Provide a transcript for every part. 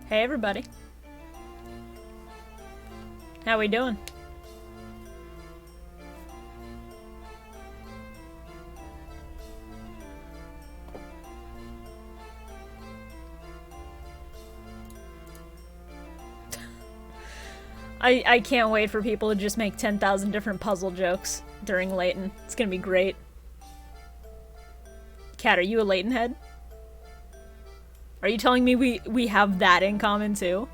Hey everybody. How we doing? I can't wait for people to just make 10,000 different puzzle jokes during Layton. It's gonna be great. Kat, are you a Layton head? Are you telling me we have that in common too?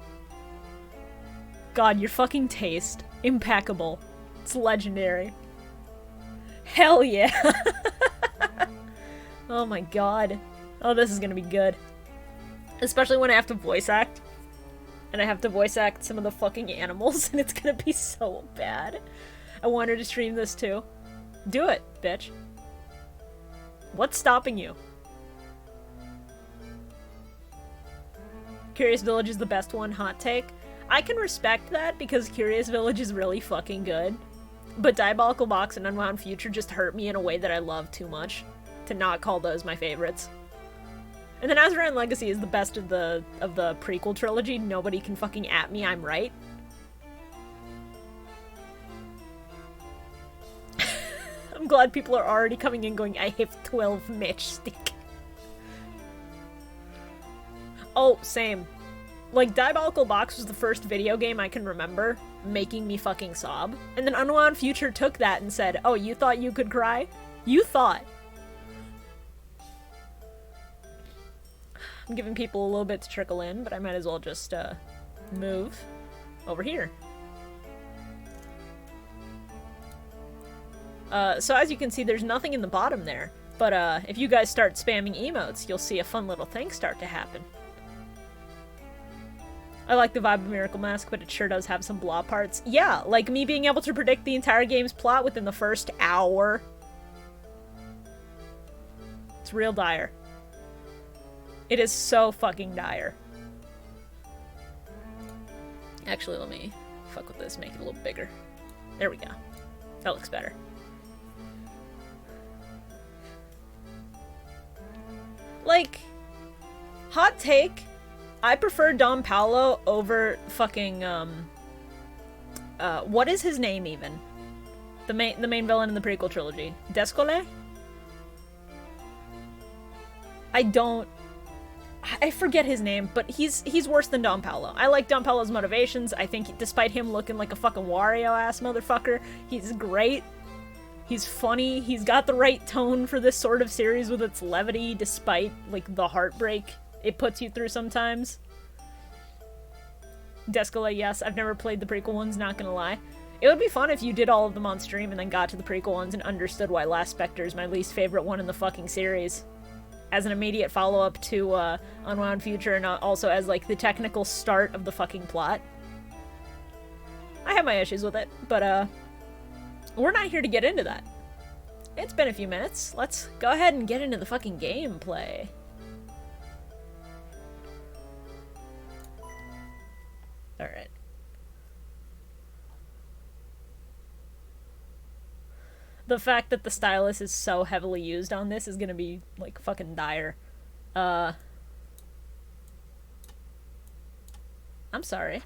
God, your fucking taste. Impeccable. It's legendary. Hell yeah! Oh my god. Oh, this is gonna be good. Especially when I have to voice act. And I have to voice act some of the fucking animals, and it's gonna be so bad. I want her to stream this too. Do it, bitch. What's stopping you? Curious Village is the best one, hot take. I can respect that because Curious Village is really fucking good. But Diabolical Box and Unwound Future just hurt me in a way that I love too much to not call those my favorites. And then Azran Legacy is the best of the prequel trilogy. Nobody can fucking at me, I'm right. I'm glad people are already coming in going, I have 12 matchstick. Oh, same. Like, Diabolical Box was the first video game I can remember making me fucking sob. And then Unwound Future took that and said, oh, you thought you could cry? You thought. I'm giving people a little bit to trickle in, but I might as well just, move over here. So as you can see, there's nothing in the bottom there. But, if you guys start spamming emotes, you'll see a fun little thing start to happen. I like the vibe of Miracle Mask, but it sure does have some blah parts. Yeah, like me being able to predict the entire game's plot within the first hour. It's real dire. It is so fucking dire. Actually, let me fuck with this, make it a little bigger. There we go. That looks better. Like, hot take, I prefer Don Paolo over fucking, what is his name even? The main villain in the prequel trilogy. Descole? I forget his name, but he's worse than Don Paolo. I like Don Paolo's motivations. I think despite him looking like a fucking Wario-ass motherfucker, he's great. He's funny. He's got the right tone for this sort of series with its levity, despite, like, the heartbreak it puts you through sometimes. Descole, yes. I've never played the prequel ones, not gonna lie. It would be fun if you did all of them on stream and then got to the prequel ones and understood why Last Spectre is my least favorite one in the fucking series. As an immediate follow-up to Unwound Future, and also as, like, the technical start of the fucking plot. I have my issues with it, but, we're not here to get into that. It's been a few minutes. Let's go ahead and get into the fucking gameplay. Alright. The fact that the stylus is so heavily used on this is gonna be, like, fucking dire. I'm sorry.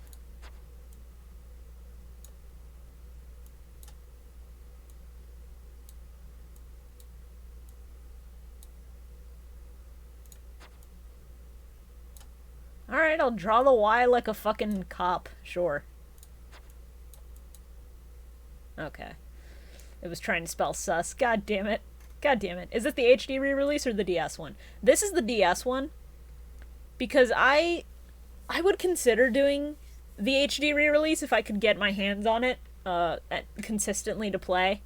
Alright, I'll draw the Y like a fucking cop. Sure. Okay. It was trying to spell sus. God damn it. God damn it. Is it the HD re-release or the DS one? This is the DS one. Because I would consider doing the HD re-release if I could get my hands on it consistently to play.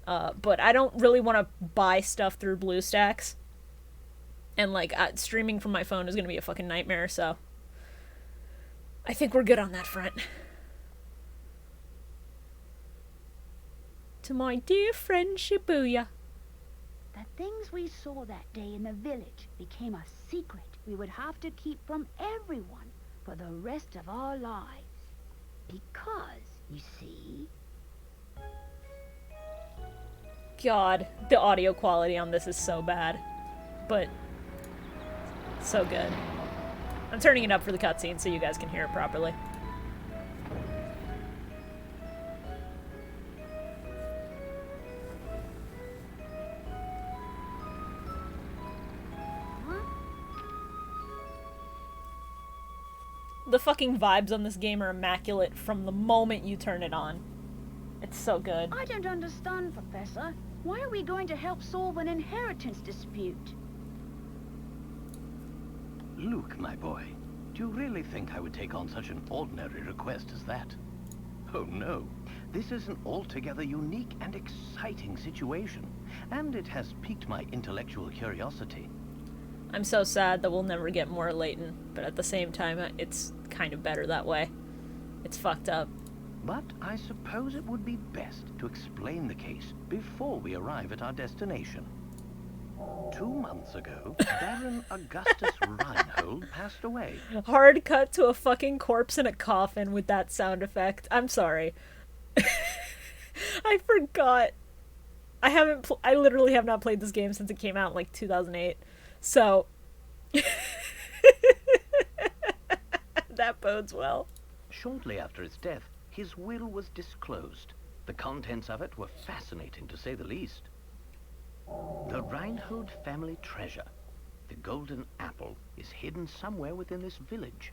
But I don't really want to buy stuff through BlueStacks. And, like, streaming from my phone is going to be a fucking nightmare, so I think we're good on that front. To my dear friend Shibuya. The things we saw that day in the village became a secret we would have to keep from everyone for the rest of our lives. Because, you see... God, the audio quality on this is so bad. But so good. I'm turning it up for the cutscene so you guys can hear it properly. The fucking vibes on this game are immaculate from the moment you turn it on. It's so good. I don't understand, Professor. Why are we going to help solve an inheritance dispute? Luke, my boy, do you really think I would take on such an ordinary request as that? Oh no, this is an altogether unique and exciting situation, and it has piqued my intellectual curiosity. I'm so sad that we'll never get more Layton, but at the same time, it's kind of better that way. It's fucked up. But I suppose it would be best to explain the case before we arrive at our destination. 2 months ago, Baron Augustus Reinhold passed away. Hard cut to a fucking corpse in a coffin with that sound effect. I'm sorry. I forgot. I literally have not played this game since it came out in like 2008. So that bodes well. Shortly after his death, his will was disclosed. The contents of it were fascinating, to say the least. The Reinhold family treasure, the golden apple, is hidden somewhere within this village.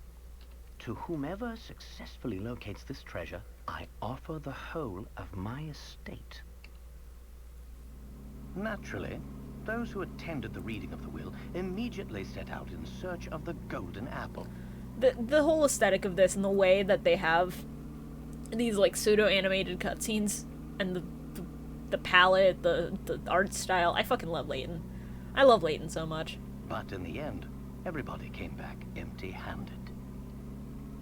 To whomever successfully locates this treasure, I offer the whole of my estate. Naturally, those who attended the reading of the will immediately set out in search of the golden apple. The whole aesthetic of this and the way that they have these like pseudo-animated cutscenes and the palette, the art style. I fucking love Layton. I love Layton so much. But in the end, everybody came back empty-handed.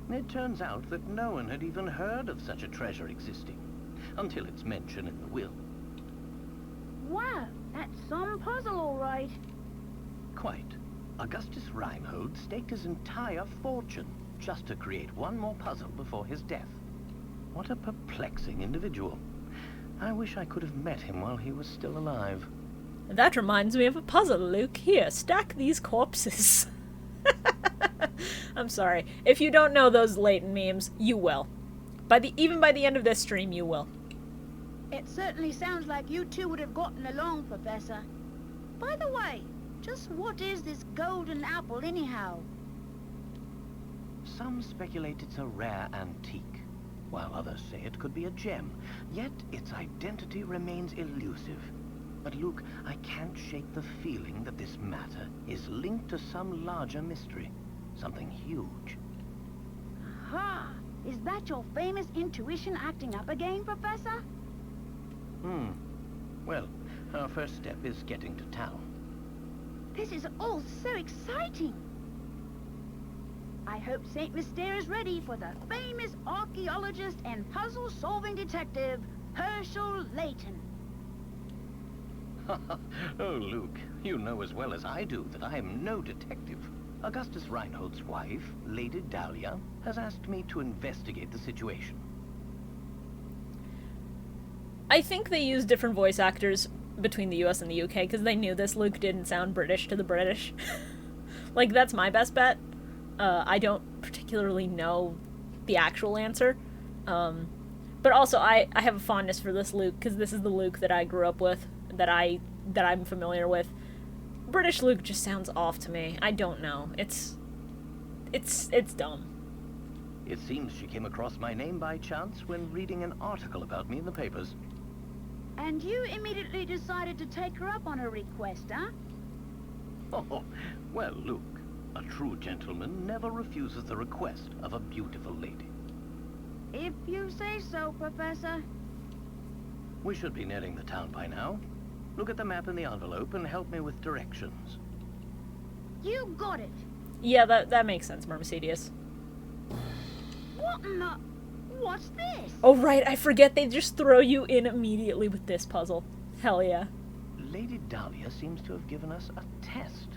It turns out that no one had even heard of such a treasure existing, until its mention in the will. Wow, that's some puzzle, all right. Quite. Augustus Reinhold staked his entire fortune just to create one more puzzle before his death. What a perplexing individual. I wish I could have met him while he was still alive. That reminds me of a puzzle, Luke. Here, stack these corpses. I'm sorry. If you don't know those Layton memes, you will. Even by the end of this stream, you will. It certainly sounds like you two would have gotten along, Professor. By the way, just what is this golden apple anyhow? Some speculate it's a rare antique, while others say it could be a gem. Yet its identity remains elusive. But Luke, I can't shake the feeling that this matter is linked to some larger mystery. Something huge. Aha! Is that your famous intuition acting up again, Professor? Well, our first step is getting to town. This is all so exciting. I hope Saint Mystere is ready for the famous archaeologist and puzzle-solving detective, Herschel Layton. Oh, Luke, you know as well as I do that I am no detective. Augustus Reinhold's wife, Lady Dahlia, has asked me to investigate the situation. I think they used different voice actors between the US and the UK because they knew this Luke didn't sound British to the British. Like, that's my best bet. I don't particularly know the actual answer. But also, I have a fondness for this Luke because this is the Luke that I grew up with, that I'm familiar with. British Luke just sounds off to me. I don't know. It's dumb. It seems she came across my name by chance when reading an article about me in the papers. And you immediately decided to take her up on her request, huh? Oh, well, Luke, a true gentleman never refuses the request of a beautiful lady. If you say so, Professor. We should be nearing the town by now. Look at the map in the envelope and help me with directions. You got it. Yeah, that makes sense, Mercedes. What in the... What's this? Oh, right, I forget they just throw you in immediately with this puzzle. Hell yeah. Lady Dahlia seems to have given us a test.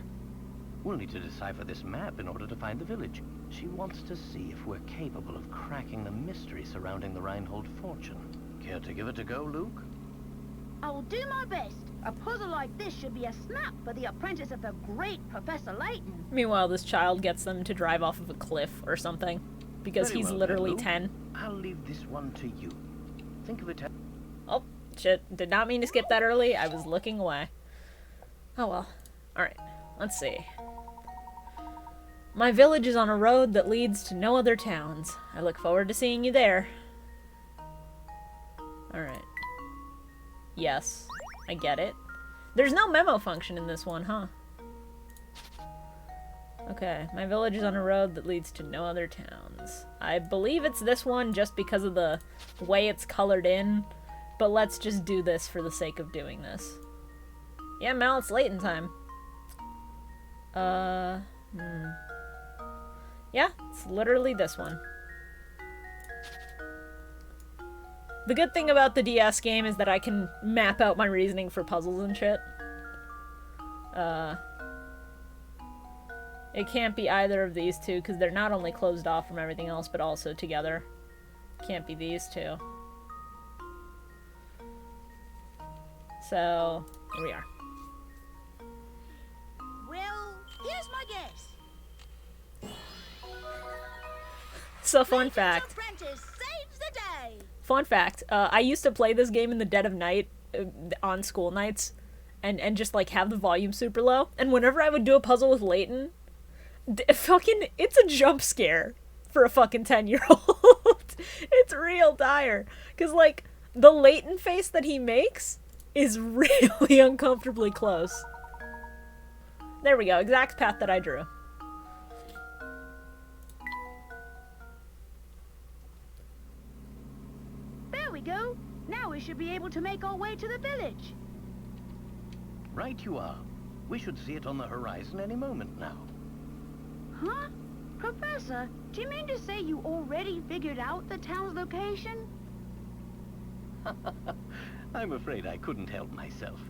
We'll need to decipher this map in order to find the village. She wants to see if we're capable of cracking the mystery surrounding the Reinhold fortune. Care to give it a go, Luke? I will do my best. A puzzle like this should be a snap for the apprentice of the great Professor Layton. Meanwhile, this child gets them to drive off of a cliff or something. Because Very he's well, literally Lulu. 10. I'll leave this one to you. Think of it as... Oh, shit. Did not mean to skip that early. I was looking away. Oh well. Alright. Let's see. My village is on a road that leads to no other towns. I look forward to seeing you there. Alright. Yes. I get it. There's no memo function in this one, huh? Okay. My village is on a road that leads to no other towns. I believe it's this one just because of the way it's colored in. But let's just do this for the sake of doing this. Yeah, Mal, it's Layton time. Yeah, it's literally this one. The good thing about the DS game is that I can map out my reasoning for puzzles and shit. It can't be either of these two, because they're not only closed off from everything else, but also together. Can't be these two. So, here we are. Well, here's my guess. So, fun fact. Apprentice saves the day. Fun fact, I used to play this game in the dead of night on school nights and just like have the volume super low. And whenever I would do a puzzle with Layton, it's a jump scare for a fucking 10-year-old. It's real dire. Because like the Layton face that he makes is really uncomfortably close. There we go, exact path that I drew. There we go. Now we should be able to make our way to the village. Right you are. We should see it on the horizon any moment now. Huh? Professor, do you mean to say you already figured out the town's location? I'm afraid I couldn't help myself.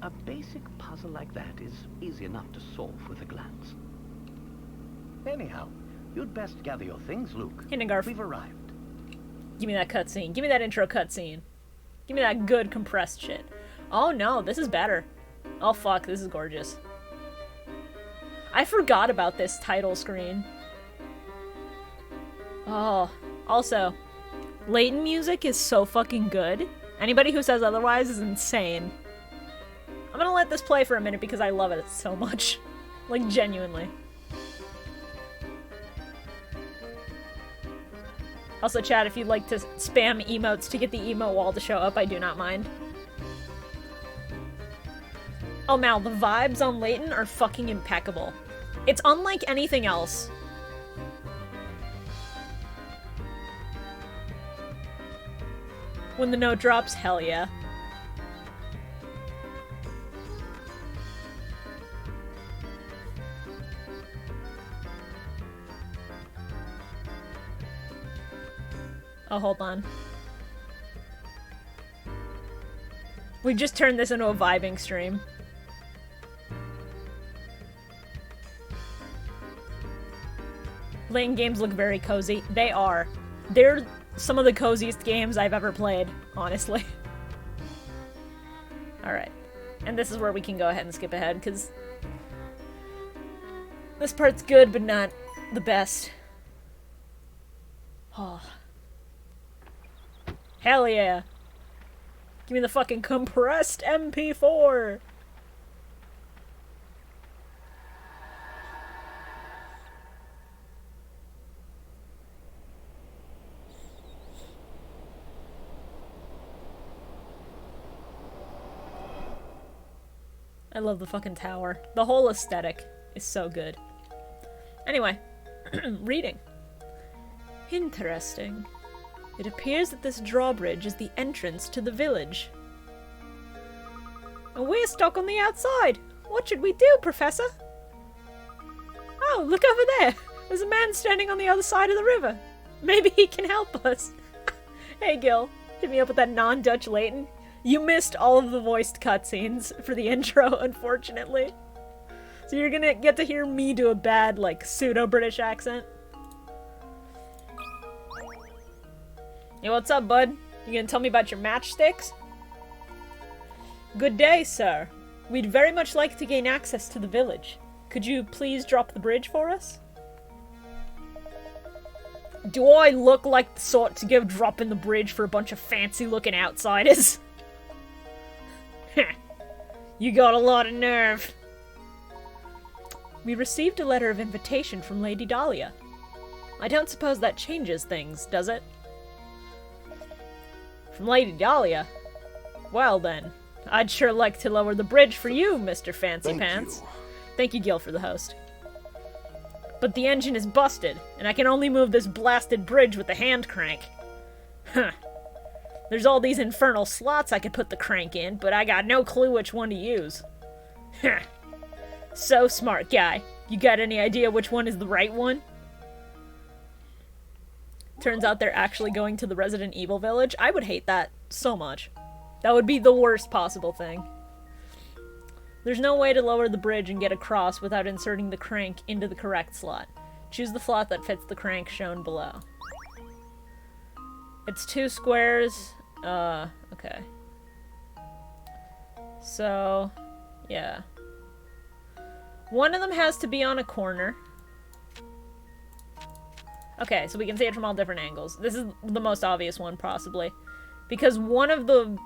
A basic puzzle like that is easy enough to solve with a glance. Anyhow, you'd best gather your things, Luke. Hindengarf. We've arrived. Give me that cutscene. Give me that intro cutscene. Give me that good compressed shit. Oh no, this is better. Oh fuck, this is gorgeous. I forgot about this title screen. Oh, also, Layton music is so fucking good. Anybody who says otherwise is insane. I'm gonna let this play for a minute because I love it so much. Like, genuinely. Also, chat, if you'd like to spam emotes to get the emote wall to show up, I do not mind. Oh, Mal, the vibes on Layton are fucking impeccable. It's unlike anything else. When the note drops, hell yeah. Oh, hold on. We just turned this into a vibing stream. Layton games look very cozy. They are. They're some of the coziest games I've ever played, honestly. Alright. And this is where we can go ahead and skip ahead, because this part's good, but not the best. Oh. Hell yeah. Give me the fucking compressed MP4. I love the fucking tower. The whole aesthetic is so good. Anyway, reading. Interesting. It appears that this drawbridge is the entrance to the village. And we're stuck on the outside. What should we do, Professor? Oh, look over there. There's a man standing on the other side of the river. Maybe he can help us. Hey, Gil. Hit me up with that non-Dutch Layton. You missed all of the voiced cutscenes for the intro, unfortunately. So you're gonna get to hear me do a bad, like, pseudo-British accent. Hey, what's up, bud? You gonna tell me about your matchsticks? Good day, sir. We'd very much like to gain access to the village. Could you please drop the bridge for us? Do I look like the sort to go dropping the bridge for a bunch of fancy-looking outsiders? You got a lot of nerve. We received a letter of invitation from Lady Dahlia. I don't suppose that changes things, does it? From Lady Dahlia? Well then, I'd sure like to lower the bridge for you, Mr. Fancy Pants. Thank you, Gil, for the host. But the engine is busted, and I can only move this blasted bridge with the hand crank. Huh. There's all these infernal slots I could put the crank in, but I got no clue which one to use. Huh. So smart, guy. You got any idea which one is the right one? Turns out they're actually going to the Resident Evil village. I would hate that so much. That would be the worst possible thing. There's no way to lower the bridge and get across without inserting the crank into the correct slot. Choose the slot that fits the crank shown below. It's 2 squares. Okay. So, yeah. One of them has to be on a corner. Okay, so we can see it from all different angles. This is the most obvious one, possibly. Because one of the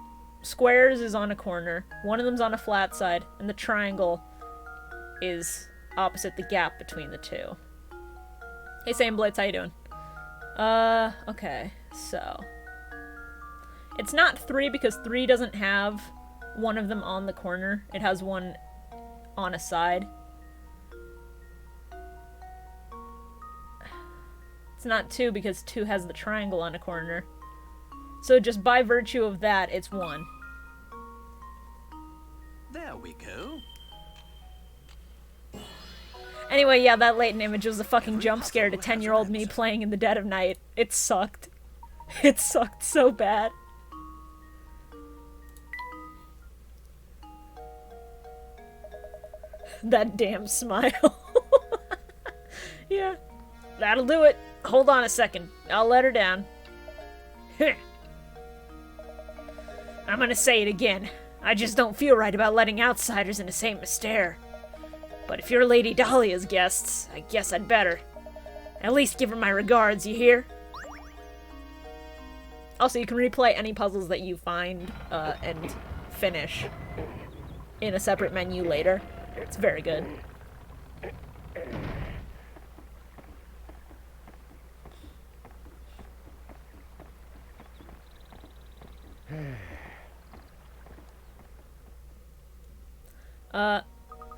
squares is on a corner, one of them's on a flat side, and the triangle is opposite the gap between the two. Hey, Sam Blitz, how you doing? Okay, so... It's not 3 because 3 doesn't have one of them on the corner. It has one on a side. It's not 2 because 2 has the triangle on a corner. So just by virtue of that, it's 1. There we go. Anyway, yeah, that Layton image was a fucking jump scare to 10-year-old me playing in the dead of night. It sucked. It sucked so bad. That damn smile. Yeah. That'll do it. Hold on a second. I'll let her down. I'm gonna say it again. I just don't feel right about letting outsiders into St. Mystere. But if you're Lady Dahlia's guests, I guess I'd better. At least give her my regards, you hear? Also, you can replay any puzzles that you find and finish in a separate menu later. It's very good.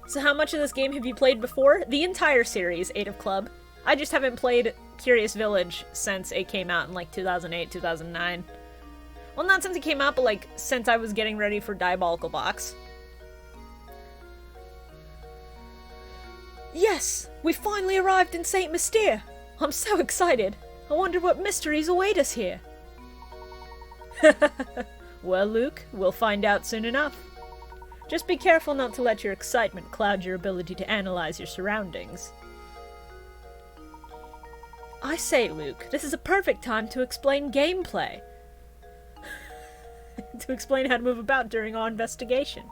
So how much of this game have you played before? The entire series, 8 of Club. I just haven't played Curious Village since it came out in like 2008, 2009. Well, not since it came out, but like since I was getting ready for Diabolical Box. Yes! We finally arrived in St. Mystere! I'm so excited! I wonder what mysteries await us here! Well, Luke, we'll find out soon enough. Just be careful not to let your excitement cloud your ability to analyze your surroundings. I say, Luke, this is a perfect time to explain gameplay. To explain how to move about during our investigation.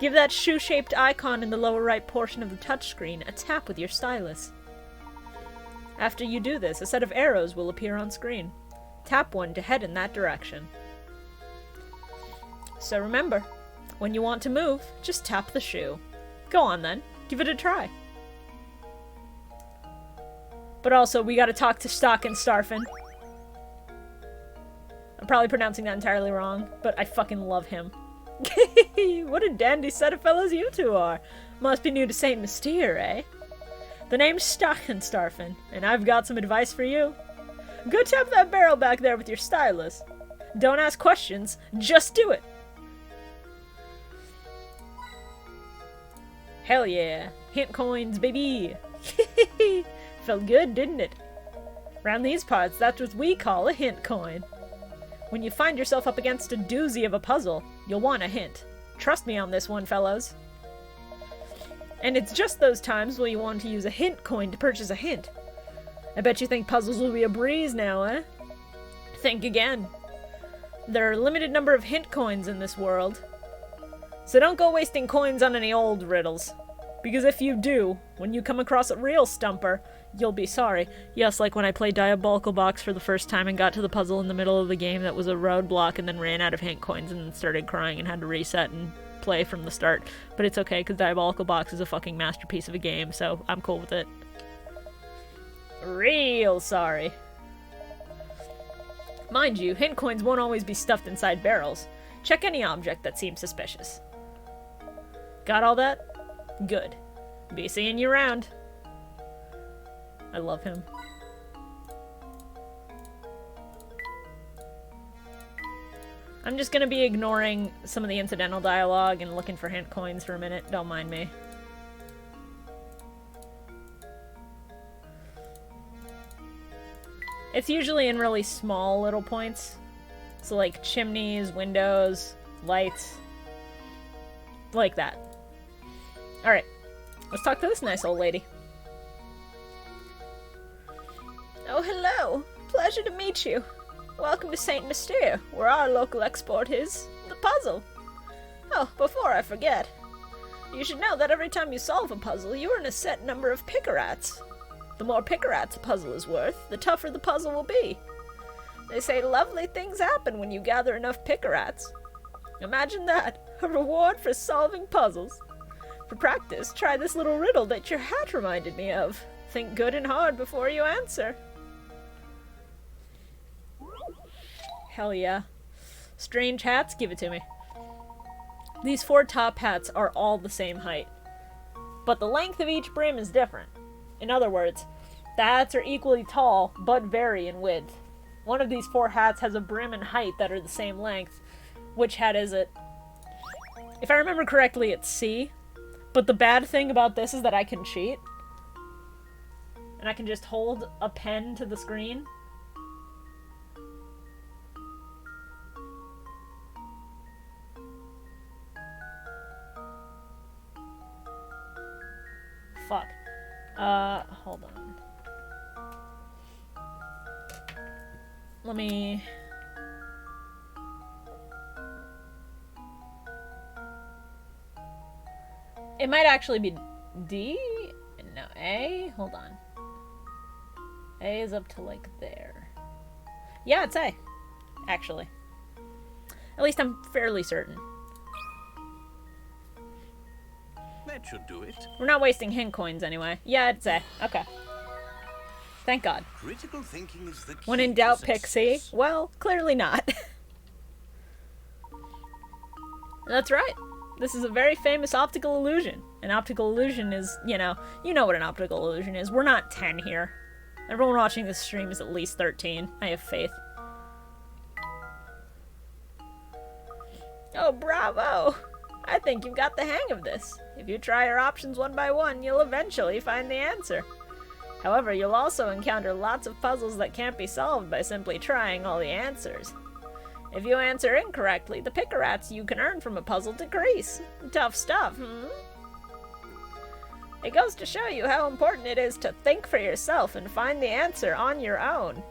Give that shoe-shaped icon in the lower right portion of the touchscreen a tap with your stylus. After you do this, a set of arrows will appear on screen. Tap one to head in that direction. So remember, when you want to move, just tap the shoe. Go on then, give it a try. But also, we gotta talk to Stock and Starfin. I'm probably pronouncing that entirely wrong, but I fucking love him. What a dandy set of fellows you two are. Must be new to St. Mystere, eh? The name's Stock and Starfin, and I've got some advice for you. Go tap that barrel back there with your stylus. Don't ask questions, just do it. Hell yeah. Hint coins, baby. Felt good, didn't it? Round these parts, that's what we call a hint coin. When you find yourself up against a doozy of a puzzle, you'll want a hint. Trust me on this one, fellows. And it's just those times where you want to use a hint coin to purchase a hint. I bet you think puzzles will be a breeze now, eh? Think again. There are a limited number of hint coins in this world. So don't go wasting coins on any old riddles. Because if you do, when you come across a real stumper, you'll be sorry. Yes, like when I played Diabolical Box for the first time and got to the puzzle in the middle of the game that was a roadblock and then ran out of hint coins and then started crying and had to reset and play from the start. But it's okay, because Diabolical Box is a fucking masterpiece of a game, so I'm cool with it. Real sorry. Mind you, hint coins won't always be stuffed inside barrels. Check any object that seems suspicious. Got all that? Good. Be seeing you around. I love him. I'm just gonna be ignoring some of the incidental dialogue and looking for hint coins for a minute. Don't mind me. It's usually in really small little points. So like chimneys, windows, lights. Like that. Alright. Let's talk to this nice old lady. Oh, hello. Pleasure to meet you. Welcome to St. Mystere, where our local export is the puzzle. Oh, before I forget, you should know that every time you solve a puzzle, you earn a set number of pickerats. The more pickerats a puzzle is worth, the tougher the puzzle will be. They say lovely things happen when you gather enough pickerats. Imagine that, a reward for solving puzzles. For practice, try this little riddle that your hat reminded me of. Think good and hard before you answer. Hell yeah. Strange hats? Give it to me. These 4 top hats are all the same height, but the length of each brim is different. In other words, the hats are equally tall, but vary in width. One of these 4 hats has a brim and height that are the same length. Which hat is it? If I remember correctly, it's C. But the bad thing about this is that I can cheat. And I can just hold a pen to the screen. Fuck. Hold on. Let me... It might actually be D? No, A? Hold on. A is up to, like, there. Yeah, it's A. Actually. At least I'm fairly certain. That should do it. We're not wasting hint coins anyway. Yeah, it's A. Okay. Thank God. Critical thinking is the key. When in doubt, to pick C. success. Well, clearly not. That's right. This is a very famous optical illusion. An optical illusion is, you know what an optical illusion is. We're not 10 here. Everyone watching this stream is at least 13. I have faith. Oh, bravo! I think you've got the hang of this. If you try your options one by one, you'll eventually find the answer. However, you'll also encounter lots of puzzles that can't be solved by simply trying all the answers. If you answer incorrectly, the pickerats you can earn from a puzzle decrease. Tough stuff, It goes to show you how important it is to think for yourself and find the answer on your own.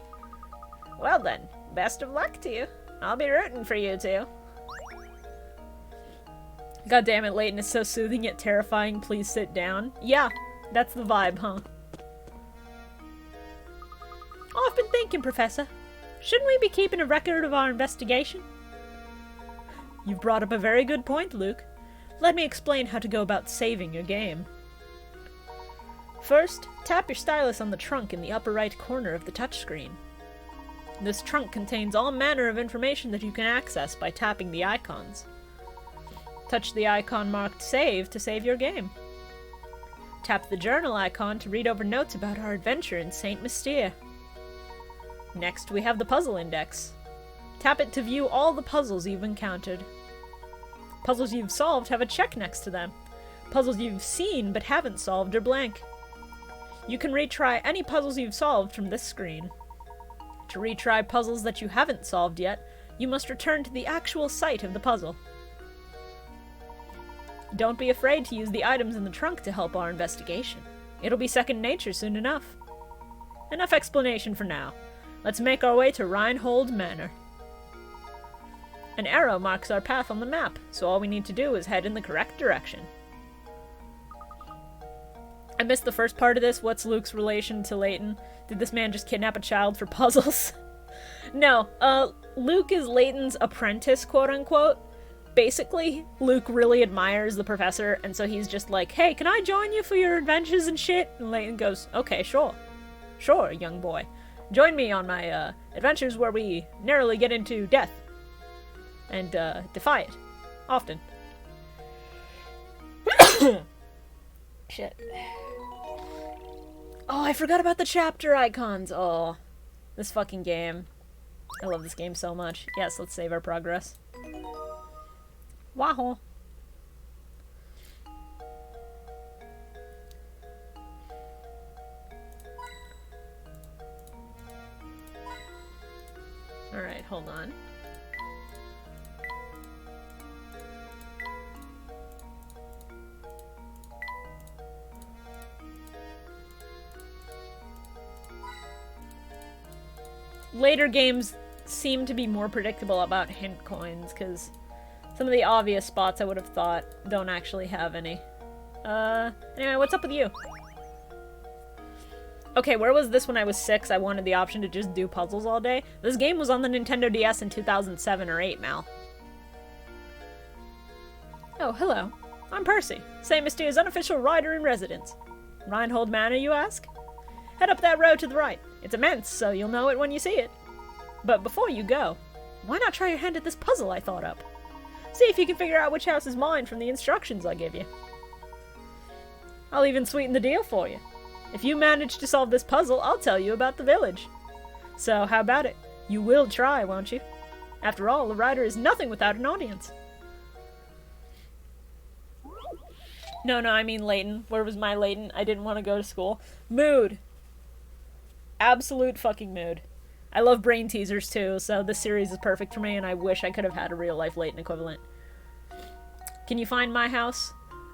Well then, best of luck to you. I'll be rooting for you two. God damn it, Layton is so soothing yet terrifying. Please sit down. Yeah, that's the vibe, huh? Oh, I've been thinking, Professor. Shouldn't we be keeping a record of our investigation? You've brought up a very good point, Luke. Let me explain how to go about saving your game. First, tap your stylus on the trunk in the upper right corner of the touchscreen. This trunk contains all manner of information that you can access by tapping the icons. Touch the icon marked Save to save your game. Tap the journal icon to read over notes about our adventure in St. Mystere. Next, we have the puzzle index. Tap it to view all the puzzles you've encountered. Puzzles you've solved have a check next to them. Puzzles you've seen but haven't solved are blank. You can retry any puzzles you've solved from this screen. To retry puzzles that you haven't solved yet, you must return to the actual site of the puzzle. Don't be afraid to use the items in the trunk to help our investigation. It'll be second nature soon enough. Enough explanation for now. Let's make our way to Reinhold Manor. An arrow marks our path on the map, so all we need to do is head in the correct direction. I missed the first part of this. What's Luke's relation to Layton? Did this man just kidnap a child for puzzles? No, Luke is Layton's apprentice, quote-unquote. Basically, Luke really admires the professor, and so he's just like, hey, can I join you for your adventures and shit? And Layton goes, okay, sure. Sure, young boy. Join me on my adventures where we narrowly get into death. And defy it. Often. Shit. Oh, I forgot about the chapter icons. Oh, this fucking game. I love this game so much. Yes, let's save our progress. Wahoo. Alright, hold on. Later games seem to be more predictable about hint coins, because some of the obvious spots I would have thought don't actually have any. Anyway, what's up with you? Okay, where was this when I was 6? I wanted the option to just do puzzles all day. This game was on the Nintendo DS in 2007 or 8, Mal. Oh, hello. I'm Percy, St. Mystia's unofficial rider in residence. Reinhold Manor, you ask? Head up that road to the right. It's immense, so you'll know it when you see it. But before you go, why not try your hand at this puzzle I thought up? See if you can figure out which house is mine from the instructions I give you. I'll even sweeten the deal for you. If you manage to solve this puzzle, I'll tell you about the village. So, how about it? You will try, won't you? After all, a rider is nothing without an audience. No, I mean Layton. Where was my Layton? I didn't want to go to school. Mood. Absolute fucking mood. I love brain teasers too, so this series is perfect for me, and I wish I could have had a real-life Layton equivalent. Can you find my house?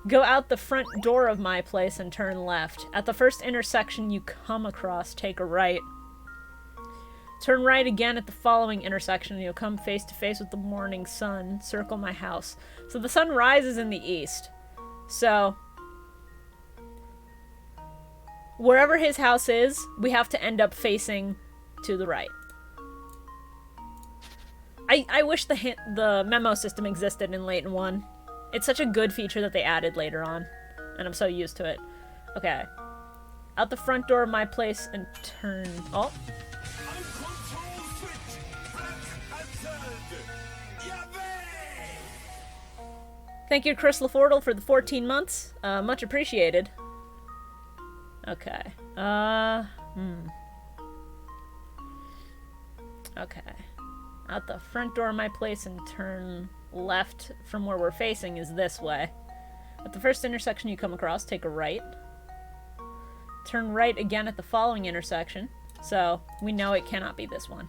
Go out the front door of my place and turn left. At the first intersection you come across, take a right. Turn right again at the following intersection and you'll come face to face with the morning sun. Circle my house. So the sun rises in the east. So wherever his house is, we have to end up facing to the right. I wish the memo system existed in Layton 1. It's such a good feature that they added later on, and I'm so used to it. Okay. Out the front door of my place and turn... Oh. Thank you, Chris LaFordle, for the 14 months. Much appreciated. Okay. Okay. Out the front door of my place and turn left from where we're facing is this way. At the first intersection you come across, take a right. Turn right again at the following intersection. So, we know it cannot be this one.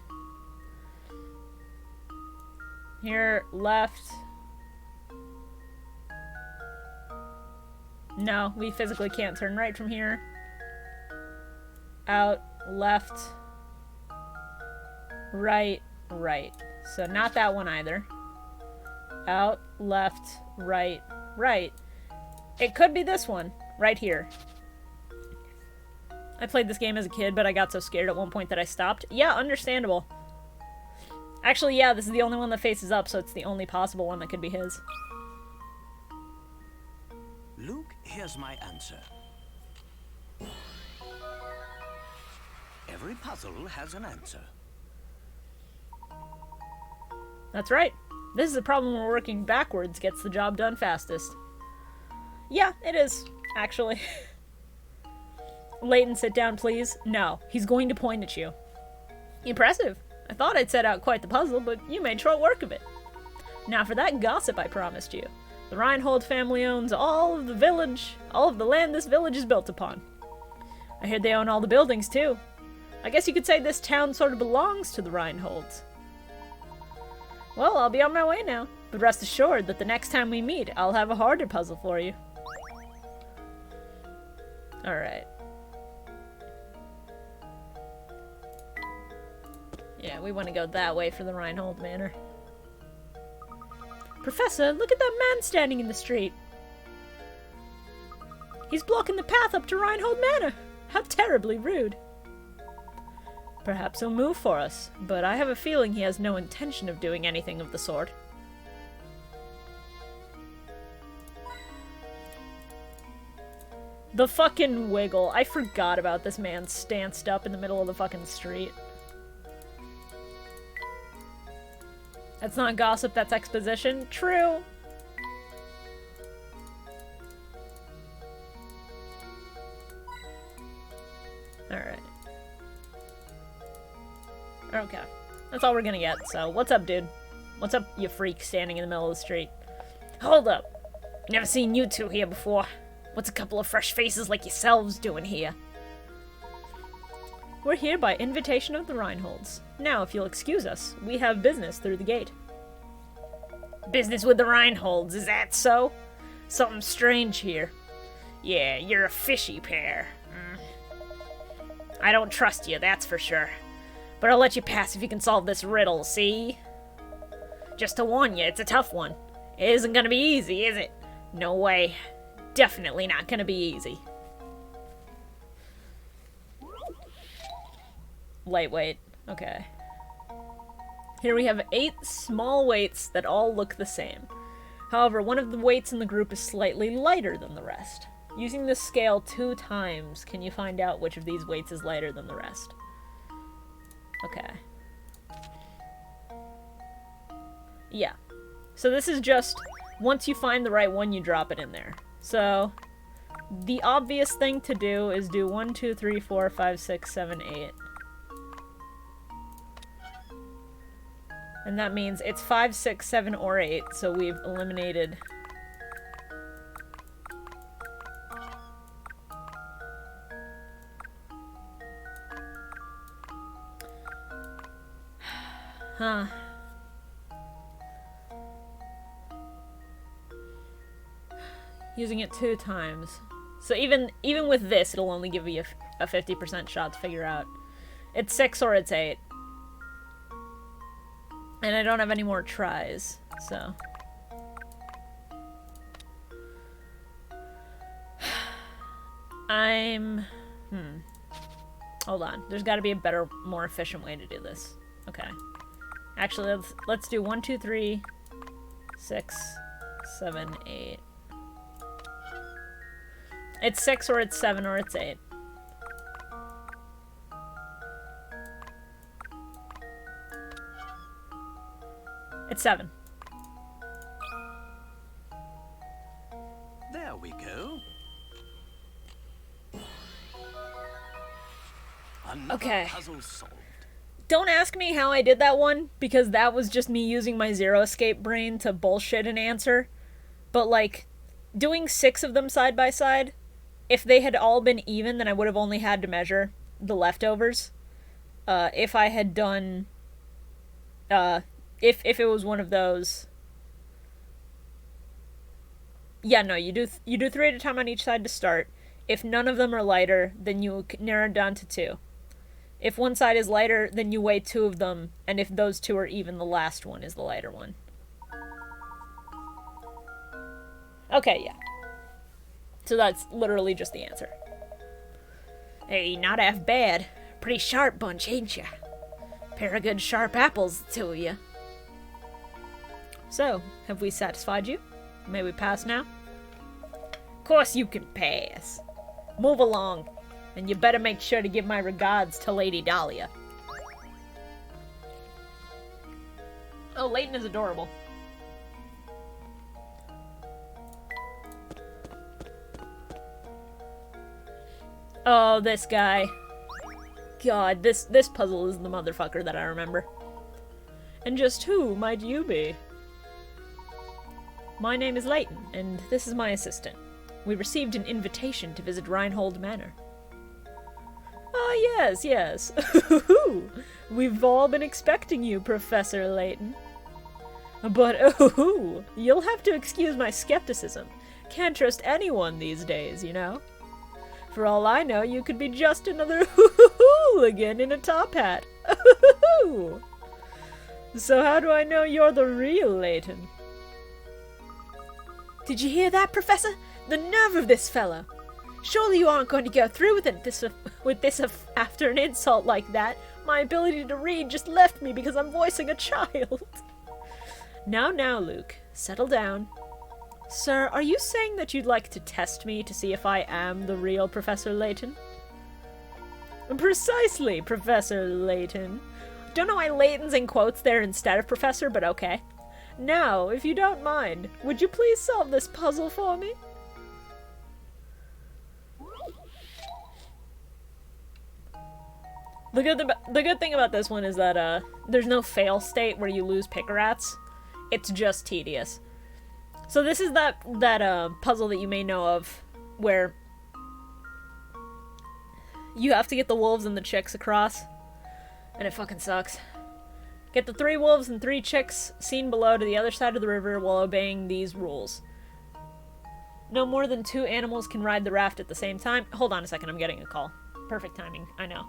Here, left. No, we physically can't turn right from here. Out, left. Right, right. So not that one either. Out, left, right, right. It could be this one, right here. I played this game as a kid, but I got so scared at one point that I stopped. Yeah, understandable. Actually, yeah, this is the only one that faces up, so it's the only possible one that could be his. Luke, here's my answer. Every puzzle has an answer. That's right. This is a problem where working backwards gets the job done fastest. Yeah, it is, actually. Layton, sit down, please. No, he's going to point at you. Impressive. I thought I'd set out quite the puzzle, but you made short work of it. Now for that gossip I promised you. The Reinhold family owns all of the land this village is built upon. I heard they own all the buildings, too. I guess you could say this town sort of belongs to the Reinholds. Well, I'll be on my way now, but rest assured that the next time we meet, I'll have a harder puzzle for you. Alright. Yeah, we want to go that way for the Reinhold Manor. Professor, look at that man standing in the street. He's blocking the path up to Reinhold Manor. How terribly rude. Perhaps he'll move for us, but I have a feeling he has no intention of doing anything of the sort. The fucking wiggle. I forgot about this man stanced up in the middle of the fucking street. That's not gossip, that's exposition. True. Alright. Okay. That's all we're gonna get, so what's up, dude? What's up, you freak standing in the middle of the street? Hold up! Never seen you two here before. What's a couple of fresh faces like yourselves doing here? We're here by invitation of the Reinholds. Now, if you'll excuse us, we have business through the gate. Business with the Reinholds, is that so? Something strange here. Yeah, you're a fishy pair. I don't trust you, that's for sure. But I'll let you pass if you can solve this riddle, see? Just to warn you, it's a tough one. It isn't gonna be easy, is it? No way. Definitely not gonna be easy. Lightweight. Okay. Here we have 8 small weights that all look the same. However, one of the weights in the group is slightly lighter than the rest. Using this scale 2 times, can you find out which of these weights is lighter than the rest? Okay. Yeah. So this is just, once you find the right one, you drop it in there. So, the obvious thing to do is do 1, 2, 3, 4, 5, 6, 7, 8. And that means it's 5, 6, 7, or 8, so we've eliminated... Huh. Using it 2 times. So even with this, it'll only give you a 50% shot to figure out. It's 6 or it's 8. And I don't have any more tries, so... Hold on. There's gotta be a better, more efficient way to do this. Okay. Actually, let's do 1, 2, 3, 6, 7, 8. It's 6 or it's 7 or it's 8. It's 7. There we go. Another Okay. puzzle solved. Don't ask me how I did that one, because that was just me using my Zero Escape brain to bullshit an answer. But, like, doing 6 of them side by side, if they had all been even, then I would have only had to measure the leftovers. If I had done... If it was one of those... Yeah, no, you do 3 at a time on each side to start. If none of them are lighter, then you narrow it down to 2. If one side is lighter, then you weigh 2 of them, and if those 2 are even, the last one is the lighter one. Okay, yeah. So that's literally just the answer. Hey, not half bad. Pretty sharp bunch, ain't ya? Pair of good sharp apples, the 2 of ya. So, have we satisfied you? May we pass now? Course you can pass. Move along. And you better make sure to give my regards to Lady Dahlia. Oh, Layton is adorable. Oh, this guy. God, this puzzle is the motherfucker that I remember. And just who might you be? My name is Layton, and this is my assistant. We received an invitation to visit Reinhold Manor. Ah, yes. We've all been expecting you, Professor Layton. But, you'll have to excuse my skepticism. Can't trust anyone these days, you know? For all I know, you could be just another hooligan in a top hat. So how do I know you're the real Layton? Did you hear that, Professor? The nerve of this fellow! Surely you aren't going to go through with this after an insult like that. My ability to read just left me because I'm voicing a child. Now, Luke. Settle down. Sir, are you saying that you'd like to test me to see if I am the real Professor Layton? Precisely, Professor Layton. Don't know why Layton's in quotes there instead of Professor, but okay. Now, if you don't mind, would you please solve this puzzle for me? The good thing about this one is that there's no fail state where you lose Picarats. It's just tedious. So this is that puzzle that you may know of, where you have to get the wolves and the chicks across, and it fucking sucks. Get the 3 wolves and 3 chicks seen below to the other side of the river while obeying these rules. No more than 2 animals can ride the raft at the same time. Hold on a second, I'm getting a call. Perfect timing, I know.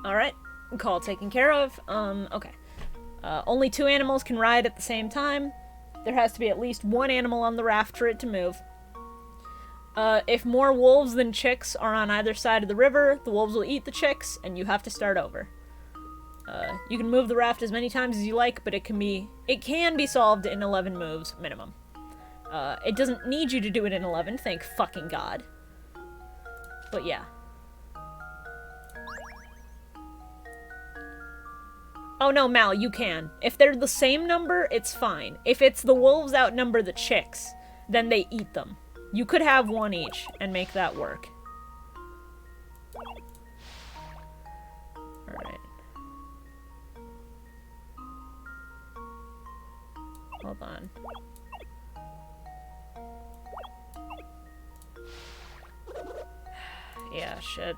Alright, call taken care of. Okay. Only 2 animals can ride at the same time. There has to be at least 1 animal on the raft for it to move. If more wolves than chicks are on either side of the river, the wolves will eat the chicks, and you have to start over. You can move the raft as many times as you like, but it can be solved in 11 moves minimum. It doesn't need you to do it in 11, thank fucking God. But yeah. Oh no, Mal, you can. If they're the same number, it's fine. If it's the wolves outnumber the chicks, then they eat them. You could have 1 each and make that work. Alright. Hold on. Yeah, shit.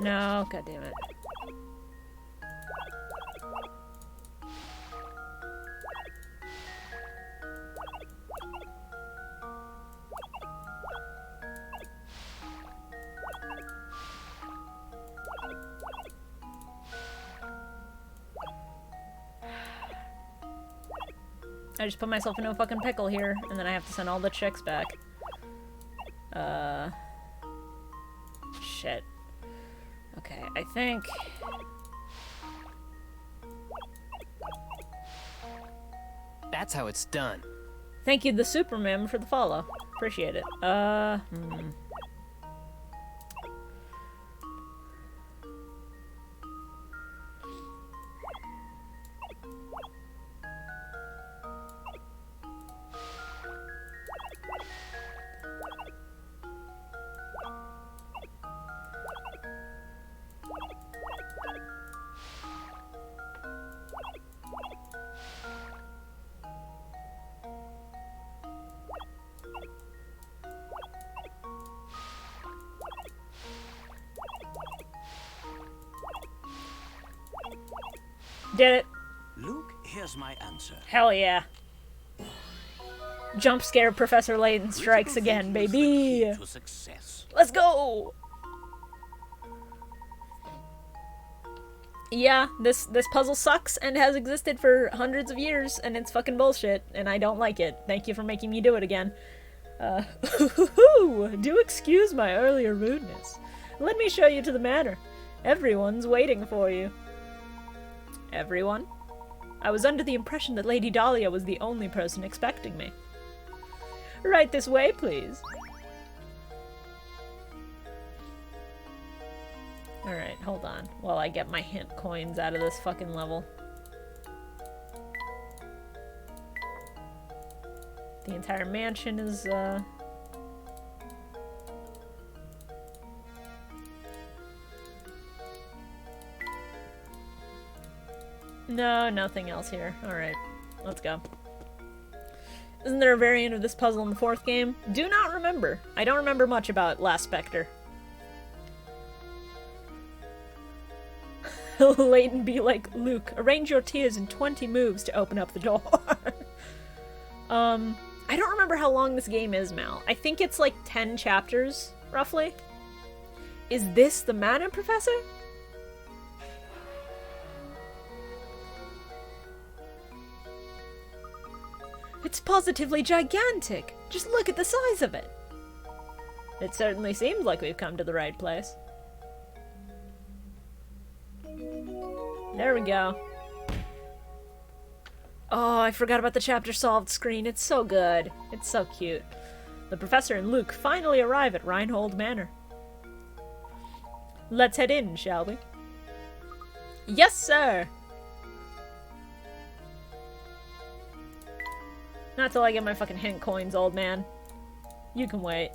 No, god damn it. I just put myself in a fucking pickle here, and then I have to send all the chicks back. Shit. Okay, I think... That's how it's done. Thank you, the Supermim, for the follow. Appreciate it. Did it. Luke, here's my answer. Hell yeah. Jump scare Professor Layton strikes again, baby. To success. Let's go! Yeah, this puzzle sucks and has existed for hundreds of years, and it's fucking bullshit, and I don't like it. Thank you for making me do it again. Do excuse my earlier rudeness. Let me show you to the manor. Everyone's waiting for you. Everyone? I was under the impression that Lady Dahlia was the only person expecting me. Right this way, please. Alright, hold on, while I get my hint coins out of this fucking level. The entire mansion is, No, nothing else here. Alright, let's go. Isn't there a variant of this puzzle in the 4th game? Do not remember. I don't remember much about Last Spectre. Layton be like, Luke, arrange your tears in 20 moves to open up the door. I don't remember how long this game is, Mal. I think it's like 10 chapters, roughly. Is this the Mana Professor? It's positively gigantic! Just look at the size of it! It certainly seems like we've come to the right place. There we go. Oh, I forgot about the chapter solved screen. It's so good. It's so cute. The professor and Luke finally arrive at Reinhold Manor. Let's head in, shall we? Yes, sir! Not till I get my fucking hint coins, old man. You can wait.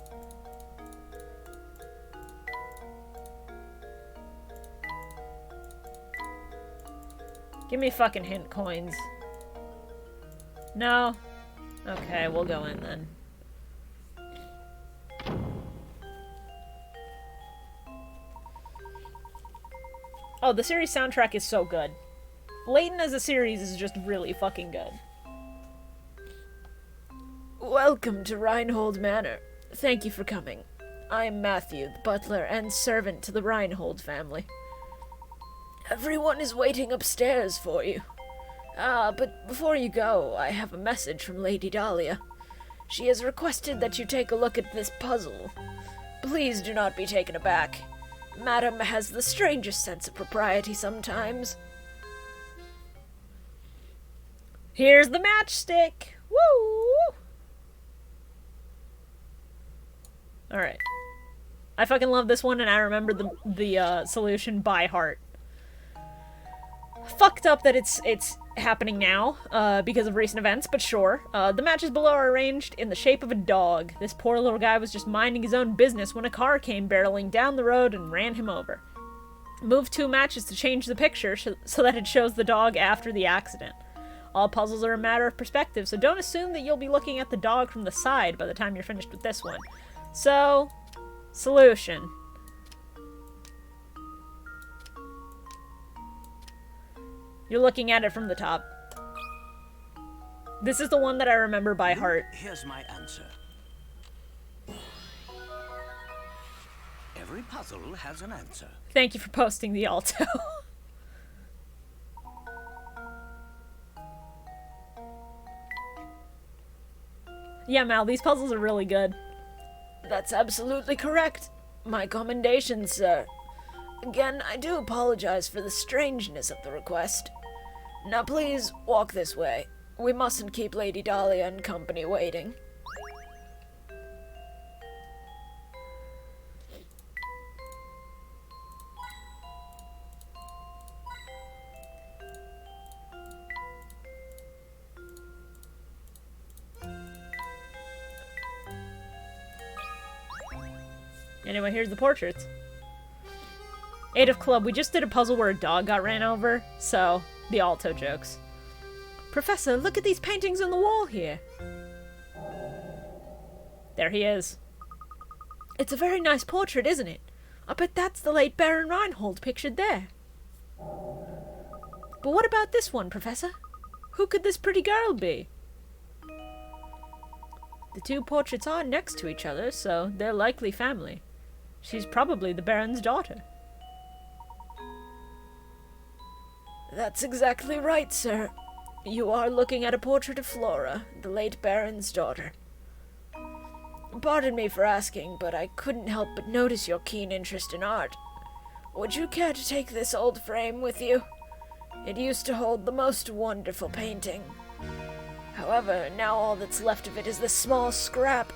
Give me fucking hint coins. No? Okay, we'll go in then. Oh, the series soundtrack is so good. Layton as a series is just really fucking good. Welcome to Reinhold Manor. Thank you for coming. I'm Matthew, the butler and servant to the Reinhold family. Everyone is waiting upstairs for you. But before you go, I have a message from Lady Dahlia. She has requested that you take a look at this puzzle. Please do not be taken aback. Madam has the strangest sense of propriety sometimes. Here's the matchstick! Woo! Alright. I fucking love this one, and I remember the solution by heart. Fucked up that it's happening now, because of recent events, but sure. The matches below are arranged in the shape of a dog. This poor little guy was just minding his own business when a car came barreling down the road and ran him over. Move 2 matches to change the picture so that it shows the dog after the accident. All puzzles are a matter of perspective, so don't assume that you'll be looking at the dog from the side by the time you're finished with this one. So, solution. You're looking at it from the top. This is the one that I remember by heart. Here's my answer. Every puzzle has an answer. Thank you for posting the alto. Yeah, Mal, these puzzles are really good. That's absolutely correct. My commendations, sir. Again, I do apologize for the strangeness of the request. Now please, walk this way. We mustn't keep Lady Dahlia and company waiting. Anyway, here's the portraits. 8 of club. We just did a puzzle where a dog got ran over, so the alto jokes. Professor, look at these paintings on the wall here. There he is. It's a very nice portrait, isn't it? I bet that's the late Baron Reinhold pictured there. But what about this one, Professor? Who could this pretty girl be? The 2 portraits are next to each other, so they're likely family. She's probably the Baron's daughter. That's exactly right, sir. You are looking at a portrait of Flora, the late Baron's daughter. Pardon me for asking, but I couldn't help but notice your keen interest in art. Would you care to take this old frame with you? It used to hold the most wonderful painting. However, now all that's left of it is this small scrap.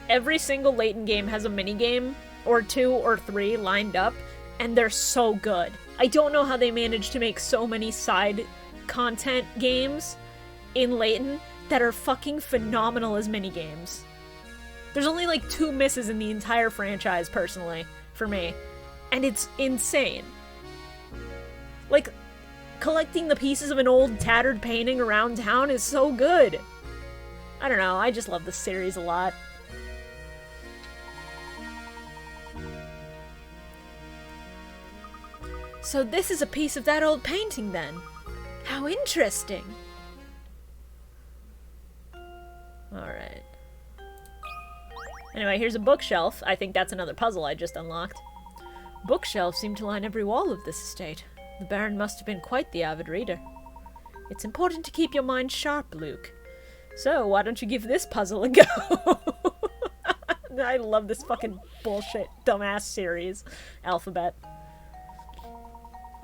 Every single Layton game has a minigame, or 2 or 3 lined up, and they're so good. I don't know how they managed to make so many side content games in Layton that are fucking phenomenal as minigames. There's only like 2 misses in the entire franchise, personally, for me. And it's insane. Like, collecting the pieces of an old tattered painting around town is so good. I don't know, I just love this series a lot. So this is a piece of that old painting then. How interesting. Alright. Anyway, here's a bookshelf. I think that's another puzzle I just unlocked. Bookshelves seem to line every wall of this estate. The Baron must have been quite the avid reader. It's important to keep your mind sharp, Luke. So, why don't you give this puzzle a go? I love this fucking bullshit, dumbass series. Alphabet.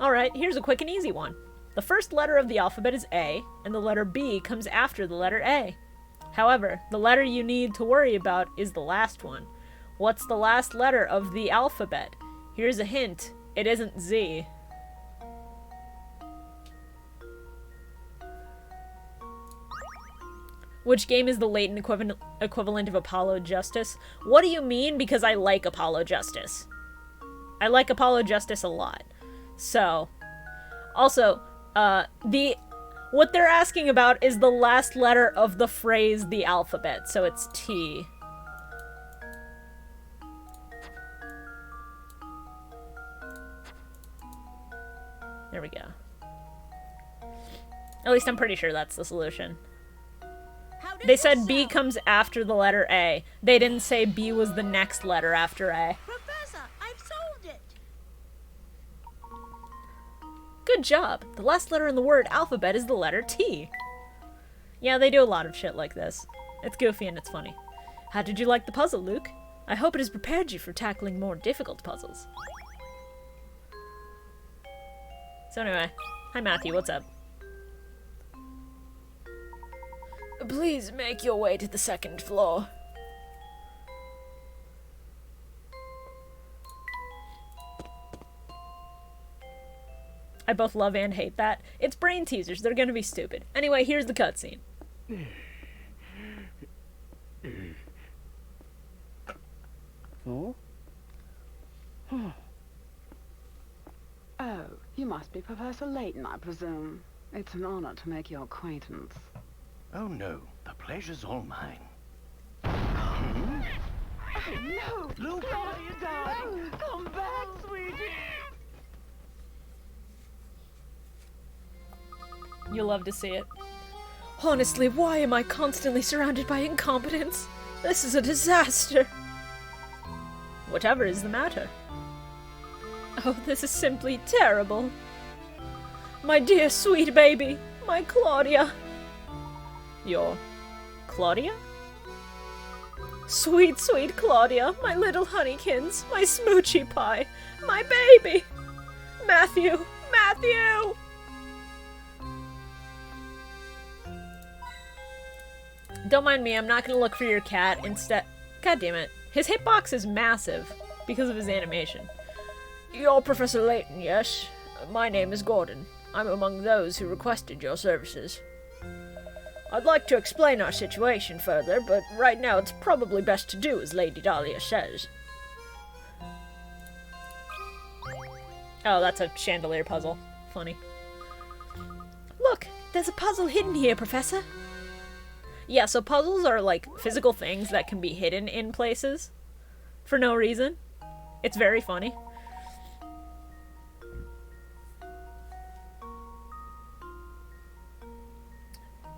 Alright, here's a quick and easy one. The first letter of the alphabet is A, and the letter B comes after the letter A. However, the letter you need to worry about is the last one. What's the last letter of the alphabet? Here's a hint. It isn't Z. Which game is the Layton equivalent of Apollo Justice? What do you mean? Because I like Apollo Justice. I like Apollo Justice a lot. So, also, what they're asking about is the last letter of the phrase the alphabet, so it's T. There we go. At least I'm pretty sure that's the solution. They said B comes after the letter A. They didn't say B was the next letter after A. Professor, I've solved it. Good job. The last letter in the word alphabet is the letter T. Yeah, they do a lot of shit like this. It's goofy and it's funny. How did you like the puzzle, Luke? I hope it has prepared you for tackling more difficult puzzles. So anyway, hi Matthew, what's up? Please make your way to the second floor. I both love and hate that. It's brain teasers. They're gonna be stupid. Anyway, here's the cutscene. Oh? Oh, you must be Professor Layton, I presume. It's an honor to make your acquaintance. Oh no, the pleasure's all mine. Oh, no! Luke, what are you doing? Come back, sweetie! You'll love to see it. Honestly, why am I constantly surrounded by incompetence? This is a disaster. Whatever is the matter? Oh, this is simply terrible. My dear sweet baby, my Claudia. Your Claudia? Sweet, sweet Claudia, my little honeykins, my smoochy pie, my baby! Matthew! Matthew! Don't mind me, I'm not gonna look for your cat. Instead, god damn it. His hitbox is massive because of his animation. You're Professor Layton, yes? My name is Gordon. I'm among those who requested your services. I'd like to explain our situation further, but right now it's probably best to do as Lady Dahlia says. Oh, that's a chandelier puzzle. Funny. Look, there's a puzzle hidden here, Professor. Yeah, so puzzles are like physical things that can be hidden in places for no reason. It's very funny.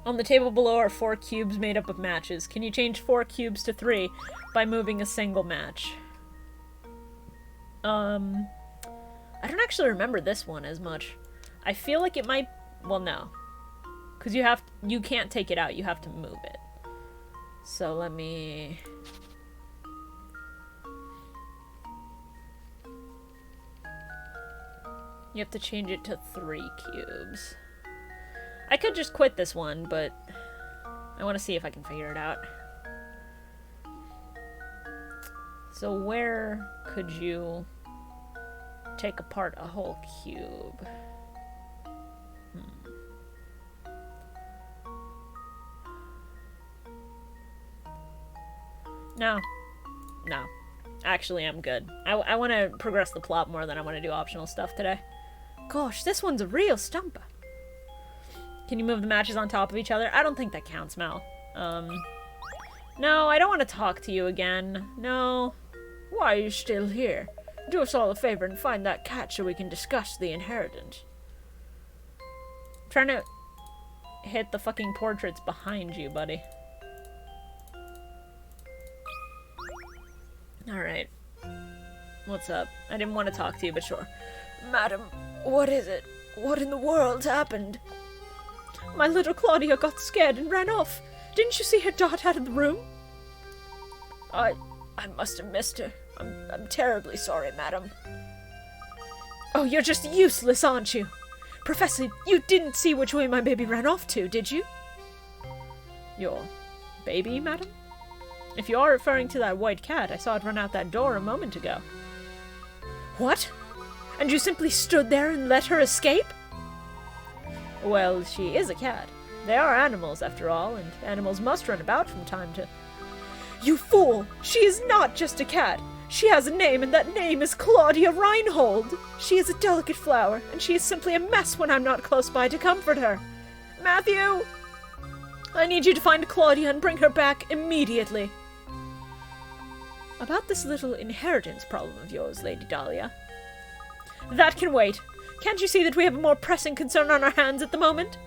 On the table below are 4 cubes made up of matches. Can you change 4 cubes to 3 by moving a single match? I don't actually remember this one as much. I feel like it might... Well, no. Because you can't take it out. You have to move it. So let me... You have to change it to 3 cubes. I could just quit this one, but I want to see if I can figure it out. So where could you take apart a whole cube? No. No. Actually, I'm good. I want to progress the plot more than I want to do optional stuff today. Gosh, this one's a real stumper. Can you move the matches on top of each other? I don't think that counts, Mel. No, I don't want to talk to you again. No. Why are you still here? Do us all a favor and find that cat so we can discuss the inheritance. I'm trying to hit the fucking portraits behind you, buddy. Alright. What's up? I didn't want to talk to you, but sure. Madam, what is it? What in the world happened? My little Claudia got scared and ran off. Didn't you see her dart out of the room? I must have missed her. I'm terribly sorry, madam. Oh, you're just useless, aren't you? Professor, you didn't see which way my baby ran off to, did you? Your baby, madam? If you are referring to that white cat, I saw it run out that door a moment ago. What? And you simply stood there and let her escape? Well, she is a cat. They are animals, after all, and animals must run about from time to... You fool! She is not just a cat! She has a name, and that name is Claudia Reinhold! She is a delicate flower, and she is simply a mess when I'm not close by to comfort her. Matthew! I need you to find Claudia and bring her back immediately. About this little inheritance problem of yours, Lady Dahlia. That can wait. Can't you see that we have a more pressing concern on our hands at the moment?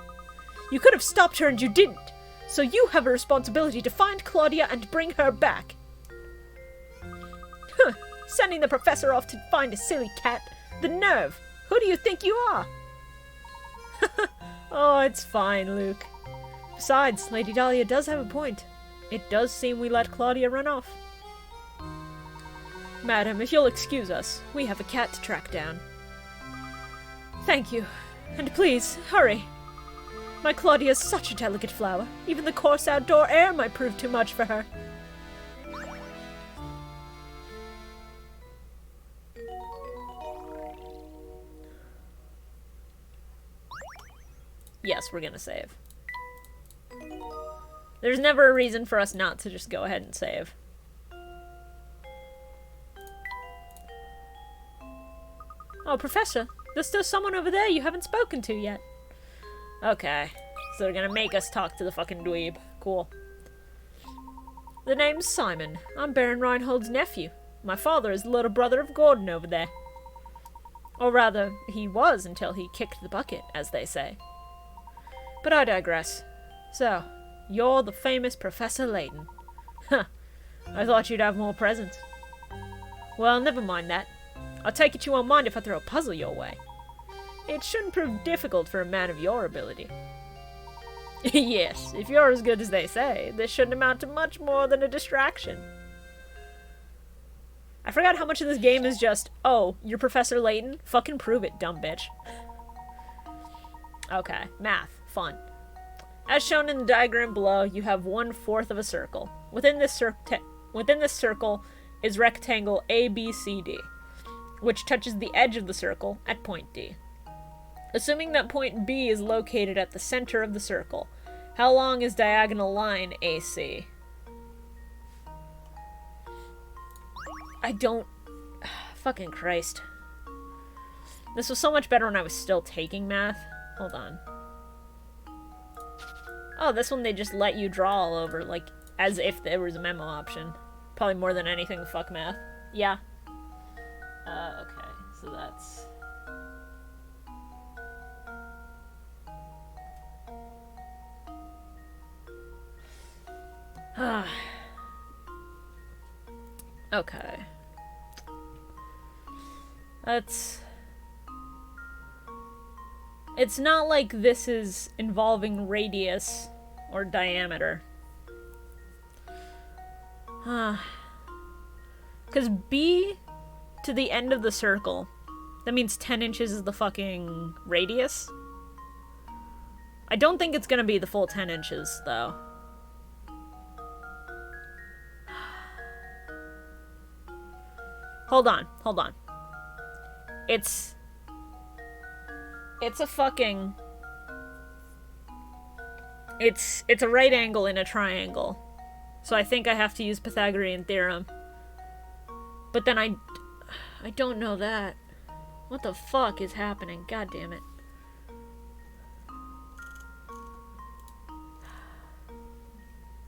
You could have stopped her and you didn't. So you have a responsibility to find Claudia and bring her back. Huh. Sending the professor off to find a silly cat. The nerve. Who do you think you are? Oh, it's fine, Luke. Besides, Lady Dahlia does have a point. It does seem we let Claudia run off. Madam, if you'll excuse us, we have a cat to track down. Thank you. And please, hurry. My Claudia is such a delicate flower. Even the coarse outdoor air might prove too much for her. Yes, we're gonna save. There's never a reason for us not to just go ahead and save. Oh, Professor, there's still someone over there you haven't spoken to yet. Okay, so they're gonna make us talk to the fucking dweeb. Cool. The name's Simon. I'm Baron Reinhold's nephew. My father is the little brother of Gordon over there. Or rather, he was until he kicked the bucket, as they say. But I digress. So, you're the famous Professor Layton. Huh. I thought you'd have more presents. Well, never mind that. I'll take it you won't mind if I throw a puzzle your way. It shouldn't prove difficult for a man of your ability. Yes, if you're as good as they say, this shouldn't amount to much more than a distraction. I forgot how much of this game is just, oh, you're Professor Layton? Fucking prove it, dumb bitch. Okay, math. Fun. As shown in the diagram below, you have 1/4 of a circle. Within this circle is rectangle ABCD, which touches the edge of the circle at point D. Assuming that point B is located at the center of the circle, how long is diagonal line AC? I don't... Fucking Christ. This was so much better when I was still taking math. Hold on. Oh, this one they just let you draw all over, like, as if there was a memo option. Probably more than anything, fuck math. Yeah. Okay, so that's... Okay. That's... It's not like this is involving radius or diameter. Because B to the end of the circle, that means 10 inches is the fucking radius. I don't think it's gonna be the full 10 inches, though. Hold on. It's a fucking... It's a right angle in a triangle. So I think I have to use Pythagorean theorem. But then I don't know that. What the fuck is happening? God damn it.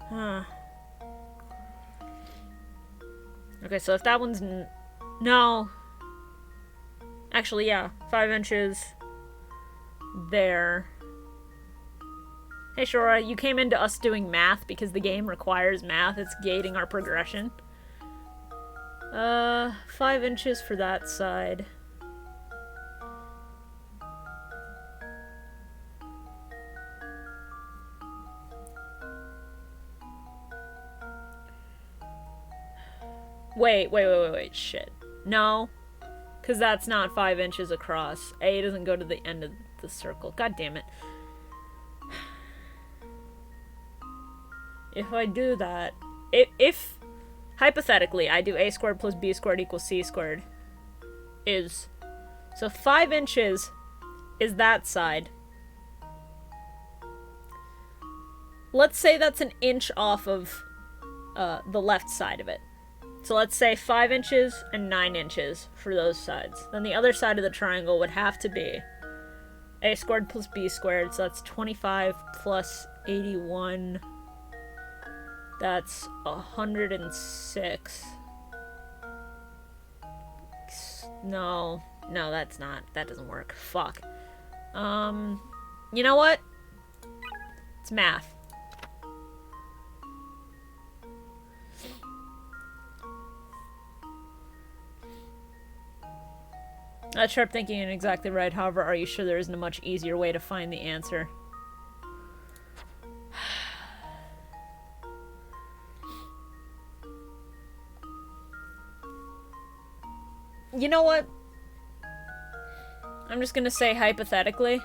Huh. Okay, so if that one's no. Actually, yeah. 5 inches. There. Hey, Shora, you came into us doing math because the game requires math. It's gating our progression. 5 inches for that side. Wait, shit. No. Because that's not 5 inches across. A doesn't go to the end of the circle. God damn it. If I do that... If hypothetically, I do a squared plus b squared equals c squared. So 5 inches is that side. Let's say that's an inch off of the left side of it. So let's say 5 inches and 9 inches for those sides. Then the other side of the triangle would have to be a squared plus b squared. So that's 25 plus 81. That's 106. No, that's not. That doesn't work. Fuck. You know what? It's math. That's sharp thinking and exactly right. However, are you sure there isn't a much easier way to find the answer? You know what? I'm just gonna say hypothetically.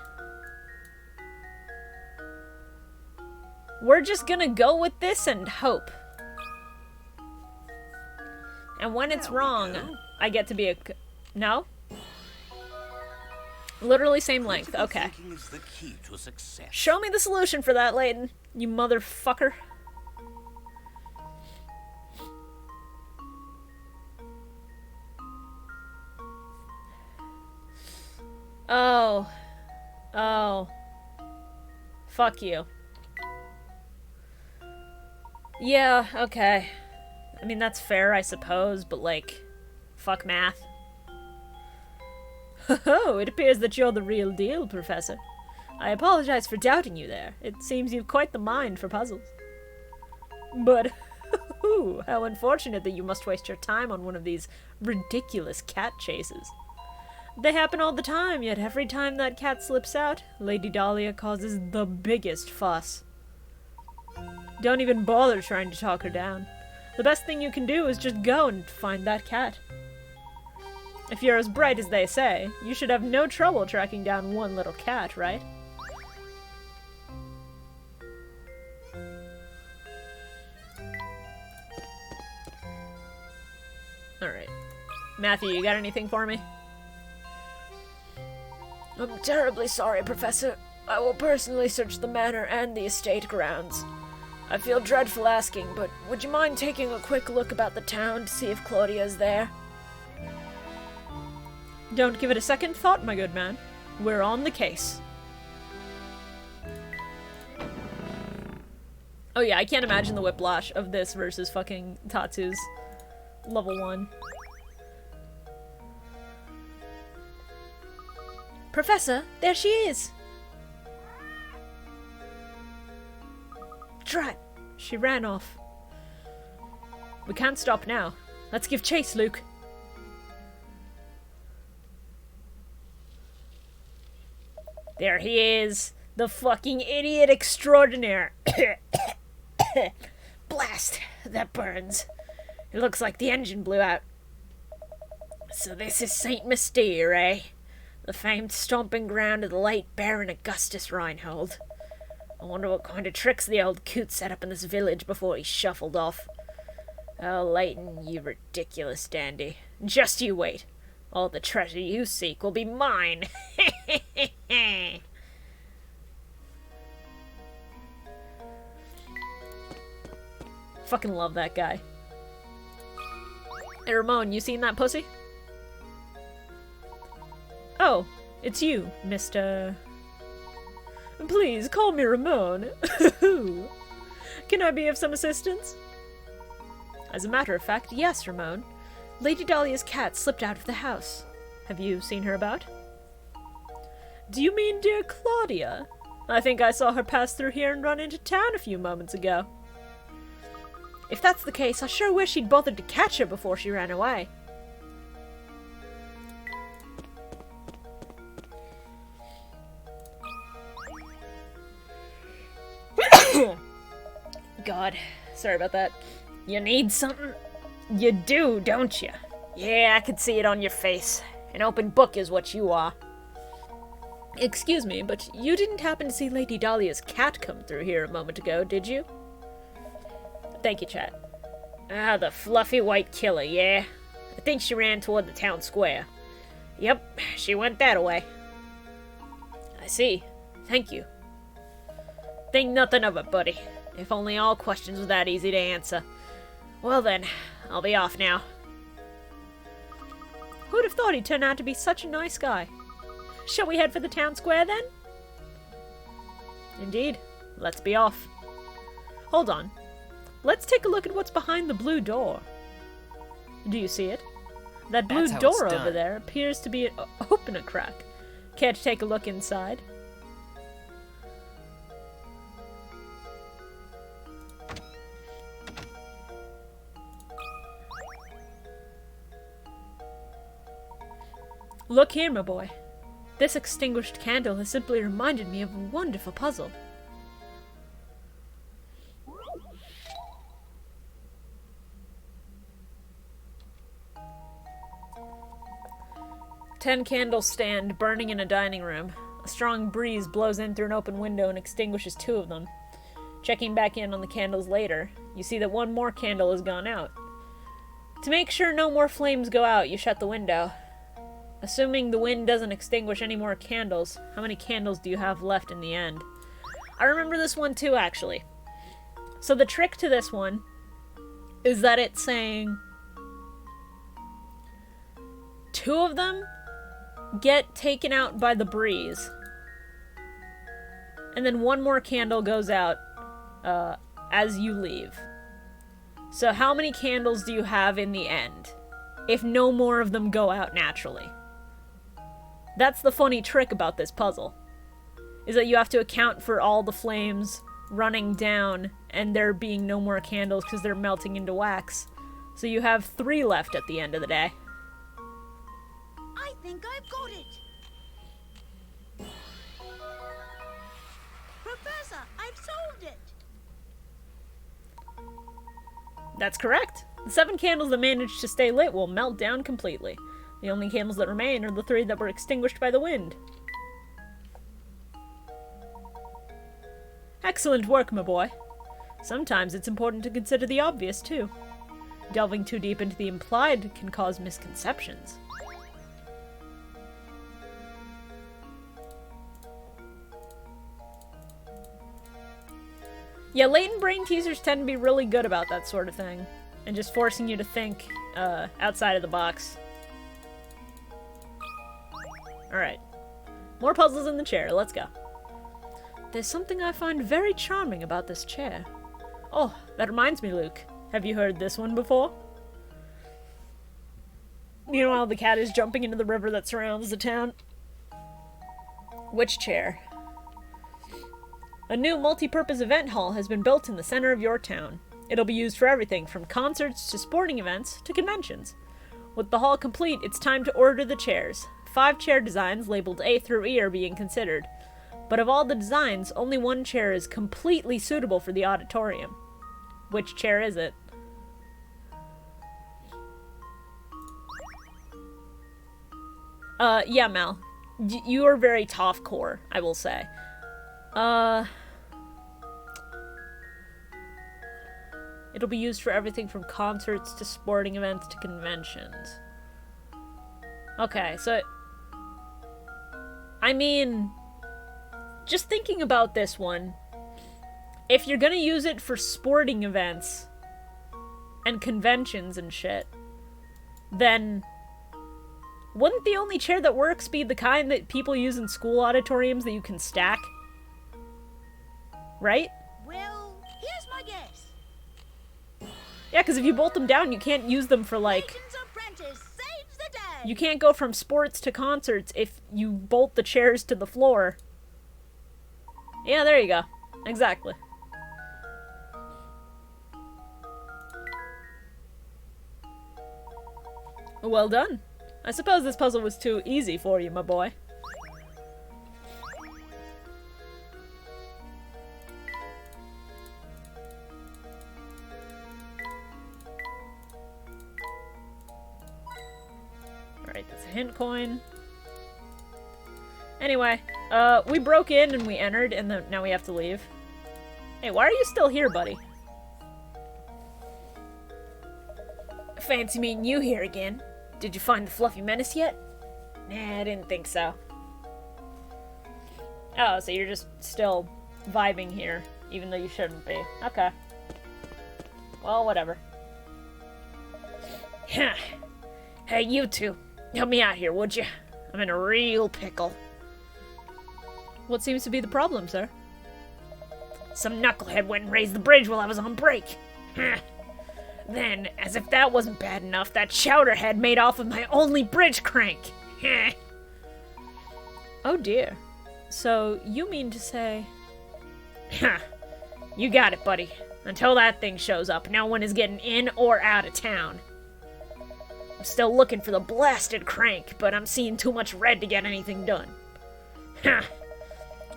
We're just gonna go with this and hope. And when it's wrong, I get to be a... No? Literally same length. Okay. Is the key to success. Show me the solution for that, Layton. You motherfucker. Oh. Fuck you. Yeah, okay. I mean, that's fair, I suppose, but, like, fuck math. Oh, it appears that you're the real deal, Professor. I apologize for doubting you there. It seems you've quite the mind for puzzles. But, how unfortunate that you must waste your time on one of these ridiculous cat chases. They happen all the time, yet every time that cat slips out, Lady Dahlia causes the biggest fuss. Don't even bother trying to talk her down. The best thing you can do is just go and find that cat. If you're as bright as they say, you should have no trouble tracking down one little cat, right? Alright. Matthew, you got anything for me? I'm terribly sorry, Professor. I will personally search the manor and the estate grounds. I feel dreadful asking, but would you mind taking a quick look about the town to see if Claudia is there? Don't give it a second thought, my good man. We're on the case. Oh yeah, I can't imagine the whiplash of this versus fucking Tatsu's level 1. Professor, there she is! Drat! She ran off. We can't stop now. Let's give chase, Luke. There he is! The fucking idiot extraordinaire! Blast! That burns. It looks like the engine blew out. So this is Saint Mystere, eh? The famed stomping ground of the late Baron Augustus Reinhold. I wonder what kind of tricks the old coot set up in this village before he shuffled off. Oh, Layton, you ridiculous dandy. Just you wait. All the treasure you seek will be mine. Fucking love that guy. Hey, Ramon, you seen that pussy? Oh, it's you, Mr. Please, call me Ramon. Can I be of some assistance? As a matter of fact, yes, Ramon. Lady Dahlia's cat slipped out of the house. Have you seen her about? Do you mean dear Claudia? I think I saw her pass through here and run into town a few moments ago. If that's the case, I sure wish he'd bothered to catch her before she ran away. God, sorry about that. You need something? You do, don't you? Yeah, I could see it on your face. An open book is what you are. Excuse me, but you didn't happen to see Lady Dahlia's cat come through here a moment ago, did you? Thank you, chat. Ah, the fluffy white killer, yeah. I think she ran toward the town square. Yep, she went that way. I see. Thank you. Think nothing of it, buddy. If only all questions were that easy to answer. Well then, I'll be off now. Who'd have thought he'd turn out to be such a nice guy? Shall we head for the town square then? Indeed. Let's be off. Hold on. Let's take a look at what's behind the blue door. Do you see it? That blue door over there appears to be open a crack. Care to take a look inside? Look here, my boy. This extinguished candle has simply reminded me of a wonderful puzzle. Ten candles stand, burning in a dining room. A strong breeze blows in through an open window and extinguishes two of them. Checking back in on the candles later, you see that one more candle has gone out. To make sure no more flames go out, you shut the window. Assuming the wind doesn't extinguish any more candles, how many candles do you have left in the end? I remember this one too, actually. So the trick to this one is that it's saying two of them get taken out by the breeze, and then one more candle goes out as you leave. So how many candles do you have in the end if no more of them go out naturally? That's the funny trick about this puzzle, is that you have to account for all the flames running down and there being no more candles because they're melting into wax. So you have 3 left at the end of the day. I think I've got it. Professor, I've solved it. That's correct. The 7 candles that managed to stay lit will melt down completely. The only candles that remain are the 3 that were extinguished by the wind. Excellent work, my boy. Sometimes it's important to consider the obvious, too. Delving too deep into the implied can cause misconceptions. Yeah, latent brain teasers tend to be really good about that sort of thing, and just forcing you to think outside of the box. Alright. More puzzles in the chair. Let's go. There's something I find very charming about this chair. Oh, that reminds me, Luke. Have you heard this one before? You know how the cat is jumping into the river that surrounds the town? Which chair? A new multi-purpose event hall has been built in the center of your town. It'll be used for everything from concerts to sporting events to conventions. With the hall complete, it's time to order the chairs. 5 chair designs labeled A through E are being considered. But of all the designs, only one chair is completely suitable for the auditorium. Which chair is it? Yeah, Mel. You are very tough core, I will say. It'll be used for everything from concerts to sporting events to conventions. Okay, so... I mean... Just thinking about this one, if you're gonna use it for sporting events, and conventions and shit, then wouldn't the only chair that works be the kind that people use in school auditoriums that you can stack? Right? Well, here's my guess. Yeah, because if you bolt them down, you can't use them for, like... Layton's apprentice saves the day. You can't go from sports to concerts if you bolt the chairs to the floor. Yeah, there you go. Exactly. Well done. I suppose this puzzle was too easy for you, my boy. Alright, that's a hint coin. Anyway, we broke in and we entered, and then now we have to leave. Hey, why are you still here, buddy? Fancy meeting you here again. Did you find the fluffy menace yet? Nah, I didn't think so. Oh, so you're just still vibing here, even though you shouldn't be. Okay. Well, whatever. Hey, you two. Help me out here, would you? I'm in a real pickle. What seems to be the problem, sir? Some knucklehead went and raised the bridge while I was on break. Then, as if that wasn't bad enough, that chowderhead made off with my only bridge crank. Oh dear. So, you mean to say... You got it, buddy. Until that thing shows up, no one is getting in or out of town. I'm still looking for the blasted crank, but I'm seeing too much red to get anything done.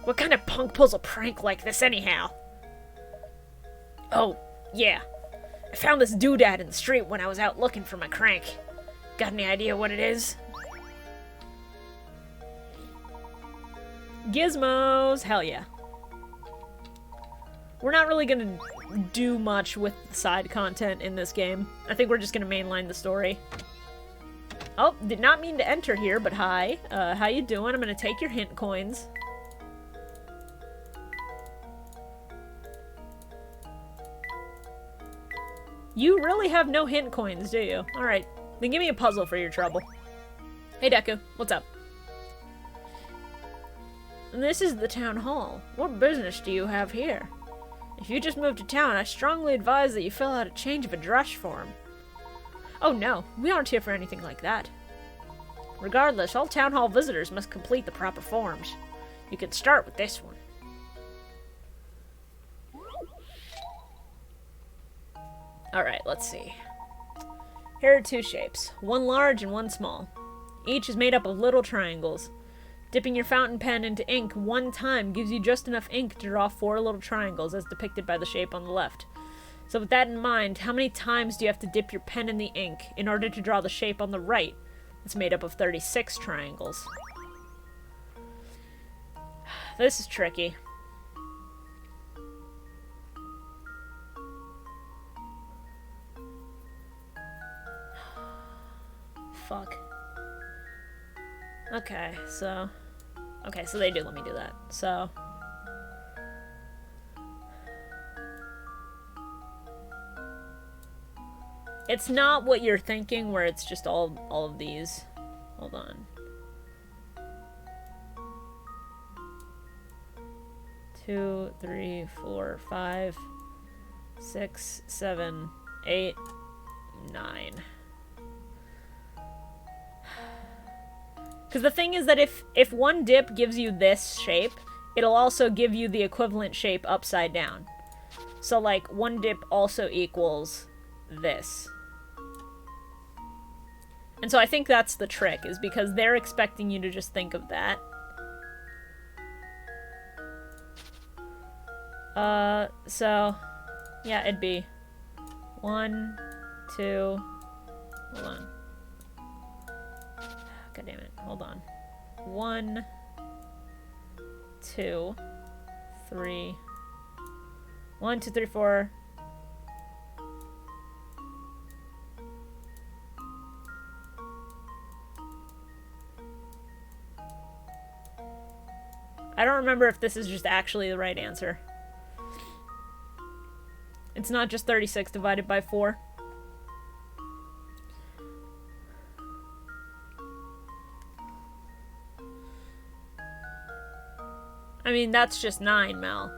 What kind of punk pulls a prank like this anyhow? Oh, yeah. I found this doodad in the street when I was out looking for my crank. Got any idea what it is? Gizmos! Hell yeah. We're not really gonna do much with the side content in this game. I think we're just gonna mainline the story. Oh, did not mean to enter here, but hi. How you doing? I'm gonna take your hint coins. You really have no hint coins, do you? Alright, then give me a puzzle for your trouble. Hey Deku, what's up? This is the town hall. What business do you have here? If you just moved to town, I strongly advise that you fill out a change of address form. Oh no, we aren't here for anything like that. Regardless, all town hall visitors must complete the proper forms. You can start with this one. Alright, let's see. Here are two shapes, one large and one small. Each is made up of little triangles. Dipping your fountain pen into ink one time gives you just enough ink to draw 4 little triangles as depicted by the shape on the left. So with that in mind, how many times do you have to dip your pen in the ink in order to draw the shape on the right? It's made up of 36 triangles. This is tricky. Fuck. Okay, so they do let me do that. So it's not what you're thinking where it's just all of these. Hold on. 2, 3, 4, 5, 6, 7, 8, 9. Because the thing is that if one dip gives you this shape, it'll also give you the equivalent shape upside down. So, like, one dip also equals this. And so I think that's the trick, is because they're expecting you to just think of that. So, yeah, it'd be 1, 2, hold on. God damn it. Hold on. 1, 2, 3. 1, 2, 3, 4. I don't remember if this is just actually the right answer. It's not just 36 divided by 4. I mean, that's just 9, Mel.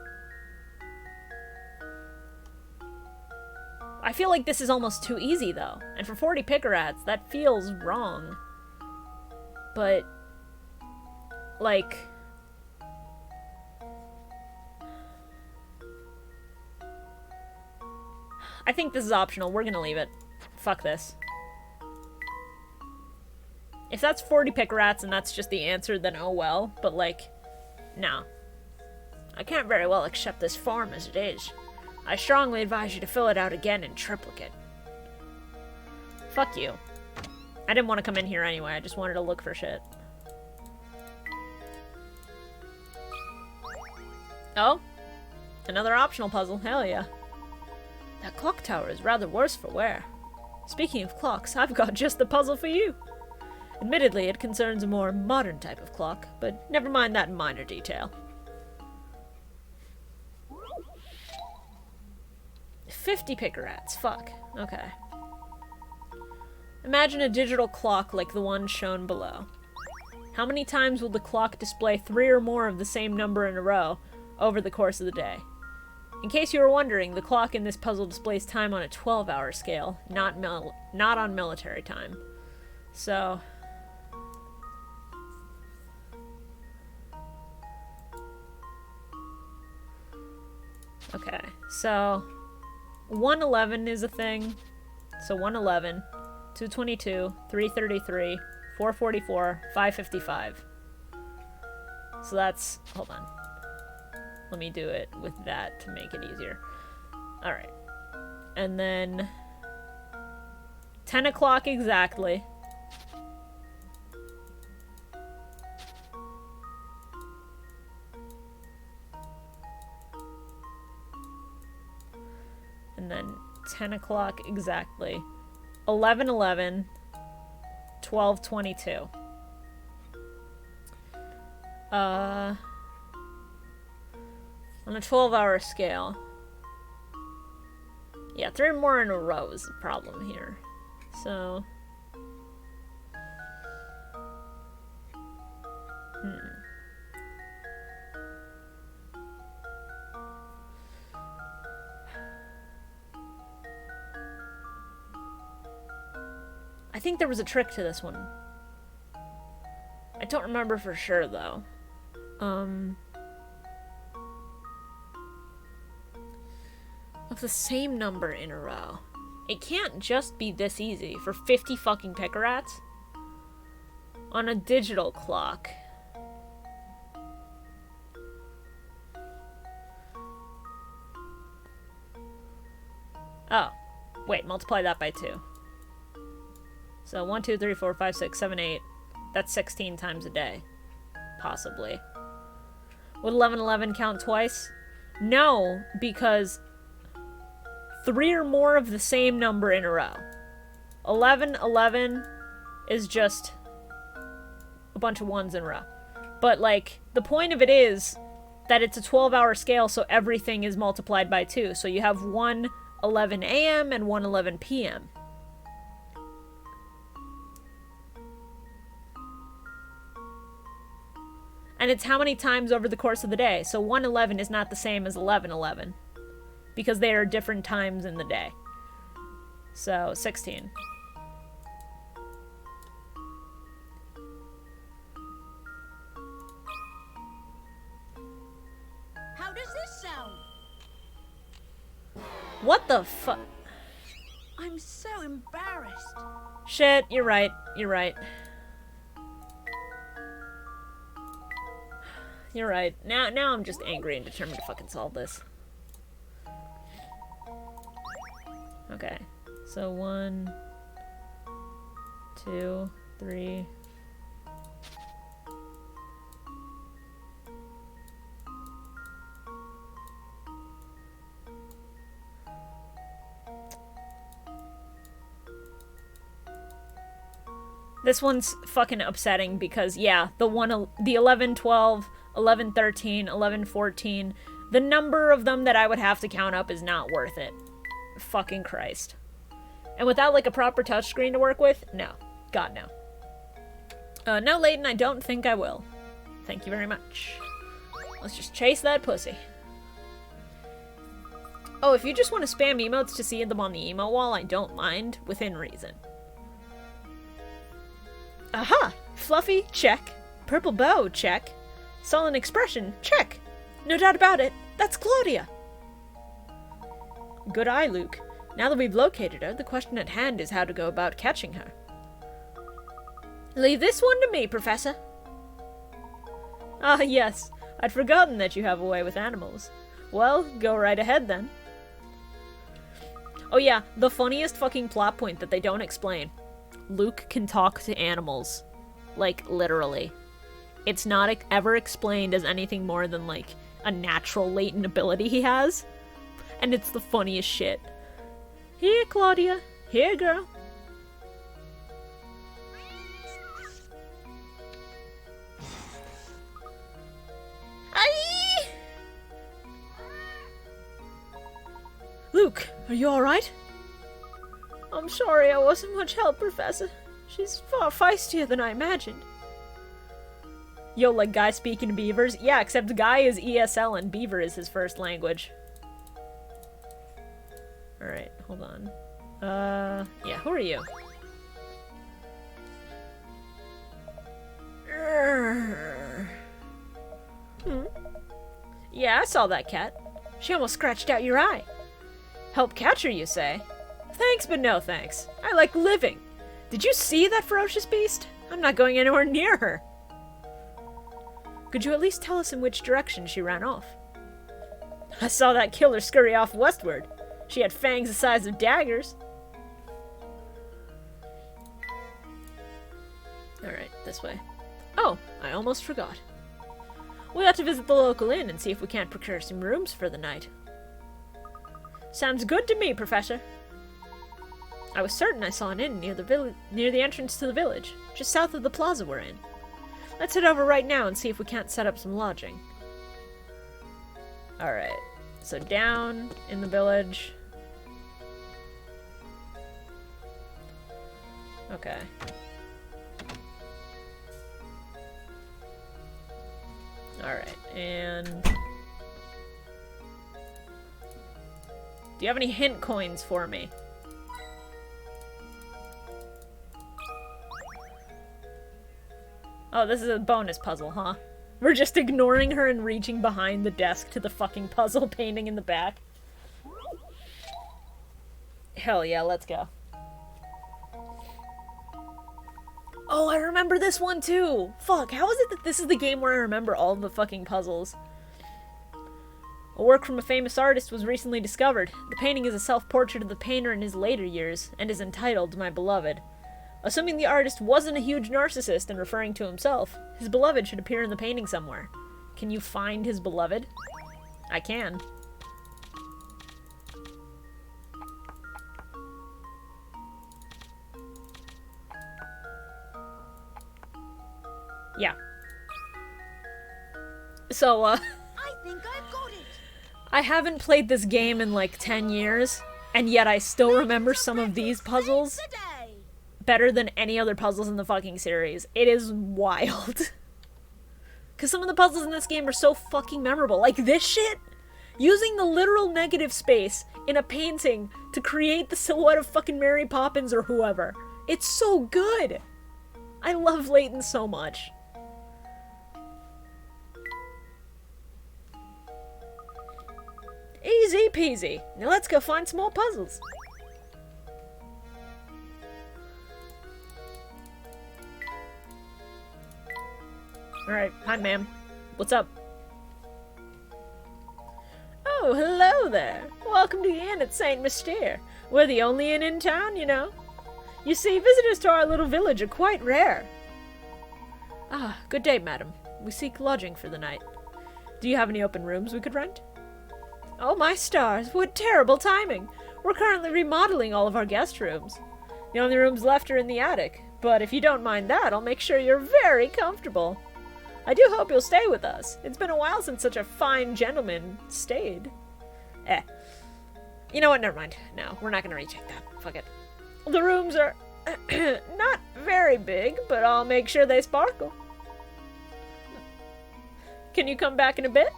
I feel like this is almost too easy, though. And for 40 Pickerats, that feels wrong. But, like... I think this is optional. We're gonna leave it. Fuck this. If that's 40 Pickerats and that's just the answer, then oh well. But, like, no. I can't very well accept this form as it is. I strongly advise you to fill it out again in triplicate. Fuck you. I didn't want to come in here anyway, I just wanted to look for shit. Oh? Another optional puzzle, hell yeah. That clock tower is rather worse for wear. Speaking of clocks, I've got just the puzzle for you. Admittedly, it concerns a more modern type of clock, but never mind that minor detail. 50 Pickerats, fuck. Okay. Imagine a digital clock like the one shown below. How many times will the clock display 3 or more of the same number in a row over the course of the day? In case you were wondering, the clock in this puzzle displays time on a 12-hour scale, not on military time. So... okay, so... 111 is a thing, so 111, 222, 333, 444, 555. So that's, hold on. Let me do it with that to make it easier. Alright. And then 10 o'clock exactly. And then 10 o'clock exactly. 11:11, 12:22. On a 12-hour scale. Yeah, 3 more in a row is the problem here. So... I think there was a trick to this one. I don't remember for sure, though. Of the same number in a row. It can't just be this easy for 50 fucking Pickerats on a digital clock. Oh. Wait, multiply that by 2. So 1, 2, 3, 4, 5, 6, 7, 8. That's 16 times a day. Possibly. Would 11:11 count twice? No, because 3 or more of the same number in a row. 11:11 is just a bunch of ones in a row. But, like, the point of it is that it's a 12-hour scale, so everything is multiplied by 2. So you have 1:11 a.m. and 1:11 p.m. And it's how many times over the course of the day. So 1:11 is not the same as 11:11. Because they are different times in the day. So, 16. How does this sound? What the fuck? I'm so embarrassed. Shit, you're right. You're right. You're right. Now I'm just angry and determined to fucking solve this. Okay. So 1, 2, 3. This one's fucking upsetting because, yeah, the 11, 12, 11, 13, 11, 14, the number of them that I would have to count up is not worth it. Fucking Christ. And without, like, a proper touchscreen to work with? No. God, no. No, Layton, I don't think I will. Thank you very much. Let's just chase that pussy. Oh, if you just want to spam emotes to see them on the emo wall, I don't mind, within reason. Aha! Fluffy, check. Purple bow, check. Sullen expression, check. No doubt about it, that's Claudia. Good eye, Luke. Now that we've located her, the question at hand is how to go about catching her. Leave this one to me, Professor. Ah, yes. I'd forgotten that you have a way with animals. Well, go right ahead then. Oh yeah, the funniest fucking plot point that they don't explain. Luke can talk to animals. Like, literally. It's not ever explained as anything more than, like, a natural latent ability he has. And it's the funniest shit. Here, Claudia. Here, girl. Aye! Luke, are you alright? I'm sorry I wasn't much help, Professor. She's far feistier than I imagined. Yo, like Guy speaking to beavers? Yeah, except Guy is ESL and beaver is his first language. Alright, hold on. Yeah, who are you? Yeah, I saw that cat. She almost scratched out your eye. Help catch her, you say? Thanks, but no thanks. I like living. Did you see that ferocious beast? I'm not going anywhere near her. Could you at least tell us in which direction she ran off? I saw that killer scurry off westward. She had fangs the size of daggers. Alright, this way. Oh, I almost forgot. We ought to visit the local inn and see if we can't procure some rooms for the night. Sounds good to me, Professor. I was certain I saw an inn near the entrance to the village, just south of the plaza we're in. Let's head over right now and see if we can't set up some lodging. Alright, so down in the village. Okay. Alright, and... do you have any hint coins for me? Oh, this is a bonus puzzle, huh? We're just ignoring her and reaching behind the desk to the fucking puzzle painting in the back. Hell yeah, let's go. Oh, I remember this one too! Fuck, how is it that this is the game where I remember all of the fucking puzzles? A work from a famous artist was recently discovered. The painting is a self-portrait of the painter in his later years, and is entitled My Beloved. Assuming the artist wasn't a huge narcissist and referring to himself, his beloved should appear in the painting somewhere. Can you find his beloved? I can. Yeah. So, I think I've got it. I haven't played this game in like 10 years, and yet I still remember some of these puzzles better than any other puzzles in the fucking series. It is wild. Because some of the puzzles in this game are so fucking memorable. Like this shit! Using the literal negative space in a painting to create the silhouette of fucking Mary Poppins or whoever. It's so good! I love Layton so much. Easy peasy. Now let's go find some more puzzles. Alright, hi ma'am. What's up? Oh, hello there. Welcome to the inn at St. Mystere. We're the only inn in town, you know. You see, visitors to our little village are quite rare. Ah, good day, madam. We seek lodging for the night. Do you have any open rooms we could rent? Oh my stars, what terrible timing! We're currently remodeling all of our guest rooms. The only rooms left are in the attic, but if you don't mind that, I'll make sure you're very comfortable. I do hope you'll stay with us. It's been a while since such a fine gentleman stayed. You know what, never mind. No, we're not gonna recheck that. Fuck it. The rooms are not very big, but I'll make sure they sparkle. Can you come back in a bit?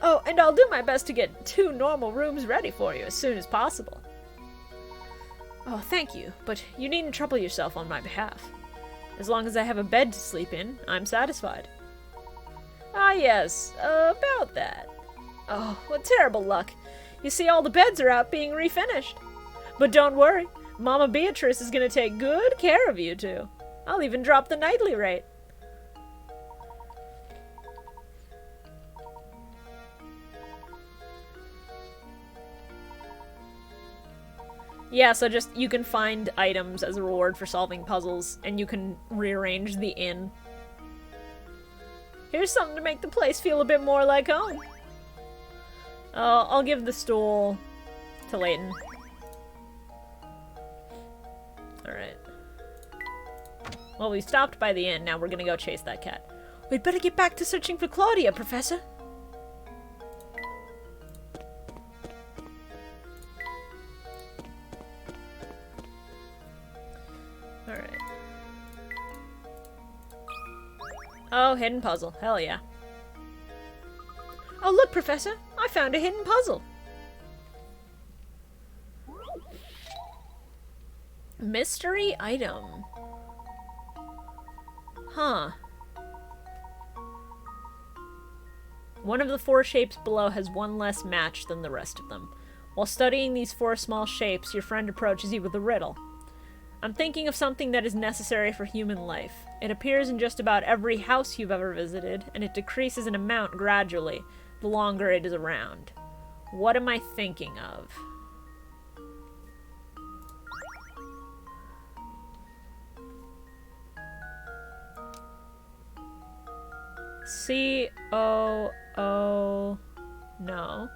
Oh, and I'll do my best to get 2 normal rooms ready for you as soon as possible. Oh, thank you, but you needn't trouble yourself on my behalf. As long as I have a bed to sleep in, I'm satisfied. Ah, yes, about that. Oh, what terrible luck. You see, all the beds are out being refinished. But don't worry, Mama Beatrice is going to take good care of you two. I'll even drop the nightly rate. Yeah, so just, you can find items as a reward for solving puzzles, and you can rearrange the inn. Here's something to make the place feel a bit more like home. I'll give the stool to Layton. Alright. Well, we stopped by the inn, now we're gonna go chase that cat. We'd better get back to searching for Claudia, Professor. Alright. Oh, hidden puzzle. Hell yeah. Oh, look, Professor! I found a hidden puzzle! Mystery item. Huh. One of the 4 shapes below has 1 less match than the rest of them. While studying these 4 small shapes, your friend approaches you with a riddle. I'm thinking of something that is necessary for human life. It appears in just about every house you've ever visited, and it decreases in amount gradually, the longer it is around. What am I thinking of? C-O-O... No.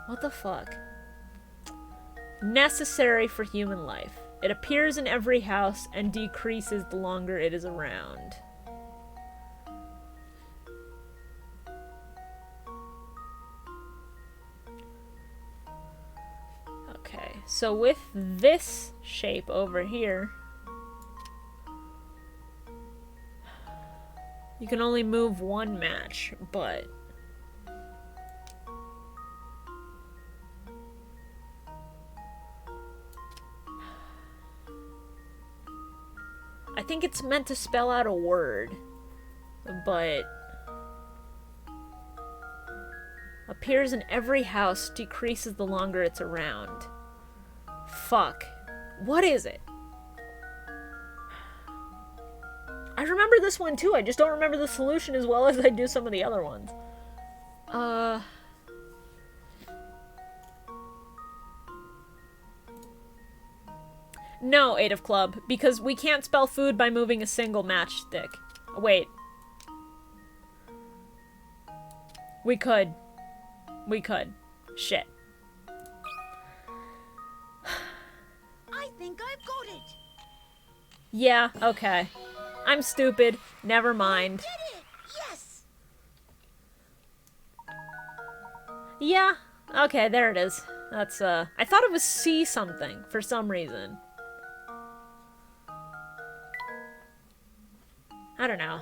What the fuck? Necessary for human life. It appears in every house and decreases the longer it is around. Okay, so with this shape over here, you can only move 1 match, but I think it's meant to spell out a word, but appears in every house, decreases the longer it's around. Fuck. What is it? I remember this one too, I just don't remember the solution as well as I do some of the other ones. No, 8 of club, because we can't spell food by moving a single matchstick. Wait. We could. We could. Shit. I think I've got it. Yeah, okay. I'm stupid. Never mind. Did it? Yes. Yeah. Okay, there it is. That's, I thought it was C something for some reason. I don't know.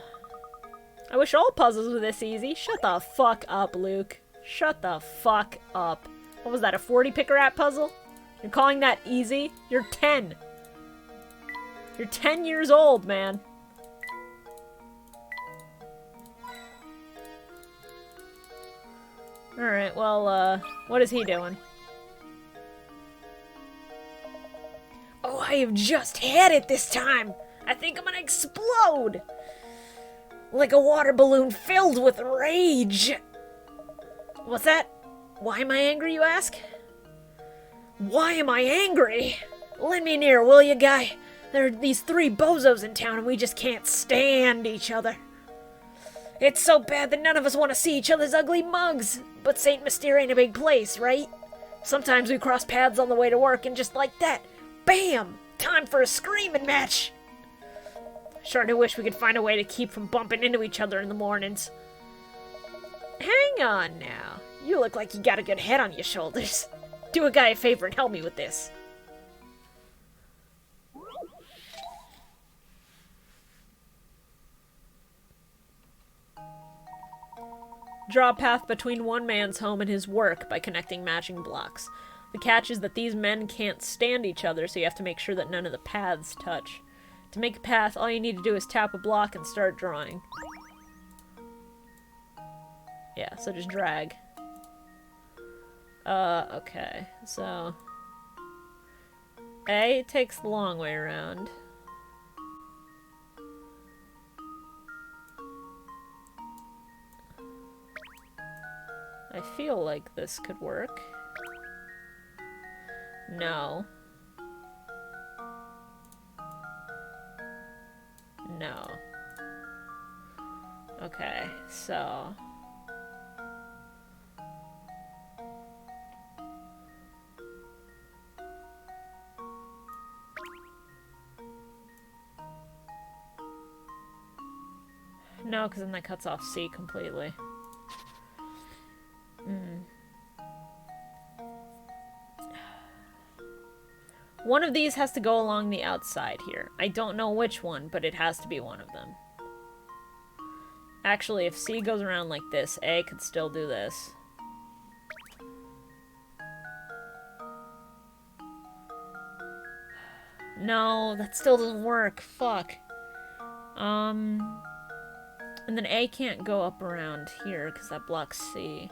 I wish all puzzles were this easy. Shut the fuck up, Luke. Shut the fuck up. What was that, a 40 picker at puzzle? You're calling that easy? You're 10. You're 10 years old, man. Alright, well, what is he doing? Oh, I have just had it this time! I think I'm gonna explode! Like a water balloon filled with rage! What's that? Why am I angry, you ask? Why am I angry? Lend me an ear, will you, guy? There are these 3 bozos in town and we just can't stand each other. It's so bad that none of us want to see each other's ugly mugs. But St. Mystere ain't a big place, right? Sometimes we cross paths on the way to work and just like that, bam! Time for a screaming match! Sure do wish we could find a way to keep from bumping into each other in the mornings. Hang on now. You look like you got a good head on your shoulders. Do a guy a favor and help me with this. Draw a path between one man's home and his work by connecting matching blocks. The catch is that these men can't stand each other, so you have to make sure that none of the paths touch. To make a path, all you need to do is tap a block and start drawing. Yeah, so just drag. Okay, so... A takes the long way around. I feel like this could work. No. No. Okay, so... No, because then that cuts off C completely. One of these has to go along the outside here. I don't know which one, but it has to be one of them. Actually, if C goes around like this, A could still do this. No, that still doesn't work. Fuck. And then A can't go up around here because that blocks C.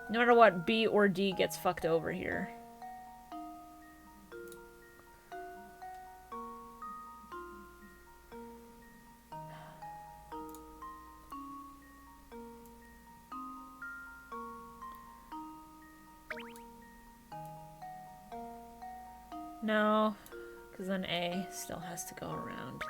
No matter what, B or D gets fucked over here. No, because then A still has to go around.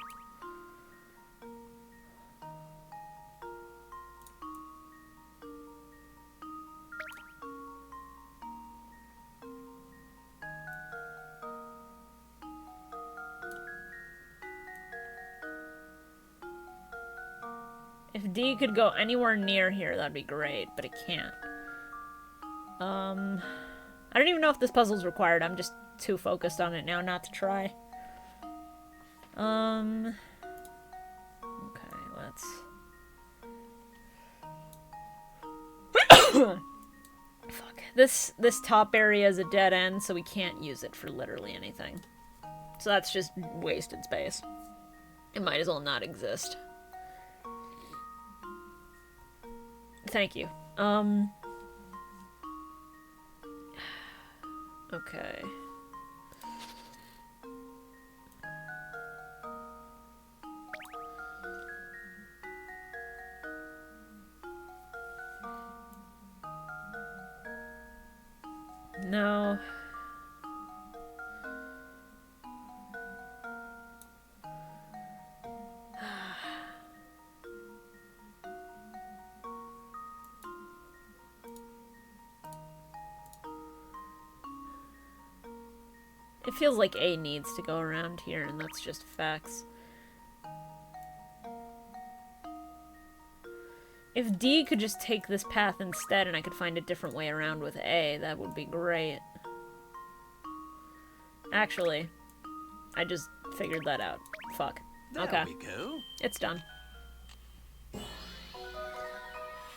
If D could go anywhere near here, that'd be great, but it can't. I don't even know if this puzzle's required. I'm just too focused on it now not to try. Okay, let's... Fuck. This top area is a dead end, so we can't use it for literally anything. So that's just wasted space. It might as well not exist. Thank you. Okay. No. It feels like A needs to go around here, and that's just facts. If D could just take this path instead and I could find a different way around with A, that would be great. Actually, I just figured that out. Fuck. Okay. There we go. It's done.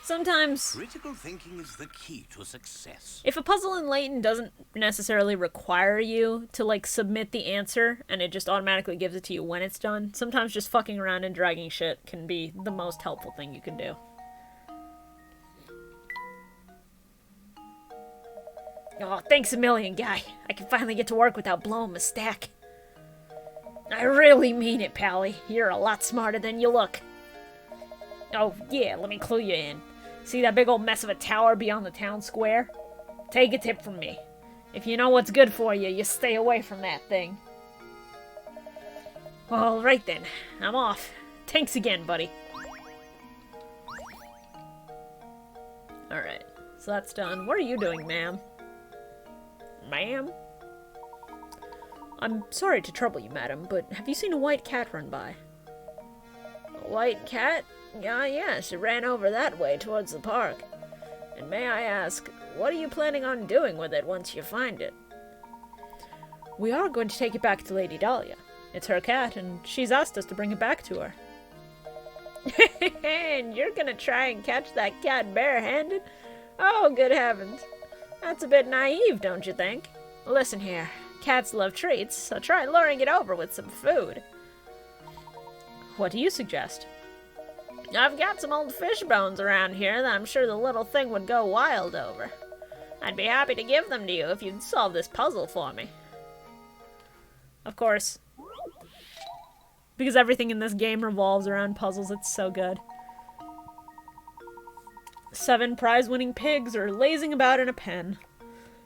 Sometimes, Critical thinking is the key to success. if a puzzle in Layton doesn't necessarily require you to, like, submit the answer, and it just automatically gives it to you when it's done, sometimes just fucking around and dragging shit can be the most helpful thing you can do. Oh, thanks a million, guy. I can finally get to work without blowing my stack. I really mean it, Pally. You're a lot smarter than you look. Oh, yeah, let me clue you in. See that big old mess of a tower beyond the town square? Take a tip from me. If you know what's good for you, you stay away from that thing. All right then, I'm off. Thanks again, buddy. Alright, so that's done. What are you doing, ma'am? Ma'am? I'm sorry to trouble you, madam, but have you seen a white cat run by? A white cat? Yes, it ran over that way towards the park. And may I ask, what are you planning on doing with it once you find it? We are going to take it back to Lady Dahlia. It's her cat, and she's asked us to bring it back to her. And you're gonna try and catch that cat barehanded? Oh, good heavens. That's a bit naive, don't you think? Listen here, cats love treats, so try luring it over with some food. What do you suggest? I've got some old fish bones around here that I'm sure the little thing would go wild over. I'd be happy to give them to you if you'd solve this puzzle for me. Of course. Because everything in this game revolves around puzzles, it's so good. 7 prize-winning pigs are lazing about in a pen.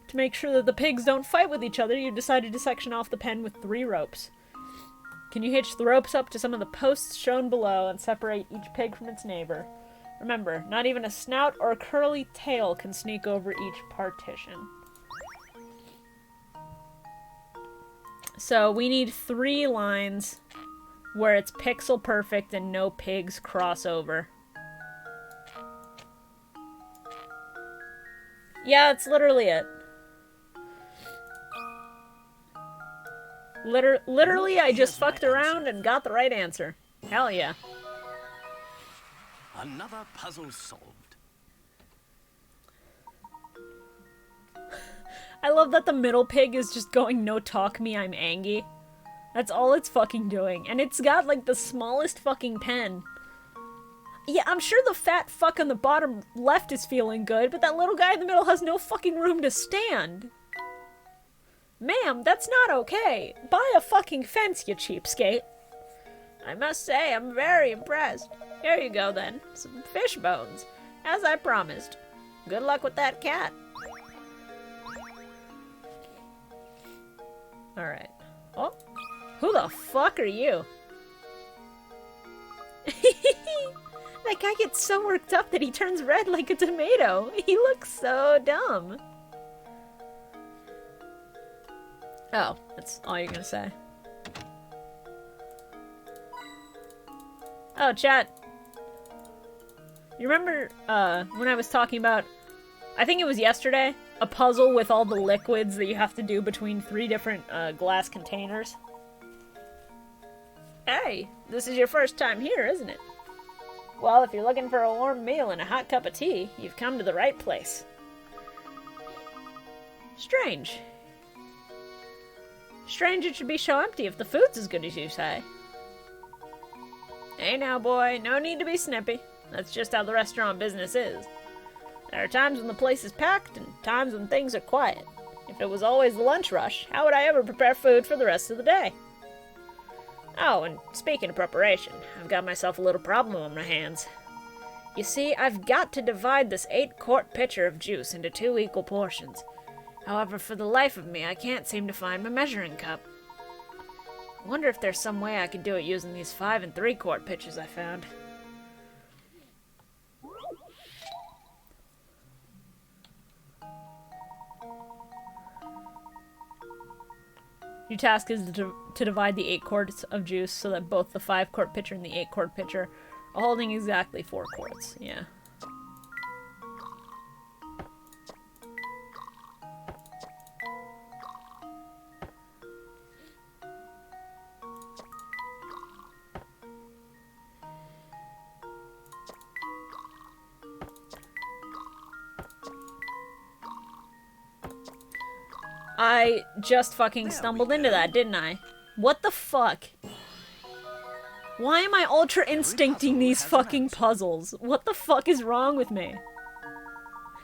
To make sure that the pigs don't fight with each other, you decided to section off the pen with 3 ropes. Can you hitch the ropes up to some of the posts shown below and separate each pig from its neighbor? Remember, not even a snout or a curly tail can sneak over each partition. So we need 3 lines where it's pixel perfect and no pigs cross over. Yeah, that's literally it. Literally, I just fucked around and got the right answer. Hell yeah. Another puzzle solved. I love that the middle pig is just going, no talk me, I'm angry. That's all it's fucking doing. And it's got, like, the smallest fucking pen. Yeah, I'm sure the fat fuck on the bottom left is feeling good, but that little guy in the middle has no fucking room to stand. Ma'am, that's not okay. Buy a fucking fence, you cheapskate. I must say, I'm very impressed. Here you go, then. Some fish bones. As I promised. Good luck with that cat. Alright. Oh. Who the fuck are you? That guy gets so worked up that he turns red like a tomato. He looks so dumb. Oh, that's all you're gonna say. Oh, chat. You remember, when I was talking about, I think it was yesterday, a puzzle with all the liquids that you have to do between 3 different, glass containers? Hey, this is your first time here, isn't it? Well, if you're looking for a warm meal and a hot cup of tea, you've come to the right place. Strange. Strange it should be so empty if the food's as good as you say. Hey now, boy, no need to be snippy. That's just how the restaurant business is. There are times when the place is packed and times when things are quiet. If it was always the lunch rush, how would I ever prepare food for the rest of the day? Oh, and speaking of preparation, I've got myself a little problem on my hands. You see, I've got to divide this 8-quart pitcher of juice into 2 equal portions. However, for the life of me, I can't seem to find my measuring cup. I wonder if there's some way I could do it using these 5 3/4 pitchers I found. Your task is to divide the 8 quarts of juice so that both the 5-quart pitcher and the 8-quart pitcher are holding exactly 4 quarts. Yeah. I just fucking stumbled into that, didn't I? What the fuck? Why am I ultra instincting these fucking puzzles? What the fuck is wrong with me?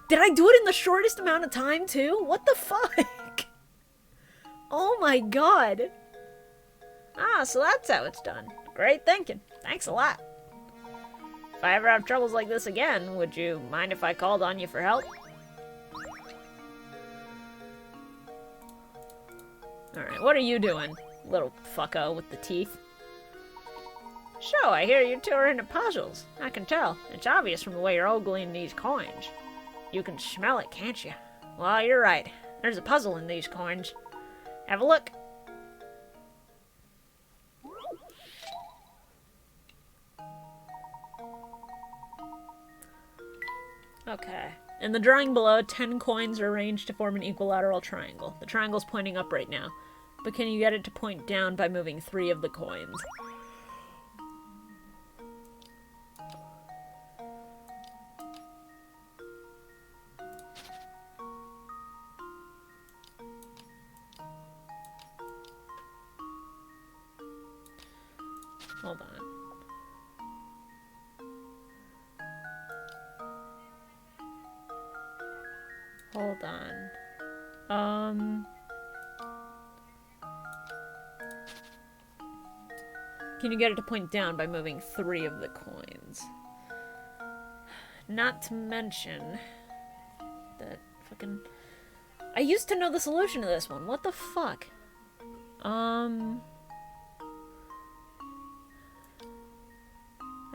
Did I do it in the shortest amount of time too? What the fuck? Oh my god. Ah, so that's how it's done. Great thinking. Thanks a lot. If I ever have troubles like this again, would you mind if I called on you for help? Alright, what are you doing, little fucko with the teeth? So, I hear you two are into puzzles. I can tell. It's obvious from the way you're ogling these coins. You can smell it, can't you? Well, you're right. There's a puzzle in these coins. Have a look. Okay. In the drawing below, 10 coins are arranged to form an equilateral triangle. The triangle's pointing up right now. But can you get it to point down by moving 3 of the coins? Hold on. Hold on. Can you get it to point down by moving 3 of the coins? Not to mention that fucking... I used to know the solution to this one. What the fuck? I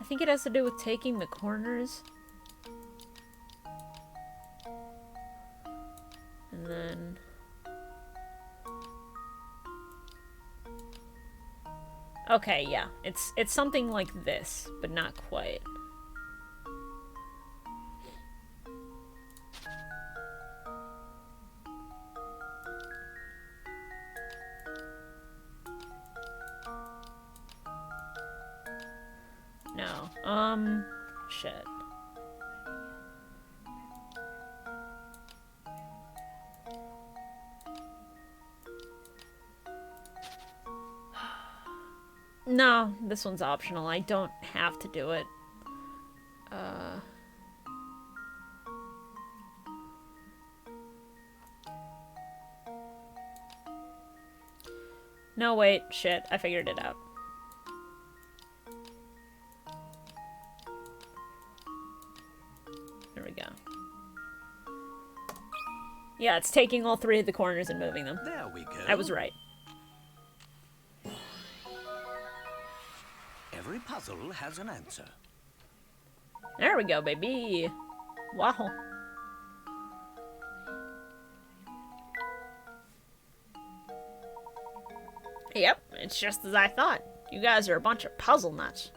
think it has to do with taking the corners. And then... Okay, yeah. It's something like this, but not quite. No. Shit. No, this one's optional. I don't have to do it. No, wait. Shit. I figured it out. There we go. Yeah, it's taking all 3 of the corners and moving them. There we go. I was right. Every puzzle has an answer. There we go, baby. Wow. Yep, it's just as I thought. You guys are a bunch of puzzle nuts.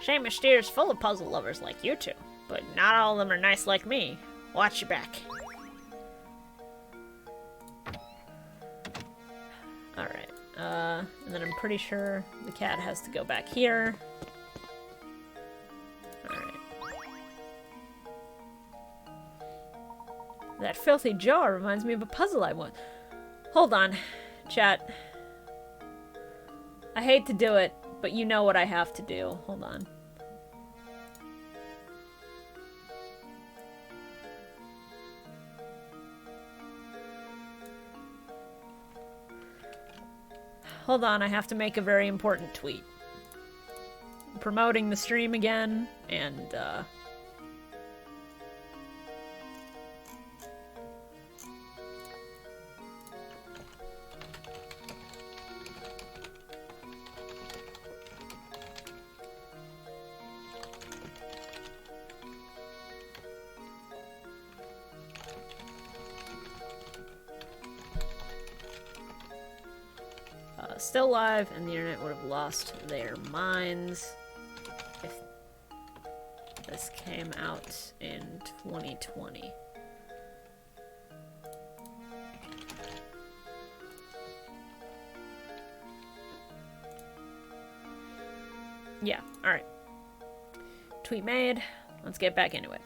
Shame Myster's full of puzzle lovers like you two, but not all of them are nice like me. Watch your back. Alright, and then I'm pretty sure the cat has to go back here. Alright. That filthy jar reminds me of a puzzle I won. Hold on, chat. I hate to do it, but you know what I have to do. Hold on. Hold on, I have to make a very important tweet. I'm promoting the stream again, and, still live, and the internet would have lost their minds if this came out in 2020. Yeah, alright. Tweet made. Let's get back into it.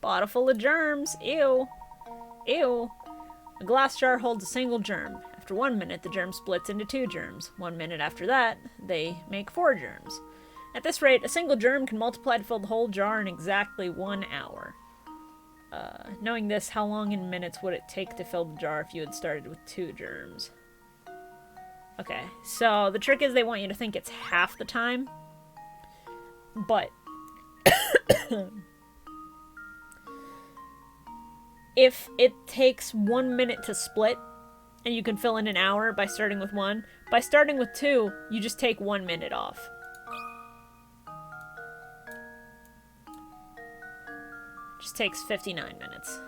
Bottle full of germs. Ew. Ew. A glass jar holds a single germ. After 1 minute, the germ splits into 2 germs. 1 minute after that, they make 4 germs. At this rate, a single germ can multiply to fill the whole jar in exactly 1 hour. Knowing this, how long in minutes would it take to fill the jar if you had started with 2 germs? Okay, so the trick is they want you to think it's half the time. But... if it takes 1 minute to split, and you can fill in an hour by starting with 1, by starting with 2, you just take 1 minute off. Just takes 59 minutes.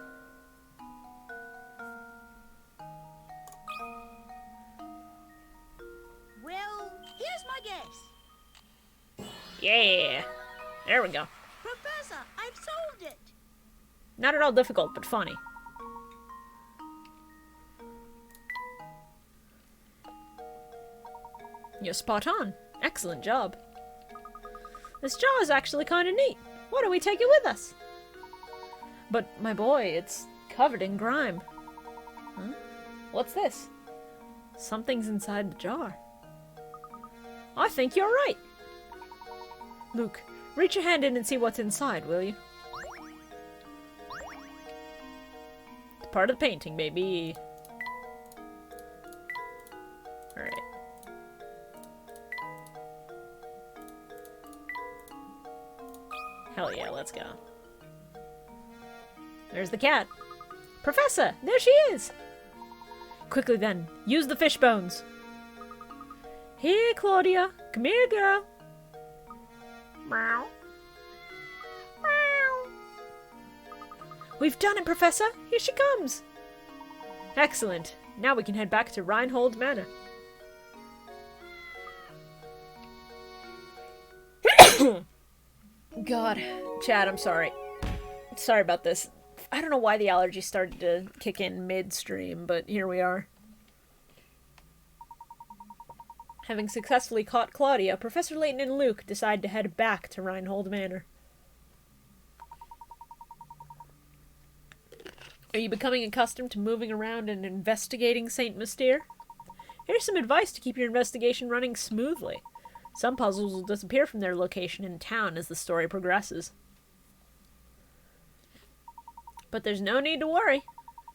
Well, here's my guess. Yeah! There we go. Professor, I've solved it. Not at all difficult, but funny. You're spot on. Excellent job. This jar is actually kind of neat. Why don't we take it with us? But, my boy, it's covered in grime. Huh? What's this? Something's inside the jar. I think you're right. Luke, reach your hand in and see what's inside, will you? It's part of the painting, baby. Alright. Hell yeah, let's go. There's the cat. Professor, there she is! Quickly then, use the fish bones. Here, Claudia. Come here, girl. Meow. Meow. We've done it, Professor. Here she comes. Excellent. Now we can head back to Reinhold Manor. God. Chad, I'm sorry. Sorry about this. I don't know why the allergy started to kick in midstream, but here we are. Having successfully caught Claudia, Professor Layton and Luke decide to head back to Reinhold Manor. Are you becoming accustomed to moving around and investigating St. Mystere? Here's some advice to keep your investigation running smoothly. Some puzzles will disappear from their location in town as the story progresses. But there's no need to worry.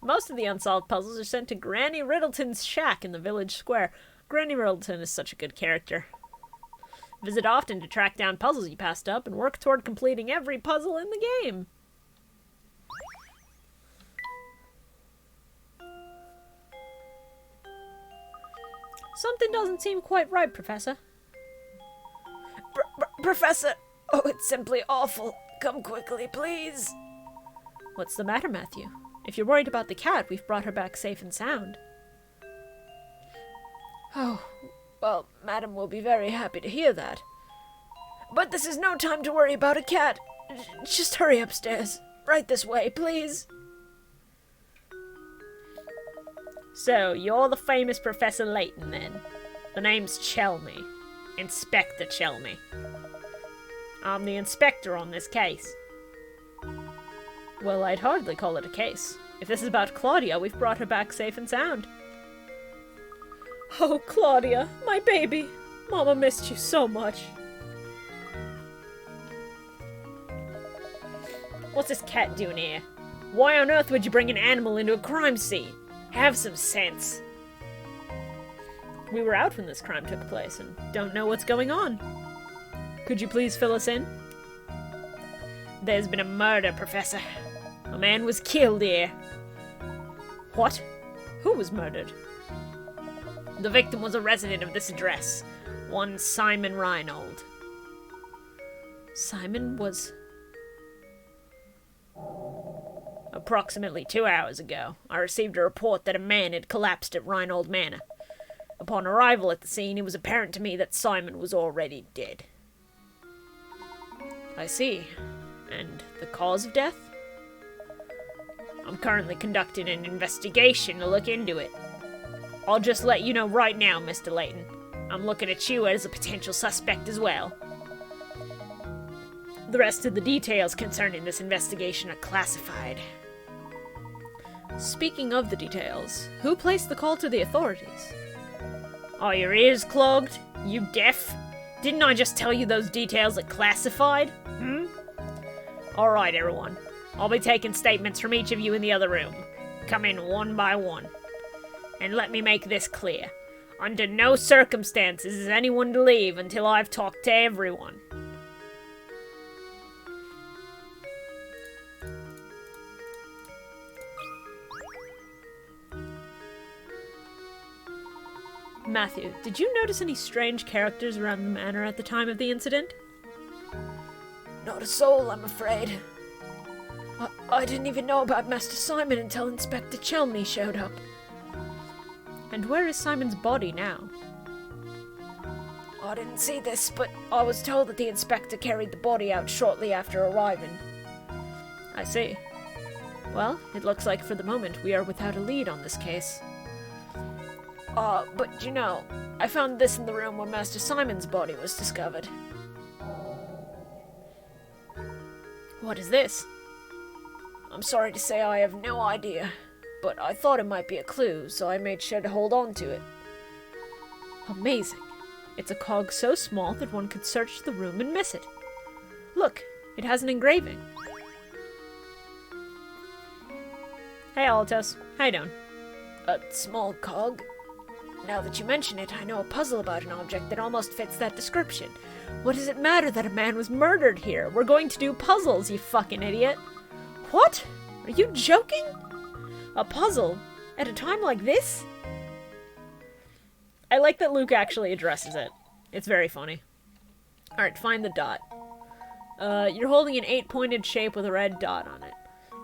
Most of the unsolved puzzles are sent to Granny Riddleton's shack in the village square. Granny Riddleton is such a good character. Visit often to track down puzzles you passed up and work toward completing every puzzle in the game. Something doesn't seem quite right, Professor. Professor! Oh, it's simply awful. Come quickly, please. What's the matter, Matthew? If you're worried about the cat, we've brought her back safe and sound. Oh, well, Madam will be very happy to hear that. But this is no time to worry about a cat. Just hurry upstairs. Right this way, please. So, you're the famous Professor Layton, then? The name's Chelmy. Inspector Chelmy. I'm the inspector on this case. Well, I'd hardly call it a case. If this is about Claudia, we've brought her back safe and sound. Oh, Claudia, my baby. Mama missed you so much. What's this cat doing here? Why on earth would you bring an animal into a crime scene? Have some sense. We were out when this crime took place and don't know what's going on. Could you please fill us in? There's been a murder, Professor. A man was killed here. What? Who was murdered? The victim was a resident of this address, one Simon Reinhold. Simon was... Approximately 2 hours ago, I received a report that a man had collapsed at Reinhold Manor. Upon arrival at the scene, it was apparent to me that Simon was already dead. I see. And the cause of death? I'm currently conducting an investigation to look into it. I'll just let you know right now, Mr. Layton. I'm looking at you as a potential suspect as well. The rest of the details concerning this investigation are classified. Speaking of the details, who placed the call to the authorities? Are your ears clogged? You deaf? Didn't I just tell you those details are classified? Alright, everyone. I'll be taking statements from each of you in the other room. Come in one by one. And let me make this clear. Under no circumstances is anyone to leave until I've talked to everyone. Matthew, did you notice any strange characters around the manor at the time of the incident? Not a soul, I'm afraid. I didn't even know about Master Simon until Inspector Chelmy showed up. And where is Simon's body now? I didn't see this, but I was told that the inspector carried the body out shortly after arriving. I see. Well, it looks like for the moment we are without a lead on this case. But you know, I found this in the room where Master Simon's body was discovered. What is this? I'm sorry to say I have no idea, but I thought it might be a clue, so I made sure to hold on to it. Amazing. It's a cog so small that one could search the room and miss it. Look, it has an engraving. Hey, Altos. How you doing? A small cog? Now that you mention it, I know a puzzle about an object that almost fits that description. What does it matter that a man was murdered here? We're going to do puzzles, you fucking idiot. What? Are you joking? A puzzle? At a time like this? I like that Luke actually addresses it. It's very funny. Alright, find the dot. You're holding an 8-pointed shape with a red dot on it.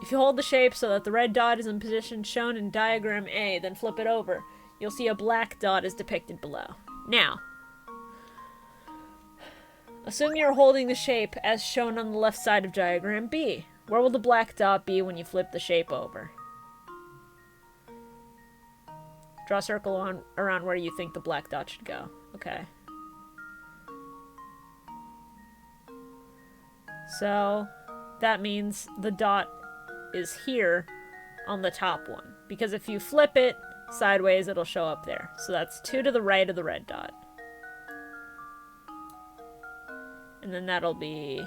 If you hold the shape so that the red dot is in position shown in diagram A, then flip it over, you'll see a black dot is depicted below. Now, assume you're holding the shape as shown on the left side of diagram B. Where will the black dot be when you flip the shape over? Draw a circle around where you think the black dot should go. Okay. So, that means the dot is here on the top one. Because if you flip it sideways, it'll show up there. So that's 2 to the right of the red dot. And then that'll be...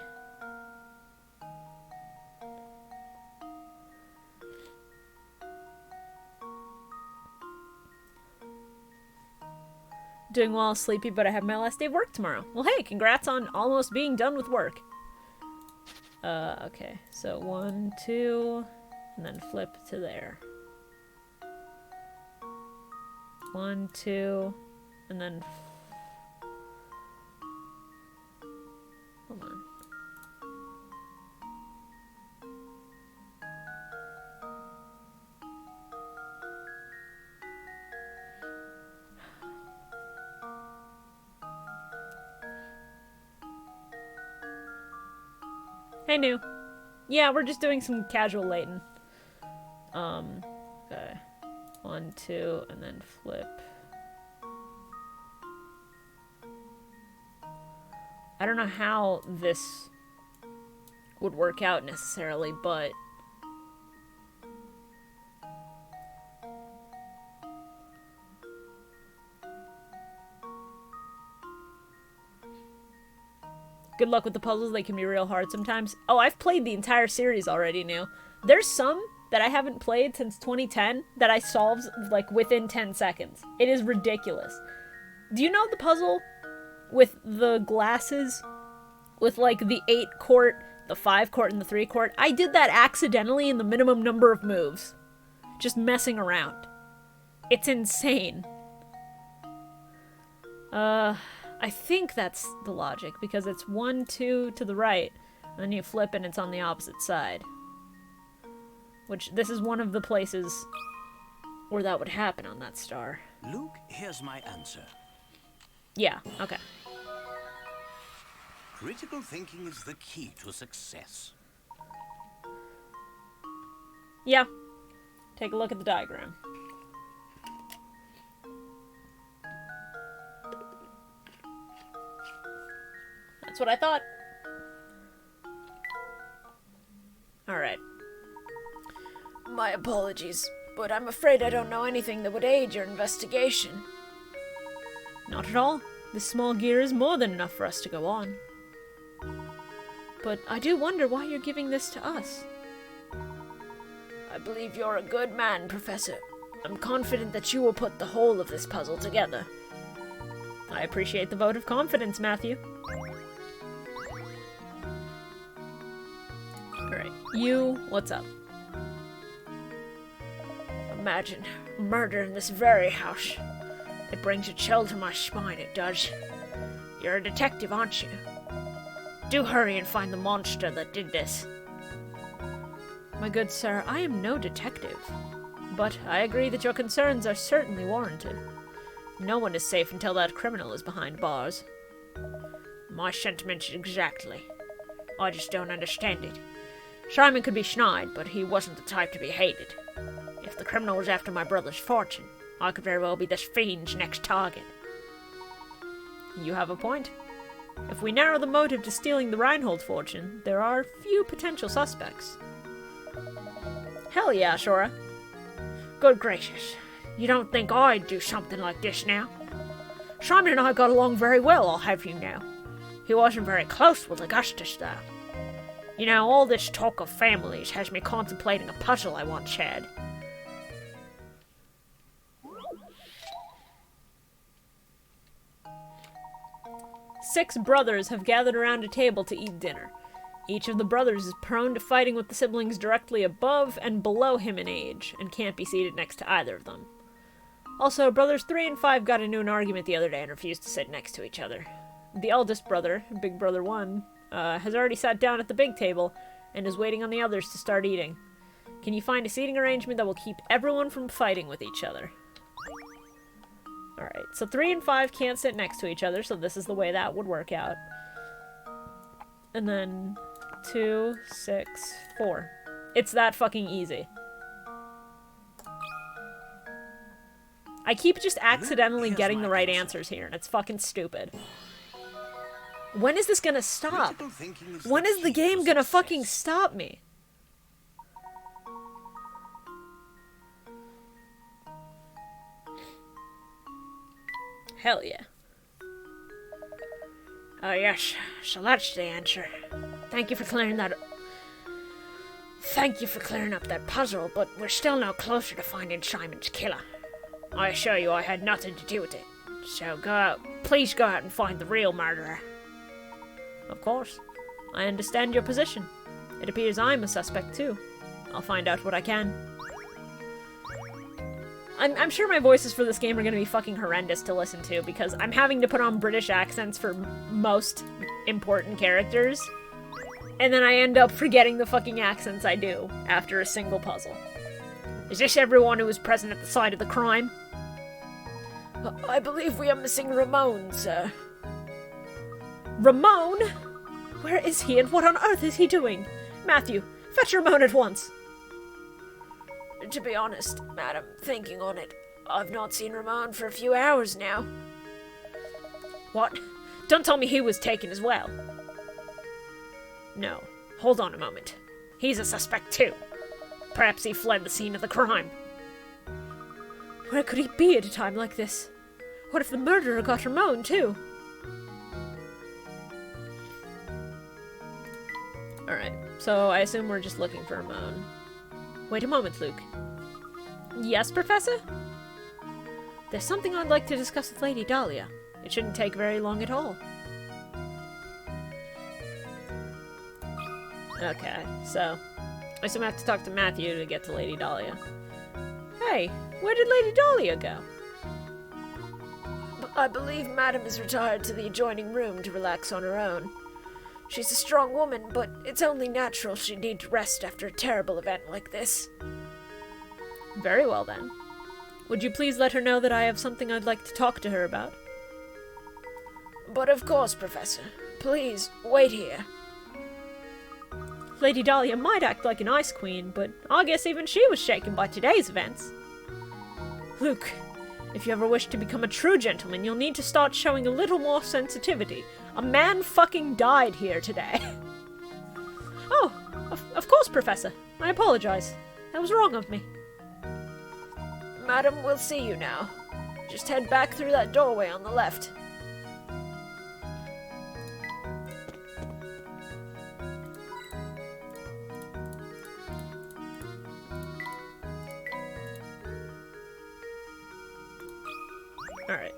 Doing well, sleepy, but I have my last day of work tomorrow. Well, hey, congrats on almost being done with work. Okay, so 1, 2, and then flip to there. 1, 2, and then... Hold on. Hey, New. Yeah, we're just doing some casual Layton. Okay. 1, 2, and then flip. I don't know how this would work out necessarily, but... Good luck with the puzzles, they can be real hard sometimes. Oh, I've played the entire series already, New. There's some that I haven't played since 2010 that I solved, like, within 10 seconds. It is ridiculous. Do you know the puzzle with the glasses? With, like, the 8-quart, the 5-quart, and the 3-quart? I did that accidentally in the minimum number of moves. Just messing around. It's insane. I think that's the logic, because it's 1, 2 to the right, and then you flip and it's on the opposite side. Which, this is one of the places where that would happen on that star. Luke, here's my answer. Yeah, okay. Critical thinking is the key to success. Yeah. Take a look at the diagram. That's what I thought. Alright. My apologies, but I'm afraid I don't know anything that would aid your investigation. Not at all. This small gear is more than enough for us to go on. But I do wonder why you're giving this to us. I believe you're a good man, Professor. I'm confident that you will put the whole of this puzzle together. I appreciate the vote of confidence, Matthew. Alright, you, what's up? Imagine murder in this very house. It brings a chill to my spine, it does. You're a detective, aren't you? Do hurry and find the monster that did this. My good sir, I am no detective. But I agree that your concerns are certainly warranted. No one is safe until that criminal is behind bars. My sentiments exactly. I just don't understand it. Simon could be snide, but he wasn't the type to be hated. If the criminal was after my brother's fortune, I could very well be this fiend's next target. You have a point. If we narrow the motive to stealing the Reinhold fortune, there are few potential suspects. Hell yeah, Shora. Good gracious. You don't think I'd do something like this now? Simon and I got along very well, I'll have you know. He wasn't very close with Augustus, though. You know, all this talk of families has me contemplating a puzzle I once had. Six brothers have gathered around a table to eat dinner. Each of the brothers is prone to fighting with the siblings directly above and below him in age, and can't be seated next to either of them. Also, brothers 3 and 5 got into an argument the other day and refused to sit next to each other. The eldest brother, Big Brother 1, has already sat down at the big table and is waiting on the others to start eating. Can you find a seating arrangement that will keep everyone from fighting with each other? Alright, so 3 and 5 can't sit next to each other, so this is the way that would work out. And then 2, 6, 4. It's that fucking easy. I keep just accidentally getting the right answers here, and it's fucking stupid. When is this gonna stop? When is the game gonna fucking stop me? Hell yeah. Oh yes, so that's the answer. Thank you for clearing that up. Thank you for clearing up that puzzle, but we're still no closer to finding Simon's killer. I assure you I had nothing to do with it. So please go out and find the real murderer. Of course. I understand your position. It appears I'm a suspect too. I'll find out what I can. I'm sure my voices for this game are going to be fucking horrendous to listen to, because I'm having to put on British accents for most important characters, and then I end up forgetting the fucking accents I do after a single puzzle. Is this everyone who was present at the site of the crime? I believe we are missing Ramon, sir. Ramon? Where is he, and what on earth is he doing? Matthew, fetch Ramon at once! To be honest, madam, thinking on it, I've not seen Ramon for a few hours now. What? Don't tell me he was taken as well. No, hold on a moment. He's a suspect too. Perhaps he fled the scene of the crime. Where could he be at a time like this? What if the murderer got Ramon too? Alright, so I assume we're just looking for Ramon. Wait a moment, Luke. Yes, Professor? There's something I'd like to discuss with Lady Dahlia. It shouldn't take very long at all. Okay, so I assume I have to talk to Matthew to get to Lady Dahlia. Hey, where did Lady Dahlia go? I believe madam is retired to the adjoining room to relax on her own. She's a strong woman, but it's only natural she'd need to rest after a terrible event like this. Very well, then. Would you please let her know that I have something I'd like to talk to her about? But of course, Professor. Please, wait here. Lady Dahlia might act like an ice queen, but I guess even she was shaken by today's events. Luke, if you ever wish to become a true gentleman, you'll need to start showing a little more sensitivity. A man fucking died here today. Oh, of course, Professor. I apologize. That was wrong of me. Madam, we'll see you now. Just head back through that doorway on the left. Alright.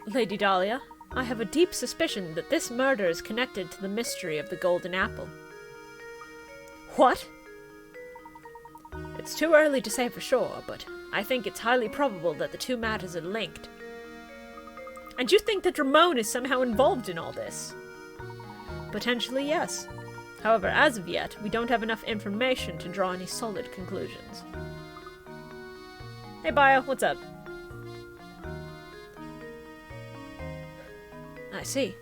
Lady Dahlia, I have a deep suspicion that this murder is connected to the mystery of the golden apple. What? It's too early to say for sure, but I think it's highly probable that the two matters are linked. And you think that Ramon is somehow involved in all this? Potentially, yes. However, as of yet, we don't have enough information to draw any solid conclusions. Hey, Bio, what's up? I see.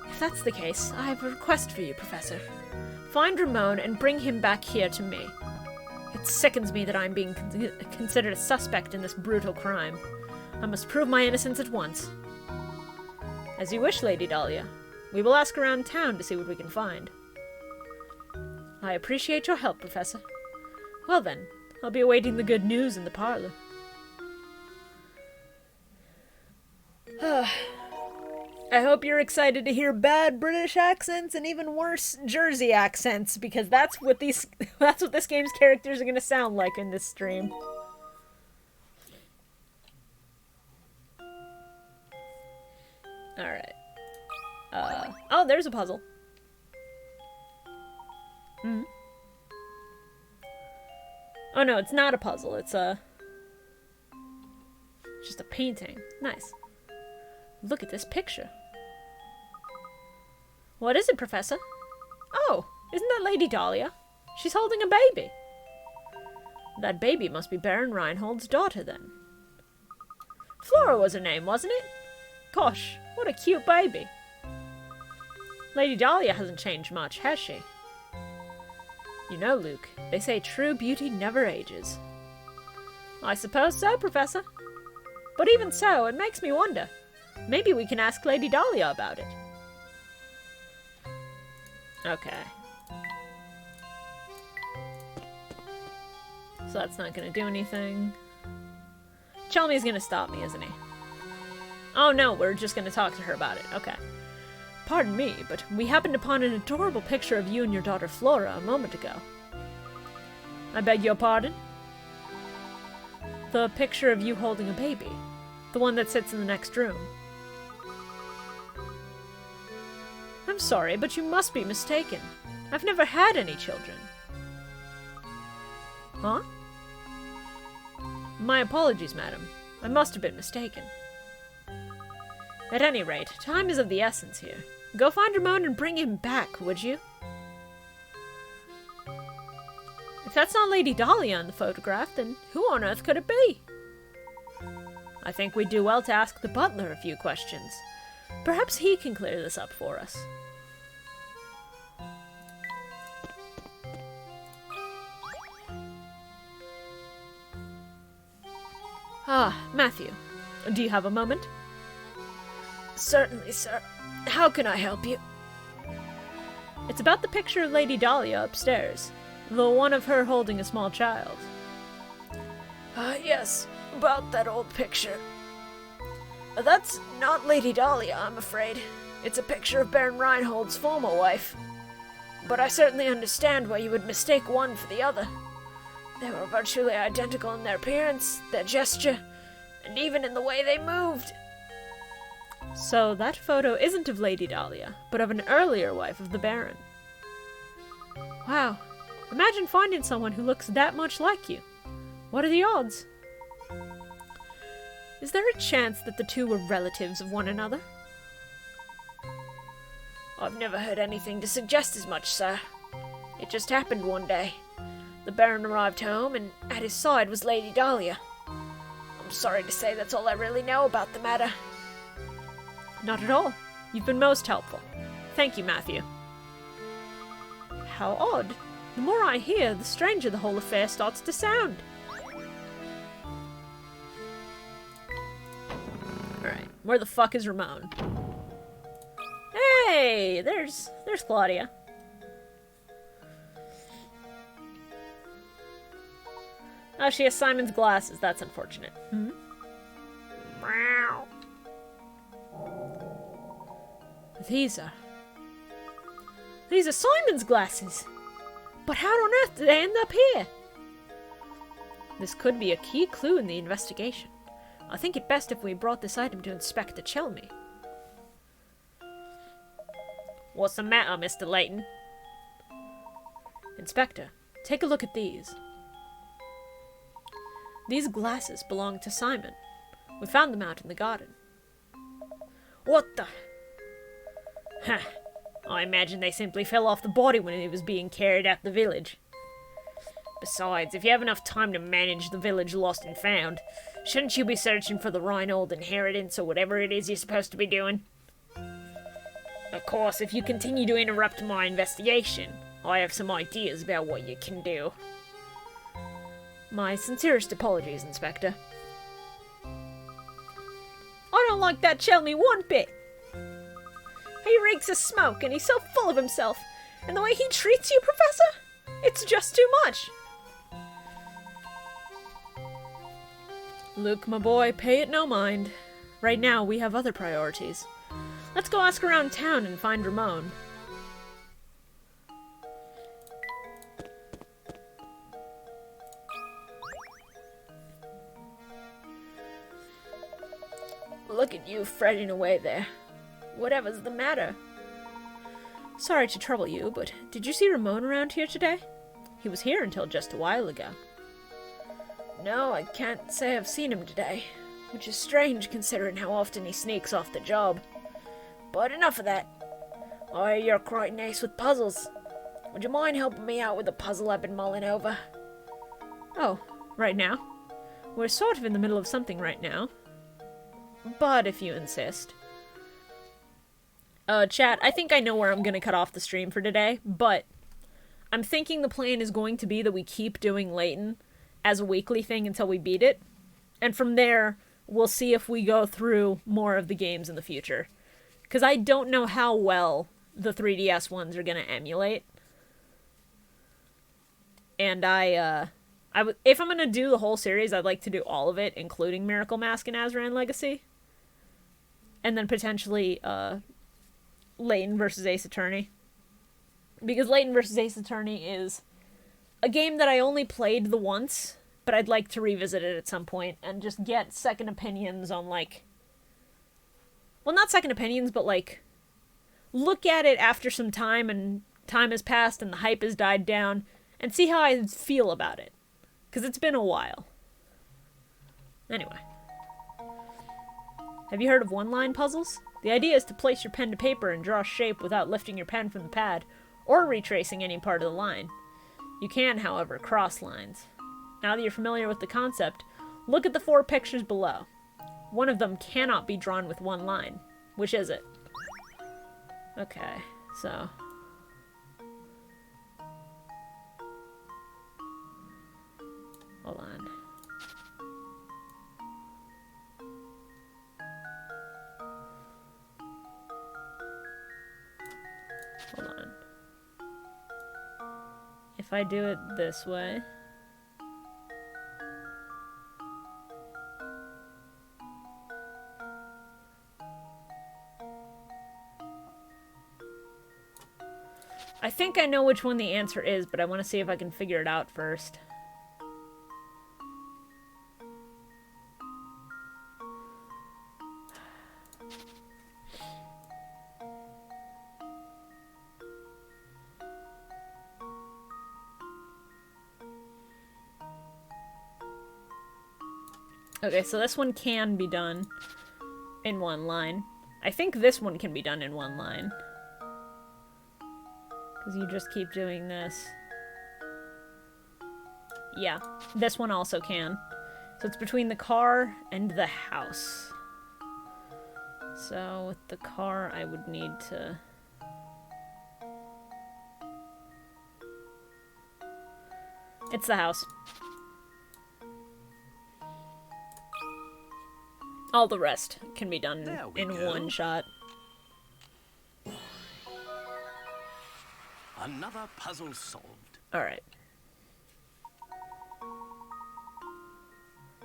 If that's the case, I have a request for you, Professor. Find Ramon and bring him back here to me. It sickens me that I'm being considered a suspect in this brutal crime. I must prove my innocence at once. As you wish, Lady Dahlia. We will ask around town to see what we can find. I appreciate your help, Professor. Well then, I'll be awaiting the good news in the parlor. I hope you're excited to hear bad British accents and even worse Jersey accents, because that's what this game's characters are gonna sound like in this stream. Alright. Oh, there's a puzzle. Oh no, it's not a puzzle, it's just a painting. Nice. Look at this picture. What is it, Professor? Oh, isn't that Lady Dahlia? She's holding a baby. That baby must be Baron Reinhold's daughter, then. Flora was her name, wasn't it? Gosh, what a cute baby. Lady Dahlia hasn't changed much, has she? You know, Luke, they say true beauty never ages. I suppose so, Professor. But even so, it makes me wonder. Maybe we can ask Lady Dahlia about it. Okay. So that's not gonna do anything. Chelmy's gonna stop me, isn't he? Oh no, we're just gonna talk to her about it. Okay. Pardon me, but we happened upon an adorable picture of you and your daughter Flora a moment ago. I beg your pardon? The picture of you holding a baby. The one that sits in the next room. I'm sorry, but you must be mistaken. I've never had any children. Huh? My apologies, madam. I must have been mistaken. At any rate, time is of the essence here. Go find Ramon and bring him back, would you? If that's not Lady Dahlia in the photograph, then who on earth could it be? I think we'd do well to ask the butler a few questions. Perhaps he can clear this up for us. Ah, Matthew. Do you have a moment? Certainly, sir. How can I help you? It's about the picture of Lady Dahlia upstairs. The one of her holding a small child. Yes, about that old picture. That's not Lady Dahlia, I'm afraid. It's a picture of Baron Reinhold's former wife. But I certainly understand why you would mistake one for the other. They were virtually identical in their appearance, their gesture, and even in the way they moved. So that photo isn't of Lady Dahlia, but of an earlier wife of the Baron. Wow. Imagine finding someone who looks that much like you. What are the odds? Is there a chance that the two were relatives of one another? I've never heard anything to suggest as much, sir. It just happened one day. The Baron arrived home, and at his side was Lady Dahlia. I'm sorry to say that's all I really know about the matter. Not at all. You've been most helpful. Thank you, Matthew. How odd. The more I hear, the stranger the whole affair starts to sound. Alright, where the fuck is Ramon? Hey, there's Claudia. Oh, she has Simon's glasses. That's unfortunate. Meow. These are Simon's glasses. But how on earth did they end up here? This could be a key clue in the investigation. I think it best if we brought this item to Inspector Chelmy. What's the matter, Mr. Layton? Inspector, take a look at these. These glasses belong to Simon. We found them out in the garden. What the? Huh. I imagine they simply fell off the body when it was being carried out the village. Besides, if you have enough time to manage the village lost and found, shouldn't you be searching for the Reinhold inheritance or whatever it is you're supposed to be doing? Of course, if you continue to interrupt my investigation, I have some ideas about what you can do. My sincerest apologies, Inspector. I don't like that Chelmy one bit. He reeks of smoke, and he's so full of himself. And the way he treats you, Professor? It's just too much! Luke, my boy, pay it no mind. Right now, we have other priorities. Let's go ask around town and find Ramon. Look at you fretting away there. Whatever's the matter? Sorry to trouble you, but did you see Ramon around here today? He was here until just a while ago. No, I can't say I've seen him today, which is strange considering how often he sneaks off the job. But enough of that. I hear you're quite nice with puzzles. Would you mind helping me out with a puzzle I've been mulling over? Oh, right now? We're sort of in the middle of something right now. But if you insist. Chat, I think I know where I'm gonna cut off the stream for today, but I'm thinking the plan is going to be that we keep doing Layton as a weekly thing until we beat it. And from there, we'll see if we go through more of the games in the future. Because I don't know how well the 3DS ones are gonna emulate. And if I'm gonna do the whole series, I'd like to do all of it, including Miracle Mask and Azran Legacy. And then potentially, Layton versus Ace Attorney. Because Layton versus Ace Attorney is a game that I only played the once, but I'd like to revisit it at some point and just get second opinions on, like... Well, not second opinions, but, like, look at it after some time and time has passed and the hype has died down and see how I feel about it. Because it's been a while. Anyway. Have you heard of one-line puzzles? The idea is to place your pen to paper and draw a shape without lifting your pen from the pad, or retracing any part of the line. You can, however, cross lines. Now that you're familiar with the concept, look at the 4 pictures below. One of them cannot be drawn with one line. Which is it? Okay, so... Hold on. Hold on. If I do it this way... I think I know which one the answer is, but I want to see if I can figure it out first. Okay, so this one can be done in one line. I think this one can be done in one line. Because you just keep doing this. Yeah, this one also can. So it's between the car and the house. So with the car, I would need to... It's the house. All the rest can be done in one shot. Another puzzle solved. Alright.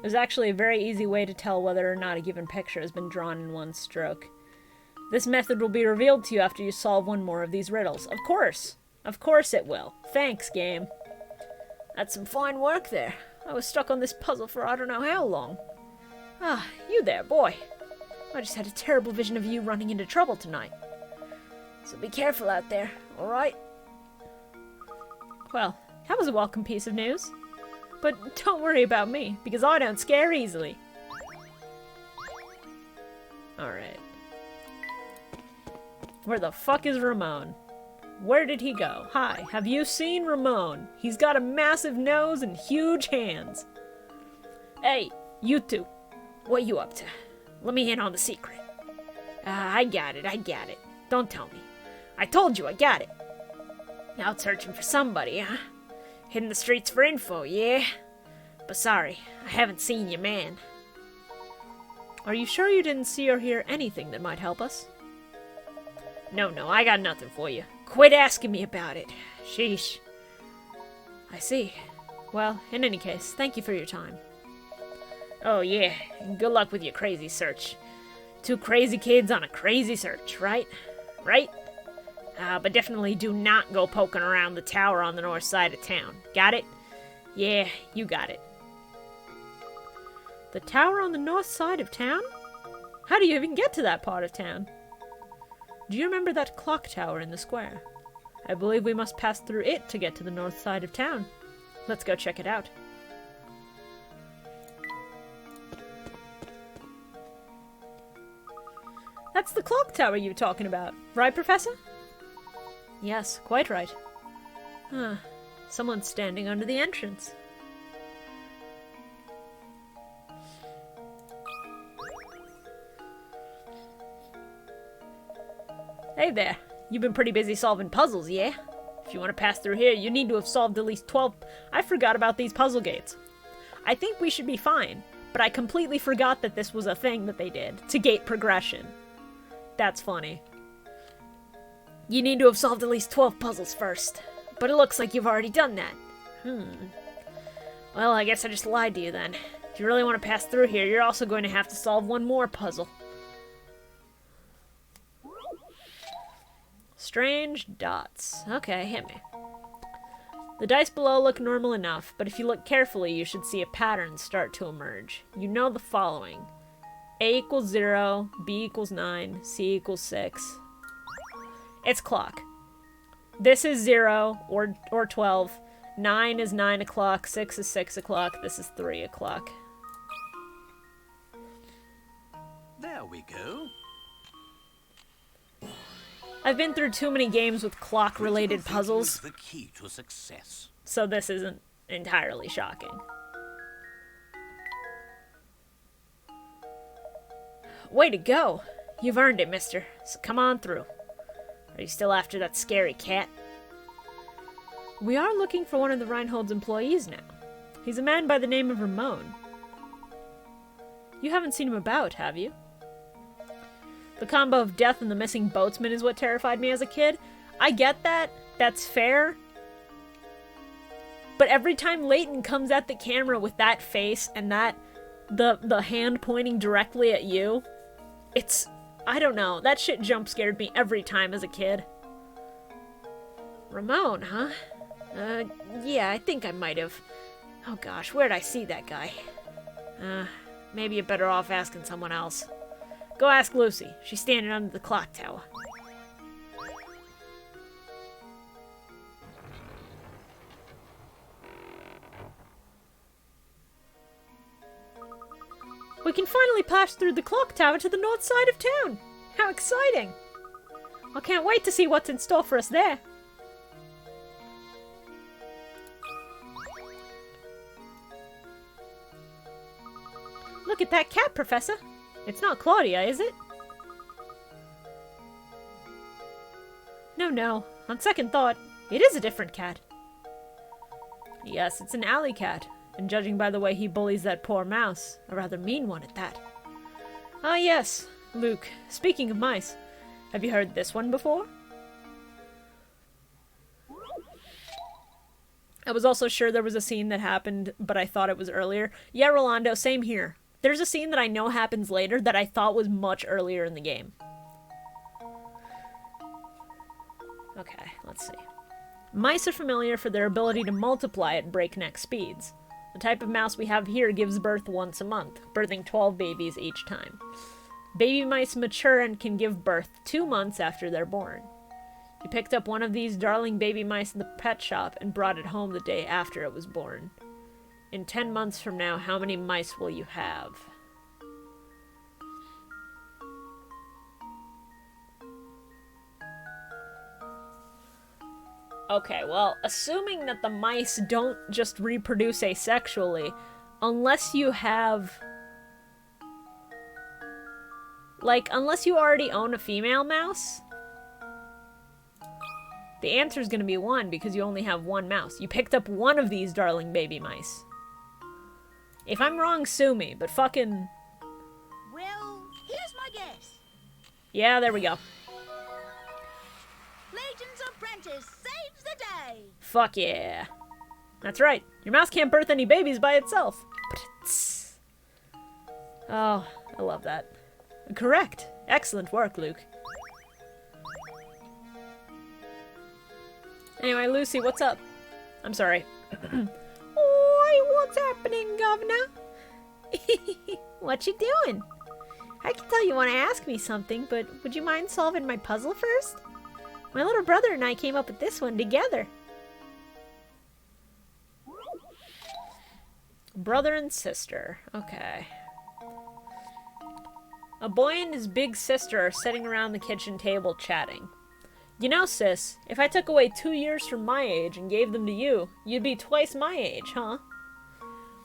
There's actually a very easy way to tell whether or not a given picture has been drawn in one stroke. This method will be revealed to you after you solve one more of these riddles. Of course! Of course it will. Thanks, game. That's some fine work there. I was stuck on this puzzle for I don't know how long. Ah, you there, boy. I just had a terrible vision of you running into trouble tonight. So be careful out there, alright? Well, that was a welcome piece of news. But don't worry about me, because I don't scare easily. Alright. Where the fuck is Ramon? Where did he go? Hi, have you seen Ramon? He's got a massive nose and huge hands. Hey, you two. What you up to? Let me in on the secret. I got it. Don't tell me. I told you I got it. Out searching for somebody, huh? Hitting the streets for info, yeah? But sorry, I haven't seen your man. Are you sure you didn't see or hear anything that might help us? No, I got nothing for you. Quit asking me about it. Sheesh. I see. Well, in any case, thank you for your time. Oh, yeah. And good luck with your crazy search. 2 crazy kids on a crazy search, right? Right? But definitely do not go poking around the tower on the north side of town. Got it? Yeah, you got it. The tower on the north side of town? How do you even get to that part of town? Do you remember that clock tower in the square? I believe we must pass through it to get to the north side of town. Let's go check it out. That's the clock tower you were talking about, right, Professor? Yes, quite right. Someone's standing under the entrance. Hey there, you've been pretty busy solving puzzles, yeah? If you want to pass through here, you need to have solved at least 12... I forgot about these puzzle gates. I think we should be fine, but I completely forgot that this was a thing that they did, to gate progression. That's funny. You need to have solved at least 12 puzzles first, but it looks like you've already done that. Well, I guess I just lied to you then. If you really want to pass through here, you're also going to have to solve one more puzzle. Strange dots. Okay, hit me. The dice below look normal enough, but if you look carefully, you should see a pattern start to emerge. You know the following. A equals 0, B equals 9, C equals 6. It's clock. This is 0 or 12. 9 is 9 o'clock, 6 is 6 o'clock, this is 3 o'clock. There we go. I've been through too many games with clock-related Critical puzzles, thinking is the key to success. so this isn't entirely shocking. Way to go! You've earned it, mister, so come on through. Are you still after that scary cat? We are looking for one of the Reinhold's employees now. He's a man by the name of Ramon. You haven't seen him about, have you? The combo of death and the missing boatsman is what terrified me as a kid. I get that. That's fair. But every time Layton comes at the camera with that face and that the hand pointing directly at you, it's... I don't know. That shit jump scared me every time as a kid. Ramon, huh? Yeah, I think I might have. Oh gosh, where'd I see that guy? Maybe you're better off asking someone else. Go ask Lucy. She's standing under the clock tower. We can finally pass through the clock tower to the north side of town. How exciting! I can't wait to see what's in store for us there. Look at that cat, Professor. It's not Claudia, is it? No. On second thought, it is a different cat. Yes, it's an alley cat. And judging by the way he bullies that poor mouse, a rather mean one at that. Ah yes, Luke, speaking of mice, have you heard this one before? I was also sure there was a scene that happened, but I thought it was earlier. Yeah, Rolando, same here. There's a scene that I know happens later that I thought was much earlier in the game. Okay, let's see. Mice are familiar for their ability to multiply at breakneck speeds. The type of mouse we have here gives birth once a month, birthing 12 babies each time. Baby mice mature and can give birth 2 months after they're born. You picked up one of these darling baby mice in the pet shop and brought it home the day after it was born. In 10 months from now, how many mice will you have? Okay, well, assuming that the mice don't just reproduce asexually, unless you have... like, unless you already own a female mouse, the answer is going to be 1 because you only have 1 mouse. You picked up one of these darling baby mice. If I'm wrong, sue me, but fucking... Well, here's my guess. yeah, there we go. Layton's apprentice saves the day. Fuck yeah. That's right. Your mouse can't birth any babies by itself. Oh, I love that. Correct. Excellent work, Luke. Anyway, Lucy, what's up? I'm sorry. Oi, what's happening, Governor? What you doing? I can tell you want to ask me something, but would you mind solving my puzzle first? My little brother and I came up with this one together. Brother and sister. Okay. A boy and his big sister are sitting around the kitchen table chatting. You know, sis, if I took away 2 years from my age and gave them to you, you'd be twice my age, huh?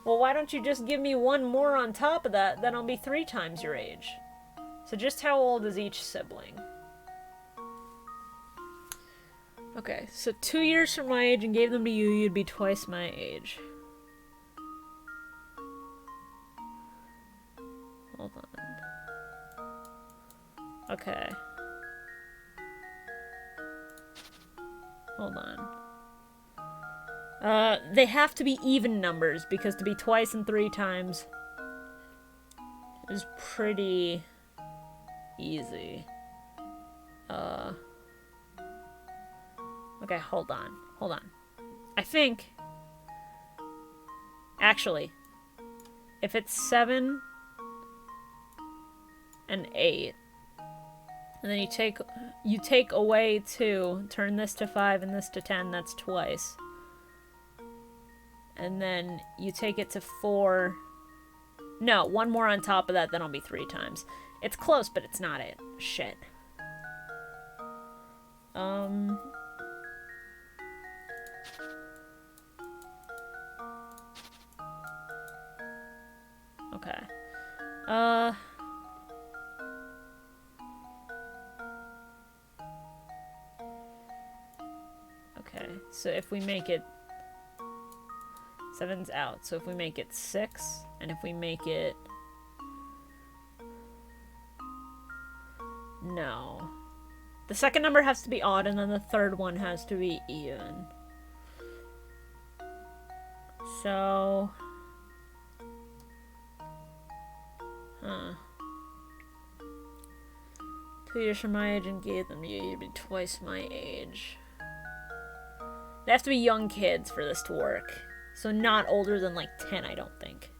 Well, why don't you just give me 1 more on top of that, then I'll be 3 times your age. So just how old is each sibling? Okay, so 2 years from my age and gave them to you, you'd be twice my age. Hold on. Okay. Hold on. They have to be even numbers, because to be twice and 3 times is pretty easy. Okay, hold on. Hold on. I think... Actually, if it's 7 and 8, and then you take away 2, turn this to 5 and this to 10, that's twice. And then you take it to 4. No, 1 more on top of that, then I'll be 3 times. It's close, but it's not it. Shit. Okay. Okay, so if we make it... 7's out, so if we make it 6, and if we make it... No. The second number has to be odd, and then the third one has to be even. So... Huh. 2 years from my age and gave them to you, you'd be twice my age. They have to be young kids for this to work. So not older than like 10, I don't think.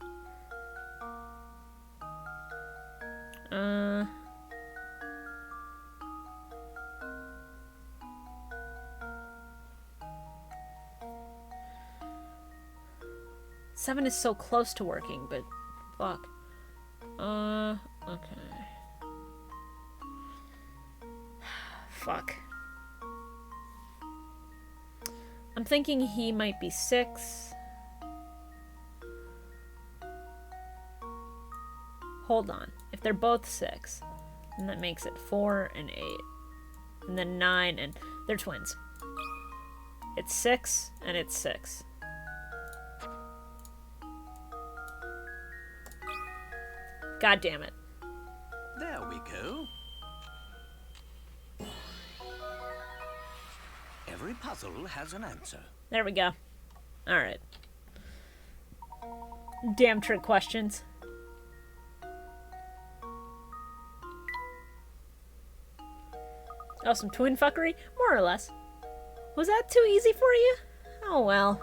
Seven is so close to working, but fuck. Okay. Fuck. I'm thinking he might be 6. Hold on. If they're both 6, then that makes it 4 and 8. And then 9 and... They're twins. It's 6 and it's 6. God damn it. There we go. Every puzzle has an answer. There we go. Alright. Damn trick questions. Oh, some twin fuckery? More or less. Was that too easy for you? Oh well.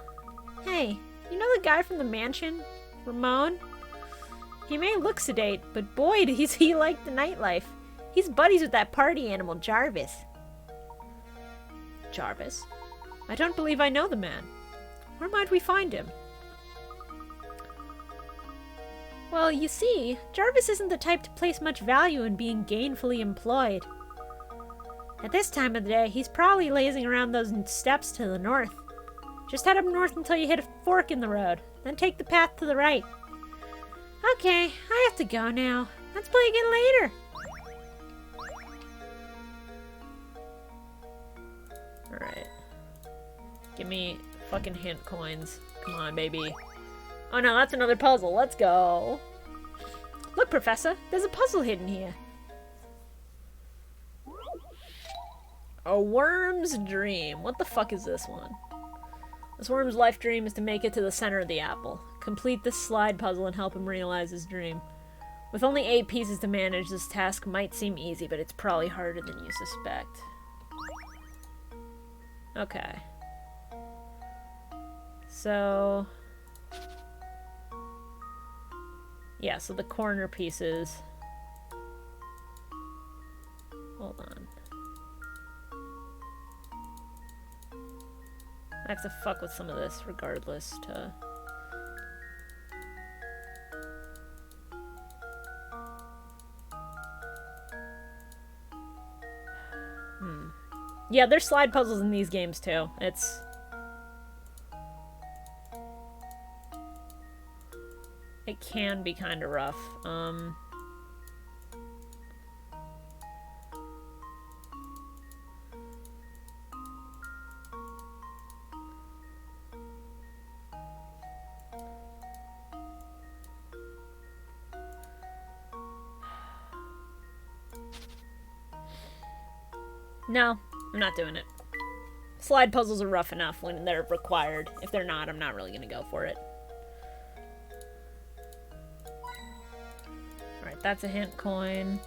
Hey, you know the guy from the mansion? Ramon? He may look sedate, but boy does he like the nightlife. He's buddies with that party animal, Jarvis. Jarvis? I don't believe I know the man. Where might we find him? Well, you see, Jarvis isn't the type to place much value in being gainfully employed. At this time of the day, he's probably lazing around those steps to the north. Just head up north until you hit a fork in the road, then take the path to the right. Okay, I have to go now. Let's play again later. Alright. Give me fucking hint coins. Come on, baby. Oh no, that's another puzzle. Let's go. Look, Professor, there's a puzzle hidden here. A worm's dream. What the fuck is this one? This worm's life dream is to make it to the center of the apple. Complete this slide puzzle and help him realize his dream. With only 8 pieces to manage, this task might seem easy, but it's probably harder than you suspect. Okay. So... yeah, so the corner pieces... hold on. I have to fuck with some of this regardless to... yeah, there's slide puzzles in these games too. It's... it can be kind of rough. No, I'm not doing it. Slide puzzles are rough enough when they're required. If they're not, I'm not really going to go for it. Alright, that's a hint coin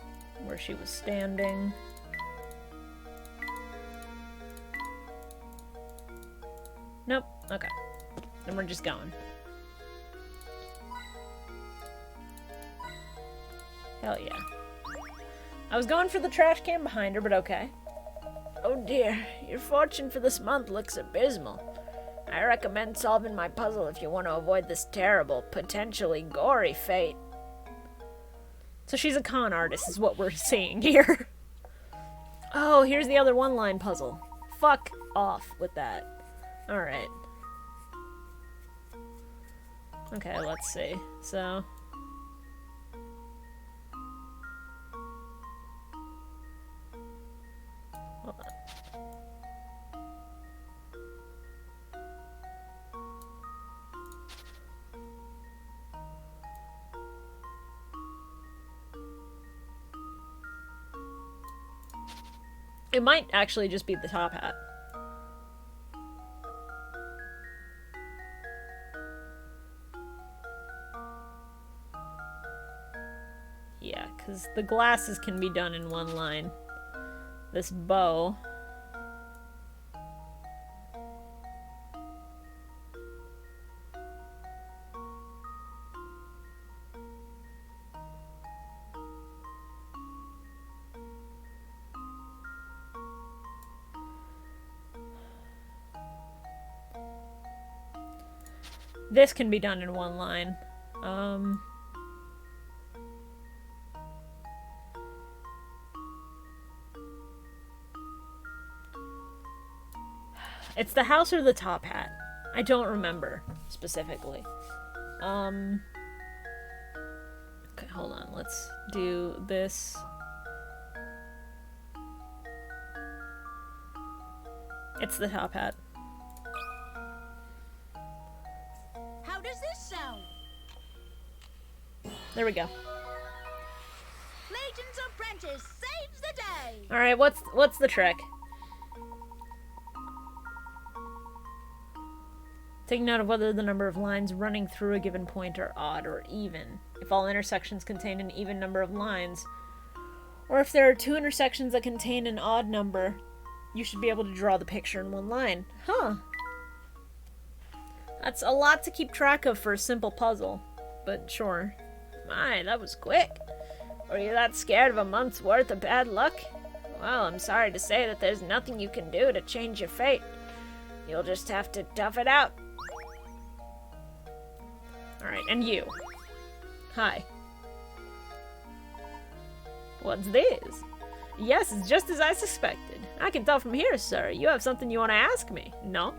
where she was standing. Nope. Okay. Then we're just going. Hell yeah. I was going for the trash can behind her, but okay. Oh dear, your fortune for this month looks abysmal. I recommend solving my puzzle if you want to avoid this terrible, potentially gory fate. So she's a con artist is what we're seeing here. Oh, here's the other one-line puzzle. Fuck off with that. Alright. Okay, let's see. So... hold on. It might actually just be the top hat. Yeah, because the glasses can be done in one line. This bow. This can be done in one line. It's the house or the top hat. I don't remember specifically. Okay, hold on. Let's do this. It's the top hat. How does this sound? There we go. Layton's apprentice saves the day. All right, what's the trick? Take note of whether the number of lines running through a given point are odd or even. If all intersections contain an even number of lines, or if there are 2 intersections that contain an odd number, you should be able to draw the picture in one line. Huh. That's a lot to keep track of for a simple puzzle, but sure. My, that was quick. Were you that scared of a month's worth of bad luck? Well, I'm sorry to say that there's nothing you can do to change your fate. You'll just have to tough it out. Alright, and you. Hi. What's this? Yes, it's just as I suspected. I can tell from here, sir. You have something you want to ask me, no?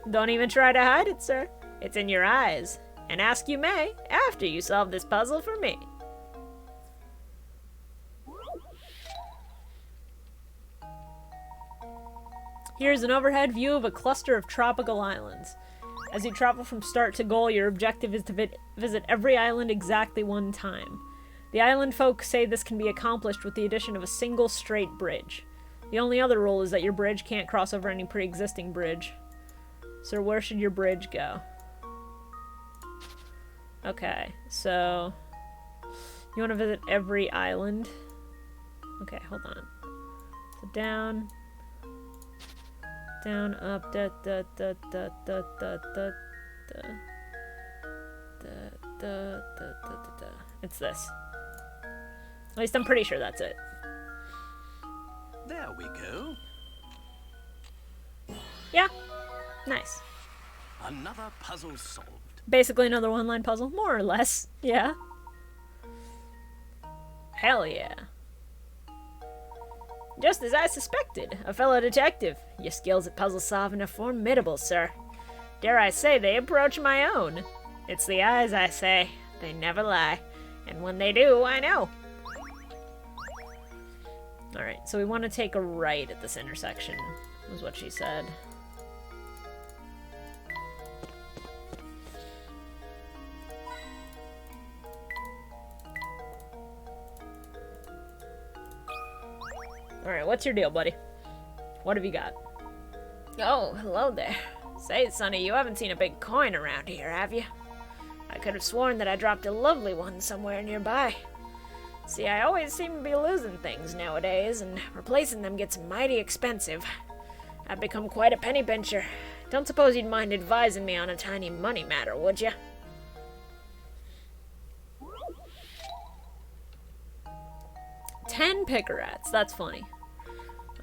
Don't even try to hide it, sir. It's in your eyes. And ask you may, after you solve this puzzle for me. Here's an overhead view of a cluster of tropical islands. As you travel from start to goal, your objective is to visit every island exactly one time. The island folk say this can be accomplished with the addition of a single straight bridge. The only other rule is that your bridge can't cross over any pre-existing bridge. Sir, where should your bridge go? Okay, so... You want to visit every island? Okay, hold on. So down... Down, up, da da da da da da da da da da da da. It's this. At least I'm pretty sure that's it. There we go. Yeah. Nice. Another puzzle solved. Basically another one-line puzzle, more or less. Yeah. Hell yeah. Just as I suspected, a fellow detective. Your skills at puzzle solving are formidable, sir. Dare I say they approach my own. It's the eyes, I say. They never lie. And when they do, I know. Alright, so we want to take a right at this intersection, was what she said. Alright, what's your deal, buddy? What have you got? Oh, hello there. Say, Sonny, you haven't seen a big coin around here, have you? I could have sworn that I dropped a lovely one somewhere nearby. See, I always seem to be losing things nowadays, and replacing them gets mighty expensive. I've become quite a penny pincher. Don't suppose you'd mind advising me on a tiny money matter, would you? $10 pickerats. That's funny.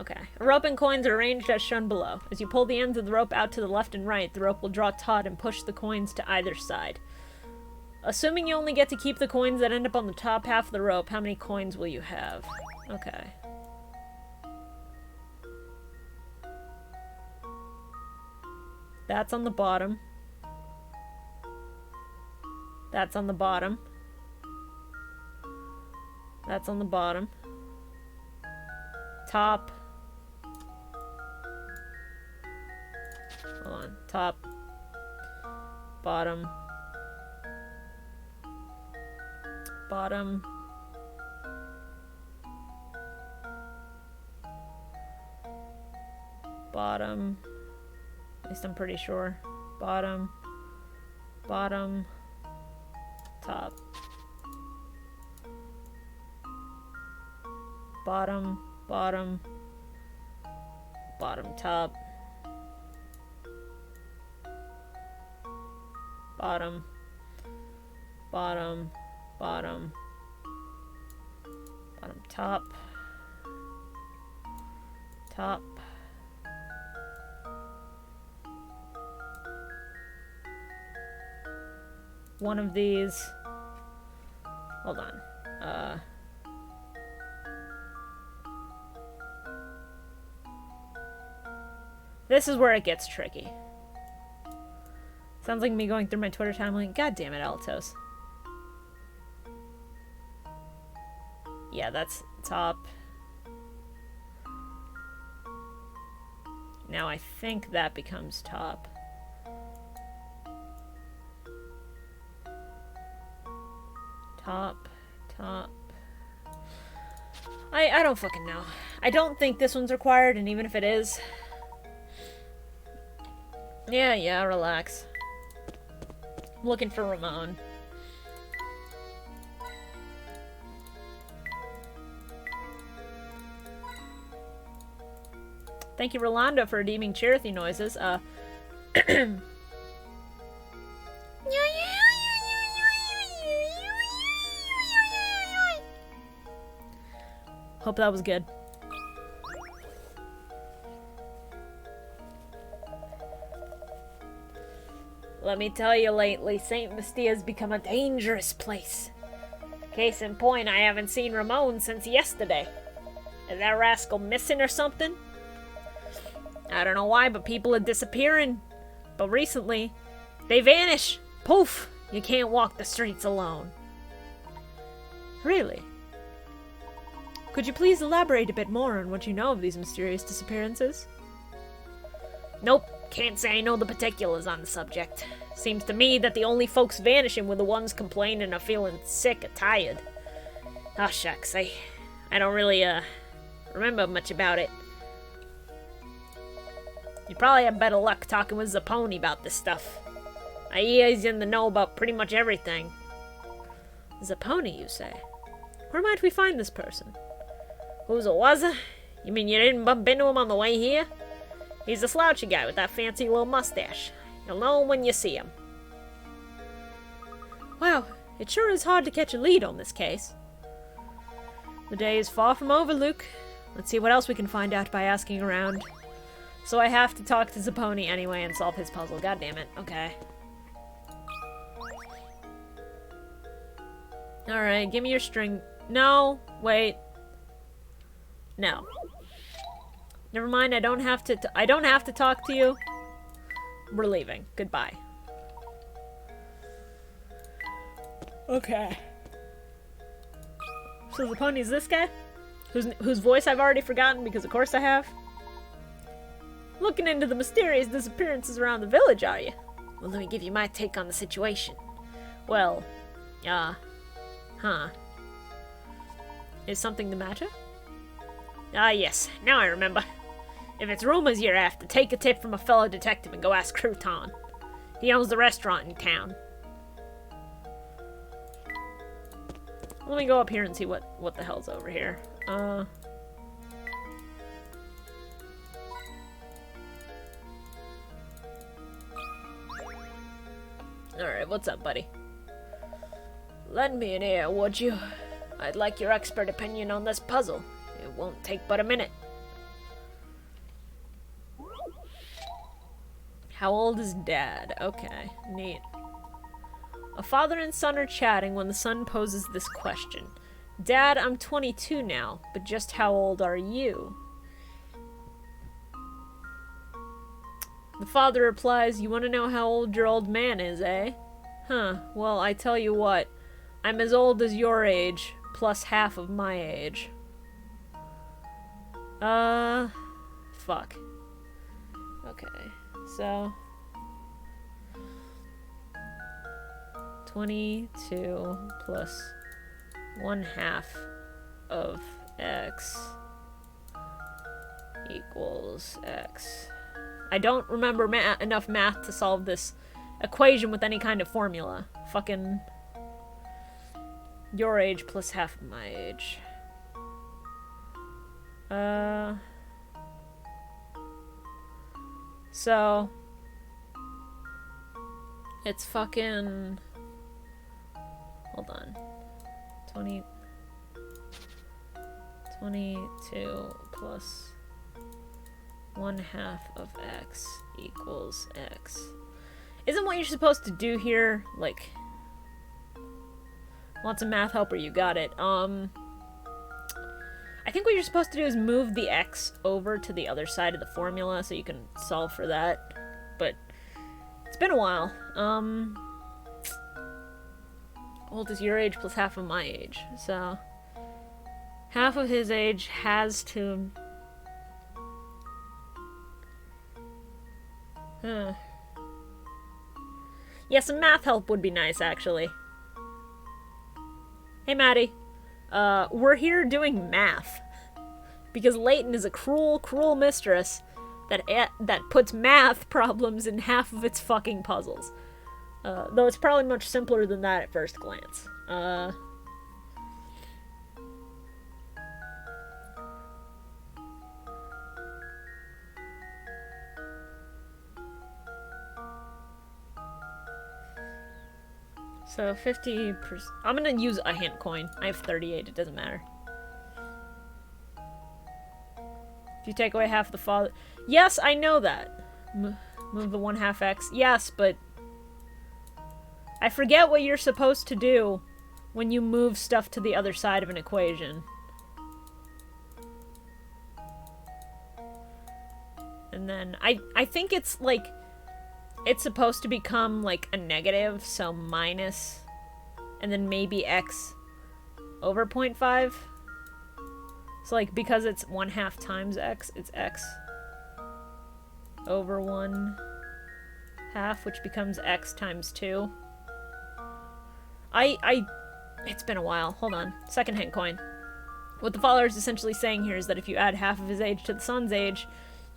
Okay. A rope and coins are arranged as shown below. As you pull the ends of the rope out to the left and right, the rope will draw taut and push the coins to either side. Assuming you only get to keep the coins that end up on the top half of the rope, how many coins will you have? Okay. That's on the bottom. That's on the bottom. That's on the bottom. Top. Hold on. Top. Bottom. Bottom. Bottom. At least I'm pretty sure. Bottom. Bottom. Top. Bottom. Bottom. Bottom. Top. Bottom. Bottom. Bottom. Bottom. Top. Top. One of these. Hold on. This is where it gets tricky. Sounds like me going through my Twitter timeline. God damn it, Altos. Yeah, that's top. Now I think that becomes top. Top. Top. I don't fucking know. I don't think this one's required, and even if it is... Yeah, relax. I'm looking for Ramon. Thank you, Rolando, for redeeming Cherothy noises. Hope that was good. Let me tell you, lately, St. Mystia's become a dangerous place. Case in point, I haven't seen Ramon since yesterday. Is that rascal missing or something? I don't know why, but people are disappearing. But recently, they vanish. Poof! You can't walk the streets alone. Really? Could you please elaborate a bit more on what you know of these mysterious disappearances? Nope. Can't say I know the particulars on the subject. Seems to me that the only folks vanishing were the ones complaining or feeling sick or tired. Oh, shucks. I don't really, remember much about it. You'd probably have better luck talking with Zapponi about this stuff. I hear he's in the know about pretty much everything. Zapponi, you say? Where might we find this person? Who's it was? You mean you didn't bump into him on the way here? He's the slouchy guy with that fancy little mustache. You'll know him when you see him. Wow, it sure is hard to catch a lead on this case. The day is far from over, Luke. Let's see what else we can find out by asking around. So I have to talk to Zapponi anyway and solve his puzzle. God damn it. Okay. Alright, give me your string. No, wait. No. Never mind, I don't have to talk to you. We're leaving. Goodbye. Okay. So Zapponi's this guy? Whose voice I've already forgotten because of course I have. Looking into the mysterious disappearances around the village, are you? Well, let me give you my take on the situation. Well, is something the matter? Ah, yes. Now I remember. If it's rumors you're after, take a tip from a fellow detective and go ask Crouton. He owns the restaurant in town. Let me go up here and see what the hell's over here. Alright, what's up, buddy? Lend me an ear, would you? I'd like your expert opinion on this puzzle. It won't take but a minute. How old is Dad? Okay, neat. A father and son are chatting when the son poses this question. Dad, I'm 22 now, but just how old are you? The father replies, you want to know how old your old man is, eh? Huh, well, I tell you what. I'm as old as your age, plus half of my age. Fuck. Okay, so... 22 plus 1/2 of x equals x. I don't remember enough math to solve this equation with any kind of formula. Fucking your age plus half of my age. So it's fucking, hold on, 22 plus 1/2 of x equals x. Isn't what you're supposed to do here, like, wants a math helper, you got it. I think what you're supposed to do is move the x over to the other side of the formula so you can solve for that. But it's been a while. Old is your age plus half of my age. So half of his age has to... Yeah, some math help would be nice, actually. Hey, Maddie. We're here doing math. Because Layton is a cruel, cruel mistress that puts math problems in half of its fucking puzzles. Though it's probably much simpler than that at first glance. So 50%. I'm gonna use a hint coin. I have 38, it doesn't matter. If you take away half the father... Yes, I know that. Move the 1/2 x. Yes, but... I forget what you're supposed to do when you move stuff to the other side of an equation. And then, I think it's, like... It's supposed to become, like, a negative, so minus, and then maybe x over 0.5. So, like, because it's 1/2 times x, it's x over 1/2, which becomes x times 2. It's been a while. Hold on. Second hint coin. What the father is essentially saying here is that if you add half of his age to the son's age,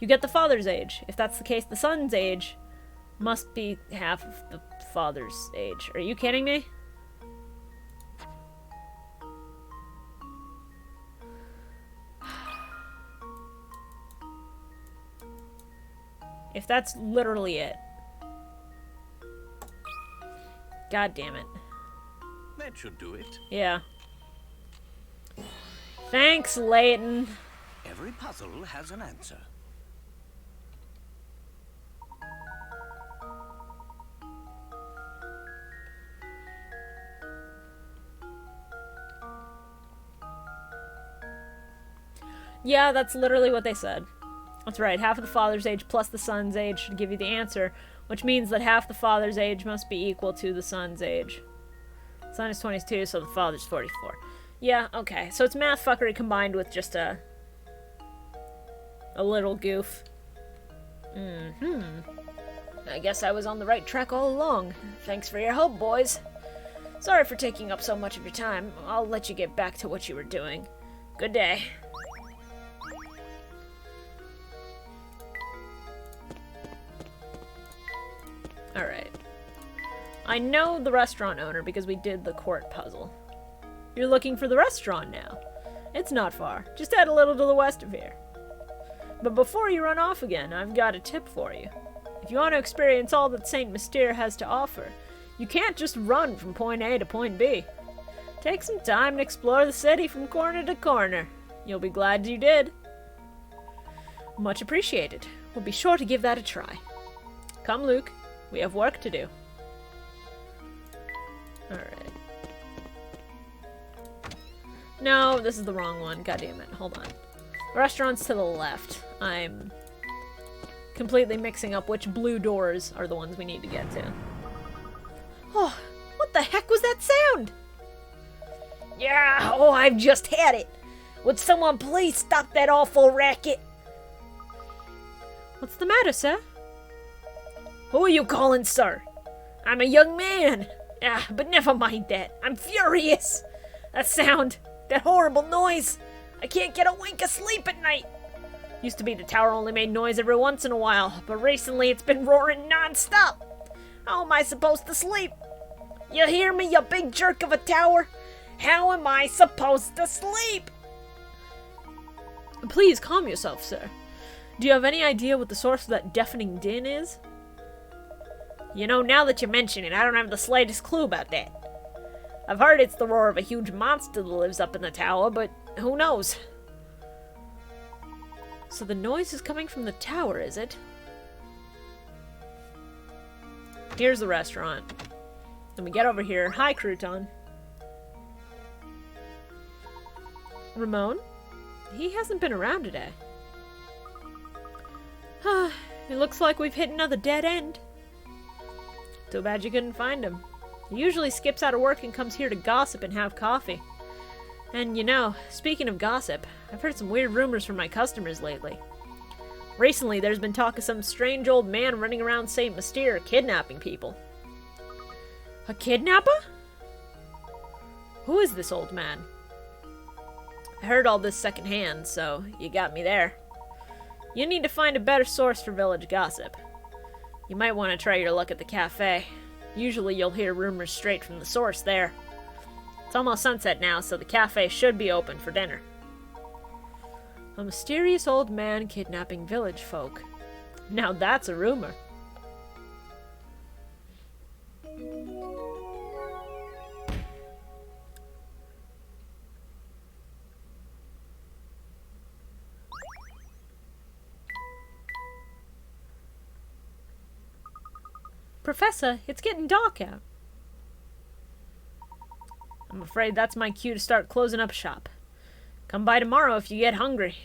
you get the father's age. If that's the case, the son's age must be half of the father's age. Are you kidding me? If that's literally it. God damn it. That should do it. Yeah. Thanks, Layton. Every puzzle has an answer. Yeah, that's literally what they said. That's right, half of the father's age plus the son's age should give you the answer, which means that half the father's age must be equal to the son's age. The son is 22, so the father's 44. Yeah, okay, so it's math fuckery combined with just a little goof. I guess I was on the right track all along. Thanks for your help, boys. Sorry for taking up so much of your time. I'll let you get back to what you were doing. Good day. Alright. I know the restaurant owner because we did the court puzzle. You're looking for the restaurant now. It's not far. Just head a little to the west of here. But before you run off again, I've got a tip for you. If you want to experience all that Saint Mystere has to offer, you can't just run from point A to point B. Take some time and explore the city from corner to corner. You'll be glad you did. Much appreciated. We'll be sure to give that a try. Come, Luke. We have work to do. Alright. No, this is the wrong one. God damn it. Hold on. Restaurant's to the left. I'm completely mixing up which blue doors are the ones we need to get to. Oh, what the heck was that sound? Yeah, oh, I've just had it. Would someone please stop that awful racket? What's the matter, sir? Who are you calling, sir? I'm a young man. Ah, but never mind that. I'm furious. That sound, that horrible noise. I can't get a wink of sleep at night. Used to be the tower only made noise every once in a while, but recently it's been roaring non-stop. How am I supposed to sleep? You hear me, you big jerk of a tower? How am I supposed to sleep? Please calm yourself, sir. Do you have any idea what the source of that deafening din is? You know, now that you mention it, I don't have the slightest clue about that. I've heard it's the roar of a huge monster that lives up in the tower, but who knows? So the noise is coming from the tower, is it? Here's the restaurant. Then we get over here. Hi, Crouton. Ramon? He hasn't been around today. It looks like we've hit another dead end. Too bad you couldn't find him. He usually skips out of work and comes here to gossip and have coffee. And you know, speaking of gossip, I've heard some weird rumors from my customers lately. Recently, there's been talk of some strange old man running around Saint Mystere kidnapping people. A kidnapper? Who is this old man? I heard all this secondhand, so you got me there. You need to find a better source for village gossip. You might want to try your luck at the cafe. Usually you'll hear rumors straight from the source there. It's almost sunset now, so the cafe should be open for dinner. A mysterious old man kidnapping village folk. Now that's a rumor. Professor, it's getting dark out. I'm afraid that's my cue to start closing up shop. Come by tomorrow if you get hungry.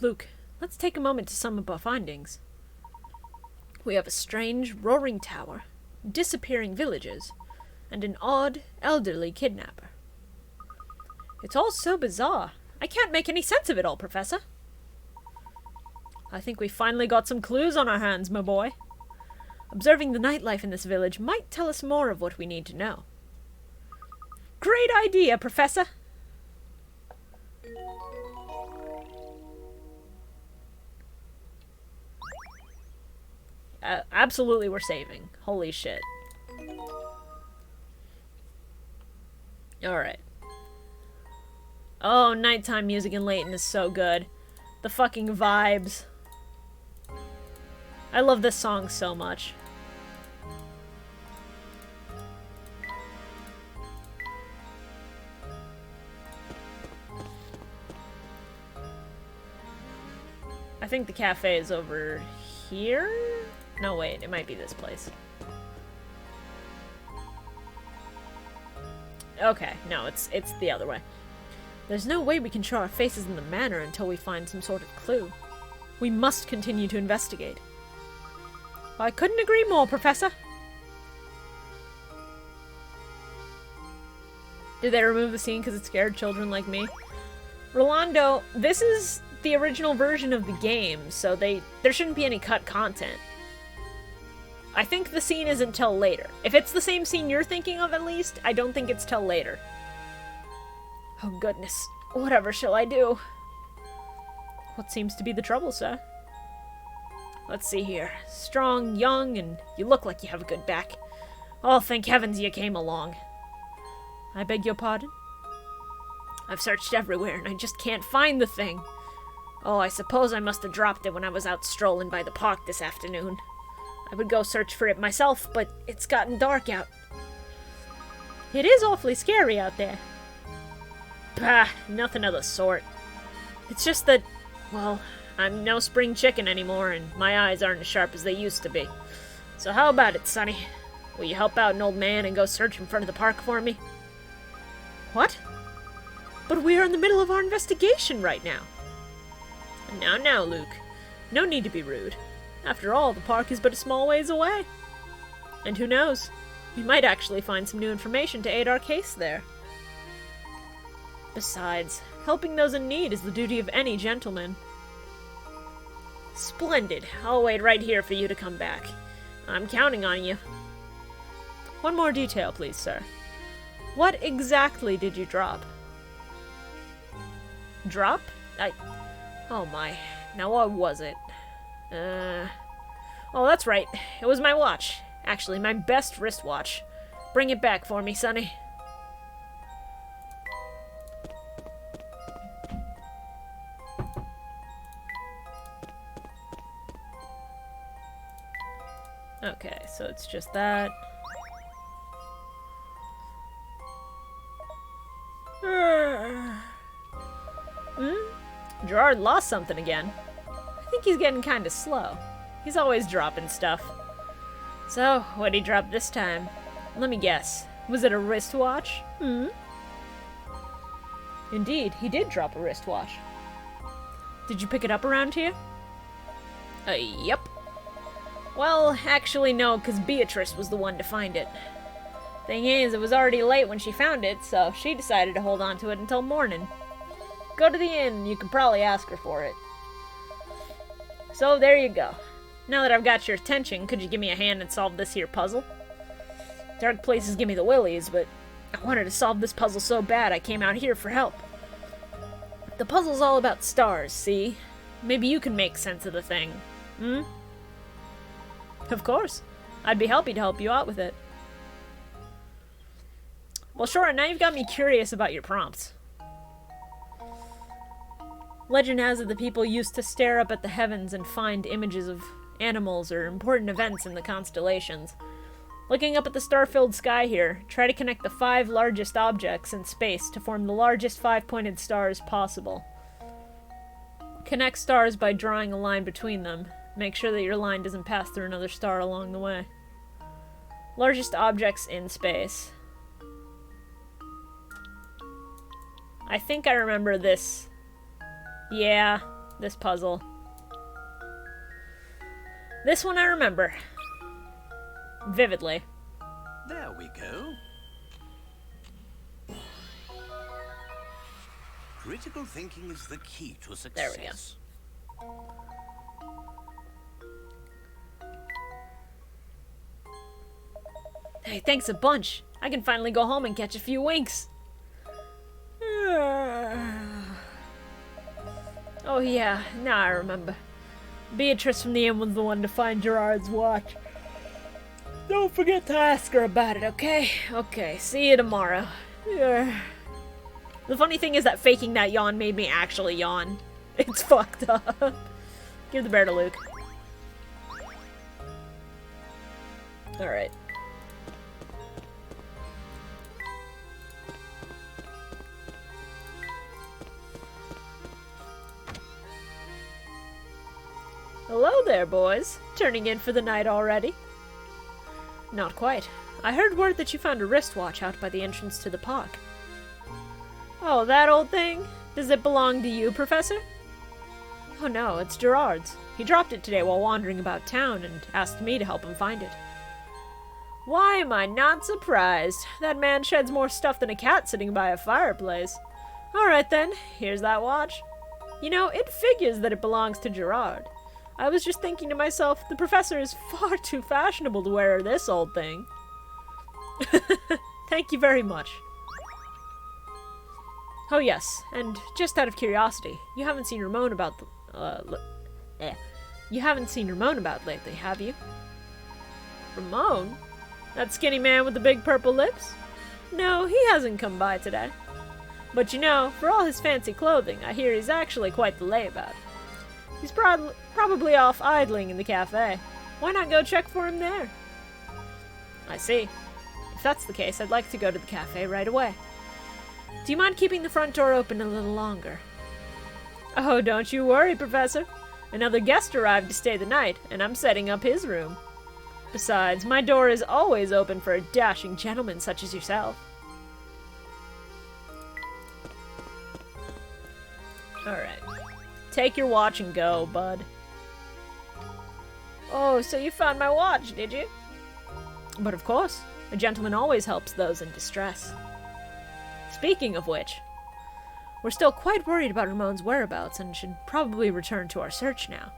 Luke, let's take a moment to sum up our findings. We have a strange, roaring tower, disappearing villagers, and an odd, elderly kidnapper. It's all so bizarre. I can't make any sense of it all, Professor. I think we finally got some clues on our hands, my boy. Observing the nightlife in this village might tell us more of what we need to know. Great idea, Professor! Absolutely we're saving. Holy shit. Alright. Oh, nighttime music in Layton is so good. The fucking vibes. I love this song so much. I think the cafe is over here? No, wait, it might be this place. Okay, no, it's the other way. There's no way we can show our faces in the manor until we find some sort of clue. We must continue to investigate. I couldn't agree more, Professor. Did they remove the scene because it scared children like me? Rolando, this is the original version of the game, so there shouldn't be any cut content. I think the scene isn't till later. If it's the same scene you're thinking of, at least, I don't think it's till later. Oh goodness, whatever shall I do? What seems to be the trouble, sir? Let's see here. Strong, young, and you look like you have a good back. Oh, thank heavens you came along. I beg your pardon? I've searched everywhere, and I just can't find the thing. Oh, I suppose I must have dropped it when I was out strolling by the park this afternoon. I would go search for it myself, but it's gotten dark out. It is awfully scary out there. Bah, nothing of the sort. It's just that, well, I'm no spring chicken anymore, and my eyes aren't as sharp as they used to be. So how about it, Sonny? Will you help out an old man and go search in front of the park for me? What? But we are in the middle of our investigation right now. Now, Luke. No need to be rude. After all, the park is but a small ways away. And who knows? We might actually find some new information to aid our case there. Besides, helping those in need is the duty of any gentleman. Splendid. I'll wait right here for you to come back. I'm counting on you. One more detail, please, sir. What exactly did you drop? Drop? Oh my. Now what was it? Oh, that's right. It was my watch. Actually, my best wristwatch. Bring it back for me, Sonny. Okay, so it's just that. Gerard lost something again. I think he's getting kind of slow. He's always dropping stuff. So, what'd he drop this time? Let me guess. Was it a wristwatch? Indeed, he did drop a wristwatch. Did you pick it up around here? Yep. Well, actually no, because Beatrice was the one to find it. Thing is, it was already late when she found it, so she decided to hold on to it until morning. Go to the inn, you can probably ask her for it. So, there you go. Now that I've got your attention, could you give me a hand and solve this here puzzle? Dark places give me the willies, but I wanted to solve this puzzle so bad I came out here for help. The puzzle's all about stars, see? Maybe you can make sense of the thing. Of course. I'd be happy to help you out with it. Well, sure, now you've got me curious about your prompts. Legend has it the people used to stare up at the heavens and find images of animals or important events in the constellations. Looking up at the star-filled sky here, try to connect the 5 largest objects in space to form the largest 5-pointed stars possible. Connect stars by drawing a line between them. Make sure that your line doesn't pass through another star along the way. Largest objects in space. I think I remember this. Yeah, this puzzle. This one I remember. Vividly. There we go. Critical thinking is the key to success. There we go. Hey, thanks a bunch. I can finally go home and catch a few winks. Oh yeah, now I remember. Beatrice from the inn was the one to find Gerard's watch. Don't forget to ask her about it, okay? Okay, see you tomorrow. Yeah. The funny thing is that faking that yawn made me actually yawn. It's fucked up. Give the bear to Luke. Alright. Hello there, boys. Turning in for the night already? Not quite. I heard word that you found a wristwatch out by the entrance to the park. Oh, that old thing? Does it belong to you, Professor? Oh no, it's Gerard's. He dropped it today while wandering about town and asked me to help him find it. Why am I not surprised? That man sheds more stuff than a cat sitting by a fireplace. Alright then, here's that watch. You know, it figures that it belongs to Gerard. I was just thinking to myself, the professor is far too fashionable to wear this old thing. Thank you very much. Oh yes, and just out of curiosity, you haven't seen Ramon about You haven't seen Ramon about lately, have you? Ramon? That skinny man with the big purple lips? No, he hasn't come by today. But you know, for all his fancy clothing, I hear he's actually quite the layabout. He's probably off idling in the cafe. Why not go check for him there? I see. If that's the case, I'd like to go to the cafe right away. Do you mind keeping the front door open a little longer? Oh, don't you worry, Professor. Another guest arrived to stay the night, and I'm setting up his room. Besides, my door is always open for a dashing gentleman such as yourself. Alright. Take your watch and go, bud. Oh, so you found my watch, did you? But of course. A gentleman always helps those in distress. Speaking of which, we're still quite worried about Ramon's whereabouts and should probably return to our search now.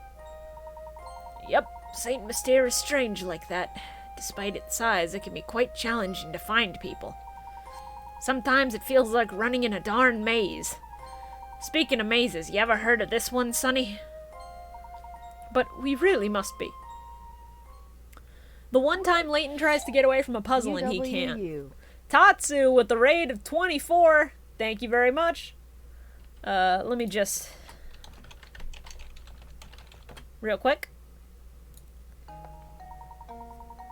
Yep, Saint Mystere is strange like that. Despite its size, it can be quite challenging to find people. Sometimes it feels like running in a darn maze. Speaking of mazes, you ever heard of this one, Sonny? But we really must be. The one time Layton tries to get away from a puzzle and he can't. Tatsu with the raid of 24. Thank you very much. Let me just... real quick.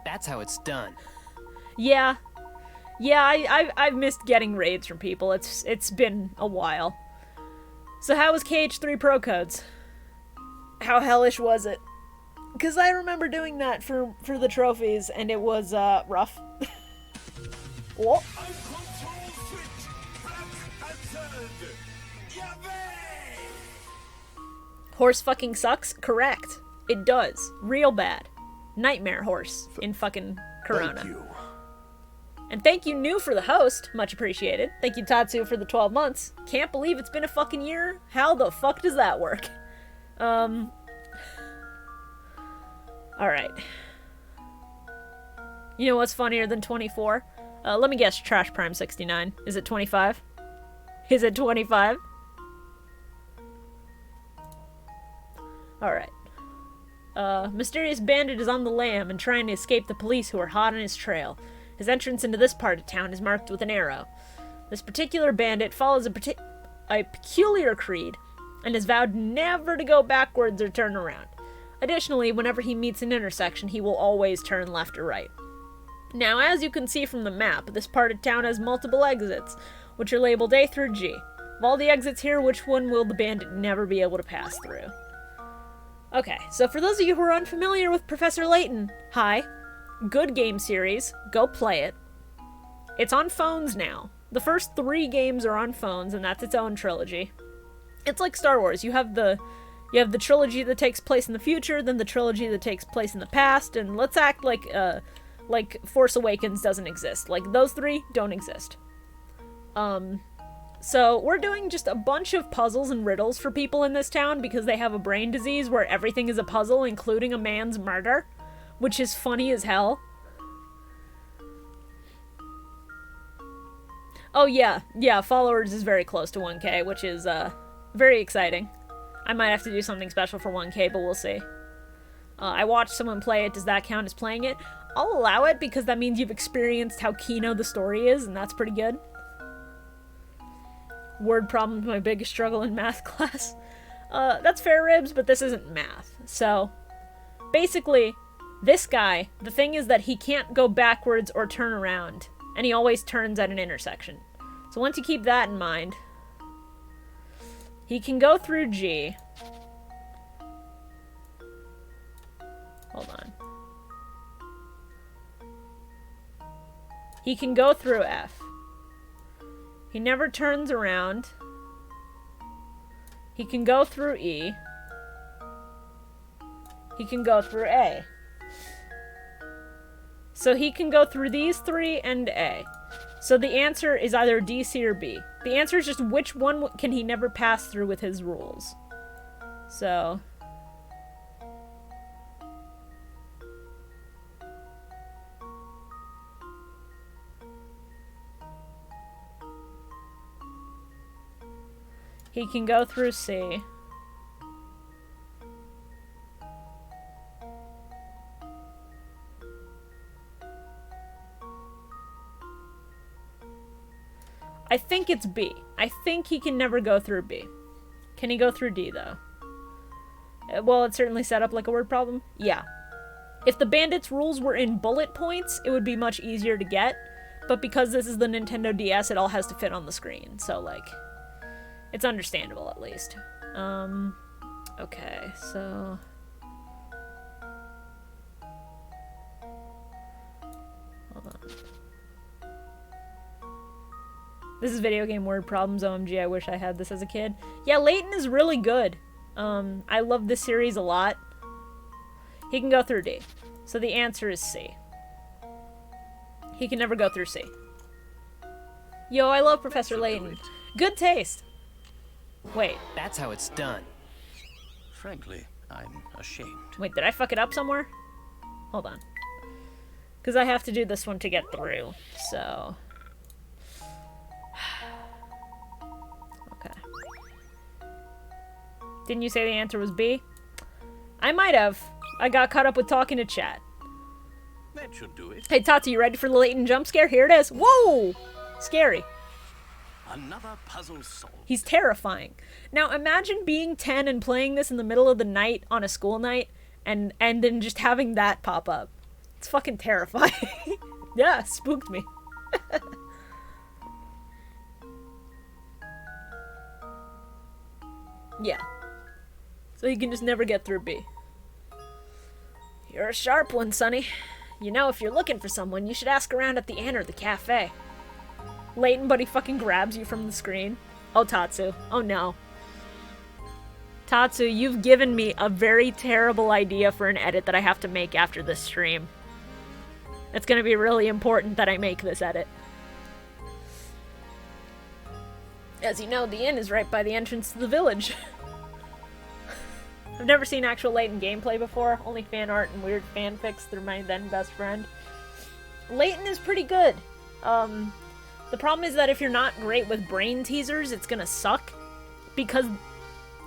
That's how it's done. Yeah. Yeah, I've missed getting raids from people. It's been a while. So how was KH3 Pro Codes? How hellish was it? Because I remember doing that for the trophies, and it was, rough. What? Horse fucking sucks? Correct. It does. Real bad. Nightmare horse in fucking Corona. Thank you. And thank you, New, for the host. Much appreciated. Thank you, Tatsu, for the 12 months. Can't believe it's been a fucking year. How the fuck does that work? Alright. You know what's funnier than 24? Let me guess, Trash Prime 69. Is it 25? Is it 25? Alright. Mysterious bandit is on the lam and trying to escape the police who are hot on his trail. His entrance into this part of town is marked with an arrow. This particular bandit follows a peculiar creed and has vowed never to go backwards or turn around. Additionally, whenever he meets an intersection, he will always turn left or right. Now, as you can see from the map, this part of town has multiple exits, which are labeled A through G. Of all the exits here, which one will the bandit never be able to pass through? Okay, so for those of you who are unfamiliar with Professor Layton, hi. Good game series. Go play it. It's on phones now. The first 3 games are on phones, and that's its own trilogy. It's like Star Wars. You have the trilogy that takes place in the future, then the trilogy that takes place in the past, and let's act like Force Awakens doesn't exist. Like, those 3 don't exist. So we're doing just a bunch of puzzles and riddles for people in this town because they have a brain disease where everything is a puzzle, including a man's murder, which is funny as hell. Oh yeah, followers is very close to 1K, which is very exciting. I might have to do something special for 1K, but we'll see. I watched someone play it. Does that count as playing it? I'll allow it because that means you've experienced how keynote the story is, and that's pretty good. Word problem's my biggest struggle in math class. That's fair, Ribs, but this isn't math. So, basically, this guy, the thing is that he can't go backwards or turn around, and he always turns at an intersection. So once you keep that in mind, he can go through G. Hold on. He can go through F. He never turns around. He can go through E. He can go through A. So he can go through these three and A. So the answer is either D, C, or B. The answer is just which one can he never pass through with his rules. So... he can go through C. I think it's B. I think he can never go through B. Can he go through D, though? Well, it's certainly set up like a word problem. Yeah. If the bandits' rules were in bullet points, it would be much easier to get. But because this is the Nintendo DS, it all has to fit on the screen. So, like... it's understandable, at least. Okay, so... hold on. This is video game word problems, OMG, I wish I had this as a kid. Yeah, Layton is really good. I love this series a lot. He can go through D. So the answer is C. He can never go through C. Yo, I love Professor Layton. Good taste. Wait. That's how it's done. Frankly, I'm ashamed. Wait, did I fuck it up somewhere? Hold on. Because I have to do this one to get through, so... okay. Didn't you say the answer was B? I might have. I got caught up with talking to chat. That should do it. Hey, Tati, you ready for the Layton jump scare? Here it is. Whoa! Scary. Another puzzle solved. He's terrifying. Now, imagine being 10 and playing this in the middle of the night on a school night, and then just having that pop up. It's fucking terrifying. Yeah, spooked me. Yeah. So he can just never get through B. You're a sharp one, Sonny. You know, if you're looking for someone, you should ask around at the inn or the cafe. Layton, but he fucking grabs you from the screen. Oh, Tatsu. Oh, no. Tatsu, you've given me a very terrible idea for an edit that I have to make after this stream. It's gonna be really important that I make this edit. As you know, the inn is right by the entrance to the village. I've never seen actual Layton gameplay before, only fan art and weird fanfics through my then best friend. Layton is pretty good. The problem is that if you're not great with brain teasers, it's gonna suck. Because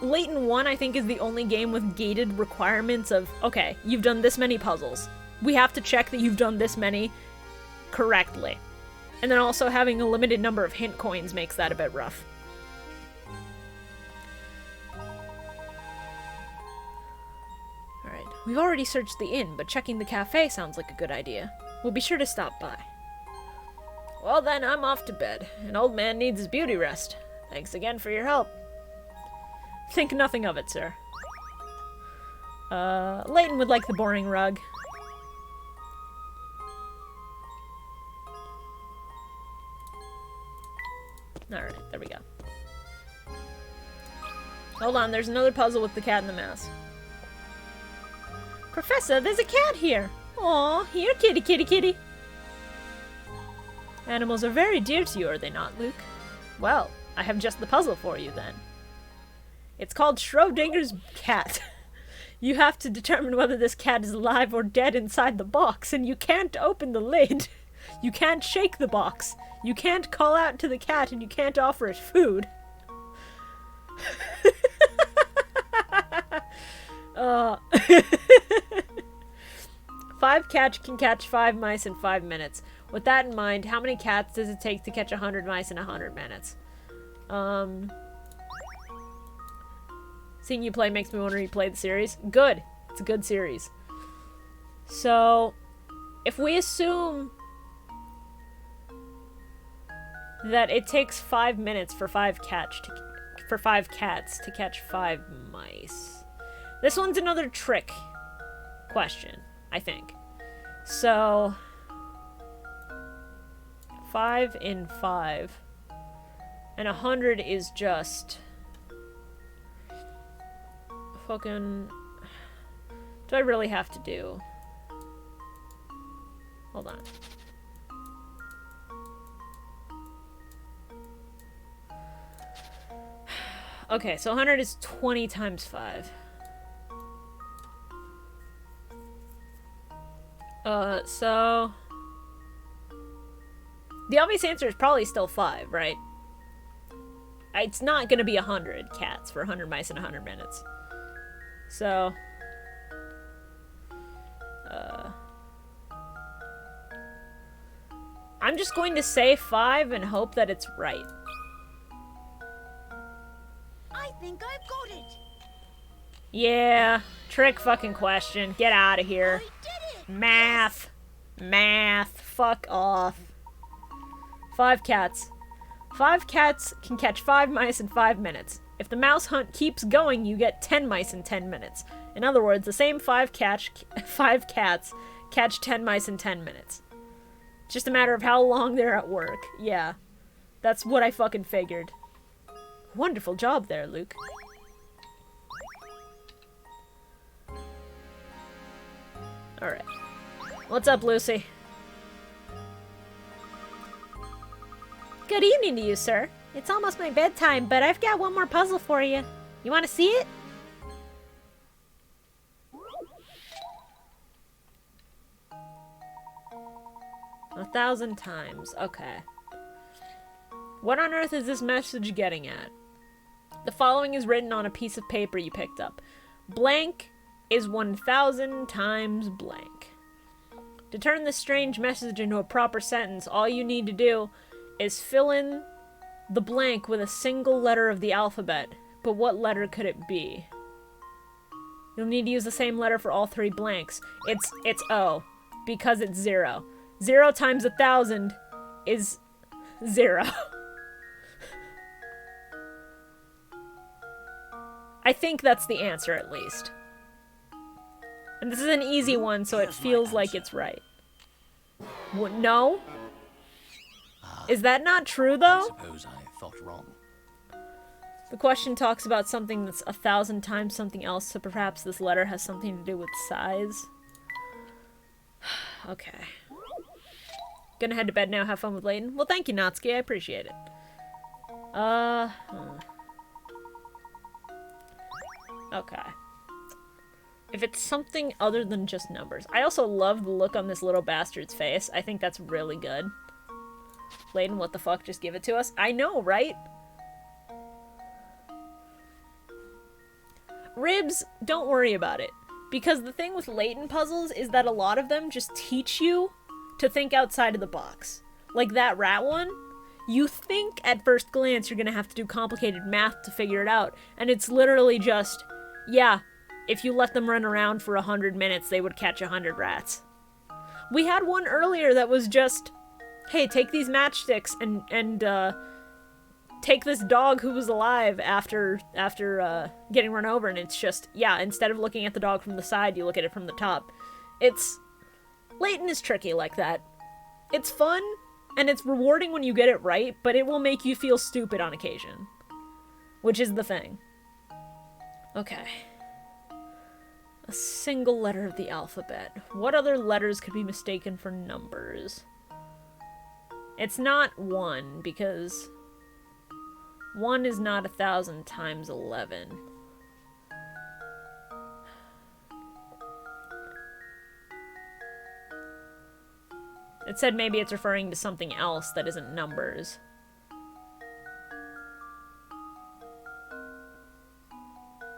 Layton 1, I think, is the only game with gated requirements of, okay, you've done this many puzzles. We have to check that you've done this many correctly. And then also having a limited number of hint coins makes that a bit rough. Alright, we've already searched the inn, but checking the cafe sounds like a good idea. We'll be sure to stop by. Well then, I'm off to bed. An old man needs his beauty rest. Thanks again for your help. Think nothing of it, sir. Layton would like the boring rug. Alright, there we go. Hold on, there's another puzzle with the cat and the mouse. Professor, there's a cat here! Aw, here, kitty, kitty, kitty! Animals are very dear to you, are they not, Luke? Well, I have just the puzzle for you then. It's called Schrodinger's cat. You have to determine whether this cat is alive or dead inside the box, and you can't open the lid. You can't shake the box. You can't call out to the cat, and you can't offer it food. Five cats can catch 5 mice in 5 minutes. With that in mind, how many cats does it take to catch 100 mice in 100 minutes? Seeing you play makes me want to replay the series. Good. It's a good series. So, if we assume that it takes 5 minutes for 5 cats to catch 5 mice. This one's another trick question, I think. So, 5 in 5. And 100 is just... fucking... Do I really have to do... Hold on. Okay, so 100 is 20 times 5. So... The obvious answer is probably still 5, right? It's not gonna be 100 cats for 100 mice in 100 minutes. So... I'm just going to say 5 and hope that it's right. I think I've got it. Yeah, trick fucking question. Get out of here. I did it. Math. Math. Fuck off. 5 cats. 5 cats can catch 5 mice in 5 minutes. If the mouse hunt keeps going, you get 10 mice in 10 minutes. In other words, the same 5 cats catch 10 mice in 10 minutes. It's just a matter of how long they're at work. Yeah. That's what I fucking figured. Wonderful job there, Luke. Alright. What's up, Lucy? Good evening to you, sir. It's almost my bedtime, but I've got one more puzzle for you. You want to see it? A 1,000 times. Okay. What on earth is this message getting at? The following is written on a piece of paper you picked up. Blank is 1,000 times blank. To turn this strange message into a proper sentence, all you need to do is fill in the blank with a single letter of the alphabet. But what letter could it be? You'll need to use the same letter for all 3 blanks. It's O, because it's 0. 0 times 1,000 is 0. I think that's the answer, at least. And this is an easy one, so it feels like it's right. What, no? Is that not true, I though? suppose I thought wrong. The question talks about something that's 1,000 times something else, so perhaps this letter has something to do with size. Okay. Gonna head to bed now, have fun with Layton. Well, thank you, Natsuki, I appreciate it. Okay. If it's something other than just numbers. I also love the look on this little bastard's face. I think that's really good. Layton, what the fuck? Just give it to us? I know, right? Ribs, don't worry about it. Because the thing with Layton puzzles is that a lot of them just teach you to think outside of the box. Like that rat one, you think at first glance you're gonna have to do complicated math to figure it out, and it's literally just, yeah, if you let them run around for 100 minutes, they would catch 100 rats. We had one earlier that was just, hey, take these matchsticks and take this dog who was alive after getting run over, and it's just, yeah, instead of looking at the dog from the side, you look at it from the top. Layton is tricky like that. It's fun, and it's rewarding when you get it right, but it will make you feel stupid on occasion. Which is the thing. Okay. A single letter of the alphabet. What other letters could be mistaken for numbers? It's not 1, because 1 is not 1,000 times 11. It said maybe it's referring to something else that isn't numbers.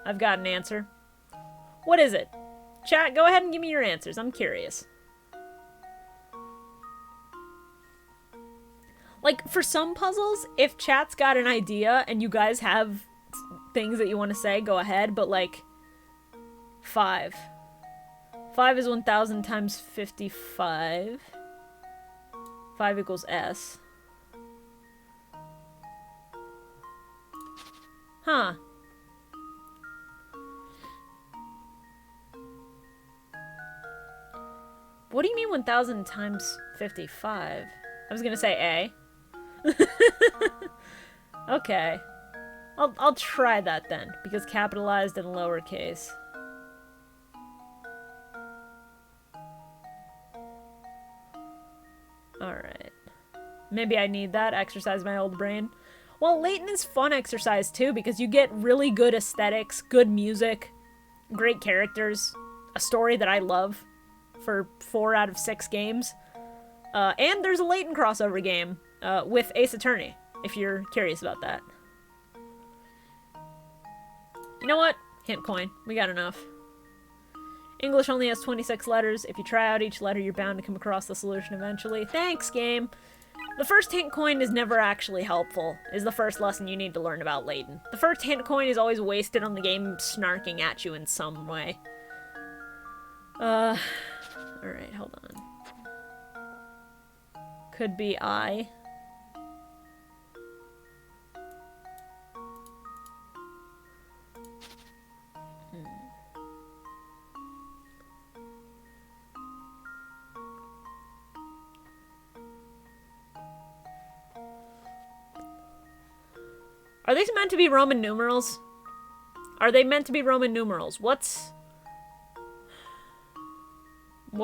I've got an answer. What is it? Chat, go ahead and give me your answers. I'm curious. Like, for some puzzles, if chat's got an idea and you guys have things that you want to say, go ahead. But, like, 5. 5 is 1,000 times 55. 5 equals S. Huh. What do you mean 1,000 times 55? I was gonna say A. Okay. I'll try that then, because capitalized and lowercase. Alright. Maybe I need that, exercise my old brain. Well, Layton is fun exercise too, because you get really good aesthetics, good music, great characters, a story that I love for 4 out of 6 games. And there's a Layton crossover game with Ace Attorney, if you're curious about that. You know what? Hint coin. We got enough. English only has 26 letters. If you try out each letter, you're bound to come across the solution eventually. Thanks, game! The first hint coin is never actually helpful, is the first lesson you need to learn about Layton. The first hint coin is always wasted on the game snarking at you in some way. Alright, hold on. Could be I. Are these meant to be Roman numerals? Are they meant to be Roman numerals? What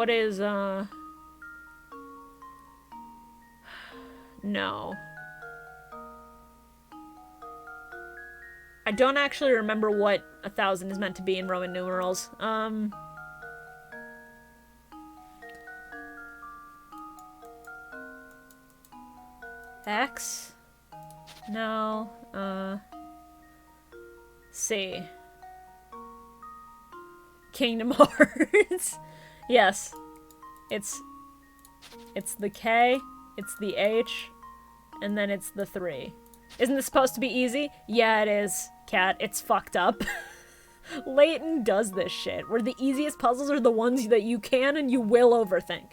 is, No. I don't actually remember what 1,000 is meant to be in Roman numerals. X? No. C. Kingdom Hearts. Yes. It's the K, it's the H, and then it's the 3. Isn't this supposed to be easy? Yeah, it is, Cat. It's fucked up. Layton does this shit, where the easiest puzzles are the ones that you can and you will overthink.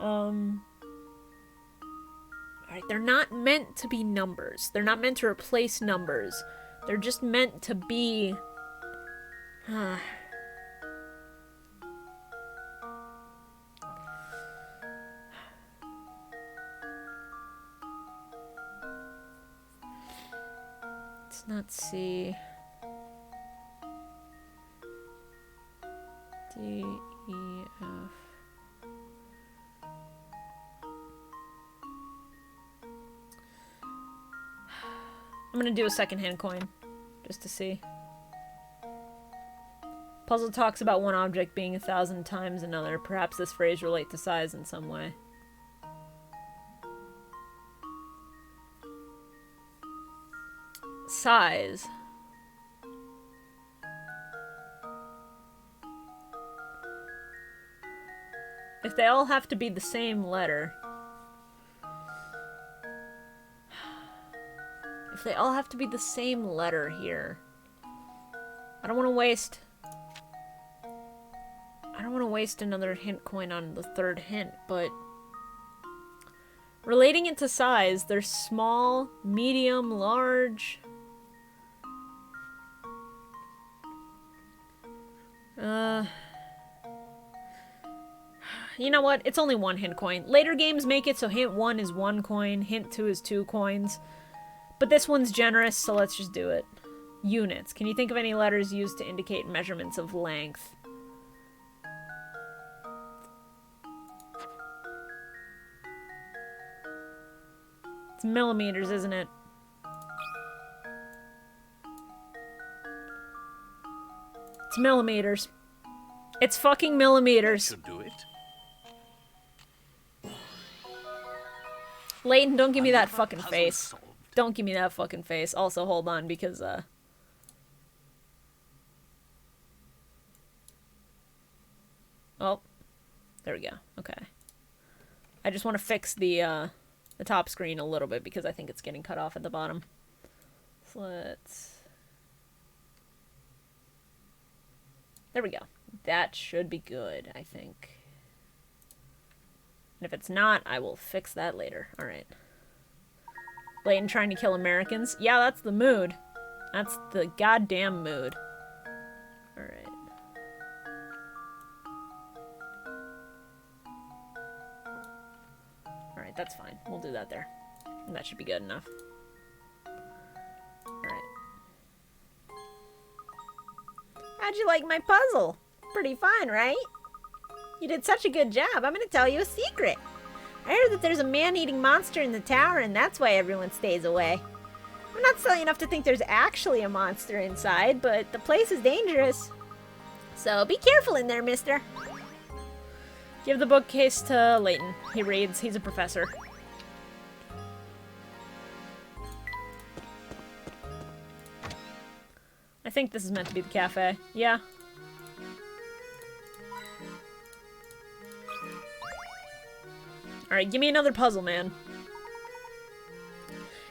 Alright, they're not meant to be numbers. They're not meant to replace numbers. They're just meant to be... It's not C. D, E, F. I'm gonna do a second hand coin, just to see. Puzzle talks about one object being 1,000 times another. Perhaps this phrase relates to size in some way. Size. If they all have to be the same letter... If they all have to be the same letter here... I don't want to waste another hint coin on the third hint, but... Relating it to size, there's small, medium, large... You know what? It's only one hint coin. Later games make it so hint 1 is 1 coin, hint 2 is 2 coins. But this one's generous, so let's just do it. Units. Can you think of any letters used to indicate measurements of length? It's millimeters, isn't it? It's millimeters. It's fucking millimeters. Should do it. Layton, don't give me that fucking Puzzle face. solved. Don't give me that fucking face. Also, hold on, because, Oh. There we go. Okay. I just want to fix the top screen a little bit, because I think it's getting cut off at the bottom. So let's... There we go. That should be good, I think. And if it's not, I will fix that later. Alright. Layton trying to kill Americans? Yeah, that's the mood. That's the goddamn mood. Alright. Alright, that's fine. We'll do that there. And that should be good enough. Alright. How'd you like my puzzle? Pretty fine, right? You did such a good job. I'm gonna tell you a secret. I heard that there's a man-eating monster in the tower, and that's why everyone stays away. I'm not silly enough to think there's actually a monster inside, but the place is dangerous. So be careful in there, mister. Give the bookcase to Layton. He reads. He's a professor. I think this is meant to be the cafe. Yeah. Alright, give me another puzzle, man.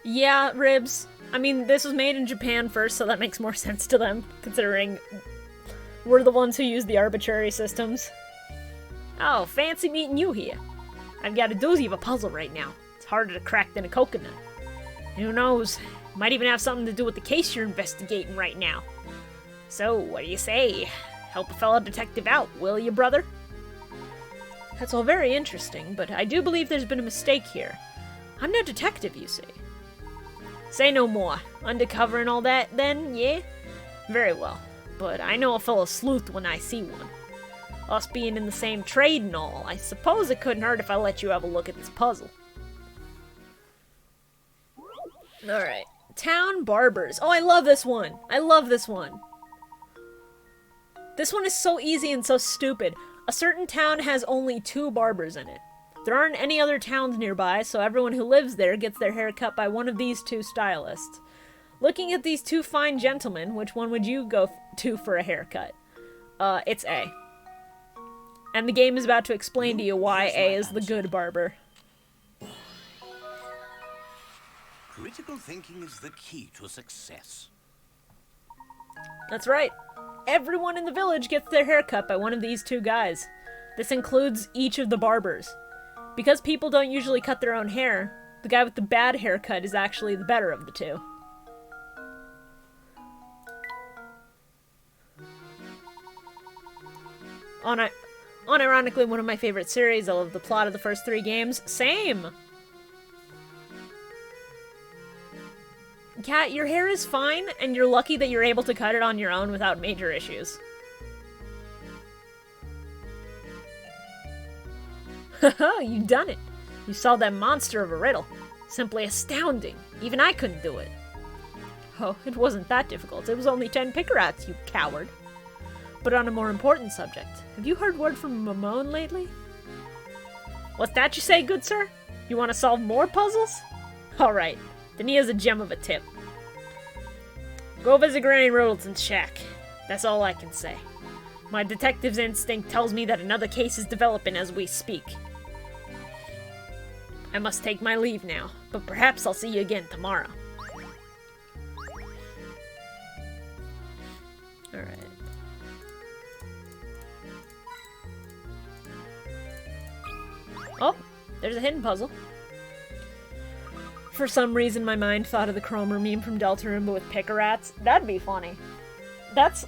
Yeah, Ribs. I mean, this was made in Japan first, so that makes more sense to them, considering we're the ones who use the arbitrary systems. Oh, fancy meeting you here. I've got a doozy of a puzzle right now. It's harder to crack than a coconut. Who knows? Might even have something to do with the case you're investigating right now. So, what do you say? Help a fellow detective out, will you, brother? That's all very interesting, but I do believe there's been a mistake here. I'm no detective, you see. Say no more. Undercover and all that, then, yeah? Very well. But I know a fellow sleuth when I see one. Us being in the same trade and all, I suppose it couldn't hurt if I let you have a look at this puzzle. Alright. Town Barbers. Oh, I love this one! I love this one! This one is so easy and so stupid. A certain town has only 2 barbers in it. There aren't any other towns nearby, so everyone who lives there gets their hair cut by one of these 2 stylists. Looking at these 2 fine gentlemen, which one would you go to for a haircut? It's A. And the game is about to explain to you why A is the good barber. Critical thinking is the key to success. That's right. Everyone in the village gets their hair cut by one of these 2 guys. This includes each of the barbers. Because people don't usually cut their own hair, the guy with the bad haircut is actually the better of the 2. Unironically, one of my favorite series. I love the plot of the first 3 games. Same! Cat, your hair is fine, and you're lucky that you're able to cut it on your own without major issues. Haha, you done it! You solved that monster of a riddle. Simply astounding. Even I couldn't do it. Oh, it wasn't that difficult. It was only 10 pickerats, you coward. But on a more important subject, have you heard word from Mamone lately? What's that you say, good sir? You want to solve more puzzles? Alright, then he has a gem of a tip. Go visit Granny Rodelton's shack. That's all I can say. My detective's instinct tells me that another case is developing as we speak. I must take my leave now, but perhaps I'll see you again tomorrow. Alright. Oh, there's a hidden puzzle. For some reason, my mind thought of the Cromer meme from Deltarune, but with pickerats. That'd be funny. That's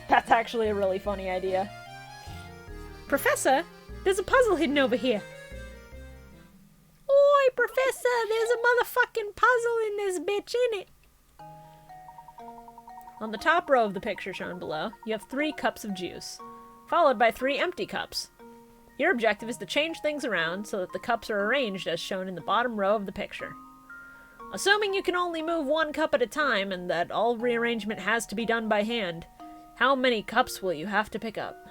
actually a really funny idea. Professor, there's a puzzle hidden over here. Oi, Professor, there's a motherfucking puzzle in this bitch, innit? On the top row of the picture shown below, you have 3 cups of juice, followed by 3 empty cups. Your objective is to change things around so that the cups are arranged as shown in the bottom row of the picture. Assuming you can only move 1 cup at a time and that all rearrangement has to be done by hand, How many cups will you have to pick up?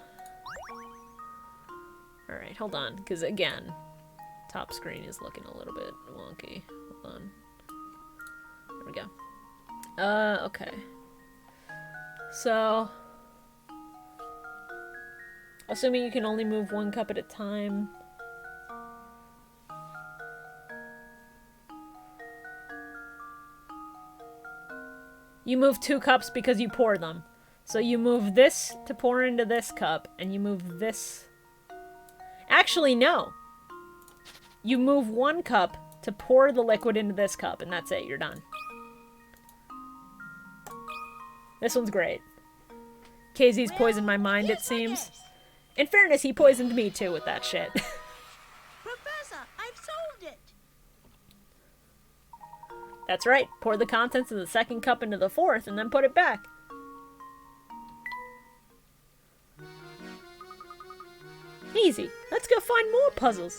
Alright, hold on, because again, top screen is looking a little bit wonky. Hold on. There we go. Okay. So, assuming you can only move one cup at a time. You move 2 cups because you pour them. So you move this to pour into this cup, and you move this... Actually, no. You move 1 cup to pour the liquid into this cup, and that's it. You're done. This one's great. KZ's poisoned my mind, it seems. In fairness, he poisoned me too with that shit. Professor, I've solved it. That's right. Pour the contents of the 2nd cup into the 4th, and then put it back. Easy. Let's go find more puzzles.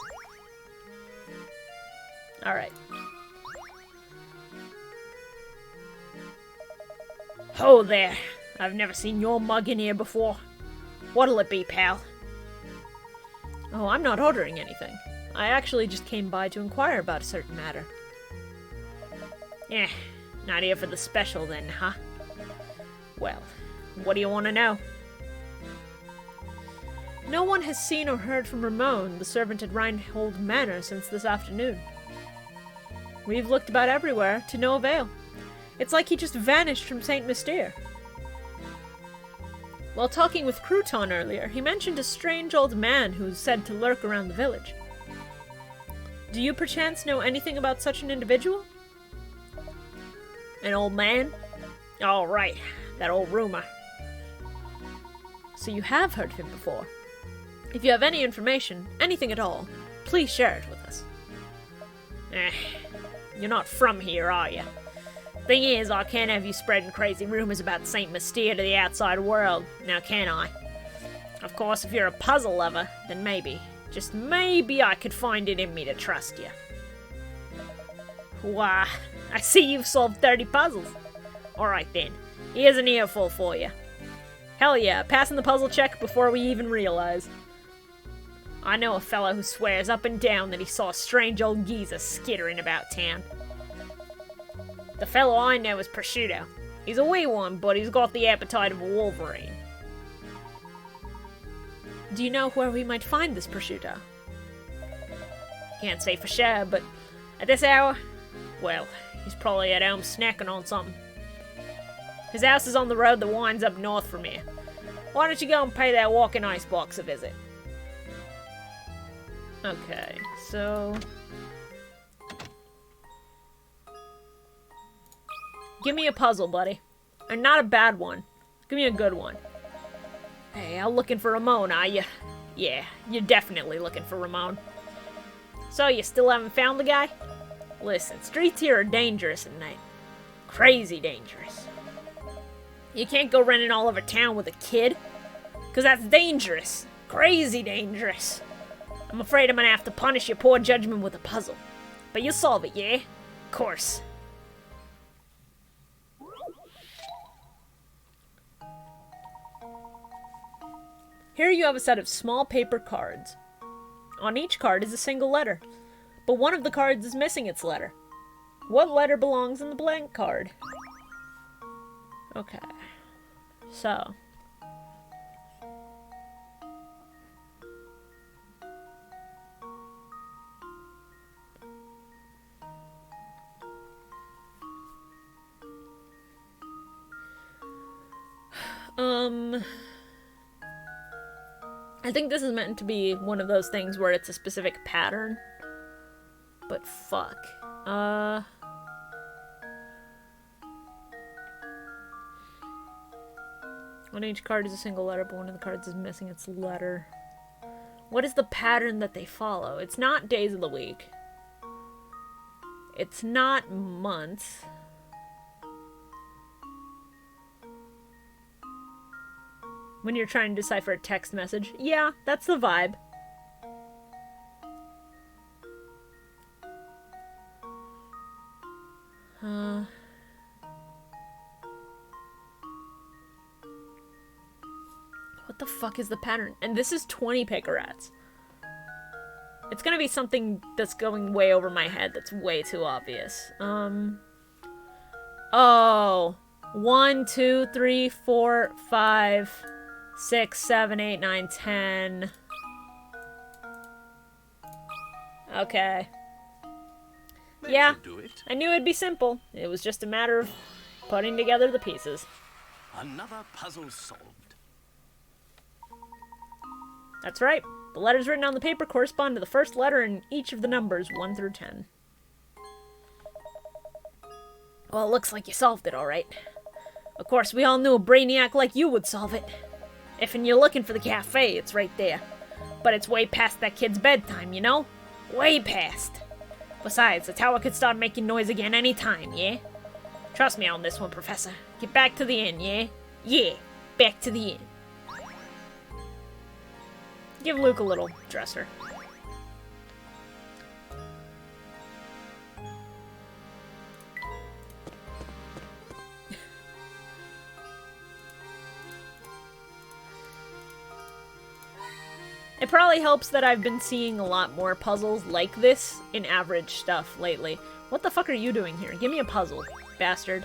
Alright. Ho there. I've never seen your mug in here before. What'll it be, pal? Oh, I'm not ordering anything. I actually just came by to inquire about a certain matter. Eh, not here for the special then, huh? Well, what do you want to know? No one has seen or heard from Ramon, the servant at Reinhold Manor, since this afternoon. We've looked about everywhere, to no avail. It's like he just vanished from St. Mystere. While talking with Crouton earlier, he mentioned a strange old man who's said to lurk around the village. Do you perchance know anything about such an individual? An old man? All right, that old rumor. So you have heard of him before? If you have any information, anything at all, please share it with us. You're not from here, are you? Thing is, I can't have you spreading crazy rumors about St. Mystere to the outside world, now can I? Of course, if you're a puzzle lover, then maybe, just maybe I could find it in me to trust you. Why, I see you've solved 30 puzzles. Alright then, here's an earful for you. Hell yeah, passing the puzzle check before we even realize. I know a fellow who swears up and down that he saw a strange old geezer skittering about town. The fellow I know is Prosciutto. He's a wee one, but he's got the appetite of a wolverine. Do you know where we might find this Prosciutto? Can't say for sure, but at this hour, well, he's probably at home snacking on something. His house is on the road that winds up north from here. Why don't you go and pay that walking icebox a visit? Okay, so... Give me a puzzle, buddy. And not a bad one. Give me a good one. Hey, I'm looking for Ramon, are you? Yeah, you're definitely looking for Ramon. So, you still haven't found the guy? Listen, streets here are dangerous at night. Crazy dangerous. You can't go running all over town with a kid. Because that's dangerous. Crazy dangerous. I'm afraid I'm gonna have to punish your poor judgment with a puzzle. But you'll solve it, yeah? Of course. Here you have a set of small paper cards. On each card is a single letter, but one of the cards is missing its letter. What letter belongs in the blank card? Okay, so... I think this is meant to be one of those things where it's a specific pattern. But fuck. On each card is a single letter, but one of the cards is missing its letter. What is the pattern that they follow? It's not days of the week. It's not months. When you're trying to decipher a text message. Yeah, that's the vibe. What the fuck is the pattern? And this is 20 picarats. It's gonna be something that's going way over my head that's way too obvious. Oh. 1, 2, 3, 4, 5, 6, 7, 8, 9, 10. Okay. That Yeah, should do it. I knew it'd be simple. It was just a matter of putting together the pieces. Another puzzle solved. That's right. The letters written on the paper correspond to the first letter in each of the numbers 1 through 10. Well, it looks like you solved it all right. Of course, we all knew a brainiac like you would solve it. If you're looking for the cafe, it's right there. But it's way past that kid's bedtime, you know? Way past. Besides, the tower could start making noise again any time, yeah? Trust me on this one, Professor. Get back to the inn, yeah? Yeah, back to the inn. Give Luke a little dresser. It probably helps that I've been seeing a lot more puzzles like this in average stuff lately. What the fuck are you doing here? Give me a puzzle, bastard.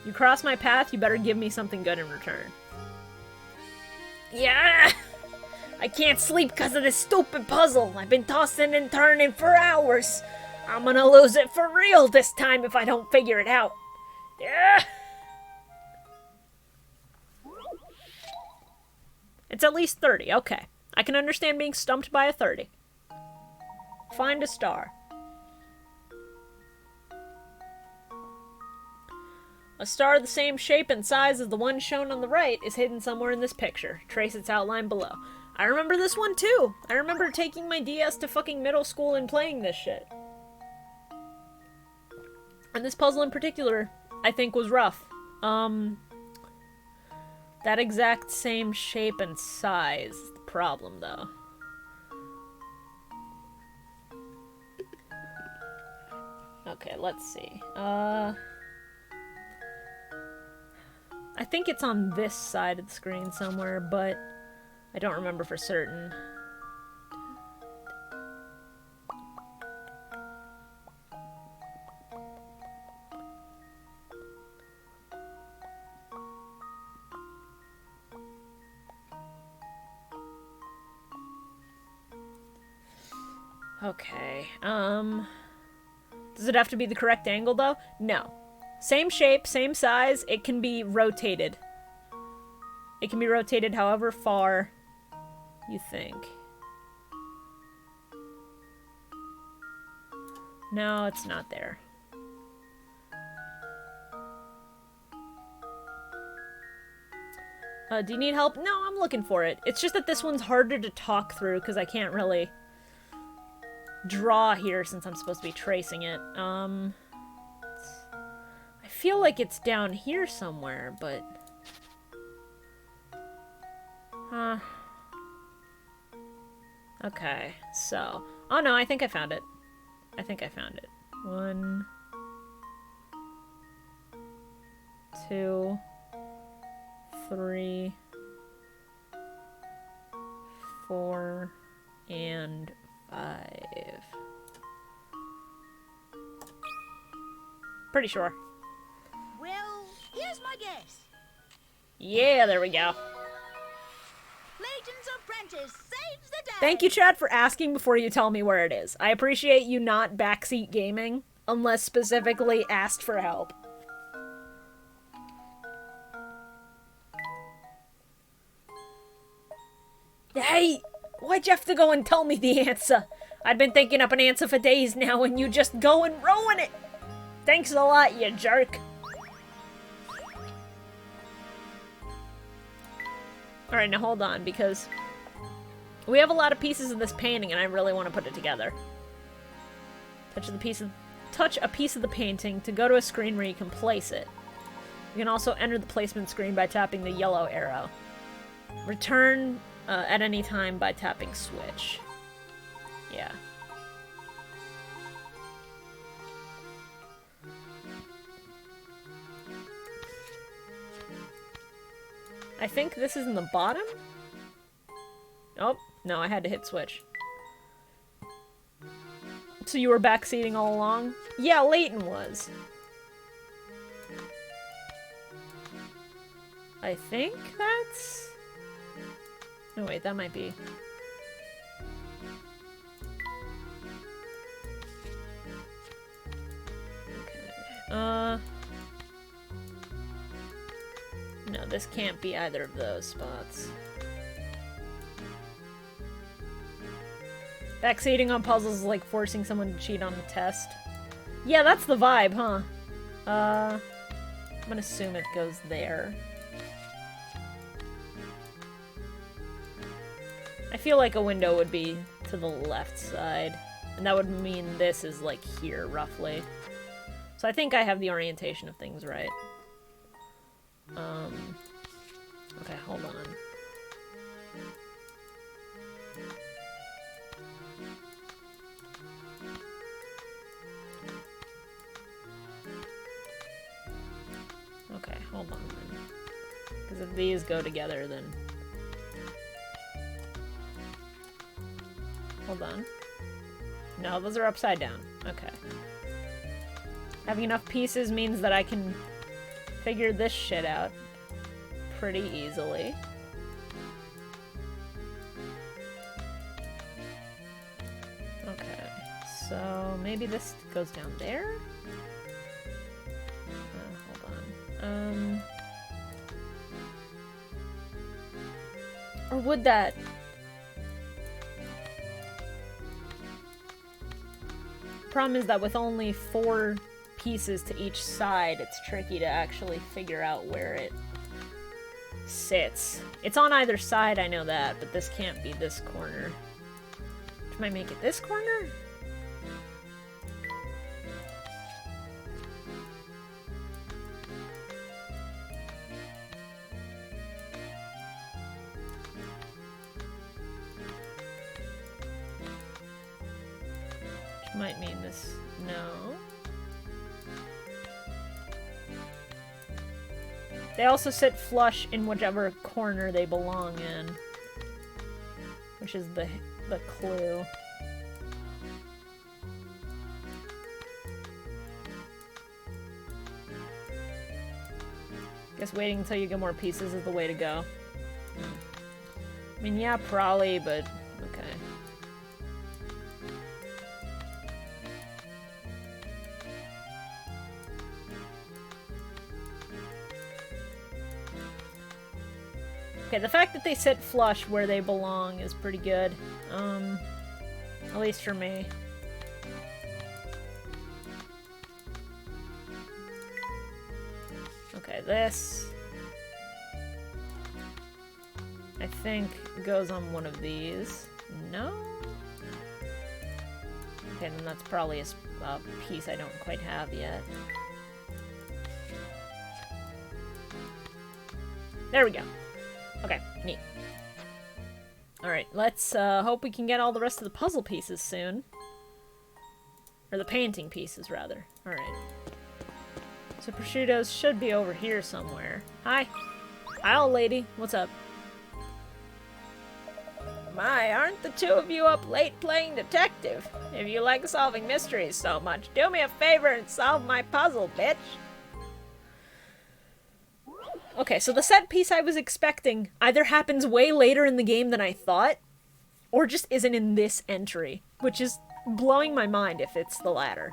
You cross my path, you better give me something good in return. Yeah! I can't sleep because of this stupid puzzle. I've been tossing and turning for hours. I'm gonna lose it for real this time if I don't figure it out. Yeah! It's at least 30, okay. I can understand being stumped by a 30. Find a star. A star the same shape and size as the one shown on the right is hidden somewhere in this picture. Trace its outline below. I remember this one too. I remember taking my DS to fucking middle school and playing this shit. And this puzzle in particular, I think, was rough. That exact same shape and size is the problem, though. Okay, let's see. I think it's on this side of the screen somewhere, but I don't remember for certain. Okay, does it have to be the correct angle, though? No. Same shape, same size, it can be rotated. It can be rotated however far you think. No, it's not there. Do you need help? No, I'm looking for it. It's just that this one's harder to talk through because I can't really draw here since I'm supposed to be tracing it. I feel like it's down here somewhere, but... Huh. Okay, so... Oh no, I think I found it. I think I found it. 1, 2, 3, 4, and 5. Pretty sure. Well, here's my guess. Yeah, there we go. Layton's apprentice saves the day. Thank you, Chad, for asking before you tell me where it is. I appreciate you not backseat gaming, unless specifically asked for help. Hey, why'd you have to go and tell me the answer? I'd been thinking up an answer for days now, and you just go and ruin it. Thanks a lot, you jerk. Alright, now hold on, because we have a lot of pieces of this painting, and I really want to put it together. Touch a piece of the painting to go to a screen where you can place it. You can also enter the placement screen by tapping the yellow arrow. Return at any time by tapping switch. Yeah. I think this is in the bottom? Oh, no, I had to hit switch. So you were backseating all along? Yeah, Layton was. I think that's... No, wait, that might be... Okay. No, this can't be either of those spots. Backseating on puzzles is like forcing someone to cheat on the test. Yeah, that's the vibe, huh? I'm gonna assume it goes there. I feel like a window would be to the left side. And that would mean this is like here, roughly. So I think I have the orientation of things right. Okay, hold on. Okay, hold on then. Because if these go together, then... Hold on. No, those are upside down. Okay. Having enough pieces means that I can figure this shit out pretty easily. Okay, so maybe this goes down there? Hold on. Or would that... Problem is that with only 4 pieces to each side, it's tricky to actually figure out where it sits. It's on either side, I know that, but this can't be this corner. Which might make it this corner? Which might mean this... No. They also sit flush in whichever corner they belong in. Which is the clue. Guess waiting until you get more pieces is the way to go. I mean, yeah, probably, but okay. Okay, the fact that they sit flush where they belong is pretty good. At least for me. Okay, this... I think goes on one of these. No? Okay, then that's probably a piece I don't quite have yet. There we go. Okay, neat. Alright, let's hope we can get all the rest of the puzzle pieces soon. Or the painting pieces, rather. Alright. So prosciuttos should be over here somewhere. Hi. Hi, old lady. What's up? My, aren't the two of you up late playing detective? If you like solving mysteries so much, do me a favor and solve my puzzle, bitch. Okay, so the set piece I was expecting either happens way later in the game than I thought, or just isn't in this entry, which is blowing my mind if it's the latter.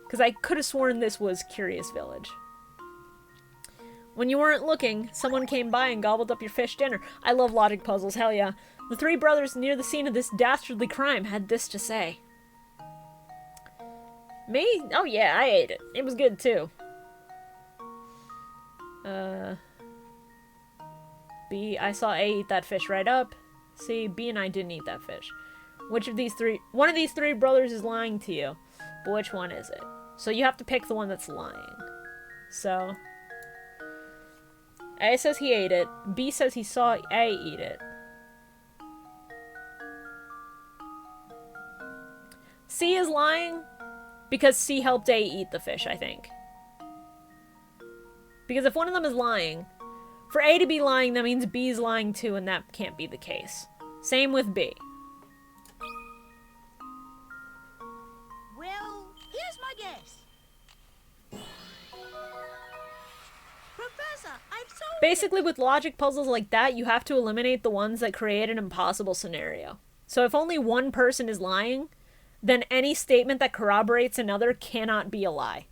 Because I could have sworn this was Curious Village. When you weren't looking, someone came by and gobbled up your fish dinner. I love logic puzzles, hell yeah. The 3 brothers near the scene of this dastardly crime had this to say. Me? Oh yeah, I ate it. It was good too. B, I saw A eat that fish right up. C, B and I didn't eat that fish. Which of these 3... One of these 3 brothers is lying to you. But which one is it? So you have to pick the one that's lying. So... A says he ate it. B says he saw A eat it. C is lying because C helped A eat the fish, I think. Because if one of them is lying, For A to be lying, that means B is lying too, and that can't be the case. Same with B. Well, here's my guess. Professor, I've solved Basically, with logic puzzles like that, you have to eliminate the ones that create an impossible scenario. So if only one person is lying, then any statement that corroborates another cannot be a lie.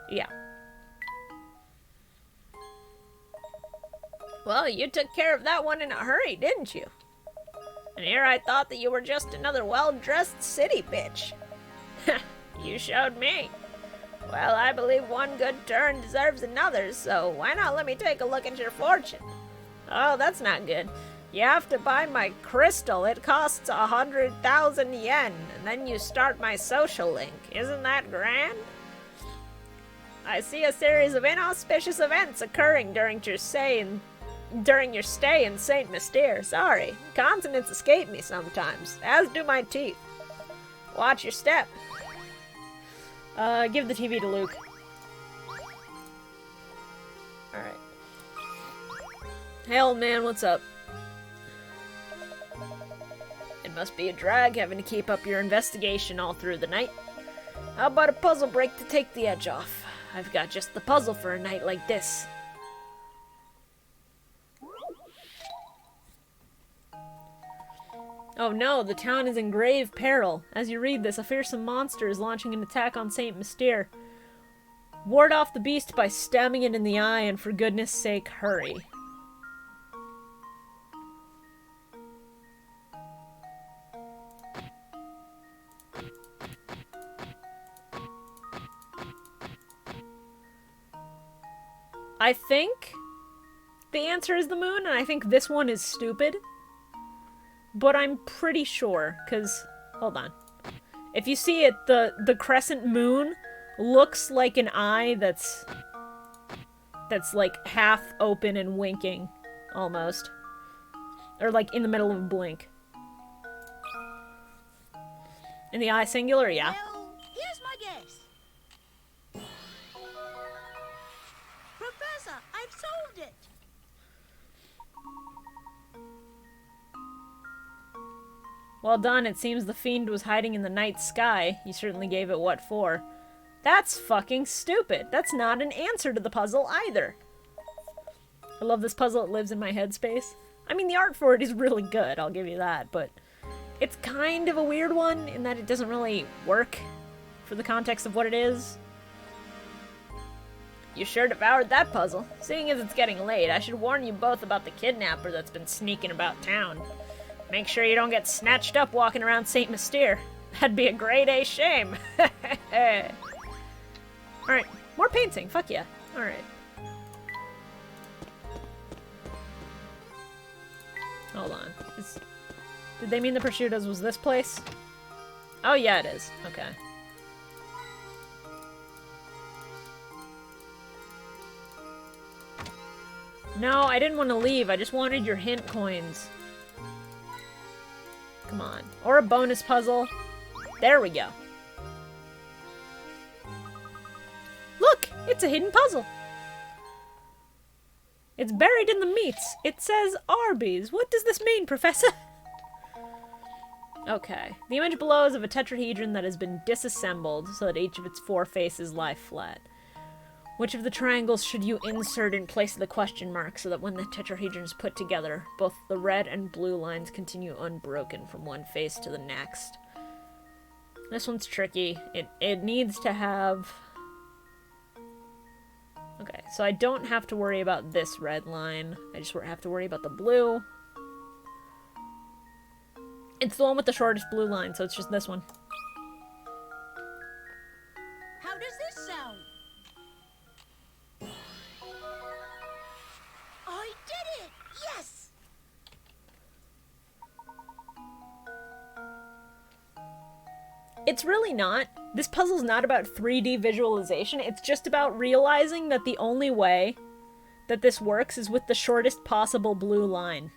Yeah. Well, you took care of that one in a hurry, didn't you? And here I thought that you were just another well-dressed city bitch. You showed me. Well, I believe one good turn deserves another, so why not let me take a look at your fortune? Oh, that's not good. You have to buy my crystal. It costs 100,000 yen, and then you start my social link. Isn't that grand? I see a series of inauspicious events occurring during your stay in Saint Mystere. Sorry, consonants escape me sometimes, as do my teeth. Watch your step. Give the TV to Luke. Alright. Hey, old man, what's up? It must be a drag having to keep up your investigation all through the night. How about a puzzle break to take the edge off? I've got just the puzzle for a night like this. Oh no, the town is in grave peril. As you read this, a fearsome monster is launching an attack on Saint Mystere. Ward off the beast by stabbing it in the eye, and for goodness sake, hurry. I think the answer is the moon, and I think this one is stupid. But I'm pretty sure, because... Hold on. If you see it, the crescent moon looks like an eye that's like half open and winking, almost. Or like in the middle of a blink. In the eye singular, yeah. Well, here's my guess. Professor, I've solved it. Well done, it seems the fiend was hiding in the night sky. You certainly gave it what for. That's fucking stupid. That's not an answer to the puzzle either. I love this puzzle, it lives in my headspace. I mean, the art for it is really good, I'll give you that, but it's kind of a weird one in that it doesn't really work for the context of what it is. You sure devoured that puzzle. Seeing as it's getting late, I should warn you both about the kidnapper that's been sneaking about town. Make sure you don't get snatched up walking around Saint Mystere. That'd be a grade A shame. Alright, more painting, fuck yeah. Alright. Hold on. Did they mean the prosciuttos was this place? Oh yeah, it is. Okay. No, I didn't want to leave. I just wanted your hint coins. Come on. Or a bonus puzzle. There we go. Look! It's a hidden puzzle! It's buried in the meats. It says Arby's. What does this mean, Professor? Okay. The image below is of a tetrahedron that has been disassembled so that each of its four faces lie flat. Which of the triangles should you insert in place of the question mark so that when the tetrahedron is put together, both the red and blue lines continue unbroken from one face to the next? This one's tricky. It needs to have... Okay, so I don't have to worry about this red line. I just have to worry about the blue. It's the one with the shortest blue line, so it's just this one. How does this sound? I did it! Yes! It's really not. This puzzle's not about 3D visualization. It's just about realizing that the only way that this works is with the shortest possible blue line.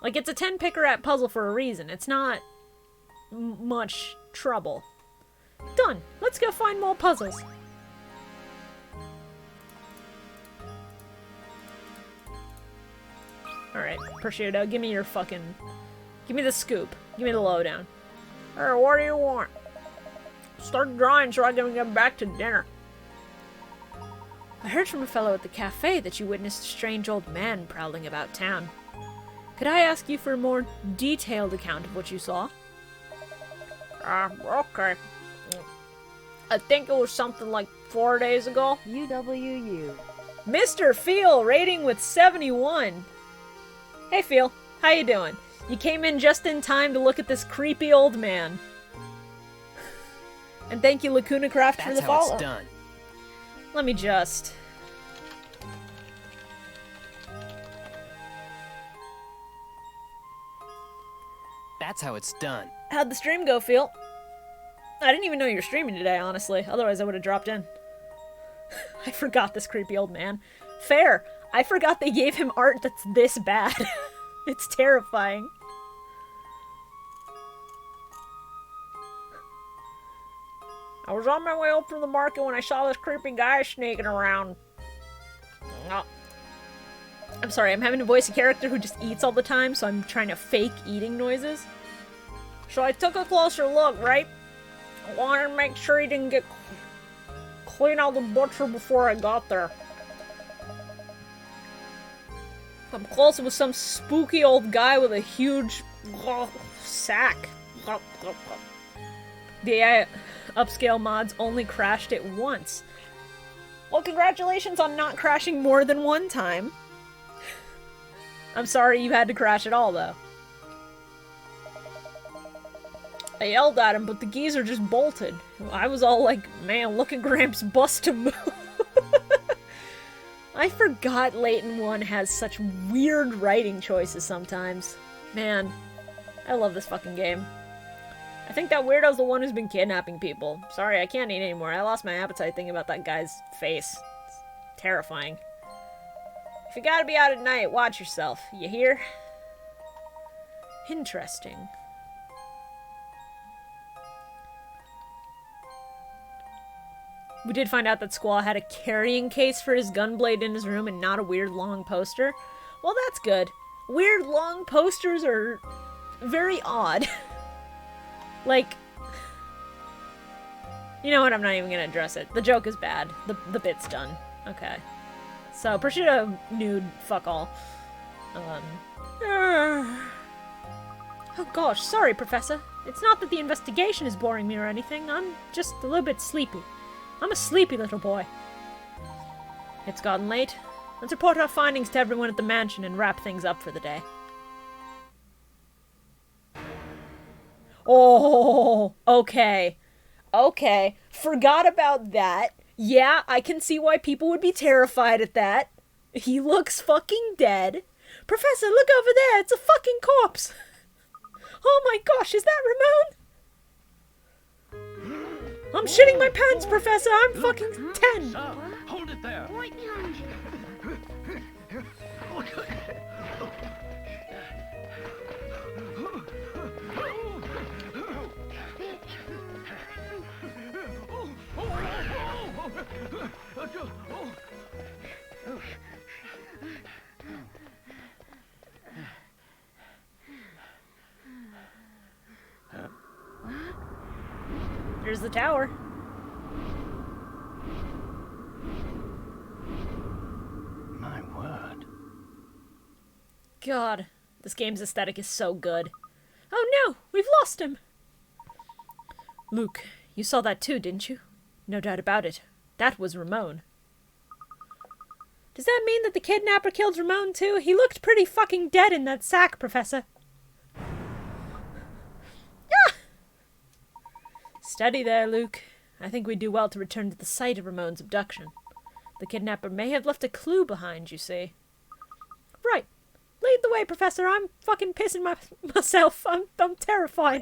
Like, it's a 10-picker puzzle for a reason. It's not much trouble. Done. Let's go find more puzzles. Alright, Prosciutto, give me your fucking... Give me the scoop. Give me the lowdown. Alright, what do you want? Start drawing so I can get back to dinner. I heard from a fellow at the cafe that you witnessed a strange old man prowling about town. Could I ask you for a more detailed account of what you saw? Okay. I think it was something like 4 days ago. UWU. Mr. Phil, rating with 71. Hey Phil, how you doing? You came in just in time to look at this creepy old man. And thank you, Lacuna Craft, for the follow. That's how it's done. Let me just... That's how it's done. How'd the stream go, Phil? I didn't even know you were streaming today, honestly. Otherwise, I would have dropped in. I forgot this creepy old man. Fair. I forgot they gave him art that's this bad. It's terrifying. I was on my way home from the market when I saw this creepy guy sneaking around. Oh. I'm sorry, I'm having to voice a character who just eats all the time, so I'm trying to fake eating noises. So I took a closer look, right? I wanted to make sure he didn't get clean out the butcher before I got there. Up close, it was some spooky old guy with a huge sack. The AI upscale mods only crashed it once. Well, congratulations on not crashing more than one time. I'm sorry you had to crash it all, though. I yelled at him, but the geezer just bolted. I was all like, man, look at Gramps bust to move. I forgot Layton 1 has such weird writing choices sometimes. Man, I love this fucking game. I think that weirdo's the one who's been kidnapping people. Sorry, I can't eat anymore. I lost my appetite thinking about that guy's face. It's terrifying. If you gotta be out at night, watch yourself. You hear? Interesting. We did find out that Squaw had a carrying case for his gunblade in his room and not a weird long poster. Well, that's good. Weird long posters are very odd. Like, you know what, I'm not even gonna address it. The joke is bad. The bit's done. Okay. So, Prosciutto nude, fuck all. Oh gosh, sorry, Professor. It's not that the investigation is boring me or anything. I'm just a little bit sleepy. I'm a sleepy little boy. It's gotten late. Let's report our findings to everyone at the mansion and wrap things up for the day. Oh, okay. Okay. Forgot about that. Yeah, I can see why people would be terrified at that. He looks fucking dead. Professor, look over there. It's a fucking corpse. Oh my gosh, is that Ramon? I'm shitting my pants, Professor. I'm fucking 10. Sir, hold it there. Right behind you. Here's the tower. My word. God, this game's aesthetic is so good. Oh no, we've lost him! Luke, you saw that too, didn't you? No doubt about it. That was Ramon. Does that mean that the kidnapper killed Ramon too? He looked pretty fucking dead in that sack, Professor. Ah! Steady there, Luke. I think we'd do well to return to the site of Ramon's abduction. The kidnapper may have left a clue behind, you see. Right. Lead the way, Professor. I'm fucking pissing myself. I'm terrified.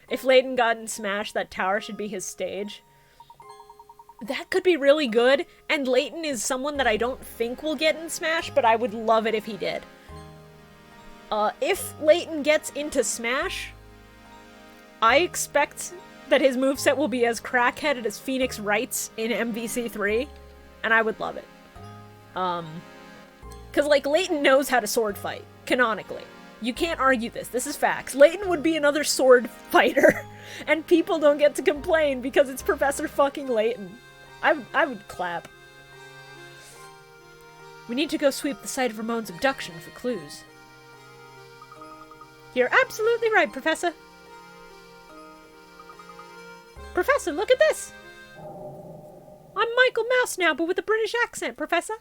If Layton got smashed, that tower should be his stage. That could be really good, and Layton is someone that I don't think will get in Smash, but I would love it if he did. If Layton gets into Smash, I expect that his moveset will be as crackheaded as Phoenix Wright's in MVC3, and I would love it. Because, like, Layton knows how to sword fight, canonically. You can't argue this. This is facts. Layton would be another sword fighter, and people don't get to complain because it's Professor fucking Layton. I would clap. We need to go sweep the site of Ramon's abduction for clues. You're absolutely right, Professor. Professor, look at this! I'm Michael Mouse now, but with a British accent, Professor.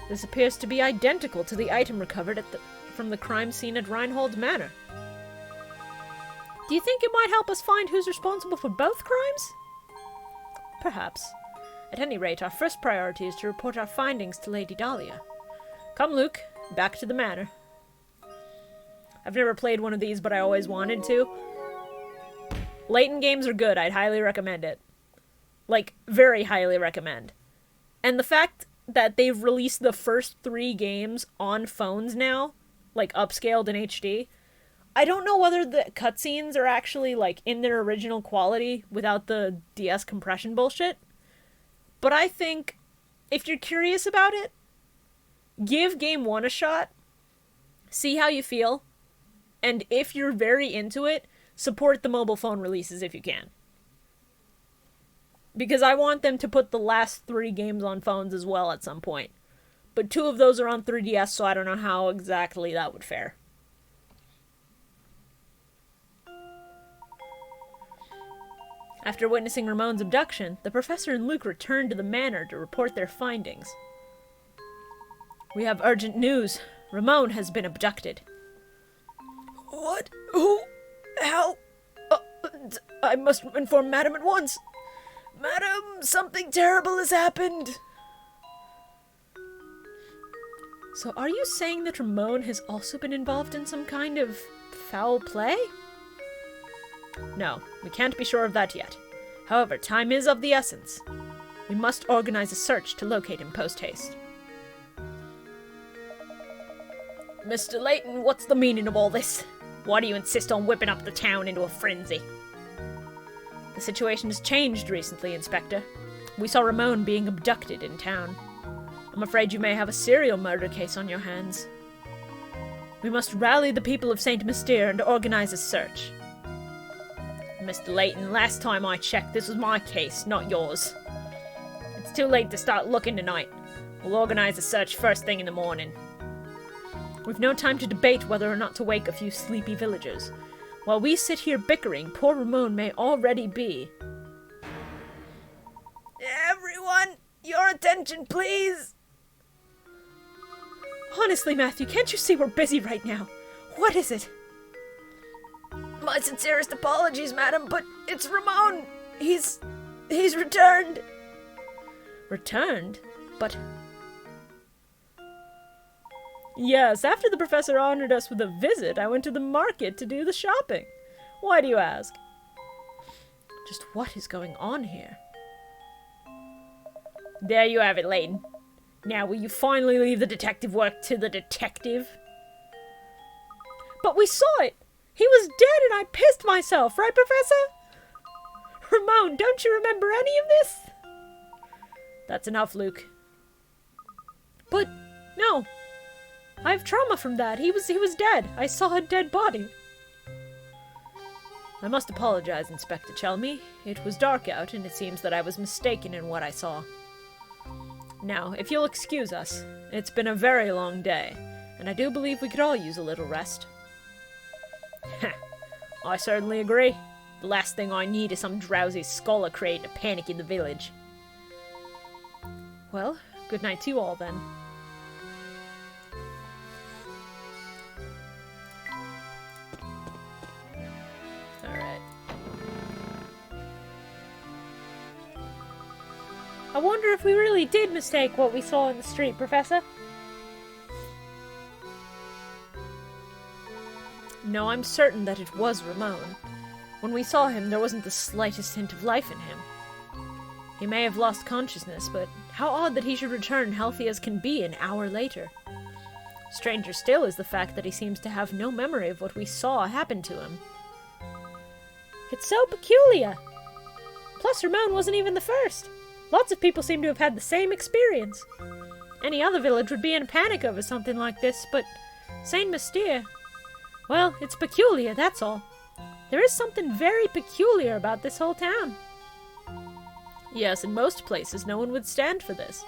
This appears to be identical to the item recovered from the crime scene at Reinhold's Manor. Do you think it might help us find who's responsible for both crimes? Perhaps. At any rate, our first priority is to report our findings to Lady Dahlia. Come, Luke. Back to the manor. I've never played one of these, but I always wanted to. Layton games are good. I'd highly recommend it. Like, very highly recommend. And the fact that they've released the first 3 games on phones now, like upscaled in HD, I don't know whether the cutscenes are actually, like, in their original quality without the DS compression bullshit. But I think, if you're curious about it, give Game 1 a shot, see how you feel, and if you're very into it, support the mobile phone releases if you can. Because I want them to put the last 3 games on phones as well at some point. But 2 of those are on 3DS, so I don't know how exactly that would fare. After witnessing Ramon's abduction, the professor and Luke returned to the manor to report their findings. We have urgent news. Ramon has been abducted. What? Who? How? I must inform Madam at once. Madam, something terrible has happened. So are you saying that Ramon has also been involved in some kind of foul play? No, we can't be sure of that yet. However, time is of the essence. We must organize a search to locate him post-haste. Mr. Layton, what's the meaning of all this? Why do you insist on whipping up the town into a frenzy? The situation has changed recently, Inspector. We saw Ramon being abducted in town. I'm afraid you may have a serial murder case on your hands. We must rally the people of St. Mystere and organize a search. Mr. Layton, last time I checked, this was my case, not yours. It's too late to start looking tonight. We'll organize a search first thing in the morning. We've no time to debate whether or not to wake a few sleepy villagers. While we sit here bickering, poor Ramon may already be... Everyone, your attention, please! Honestly, Matthew, can't you see we're busy right now? What is it? My sincerest apologies, madam, but it's Ramon. He's returned. Returned? But... Yes, after the professor honored us with a visit, I went to the market to do the shopping. Why do you ask? Just what is going on here? There you have it, Layton. Now, will you finally leave the detective work to the detective? But we saw it! He was dead and I pissed myself, right, Professor? Ramon, don't you remember any of this? That's enough, Luke. But, no. I have trauma from that. He was dead. I saw a dead body. I must apologize, Inspector Chelmy. It was dark out, and it seems that I was mistaken in what I saw. Now, if you'll excuse us, it's been a very long day, and I do believe we could all use a little rest. I certainly agree. The last thing I need is some drowsy scholar creating a panic in the village. Well, good night to you all, then. Alright. I wonder if we really did mistake what we saw in the street, Professor. No, I'm certain that it was Ramon. When we saw him, there wasn't the slightest hint of life in him. He may have lost consciousness, but how odd that he should return healthy as can be an hour later. Stranger still is the fact that he seems to have no memory of what we saw happen to him. It's so peculiar. Plus, Ramon wasn't even the first. Lots of people seem to have had the same experience. Any other village would be in a panic over something like this, but Saint Mystere, well, it's peculiar, that's all. There is something very peculiar about this whole town. Yes, in most places no one would stand for this,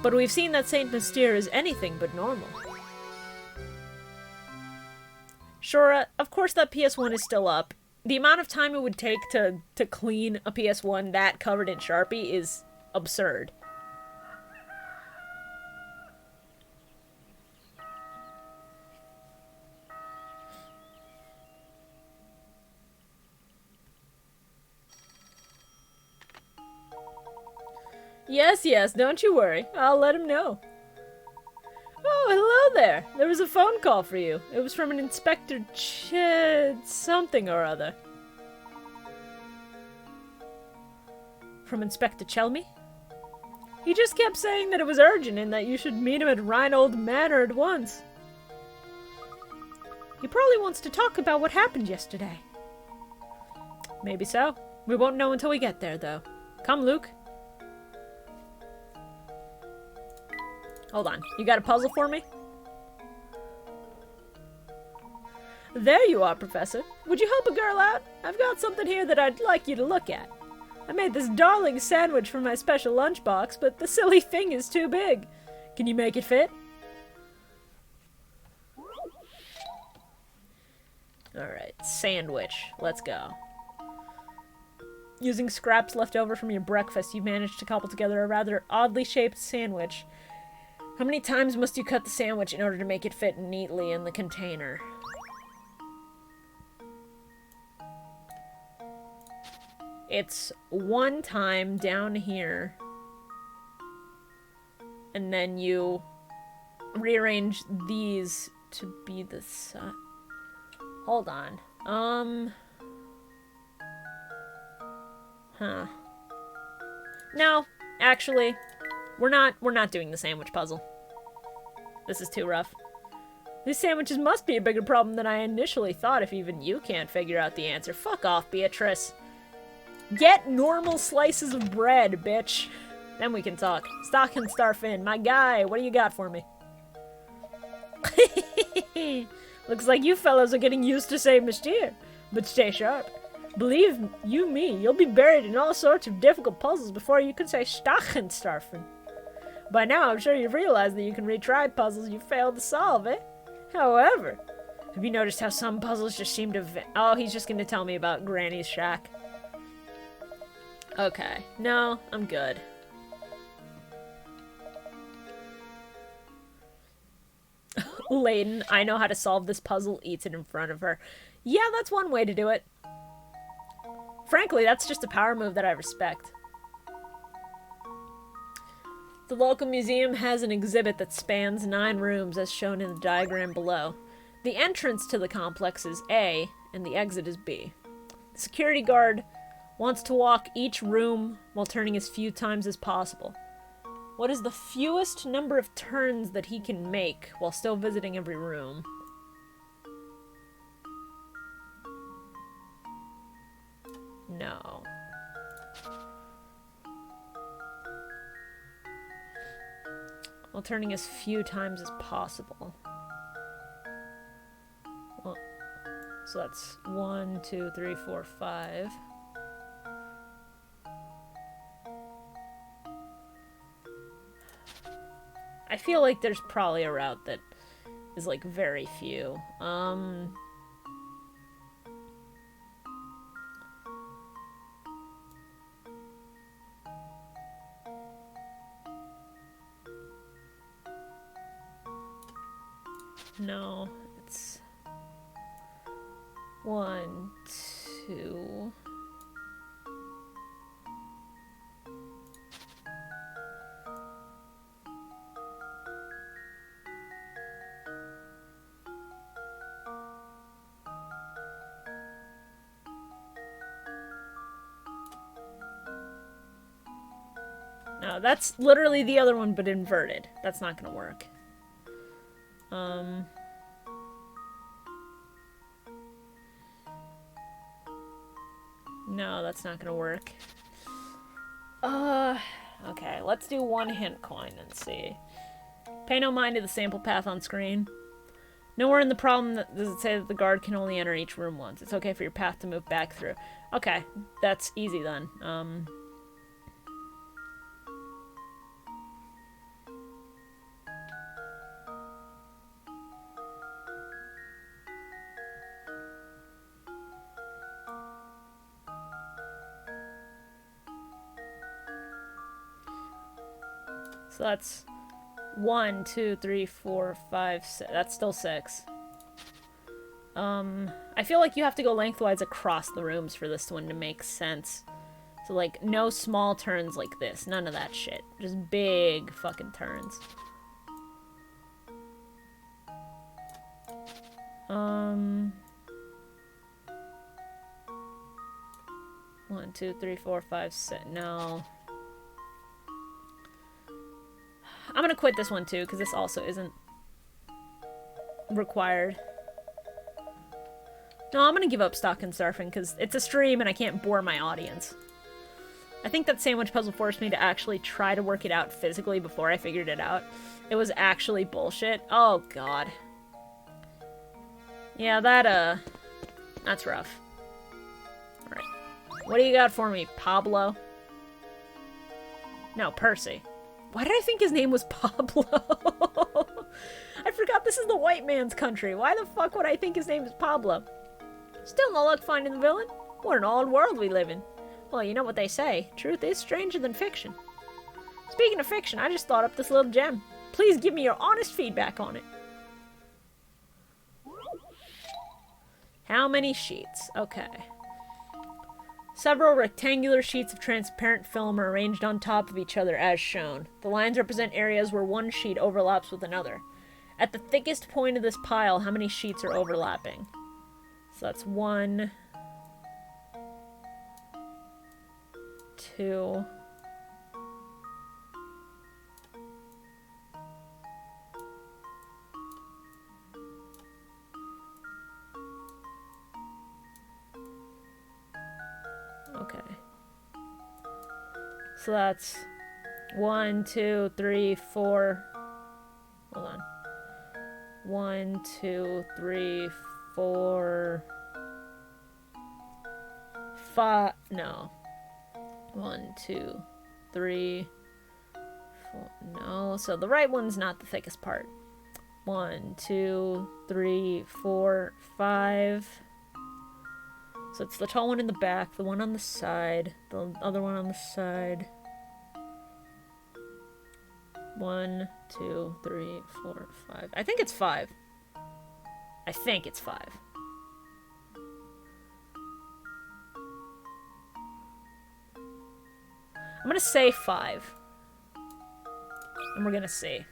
but we've seen that Saint Mystere is anything but normal. Sure, of course that PS1 is still up. The amount of time it would take to clean a PS1 that covered in Sharpie is absurd. Yes, don't you worry. I'll let him know. Oh, hello there. There was a phone call for you. It was from an Inspector something or other. From Inspector Chelmy? He just kept saying that it was urgent and that you should meet him at Rheingold Manor at once. He probably wants to talk about what happened yesterday. Maybe so. We won't know until we get there, though. Come, Luke. Hold on. You got a puzzle for me? There you are, Professor. Would you help a girl out? I've got something here that I'd like you to look at. I made this darling sandwich for my special lunchbox, but the silly thing is too big. Can you make it fit? Alright, sandwich. Let's go. Using scraps left over from your breakfast, you managed to cobble together a rather oddly shaped sandwich. How many times must you cut the sandwich in order to make it fit neatly in the container? It's one time down here. And then you rearrange these to be the side. Hold on. No, actually, we're not doing the sandwich puzzle. This is too rough. These sandwiches must be a bigger problem than I initially thought if even you can't figure out the answer. Fuck off, Beatrice. Get normal slices of bread, bitch. Then we can talk. Stock and Starfin, my guy, what do you got for me? Looks like you fellows are getting used to Saint Mystere, but stay sharp. Believe you me, you'll be buried in all sorts of difficult puzzles before you can say Stachenstarfen. By now, I'm sure you've realized that you can retry puzzles you failed to solve, eh? However, have you noticed how some puzzles just seem to oh, he's just gonna tell me about Granny's shack. Okay. No, I'm good. Layton, I know how to solve this puzzle, eats it in front of her. Yeah, that's one way to do it. Frankly, that's just a power move that I respect. The local museum has an exhibit that spans 9 rooms as shown in the diagram below. The entrance to the complex is A, and the exit is B. The security guard wants to walk each room while turning as few times as possible. What is the fewest number of turns that he can make while still visiting every room? No. While turning as few times as possible. Well, so that's 1, 2, 3, 4, 5. I feel like there's probably a route that is like very few. No, it's 1, 2. No, that's literally the other one, but inverted. That's not gonna work. No, that's not gonna work. Okay, let's do one hint coin and see. Pay no mind to the sample path on screen. Nowhere in the problem does it say that the guard can only enter each room once. It's okay for your path to move back through. Okay, that's easy then. So that's 1, 2, 3, 4, 5, 6. That's still 6. I feel like you have to go lengthwise across the rooms for this one to make sense. So, like, no small turns like this. None of that shit. Just big fucking turns. 1, 2, 3, 4, 5, 6. No. I'm gonna quit this one too, because this also isn't required. No, I'm gonna give up stock and surfing, because it's a stream and I can't bore my audience. I think that sandwich puzzle forced me to actually try to work it out physically before I figured it out. It was actually bullshit. Oh, God. Yeah, that's rough. Alright. What do you got for me, Pablo? No, Percy. Why did I think his name was Pablo? I forgot this is the white man's country. Why the fuck would I think his name is Pablo? Still no luck finding the villain? What an odd world we live in. Well, you know what they say. Truth is stranger than fiction. Speaking of fiction, I just thought up this little gem. Please give me your honest feedback on it. How many sheets? Okay. Several rectangular sheets of transparent film are arranged on top of each other as shown. The lines represent areas where one sheet overlaps with another. At the thickest point of this pile, how many sheets are overlapping? So that's 1, 2, okay. So that's 1, 2, 3, 4. Hold on. 1, 2, 3, 4, 5. No. 1, 2, 3, 4. No. So the right one's not the thickest part. 1, 2, 3, 4, 5. So it's the tall one in the back, the one on the side, the other one on the side. 1, 2, 3, 4, 5. I think it's 5. I think it's 5. I'm gonna say 5. And we're gonna see.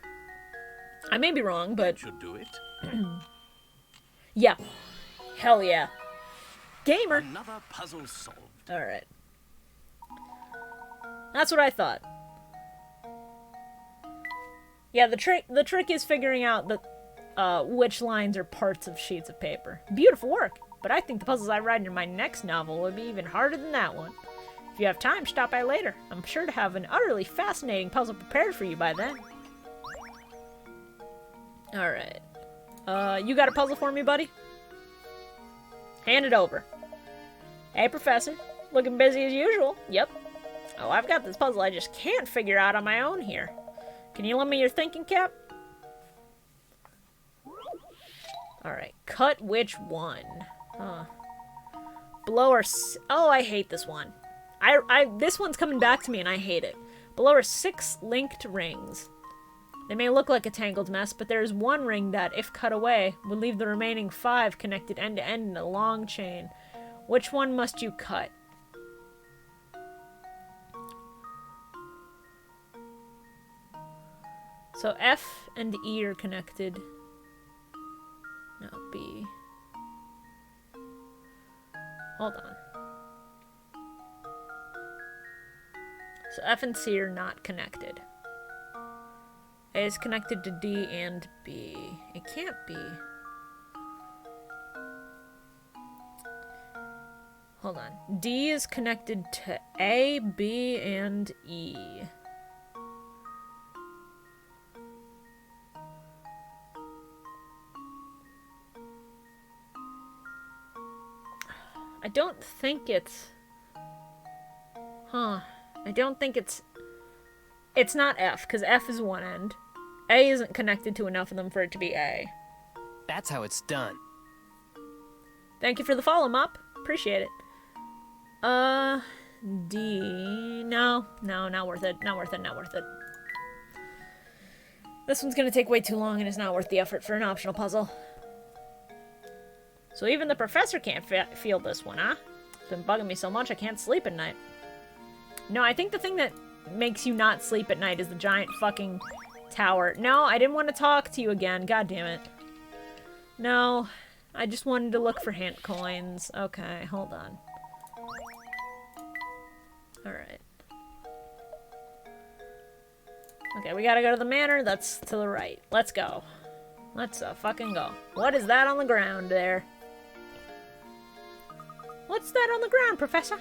I may be wrong, but... That should do it. Yeah. Hell yeah. Gamer! Another puzzle solved. Alright. That's what I thought. Yeah, the trick is figuring out which lines are parts of sheets of paper. Beautiful work, but I think the puzzles I write in my next novel would be even harder than that one. If you have time, stop by later. I'm sure to have an utterly fascinating puzzle prepared for you by then. Alright. You got a puzzle for me, buddy? Hand it over. Hey, Professor. Looking busy as usual. Yep. Oh, I've got this puzzle I just can't figure out on my own here. Can you lend me your thinking cap? Alright. Cut which one? Below are... Oh, I hate this one. This one's coming back to me and I hate it. Below are 6 linked rings. They may look like a tangled mess, but there is one ring that, if cut away, would leave the remaining 5 connected end to end in a long chain. Which one must you cut? So F and E are connected. No, B. Hold on. So F and C are not connected. A is connected to D and B. It can't be. Hold on. D is connected to A, B, and E. I don't think it's... Huh. I don't think it's... It's not F, because F is one end. A isn't connected to enough of them for it to be A. That's how it's done. Thank you for the follow, Mop. Appreciate it. D... No, not worth it. Not worth it, not worth it. This one's gonna take way too long and it's not worth the effort for an optional puzzle. So even the professor can't feel this one, huh? It's been bugging me so much I can't sleep at night. No, I think the thing that makes you not sleep at night is the giant fucking tower. No, I didn't want to talk to you again. God damn it. No, I just wanted to look for hint coins. Okay, hold on. Alright. Okay, we gotta go to the manor. That's to the right. Let's go. Let's fucking go. What is that on the ground there? What's that on the ground, Professor?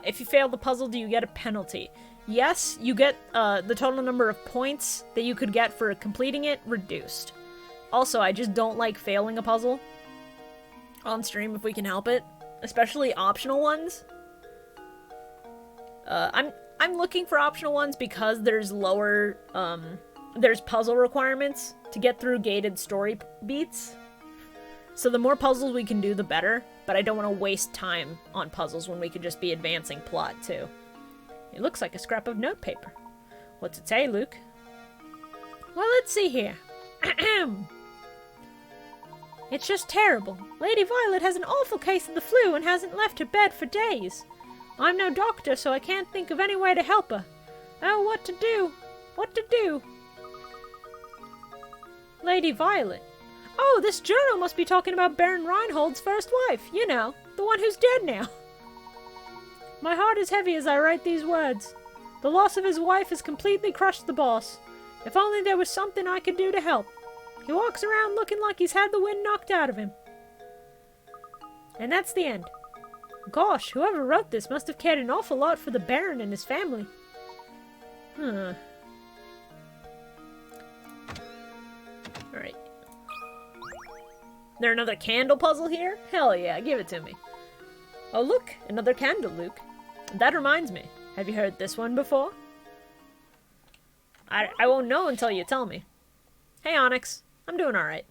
If you fail the puzzle, do you get a penalty? Yes, you get the total number of points that you could get for completing it reduced. Also, I just don't like failing a puzzle on stream if we can help it, especially optional ones. I'm looking for optional ones because there's lower there's puzzle requirements to get through gated story beats. So the more puzzles we can do, the better. But I don't want to waste time on puzzles when we could just be advancing plot, too. It looks like a scrap of notepaper. What's it say, Luke? Well, let's see here. It's just terrible. Lady Violet has an awful case of the flu and hasn't left her bed for days. I'm no doctor, so I can't think of any way to help her. Oh, what to do? What to do? Lady Violet. Oh, this journal must be talking about Baron Reinhold's first wife. You know, the one who's dead now. My heart is heavy as I write these words. The loss of his wife has completely crushed the boss. If only there was something I could do to help. He walks around looking like he's had the wind knocked out of him. And that's the end. Gosh, whoever wrote this must have cared an awful lot for the Baron and his family. Huh. Alright. There another candle puzzle here? Hell yeah, give it to me. Oh look, another candle, Luke. That reminds me. Have you heard this one before? I won't know until you tell me. Hey Onyx, I'm doing alright.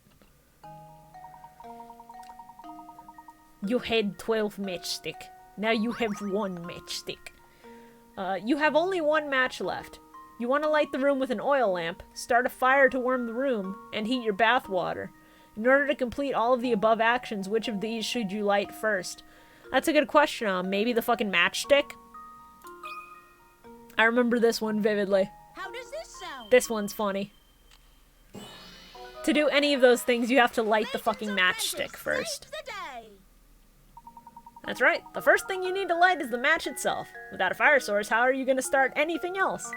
You had 12 matchstick. Now you have 1 matchstick. You have only 1 match left. You want to light the room with an oil lamp, start a fire to warm the room, and heat your bath water. In order to complete all of the above actions, which of these should you light first? That's a good question. Maybe the fucking matchstick? I remember this one vividly. How does this sound? This one's funny. To do any of those things, you have to light the fucking matchstick first. That's right. The first thing you need to light is the match itself. Without a fire source, how are you going to start anything else?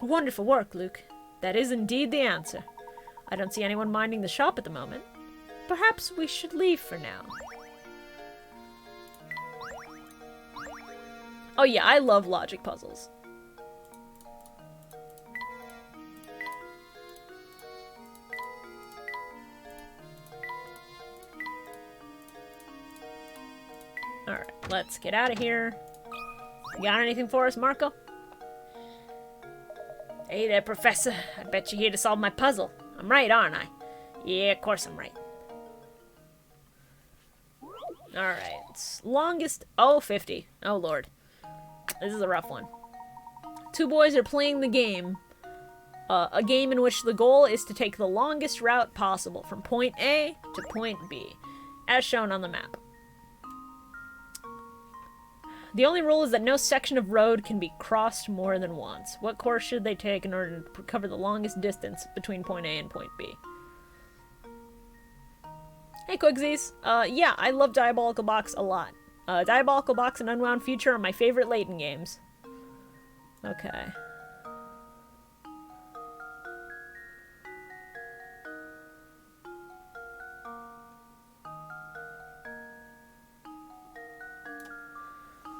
Wonderful work, Luke. That is indeed the answer. I don't see anyone minding the shop at the moment. Perhaps we should leave for now. Oh yeah, I love logic puzzles. Alright, let's get out of here. You got anything for us, Marco? Hey there, Professor. I bet you're here to solve my puzzle. I'm right, aren't I? Yeah, of course I'm right. Alright. Longest... Oh, 50. Oh, Lord. This is a rough one. 2 boys are playing the game. A game in which the goal is to take the longest route possible from point A to point B, as shown on the map. The only rule is that no section of road can be crossed more than once. What course should they take in order to cover the longest distance between point A and point B? Hey, Quigsies. Yeah, I love Diabolical Box a lot. Diabolical Box and Unwound Future are my favorite Layton games. Okay.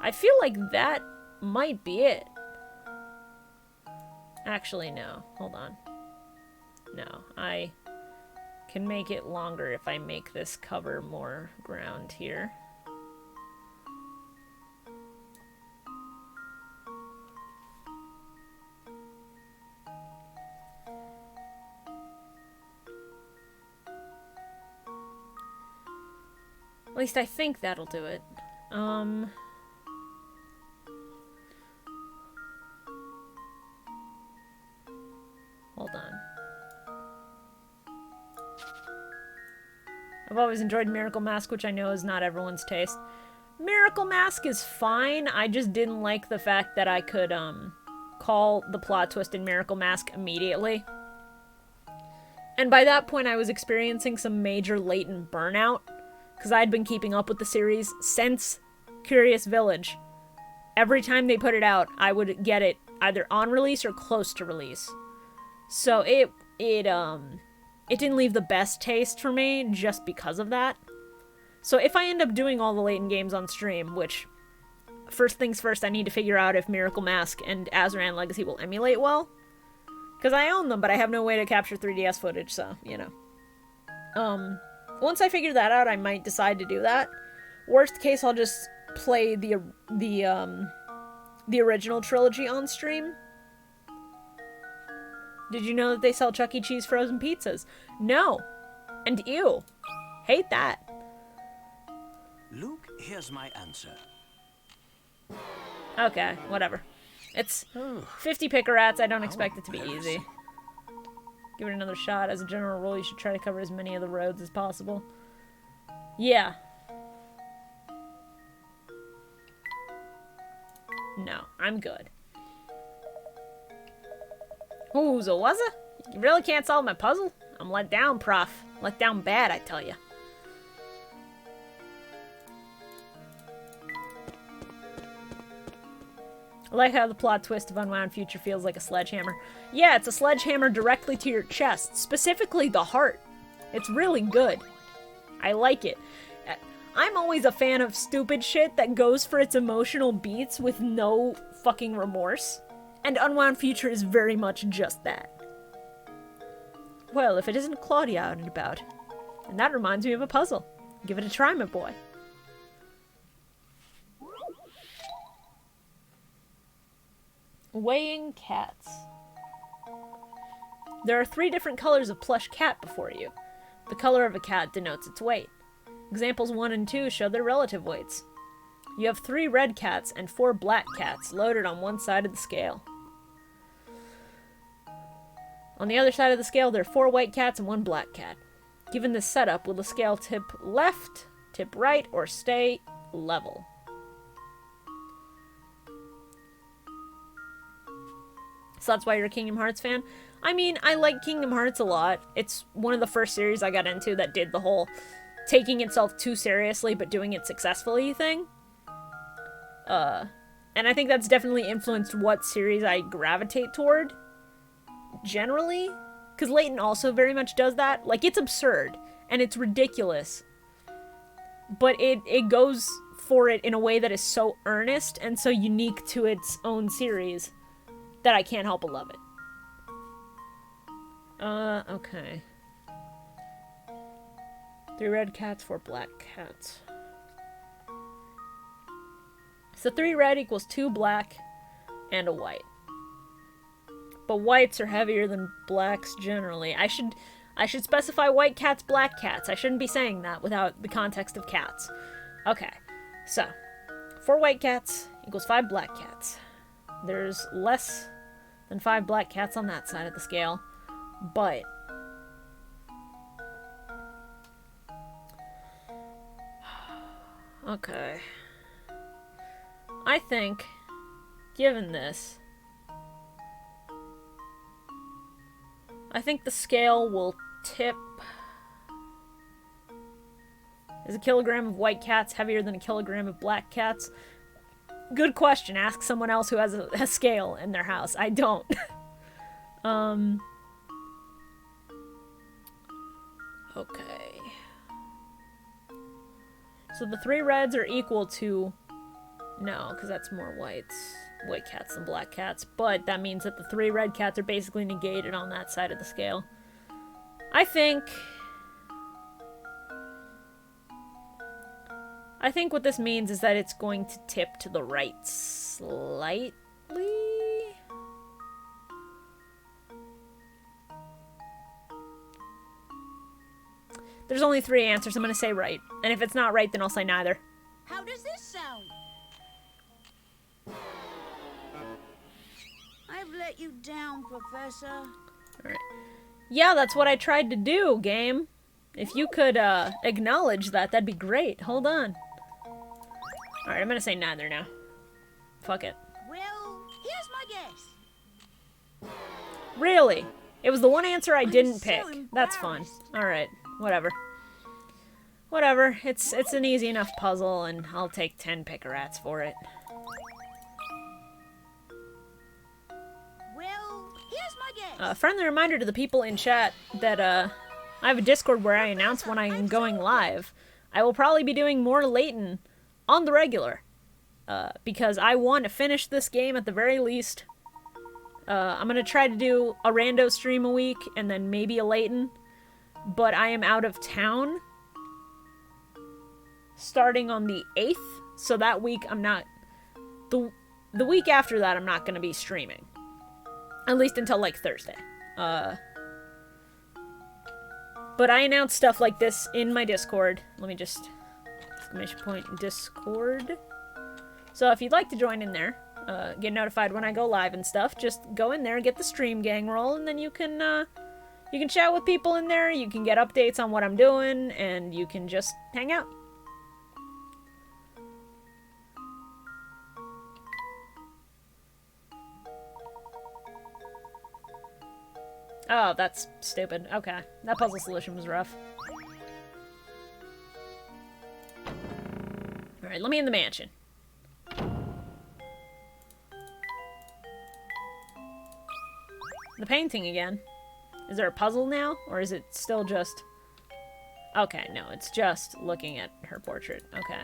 I feel like that might be it. Actually, no. Hold on. No, I can make it longer if I make this cover more ground here. At least I think that'll do it. Hold on. I've always enjoyed Miracle Mask, which I know is not everyone's taste. Miracle Mask is fine. I just didn't like the fact that I could, call the plot twist in Miracle Mask immediately. And by that point, I was experiencing some major Layton burnout, because I'd been keeping up with the series since Curious Village. Every time they put it out, I would get it either on release or close to release. So it didn't leave the best taste for me just because of that. So if I end up doing all the Layton games on stream, which, first things first, I need to figure out if Miracle Mask and Azran Legacy will emulate well. Because I own them, but I have no way to capture 3DS footage, so, you know. Once I figure that out, I might decide to do that. Worst case, I'll just play the original trilogy on stream. Did you know that they sell Chuck E. Cheese frozen pizzas? No. And ew. Hate that. Luke, here's my answer. Okay, whatever. It's 50 picker-rats. I don't expect it to be easy. Give it another shot. As a general rule, you should try to cover as many of the roads as possible. Yeah. No, I'm good. Ooh, Zawaza? You really can't solve my puzzle? I'm let down, prof. Let down bad, I tell ya. I like how the plot twist of Unwound Future feels like a sledgehammer. Yeah, it's a sledgehammer directly to your chest, specifically the heart. It's really good. I like it. I'm always a fan of stupid shit that goes for its emotional beats with no fucking remorse. And Unwound Future is very much just that. Well, if it isn't Claudia out and about. And that reminds me of a puzzle. Give it a try, my boy. Weighing cats. There are 3 different colors of plush cat before you. The color of a cat denotes its weight. Examples 1 and 2 show their relative weights. You have 3 red cats and 4 black cats loaded on one side of the scale. On the other side of the scale, there are 4 white cats and 1 black cat. Given this setup, will the scale tip left, tip right, or stay level? So that's why you're a Kingdom Hearts fan? I mean, I like Kingdom Hearts a lot. It's one of the first series I got into that did the whole taking itself too seriously but doing it successfully thing. And I think that's definitely influenced what series I gravitate toward. Generally. Because Layton also very much does that. Like, it's absurd. And it's ridiculous. But it goes for it in a way that is so earnest and so unique to its own series that I can't help but love it. Okay. 3 red cats, 4 black cats. So 3 red equals 2 black and a white. But whites are heavier than blacks generally. I should specify white cats, black cats. I shouldn't be saying that without the context of cats. Okay, so 4 white cats equals 5 black cats. There's less than 5 black cats on that side of the scale, but okay. I think, given this, I think the scale will tip. Is a kilogram of white cats heavier than a kilogram of black cats? Good question. Ask someone else who has a scale in their house. I don't. Okay. So the 3 reds are equal to... No, because that's more whites. White cats than black cats. But that means that the 3 red cats are basically negated on that side of the scale. I think what this means is that it's going to tip to the right slightly. There's only 3 answers. I'm going to say right. And if it's not right, then I'll say neither. How does this sound? I've let you down, Professor. Alright. Yeah, that's what I tried to do, game. If you could acknowledge that, that'd be great. Hold on. Alright, I'm gonna say neither now. Fuck it. Well, here's my guess. Really? It was the one answer I didn't so pick. That's fun. embarrassed. Alright, whatever. Whatever, it's an easy enough puzzle, and I'll take 10 pick-a-rats for it. Well, here's my guess. A friendly reminder to the people in chat that I have a Discord where I announce when I am going live. I will probably be doing more Layton on the regular, because I want to finish this game at the very least. I'm going to try to do a rando stream a week, and then maybe a Layton, but I am out of town starting on the 8th, so that week I'm not... The week after that I'm not going to be streaming. At least until, like, Thursday. But I announce stuff like this in my Discord. Let me just... Exclamation point, Discord. So if you'd like to join in there, get notified when I go live and stuff, just go in there and get the stream gang roll, and then you can chat with people in there, you can get updates on what I'm doing, and you can just hang out. Oh, that's stupid. Okay. That puzzle solution was rough. Alright, let me in the mansion. The painting again. Is there a puzzle now? Or is it still just... Okay, no, it's just looking at her portrait. Okay.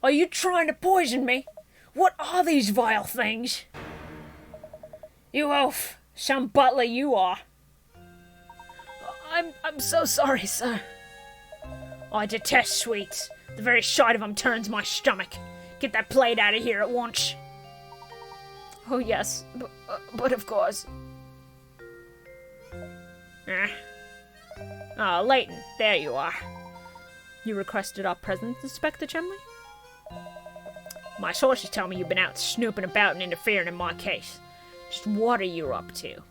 Are you trying to poison me? What are these vile things? You oaf. Some butler you are. I'm so sorry, sir. I detest sweets. The very sight of them turns my stomach. Get that plate out of here at once. Oh, yes. But of course. Ah, Layton. There you are. You requested our presence, Inspector Chumley? My sources tell me you've been out snooping about and interfering in my case. Just what are you up to?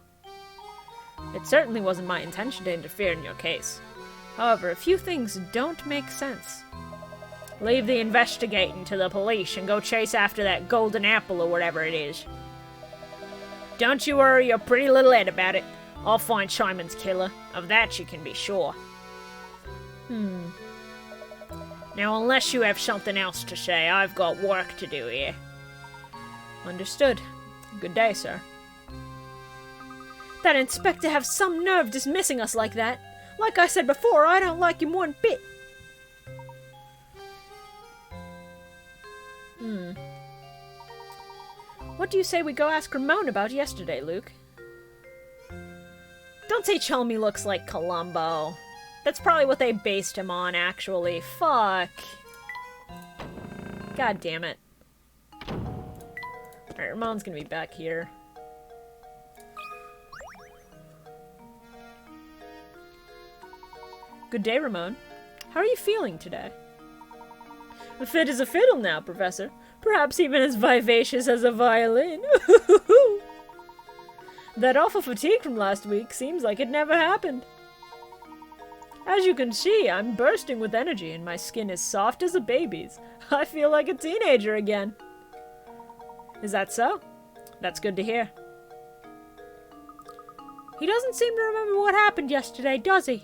It certainly wasn't my intention to interfere in your case. However, a few things don't make sense. Leave the investigating to the police and go chase after that golden apple or whatever it is. Don't you worry your pretty little head about it. I'll find Simon's killer. Of that you can be sure. Now, unless you have something else to say, I've got work to do here. Understood. Good day, sir. That inspector have some nerve dismissing us like that. Like I said before, I don't like him one bit. What do you say we go ask Ramon about yesterday, Luke? Don't say Chelmy looks like Columbo. That's probably what they based him on, actually. Fuck. God damn it. Alright, Ramon's gonna be back here. Good day, Ramon. How are you feeling today? A fit is a fiddle now, Professor. Perhaps even as vivacious as a violin. That awful fatigue from last week seems like it never happened. As you can see, I'm bursting with energy and my skin is soft as a baby's. I feel like a teenager again. Is that so? That's good to hear. He doesn't seem to remember what happened yesterday, does he?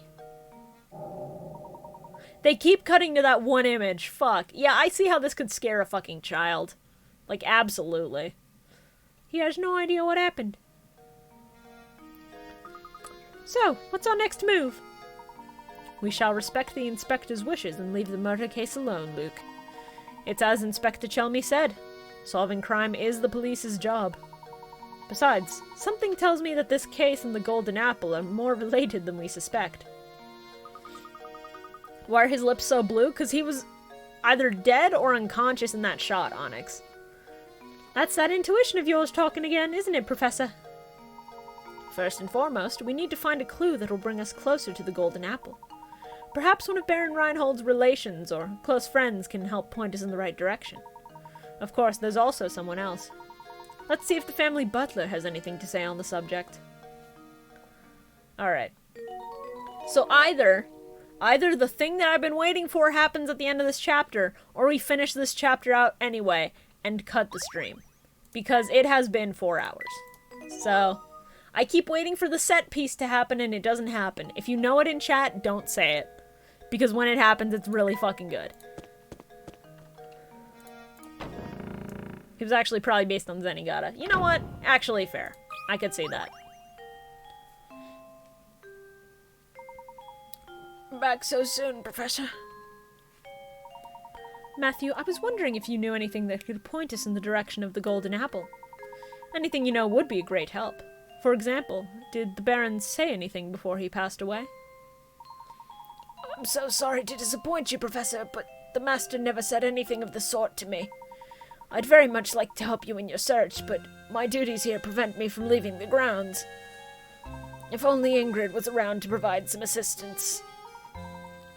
They keep cutting to that one image. Fuck. Yeah, I see how this could scare a fucking child. Like, absolutely. He has no idea what happened. So, what's our next move? We shall respect the inspector's wishes and leave the murder case alone, Luke. It's as Inspector Chelmy said. Solving crime is the police's job. Besides, something tells me that this case and the Golden Apple are more related than we suspect. Why are his lips so blue? Because he was either dead or unconscious in that shot, Onyx. That's that intuition of yours talking again, isn't it, Professor? First and foremost, we need to find a clue that will bring us closer to the Golden Apple. Perhaps one of Baron Reinhold's relations or close friends can help point us in the right direction. Of course, there's also someone else. Let's see if the family butler has anything to say on the subject. Alright. So either the thing that I've been waiting for happens at the end of this chapter, or we finish this chapter out anyway and cut the stream. Because it has been 4 hours. So, I keep waiting for the set piece to happen and it doesn't happen. If you know it in chat, don't say it. Because when it happens, it's really fucking good. It was actually probably based on Zenigata. You know what? Actually fair. I could see that. Back so soon, Professor. Matthew, I was wondering if you knew anything that could point us in the direction of the Golden Apple. Anything you know would be a great help. For example, did the Baron say anything before he passed away? I'm so sorry to disappoint you, Professor, but the Master never said anything of the sort to me. I'd very much like to help you in your search, but my duties here prevent me from leaving the grounds. If only Ingrid was around to provide some assistance.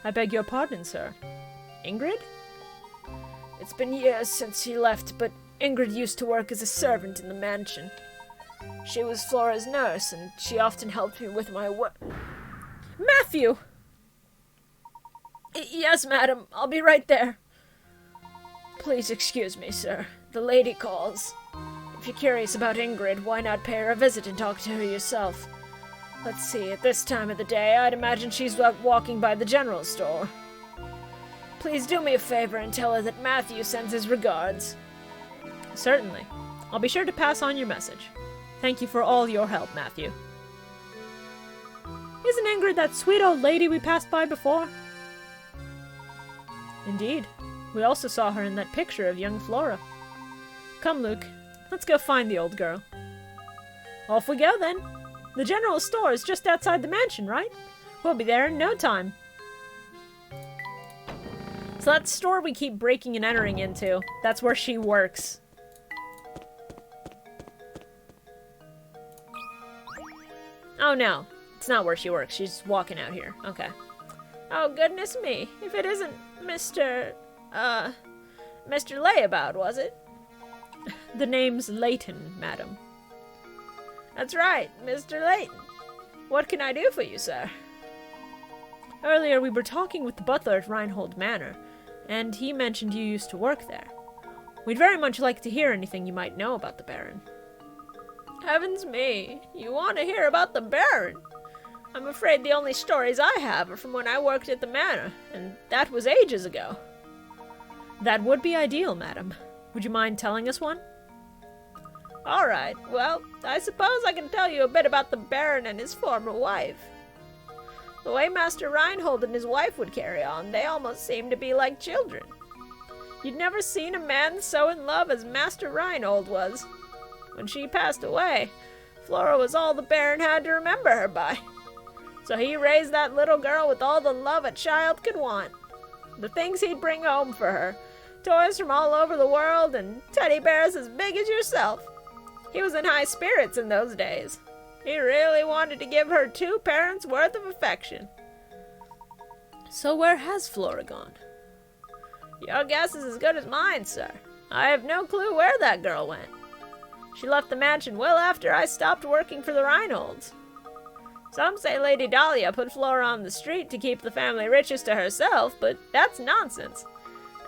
I beg your pardon, sir. Ingrid? It's been years since she left, but Ingrid used to work as a servant in the mansion. She was Flora's nurse, and she often helped me with my work. Matthew! Yes, madam. I'll be right there. Please excuse me, sir. The lady calls. If you're curious about Ingrid, why not pay her a visit and talk to her yourself? Let's see, at this time of the day, I'd imagine she's out walking by the general store. Please do me a favor and tell her that Matthew sends his regards. Certainly. I'll be sure to pass on your message. Thank you for all your help, Matthew. Isn't Ingrid that sweet old lady we passed by before? Indeed. We also saw her in that picture of young Flora. Come, Luke. Let's go find the old girl. Off we go, then. The general store is just outside the mansion, right? We'll be there in no time. So that store we keep breaking and entering into, that's where she works. Oh no, it's not where she works. She's walking out here. Okay. Oh goodness me, if it isn't Mr. Layabout, was it? The name's Layton, madam. That's right, Mr. Layton. What can I do for you, sir? Earlier we were talking with the butler at Reinhold Manor, and he mentioned you used to work there. We'd very much like to hear anything you might know about the Baron. Heavens me, you want to hear about the Baron? I'm afraid the only stories I have are from when I worked at the manor, and that was ages ago. That would be ideal, madam. Would you mind telling us one? All right, well, I suppose I can tell you a bit about the Baron and his former wife. The way Master Reinhold and his wife would carry on, they almost seemed to be like children. You'd never seen a man so in love as Master Reinhold was. When she passed away, Flora was all the Baron had to remember her by. So he raised that little girl with all the love a child could want. The things he'd bring home for her, toys from all over the world and teddy bears as big as yourself. He was in high spirits in those days. He really wanted to give her 2 parents' worth of affection. So where has Flora gone? Your guess is as good as mine, sir. I have no clue where that girl went. She left the mansion well after I stopped working for the Reinholds. Some say Lady Dahlia put Flora on the street to keep the family riches to herself, but that's nonsense.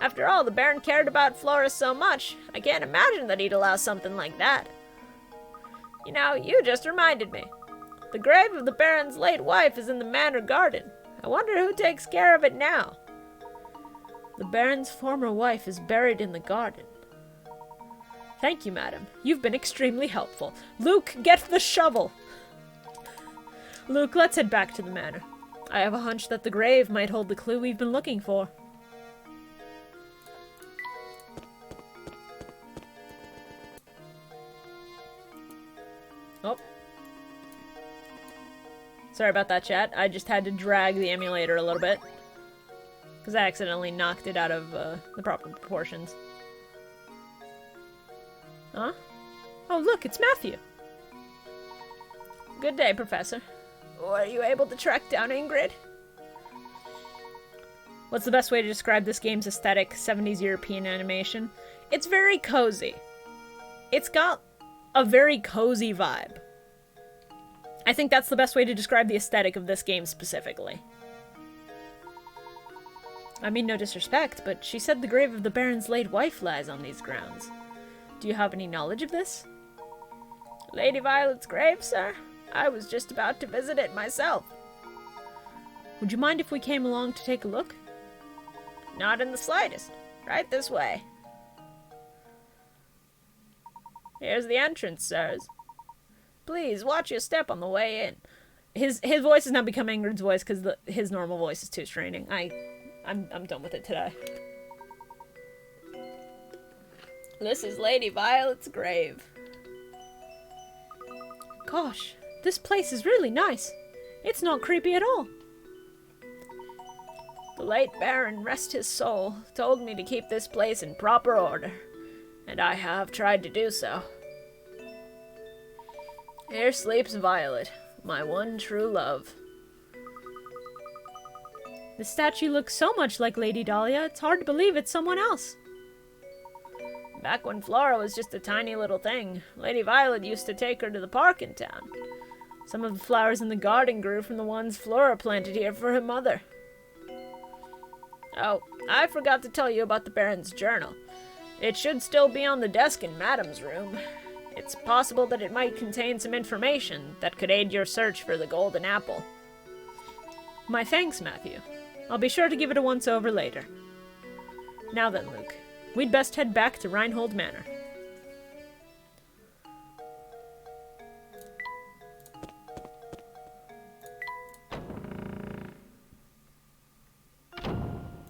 After all, the Baron cared about Flora so much, I can't imagine that he'd allow something like that. You know, you just reminded me. The grave of the Baron's late wife is in the manor garden. I wonder who takes care of it now. The Baron's former wife is buried in the garden. Thank you, madam. You've been extremely helpful. Luke, get the shovel! Luke, let's head back to the manor. I have a hunch that the grave might hold the clue we've been looking for. Oh. Sorry about that, chat. I just had to drag the emulator a little bit. Because I accidentally knocked it out of the proper proportions. Huh? Oh, look, it's Matthew. Good day, Professor. Were you able to track down Ingrid? What's the best way to describe this game's aesthetic, 70s European animation? It's very cozy. It's got a very cozy vibe. I think that's the best way to describe the aesthetic of this game specifically. I mean, no disrespect, but she said the grave of the Baron's late wife lies on these grounds. Do you have any knowledge of this? Lady Violet's grave, sir? I was just about to visit it myself. Would you mind if we came along to take a look? Not in the slightest. Right this way. Here's the entrance, sirs. Please, watch your step on the way in. His voice has now become Ingrid's voice because his normal voice is too straining. I'm done with it today. This is Lady Violet's grave. Gosh, this place is really nice. It's not creepy at all. The late Baron, rest his soul, told me to keep this place in proper order, and I have tried to do so. Here sleeps Violet, my one true love. The statue looks so much like Lady Dahlia, it's hard to believe it's someone else. Back when Flora was just a tiny little thing, Lady Violet used to take her to the park in town. Some of the flowers in the garden grew from the ones Flora planted here for her mother. Oh, I forgot to tell you about the Baron's journal. It should still be on the desk in Madam's room. It's possible that it might contain some information that could aid your search for the golden apple. My thanks, Matthew. I'll be sure to give it a once-over later. Now then, Luke, we'd best head back to Reinhold Manor.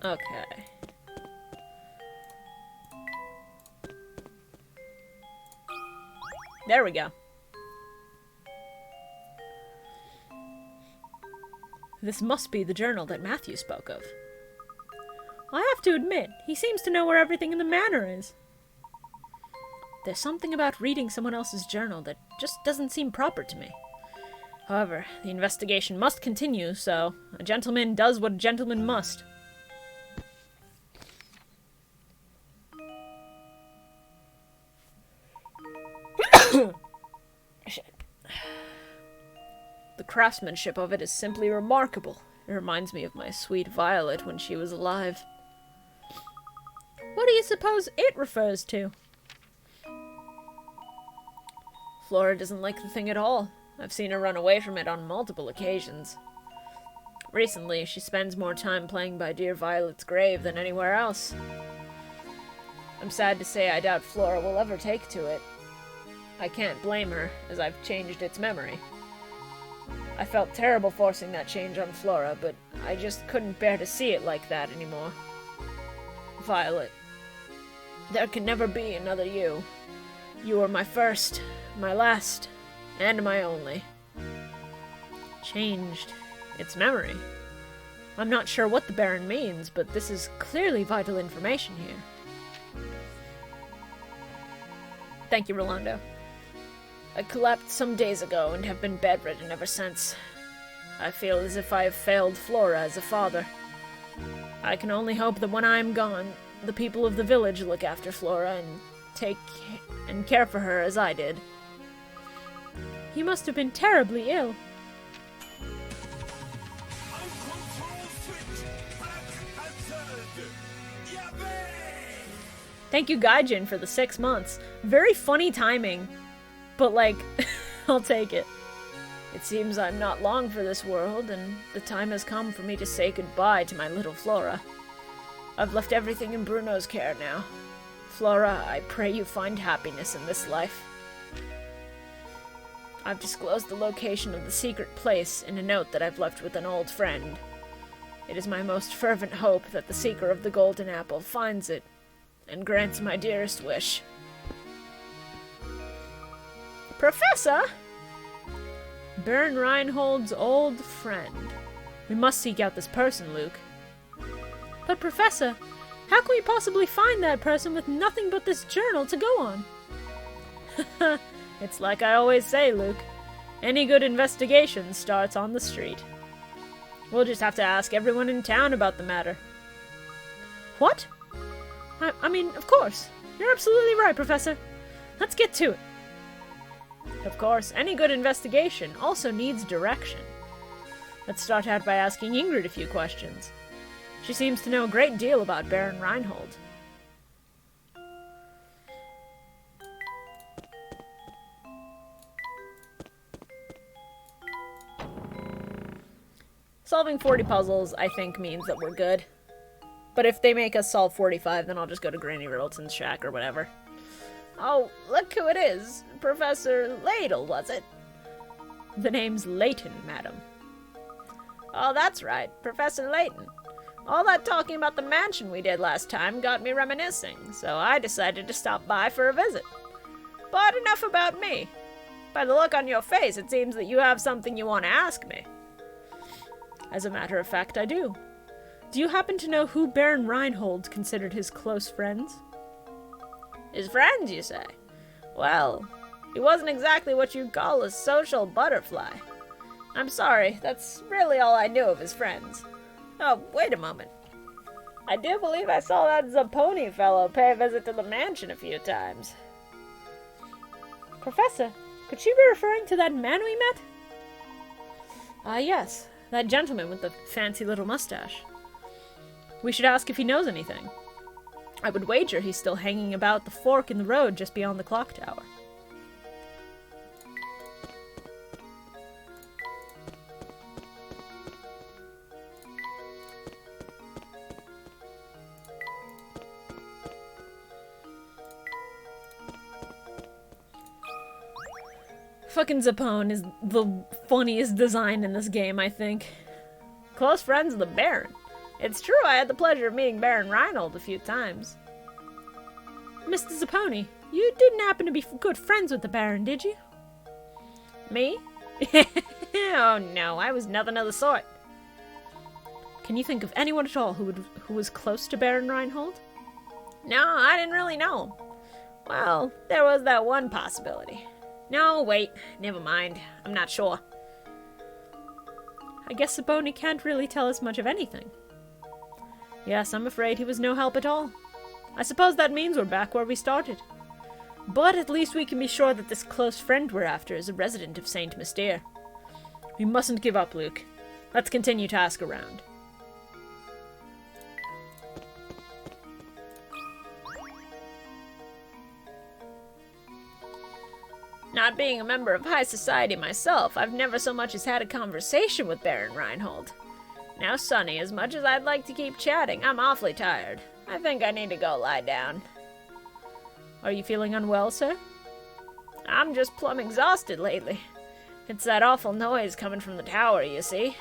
Okay. There we go. This must be the journal that Matthew spoke of. I have to admit, he seems to know where everything in the manor is. There's something about reading someone else's journal that just doesn't seem proper to me. However, the investigation must continue, so a gentleman does what a gentleman must. The craftsmanship of it is simply remarkable. It reminds me of my sweet Violet when she was alive. What do you suppose it refers to? Flora doesn't like the thing at all. I've seen her run away from it on multiple occasions. Recently, she spends more time playing by dear Violet's grave than anywhere else. I'm sad to say I doubt Flora will ever take to it. I can't blame her, as I've changed its memory. I felt terrible forcing that change on Flora, but I just couldn't bear to see it like that anymore. Violet, there can never be another you. You were my first, my last, and my only. Changed its memory. I'm not sure what the Baron means, but this is clearly vital information here. Thank you, Rolando. I collapsed some days ago and have been bedridden ever since. I feel as if I have failed Flora as a father. I can only hope that when I am gone, the people of the village look after Flora and take and care for her as I did. You must have been terribly ill. Thank you, Gaijin, for the 6 months. Very funny timing. But, like, I'll take it. It seems I'm not long for this world, and the time has come for me to say goodbye to my little Flora. I've left everything in Bruno's care now. Flora, I pray you find happiness in this life. I've disclosed the location of the secret place in a note that I've left with an old friend. It is my most fervent hope that the seeker of the golden apple finds it and grants my dearest wish. Professor! Baron Reinhold's old friend. We must seek out this person, Luke. But Professor, how can we possibly find that person with nothing but this journal to go on? It's like I always say, Luke. Any good investigation starts on the street. We'll just have to ask everyone in town about the matter. What? I mean, of course. You're absolutely right, Professor. Let's get to it. Of course, any good investigation also needs direction. Let's start out by asking Ingrid a few questions. She seems to know a great deal about Baron Reinhold. Solving 40 puzzles, I think, means that we're good. But if they make us solve 45, then I'll just go to Granny Riddleton's shack or whatever. Oh, look who it is. Professor Layton, was it? The name's Layton, madam. Oh, that's right. Professor Layton. All that talking about the mansion we did last time got me reminiscing, so I decided to stop by for a visit. But enough about me. By the look on your face, it seems that you have something you want to ask me. As a matter of fact, I do. Do you happen to know who Baron Reinhold considered his close friends? His friends, you say? Well, he wasn't exactly what you'd call a social butterfly. I'm sorry, that's really all I knew of his friends. Oh, wait a moment. I do believe I saw that Zapponi fellow pay a visit to the mansion a few times. Professor, could she be referring to that man we met? Yes, that gentleman with the fancy little mustache. We should ask if he knows anything. I would wager he's still hanging about the fork in the road just beyond the clock tower. Fucking Zappone is the funniest design in this game, I think. Close friends of the Baron. It's true I had the pleasure of meeting Baron Reinhold a few times. Mr. Zappone, you didn't happen to be good friends with the Baron, did you? Me? Oh no, I was nothing of the sort. Can you think of anyone at all who was close to Baron Reinhold? No, I didn't really know him. Well, there was that one possibility. No, wait, never mind. I'm not sure. I guess Zappone can't really tell us much of anything. Yes, I'm afraid he was no help at all. I suppose that means we're back where we started. But at least we can be sure that this close friend we're after is a resident of Saint Mystere. We mustn't give up, Luke. Let's continue to ask around. Not being a member of high society myself, I've never so much as had a conversation with Baron Reinhold. Now, Sonny, as much as I'd like to keep chatting, I'm awfully tired. I think I need to go lie down. Are you feeling unwell, sir? I'm just plumb exhausted lately. It's that awful noise coming from the tower, you see.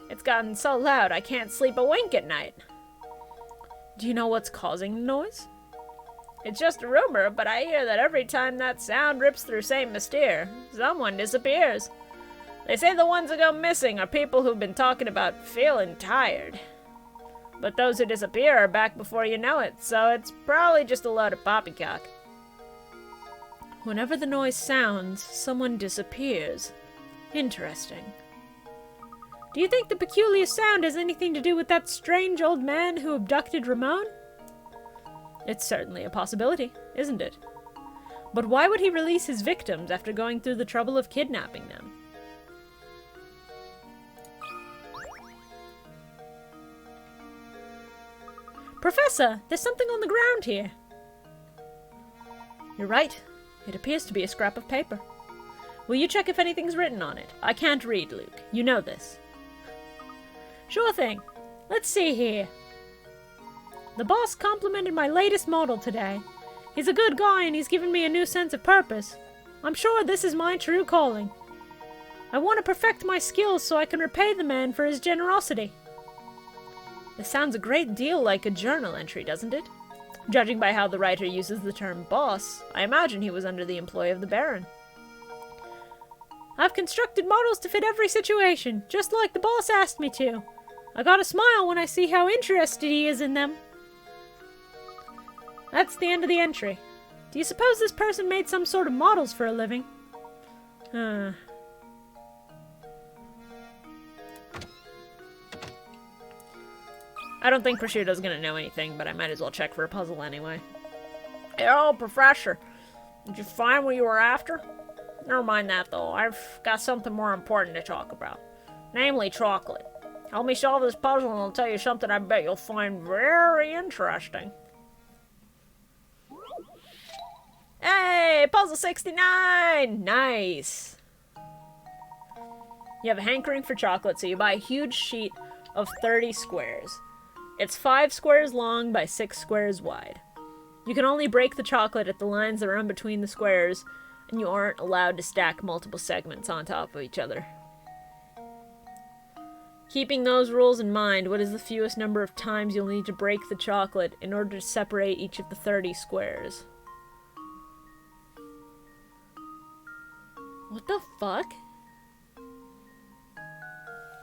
It's gotten so loud I can't sleep a wink at night. Do you know what's causing the noise? It's just a rumor, but I hear that every time that sound rips through Saint Mystere, someone disappears. They say the ones who go missing are people who've been talking about feeling tired. But those who disappear are back before you know it, so it's probably just a load of poppycock. Whenever the noise sounds, someone disappears. Interesting. Do you think the peculiar sound has anything to do with that strange old man who abducted Ramon? It's certainly a possibility, isn't it? But why would he release his victims after going through the trouble of kidnapping them? Professor, there's something on the ground here. You're right. It appears to be a scrap of paper. Will you check if anything's written on it? I can't read, Luke. You know this. Sure thing. Let's see here. The boss complimented my latest model today. He's a good guy and he's given me a new sense of purpose. I'm sure this is my true calling. I want to perfect my skills so I can repay the man for his generosity. This sounds a great deal like a journal entry, doesn't it? Judging by how the writer uses the term boss, I imagine he was under the employ of the Baron. I've constructed models to fit every situation, just like the boss asked me to. I got a smile when I see how interested he is in them. That's the end of the entry. Do you suppose this person made some sort of models for a living? I don't think Prosciutto's gonna know anything, but I might as well check for a puzzle anyway. Oh, Professor, did you find what you were after? Never mind that, though. I've got something more important to talk about. Namely, chocolate. Help me solve this puzzle and I'll tell you something I bet you'll find very interesting. Hey, puzzle 69! Nice! You have a hankering for chocolate, so you buy a huge sheet of 30 squares. It's 5 squares long by 6 squares wide. You can only break the chocolate at the lines that run between the squares, and you aren't allowed to stack multiple segments on top of each other. Keeping those rules in mind, what is the fewest number of times you'll need to break the chocolate in order to separate each of the 30 squares? What the fuck?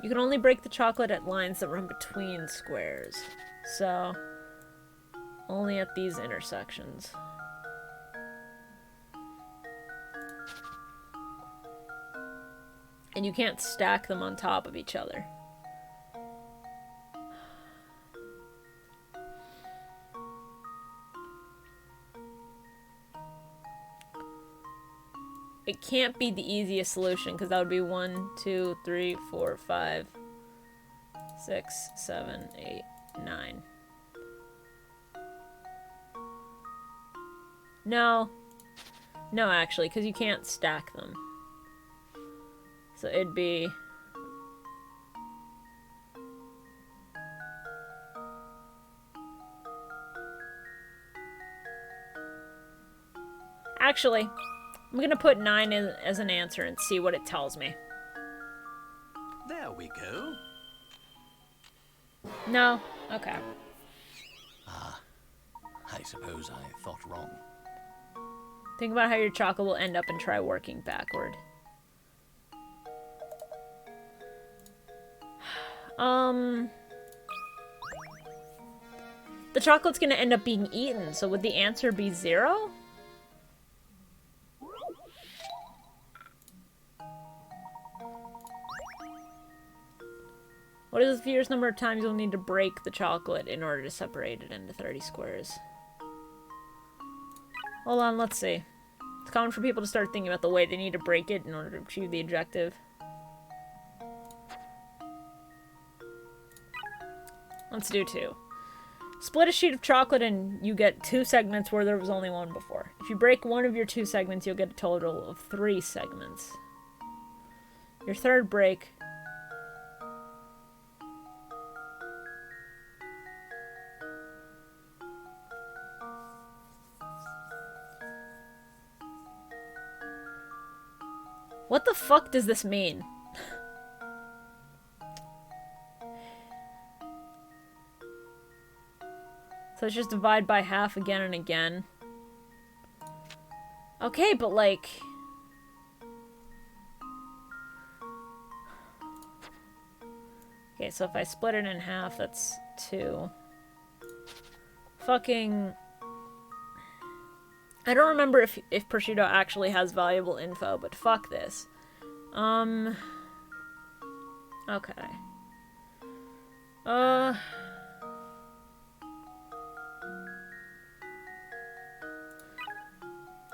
You can only break the chocolate at lines that run between squares. So, only at these intersections. And you can't stack them on top of each other. It can't be the easiest solution, because that would be 1, 2, 3, 4, 5, 6, 7, 8, 9. No. No, actually, because you can't stack them. So it'd be... Actually, I'm gonna put 9 in as an answer and see what it tells me. There we go. No? Okay. I suppose I thought wrong. Think about how your chocolate will end up and try working backward. The chocolate's gonna end up being eaten, so would the answer be 0? What is the fewest number of times you'll need to break the chocolate in order to separate it into 30 squares? Hold on, let's see. It's common for people to start thinking about the way they need to break it in order to achieve the objective. Let's do 2. Split a sheet of chocolate and you get 2 segments where there was only 1 before. If you break one of your 2 segments, you'll get a total of 3 segments. Your third break... What the fuck does this mean? So it's just divide by half again and again. Okay, but like... Okay, so if I split it in half, that's 2. Fucking... I don't remember if Prosciutto actually has valuable info, but fuck this. Okay.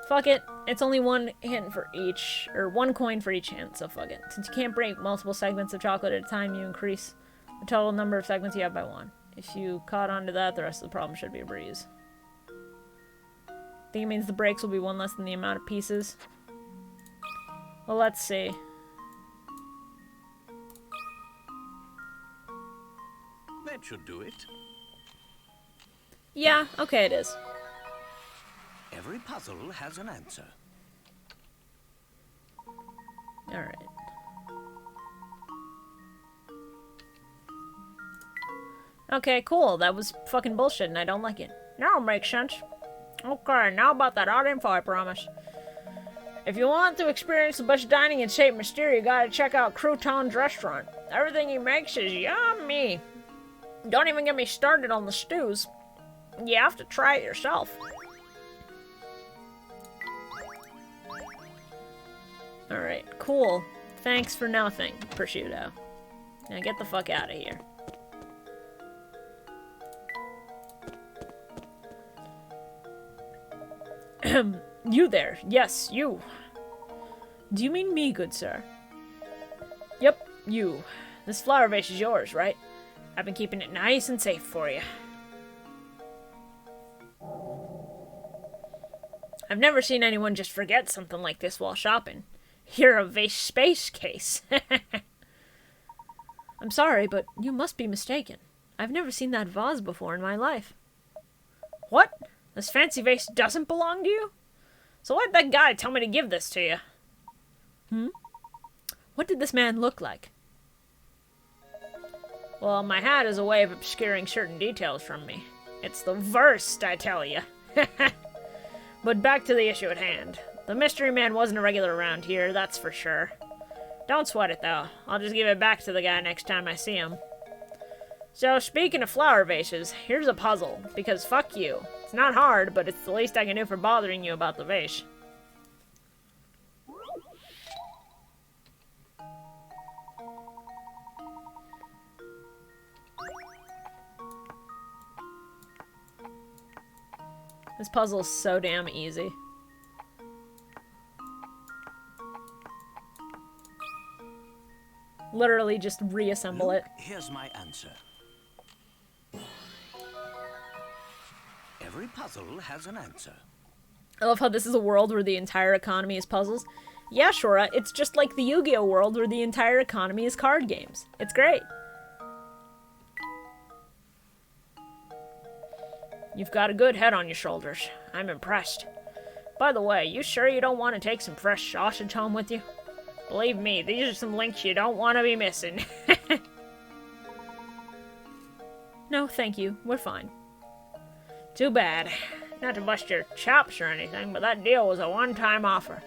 Fuck it. It's only 1 hint for each, or 1 coin for each hint, so fuck it. Since you can't break multiple segments of chocolate at a time, you increase the total number of segments you have by 1. If you caught on to that, the rest of the problem should be a breeze. I think it means the breaks will be 1 less than the amount of pieces. Well, let's see. That should do it. Yeah, okay, it is. Every puzzle has an answer. Alright. Okay, cool. That was fucking bullshit and I don't like it. Now it makes sense. Okay, now about that odd info I promise. If you want to experience the best dining in St. Mysteria, you gotta check out Crouton's restaurant. Everything he makes is yummy. Don't even get me started on the stews. You have to try it yourself. Alright, cool. Thanks for nothing, prosciutto. Now get the fuck out of here. You there. Yes, you. Do you mean me, good sir? Yep, you. This flower vase is yours, right? I've been keeping it nice and safe for you. I've never seen anyone just forget something like this while shopping. You're a vase space case. I'm sorry, but you must be mistaken. I've never seen that vase before in my life. What? This fancy vase doesn't belong to you? So why'd that guy tell me to give this to you? What did this man look like? Well, my hat is a way of obscuring certain details from me. It's the worst, I tell you. But back to the issue at hand. The mystery man wasn't a regular around here, that's for sure. Don't sweat it, though. I'll just give it back to the guy next time I see him. So, speaking of flower vases, here's a puzzle. Because fuck you. It's not hard, but it's the least I can do for bothering you about the vase. This puzzle is so damn easy. Literally just reassemble it. Here's my answer. Every puzzle has an answer. I love how this is a world where the entire economy is puzzles. Yeah, Shora, it's just like the Yu-Gi-Oh world where the entire economy is card games. It's great. You've got a good head on your shoulders. I'm impressed. By the way, you sure you don't want to take some fresh sausage home with you? Believe me, these are some links you don't want to be missing. No, thank you. We're fine. Too bad. Not to bust your chops or anything, but that deal was a one-time offer.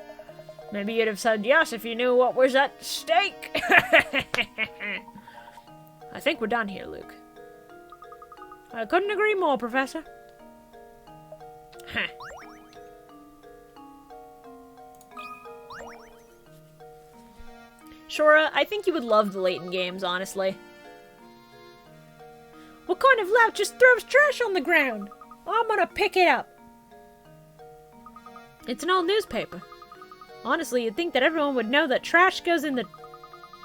Maybe you'd have said yes if you knew what was at stake. I think we're done here, Luke. I couldn't agree more, Professor. Huh. Shora, I think you would love the Layton games, honestly. What kind of lout just throws trash on the ground? I'm gonna pick it up. It's an old newspaper. Honestly, you'd think that everyone would know that trash goes in the...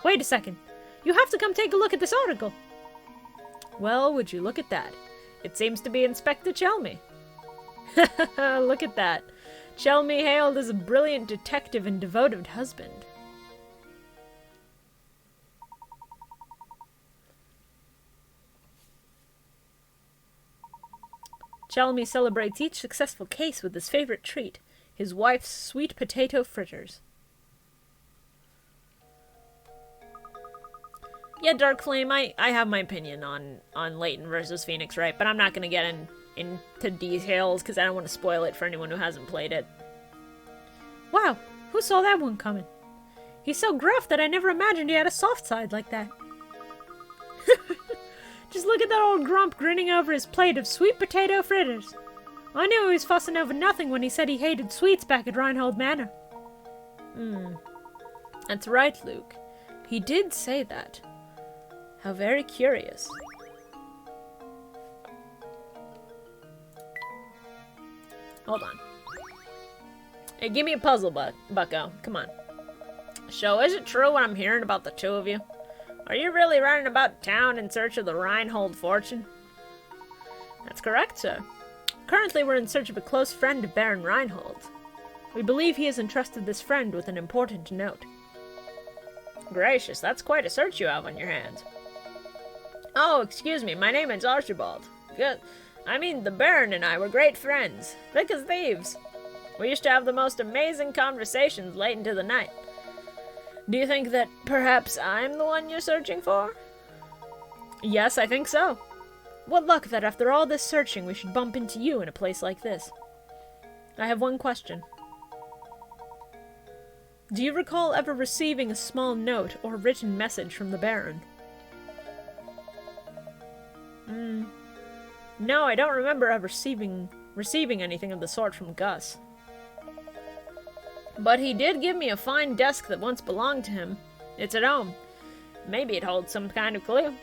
Wait a second. You have to come take a look at this article. Well, would you look at that? It seems to be Inspector Chelmy. Look at that. Chelmy hailed as a brilliant detective and devoted husband. Chelmy celebrates each successful case with his favorite treat, his wife's sweet potato fritters. Yeah, Dark Flame, I have my opinion on Layton versus Phoenix Wright, but I'm not going to get into details because I don't want to spoil it for anyone who hasn't played it. Wow, who saw that one coming? He's so gruff that I never imagined he had a soft side like that. Just look at that old grump grinning over his plate of sweet potato fritters. I knew he was fussing over nothing when he said he hated sweets back at Reinhold Manor. That's right, Luke. He did say that. How very curious. Hold on. Hey, give me a puzzle, bucko. Come on. So, is it true what I'm hearing about the two of you? Are you really running about town in search of the Reinhold fortune? That's correct, sir. Currently, we're in search of a close friend of Baron Reinhold. We believe he has entrusted this friend with an important note. Gracious, that's quite a search you have on your hands. Oh, excuse me, my name is Archibald. Good. I mean, the Baron and I were great friends, thick as thieves. We used to have the most amazing conversations late into the night. Do you think that perhaps I'm the one you're searching for? Yes, I think so. What luck that after all this searching we should bump into you in a place like this. I have one question. Do you recall ever receiving a small note or written message from the Baron? No, I don't remember ever receiving anything of the sort from Gus. But he did give me a fine desk that once belonged to him. It's at home. Maybe it holds some kind of clue.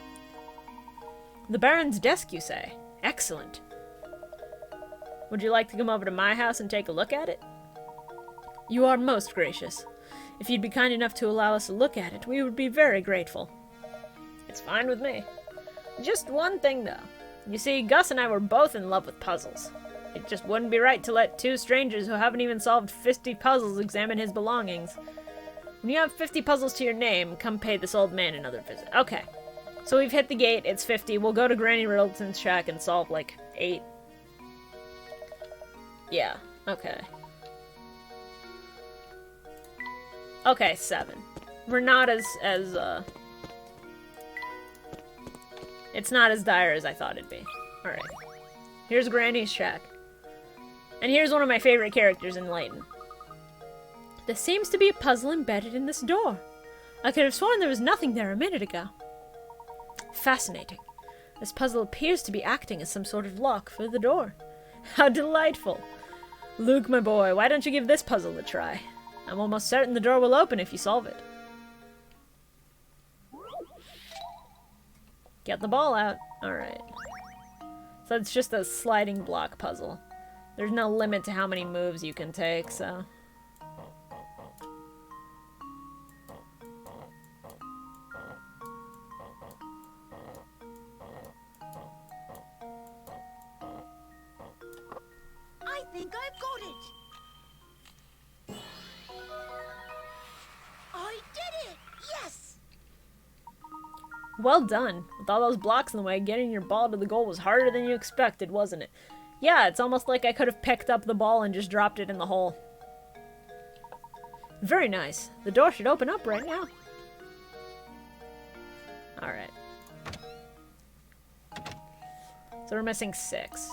The Baron's desk, you say? Excellent. Would you like to come over to my house and take a look at it? You are most gracious. If you'd be kind enough to allow us a look at it, we would be very grateful. It's fine with me. Just one thing, though. You see, Gus and I were both in love with puzzles. It just wouldn't be right to let two strangers who haven't even solved 50 puzzles examine his belongings. When you have 50 puzzles to your name, come pay this old man another visit. Okay. So we've hit the gate, it's 50. We'll go to Granny Riddleton's shack and solve, like, 8. Yeah, okay. Okay, 7. We're not as it's not as dire as I thought it'd be. Alright. Here's Granny's shack. And here's one of my favorite characters in Layton. There seems to be a puzzle embedded in this door. I could have sworn there was nothing there a minute ago. Fascinating. This puzzle appears to be acting as some sort of lock for the door. How delightful. Luke, my boy, why don't you give this puzzle a try? I'm almost certain the door will open if you solve it. Get the ball out. Alright. So it's just a sliding block puzzle. There's no limit to how many moves you can take, so... I think I've got it. I did it! Yes! Well done. With all those blocks in the way, getting your ball to the goal was harder than you expected, wasn't it? Yeah, it's almost like I could have picked up the ball and just dropped it in the hole. Very nice. The door should open up right now. Alright. So we're missing 6.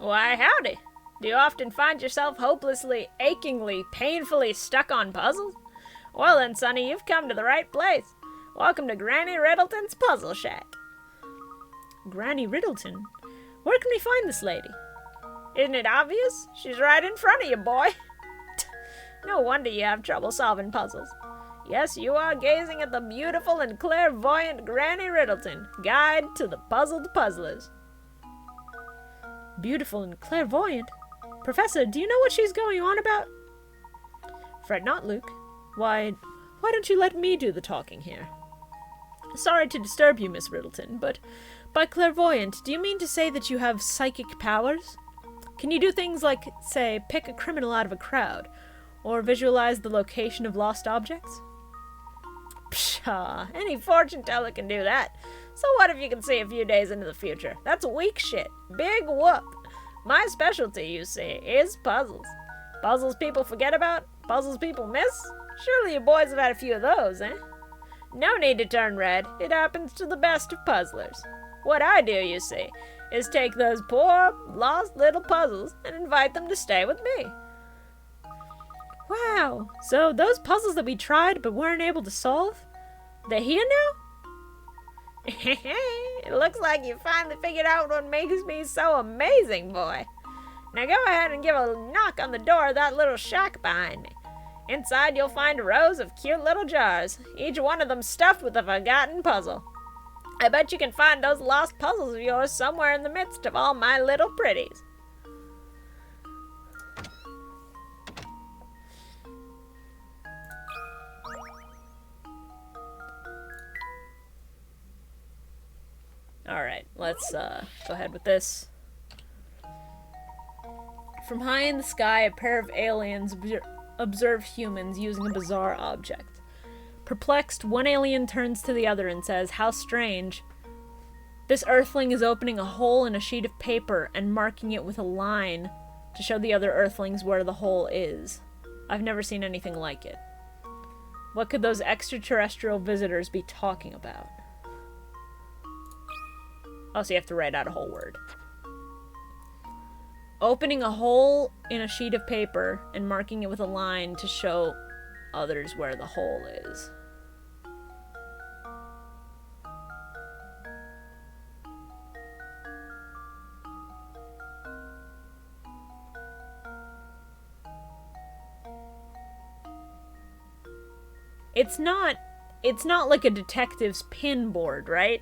Why, howdy. Do you often find yourself hopelessly, achingly, painfully stuck on puzzles? Well then, sonny, you've come to the right place. Welcome to Granny Riddleton's Puzzle Shack. Granny Riddleton? Where can we find this lady? Isn't it obvious? She's right in front of you, boy. No wonder you have trouble solving puzzles. Yes, you are gazing at the beautiful and clairvoyant Granny Riddleton, guide to the puzzled puzzlers. Beautiful and clairvoyant? Professor, do you know what she's going on about? Fret not, Luke. Why don't you let me do the talking here? Sorry to disturb you, Miss Riddleton, but by clairvoyant, do you mean to say that you have psychic powers? Can you do things like, say, pick a criminal out of a crowd, or visualize the location of lost objects? Pshaw, any fortune teller can do that. So what if you can see a few days into the future? That's weak shit. Big whoop. My specialty, you see, is puzzles. Puzzles people forget about? Puzzles people miss? Surely you boys have had a few of those, eh? No need to turn red. It happens to the best of puzzlers. What I do, you see, is take those poor, lost little puzzles and invite them to stay with me. Wow, so those puzzles that we tried but weren't able to solve, they're here now? It looks like you finally figured out what makes me so amazing, boy. Now go ahead and give a knock on the door of that little shack behind me. Inside you'll find rows of cute little jars, each one of them stuffed with a forgotten puzzle. I bet you can find those lost puzzles of yours somewhere in the midst of all my little pretties. Alright, let's go ahead with this. From high in the sky, a pair of aliens observe humans using a bizarre object. Perplexed, one alien turns to the other and says, "How strange. This earthling is opening a hole in a sheet of paper and marking it with a line to show the other earthlings where the hole is. I've never seen anything like it. What could those extraterrestrial visitors be talking about?" Oh, so you have to write out a whole word. Opening a hole in a sheet of paper and marking it with a line to show others where the hole is. It's not like a detective's pin board, right?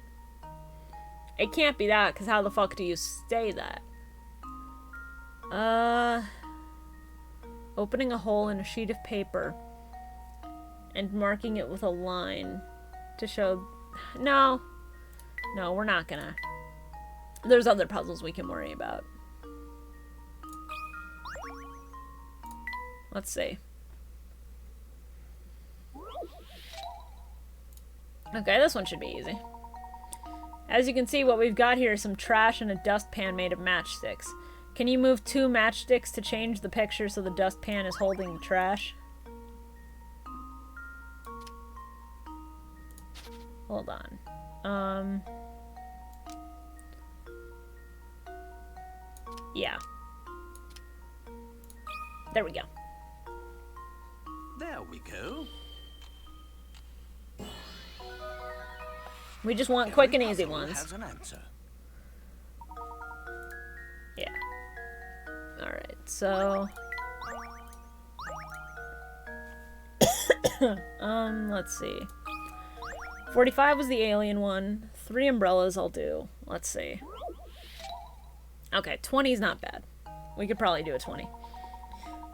It can't be that, because how the fuck do you say that? Opening a hole in a sheet of paper and marking it with a line to show... No, we're not gonna. There's other puzzles we can worry about. Let's see. Okay, this one should be easy. As you can see, what we've got here is some trash and a dustpan made of matchsticks. Can you move 2 matchsticks to change the picture so the dustpan is holding the trash? Hold on. Yeah. There we go. There we go. We just want quick and easy Every puzzle ones. has an answer. Yeah. Alright, so... let's see. 45 was the alien one. 3 umbrellas I'll do. Let's see. Okay, 20 is not bad. We could probably do a 20.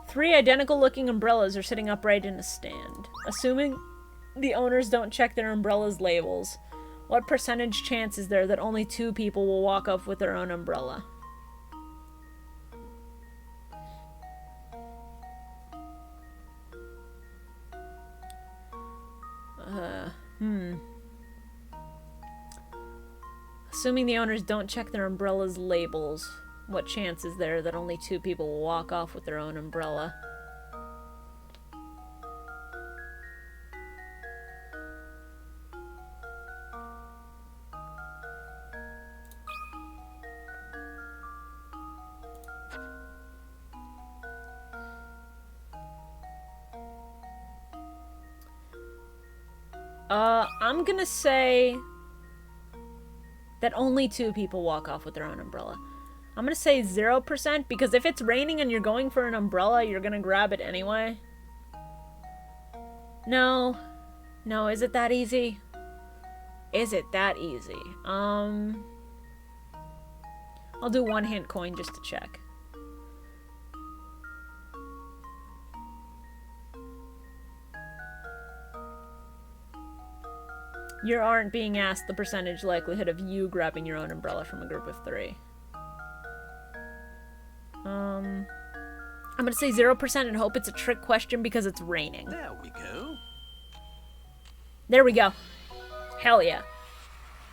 3 identical looking umbrellas are sitting upright in a stand. Assuming the owners don't check their umbrellas' labels, what percentage chance is there that only 2 people will walk up with their own umbrella? Assuming the owners don't check their umbrellas' labels, what chance is there that only 2 people will walk off with their own umbrella? I'm gonna say that only 2 people walk off with their own umbrella. I'm gonna say 0%, because if it's raining and you're going for an umbrella, you're gonna grab it anyway. No, is it that easy? Is it that easy? I'll do 1 hint coin just to check. You aren't being asked the percentage likelihood of you grabbing your own umbrella from a group of 3. I'm gonna say 0% and hope it's a trick question because it's raining. There we go. There we go. Hell yeah.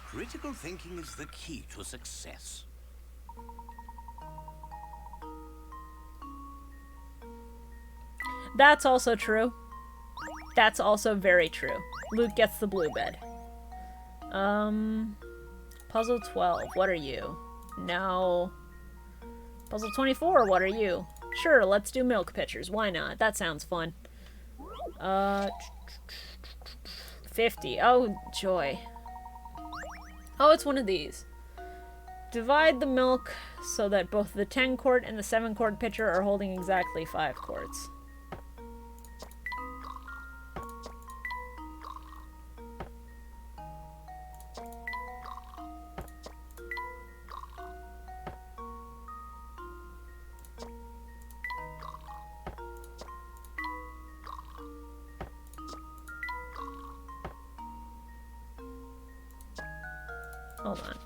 Critical thinking is the key to success. That's also true. That's also very true. Luke gets the blue bed. Puzzle 12, what are you? No. Puzzle 24, what are you? Sure, let's do milk pitchers. Why not? That sounds fun. 50. Oh, joy. Oh, it's one of these. Divide the milk so that both the 10-quart and the 7-quart pitcher are holding exactly 5 quarts. Hold on.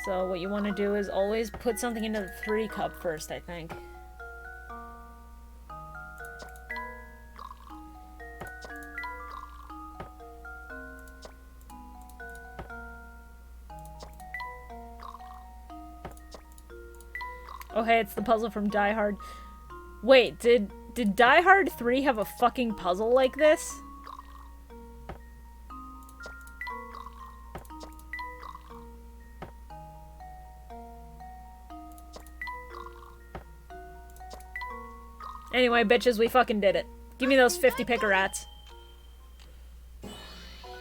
So what you want to do is always put something into the 3 cup first, I think. Oh hey, it's the puzzle from Die Hard. Wait, did Die Hard 3 have a fucking puzzle like this? Anyway, bitches, we fucking did it. Give me those 50 picker-rats.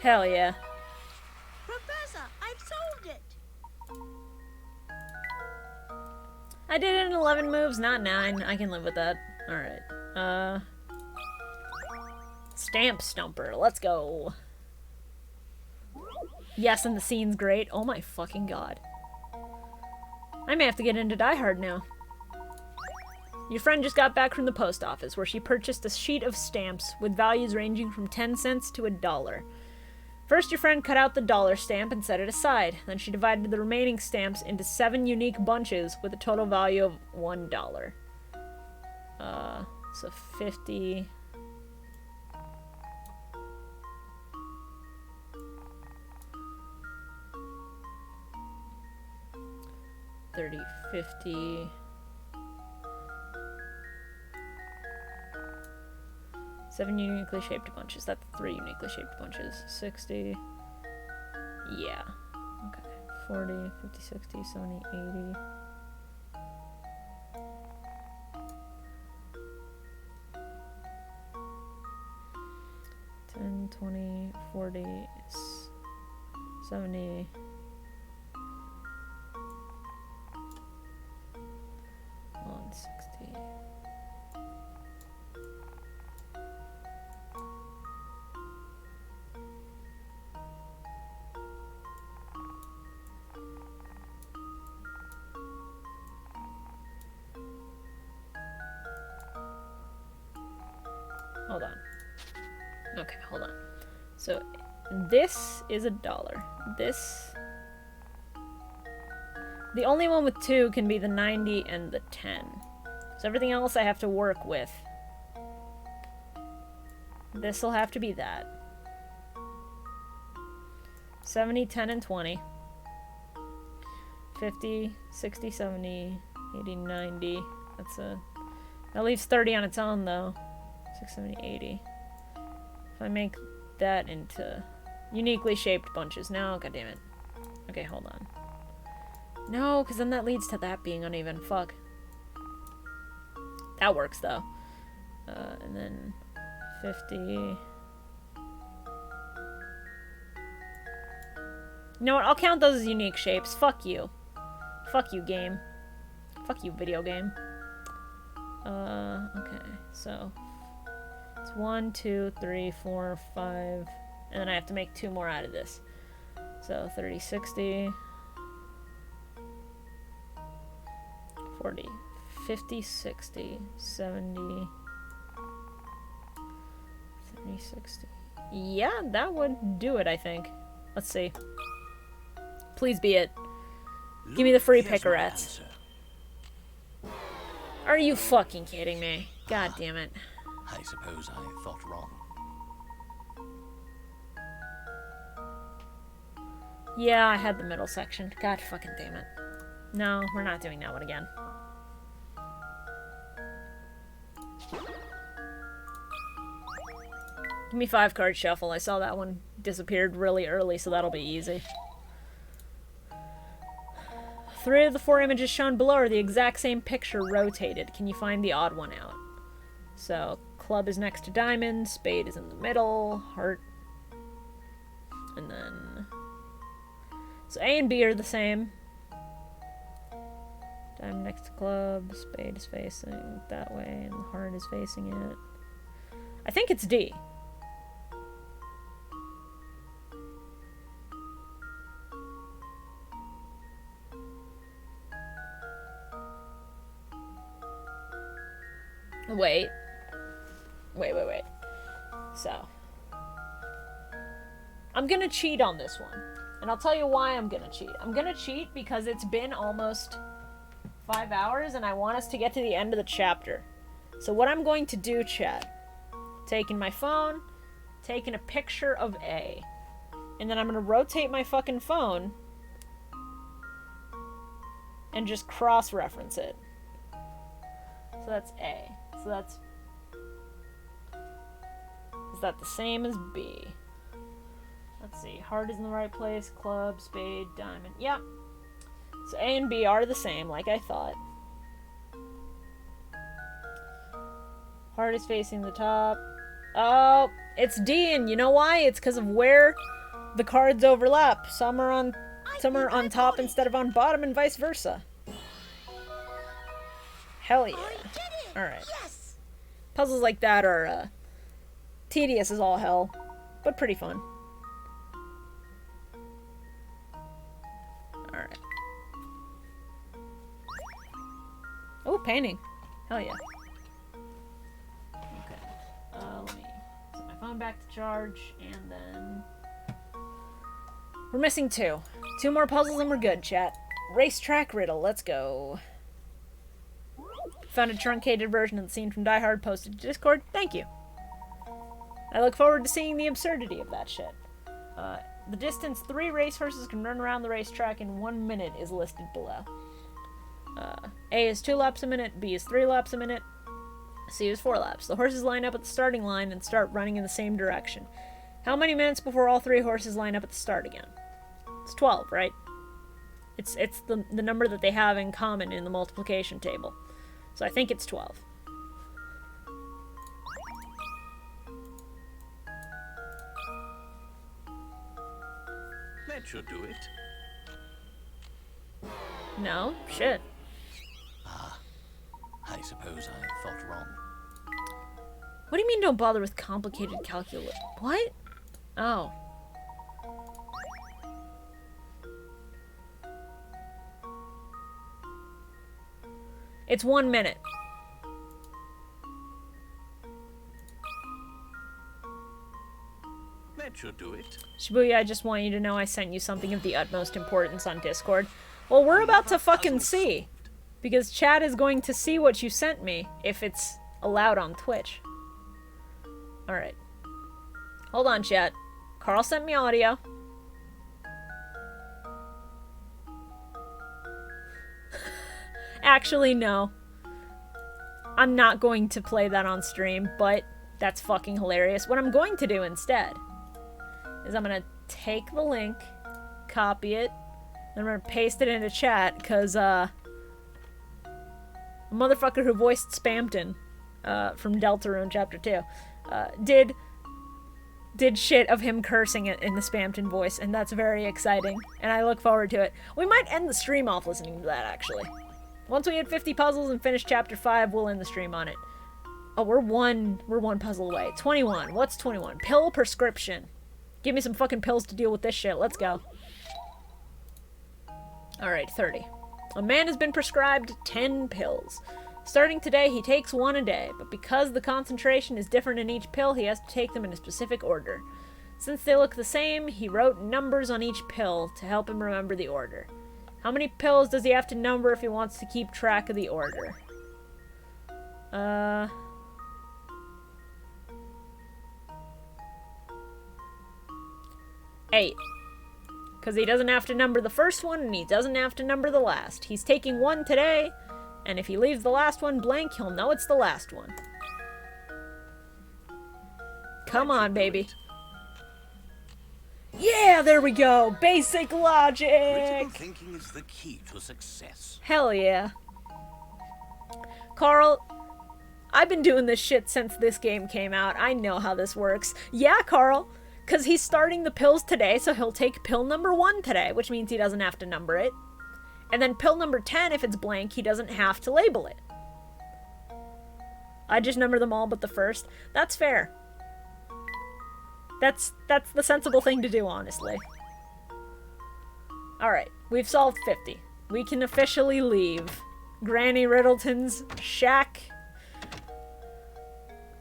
Hell yeah. Professor, I've solved it. I did it in 11 moves, not 9. I can live with that. Alright. Stamp Stumper. Let's go. Yes, and the scene's great. Oh my fucking god. I may have to get into Die Hard now. Your friend just got back from the post office, where she purchased a sheet of stamps with values ranging from 10 cents to $1. First, your friend cut out the dollar stamp and set it aside. Then she divided the remaining stamps into 7 unique bunches with a total value of $1. So 50... 30, 50... 7 uniquely shaped bunches. That's 3 uniquely shaped bunches. 60. Yeah. Okay. 40, 50, 60, 70, 80. $10, 20, 40, 70. On 60. Hold on. Okay, hold on. So, this is $1. This... The only one with 2 can be the 90 and the 10. So everything else I have to work with. This'll have to be that. 70, 10, and 20. 50, 60, 70, 80, 90. That's a... That leaves 30 on its own, though. 6, 70, 80. If I make that into uniquely shaped bunches. No, goddammit. Okay, hold on. No, because then that leads to that being uneven. Fuck. That works, though. And then 50. You know what? I'll count those as unique shapes. Fuck you. Fuck you, game. Fuck you, video game. Okay. So, it's 1, 2, 3, 4, 5. And then I have to make 2 more out of this. So, 30, 60. 40, 50, 60, 70, 30, 60. Yeah, that would do it, I think. Let's see. Please be it. Give me the free picker-rats. Are you fucking kidding me? God damn it. I suppose I thought wrong. Yeah, I had the middle section. God fucking damn it. No, we're not doing that one again. Give me 5 card shuffle. I saw that one disappeared really early, so that'll be easy. 3 of the 4 images shown below are the exact same picture rotated. Can you find the odd one out? So, club is next to diamond, spade is in the middle, heart, and then... So A and B are the same. Diamond next to club, spade is facing that way, and the heart is facing it. I think it's D. Wait. So. I'm gonna cheat on this one. And I'll tell you why I'm gonna cheat. I'm gonna cheat because it's been almost 5 hours and I want us to get to the end of the chapter. So what I'm going to do, chat, taking my phone, taking a picture of A, and then I'm gonna rotate my fucking phone and just cross-reference it. So that's A. So that's... Is that the same as B? Let's see. Heart is in the right place. Club, spade, diamond. Yep. So A and B are the same, like I thought. Heart is facing the top. Oh, it's D, and you know why? It's because of where the cards overlap. Some are on top instead of on bottom, and vice versa. Hell yeah. Alright. Yes! Puzzles like that are, tedious as all hell, but pretty fun. Alright. Oh, painting. Hell yeah. Okay. Let me set my phone back to charge, and then... We're missing 2. 2 more puzzles and we're good, chat. Racetrack riddle, let's go. Found a truncated version of the scene from Die Hard, posted to Discord. Thank you. I look forward to seeing the absurdity of that shit. The distance 3 racehorses can run around the racetrack in 1 minute is listed below. A is 2 laps a minute, B is 3 laps a minute, C is 4 laps. The horses line up at the starting line and start running in the same direction. How many minutes before all 3 horses line up at the start again? It's 12, right? It's the number that they have in common in the multiplication table. So I think it's 12. That should do it. No? Shit. I suppose I thought wrong. What do you mean don't bother with complicated calculus? What? Oh. It's 1 minute. That should do it. Shibuya, I just want you to know I sent you something of the utmost importance on Discord. Well, we're about to fucking see. Because chat is going to see what you sent me, if it's allowed on Twitch. Alright. Hold on, chat. Carl sent me audio. Actually, no. I'm not going to play that on stream, but that's fucking hilarious. What I'm going to do instead is I'm going to take the link, copy it, and I'm going to paste it into chat, because, a motherfucker who voiced Spamton, from Deltarune Chapter 2, did shit of him cursing it in the Spamton voice, and that's very exciting, and I look forward to it. We might end the stream off listening to that, actually. Once we hit 50 puzzles and finish Chapter 5, we'll end the stream on it. Oh, we're one puzzle away. 21. What's 21? Pill prescription. Give me some fucking pills to deal with this shit. Let's go. Alright, 30. A man has been prescribed 10 pills. Starting today, he takes 1 a day, but because the concentration is different in each pill, he has to take them in a specific order. Since they look the same, he wrote numbers on each pill to help him remember the order. How many pills does he have to number if he wants to keep track of the order? 8. Because he doesn't have to number the first one, and he doesn't have to number the last. He's taking 1 today, and if he leaves the last one blank, he'll know it's the last one. Come on, baby. Yeah, there we go! Basic logic! Critical thinking is the key to success. Hell yeah. Carl, I've been doing this shit since this game came out. I know how this works. Yeah, Carl! Because he's starting the pills today, so he'll take pill number 1 today, which means he doesn't have to number it. And then pill number 10, if it's blank, he doesn't have to label it. I just number them all but the first. That's fair. That's the sensible thing to do, honestly. Alright, we've solved 50. We can officially leave Granny Riddleton's shack.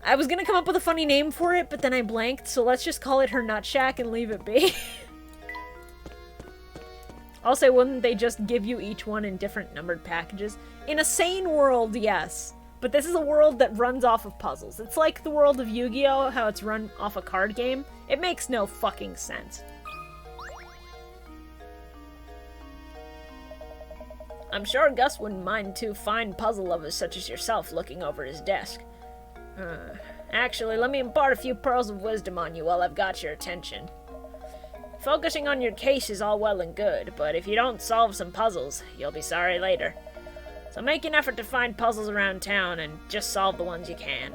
I was gonna come up with a funny name for it, but then I blanked, so let's just call it her nut shack and leave it be. I'll say, wouldn't they just give you each one in different numbered packages? In a sane world, yes. But this is a world that runs off of puzzles. It's like the world of Yu-Gi-Oh! How it's run off a card game. It makes no fucking sense. I'm sure Gus wouldn't mind two fine puzzle lovers such as yourself looking over his desk. Actually, let me impart a few pearls of wisdom on you while I've got your attention. Focusing on your case is all well and good, but if you don't solve some puzzles, you'll be sorry later. So make an effort to find puzzles around town and just solve the ones you can.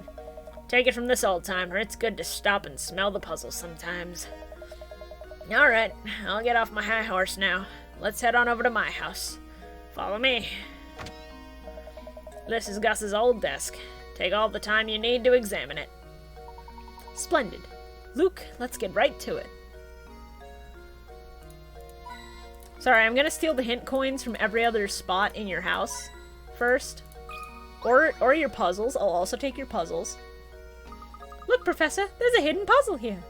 Take it from this old-timer, it's good to stop and smell the puzzles sometimes. Alright, I'll get off my high horse now. Let's head on over to my house. Follow me. This is Gus's old desk. Take all the time you need to examine it. Splendid. Luke, let's get right to it. Sorry, I'm gonna steal the hint coins from every other spot in your house first. Or your puzzles. I'll also take your puzzles. Look, Professor, there's a hidden puzzle here.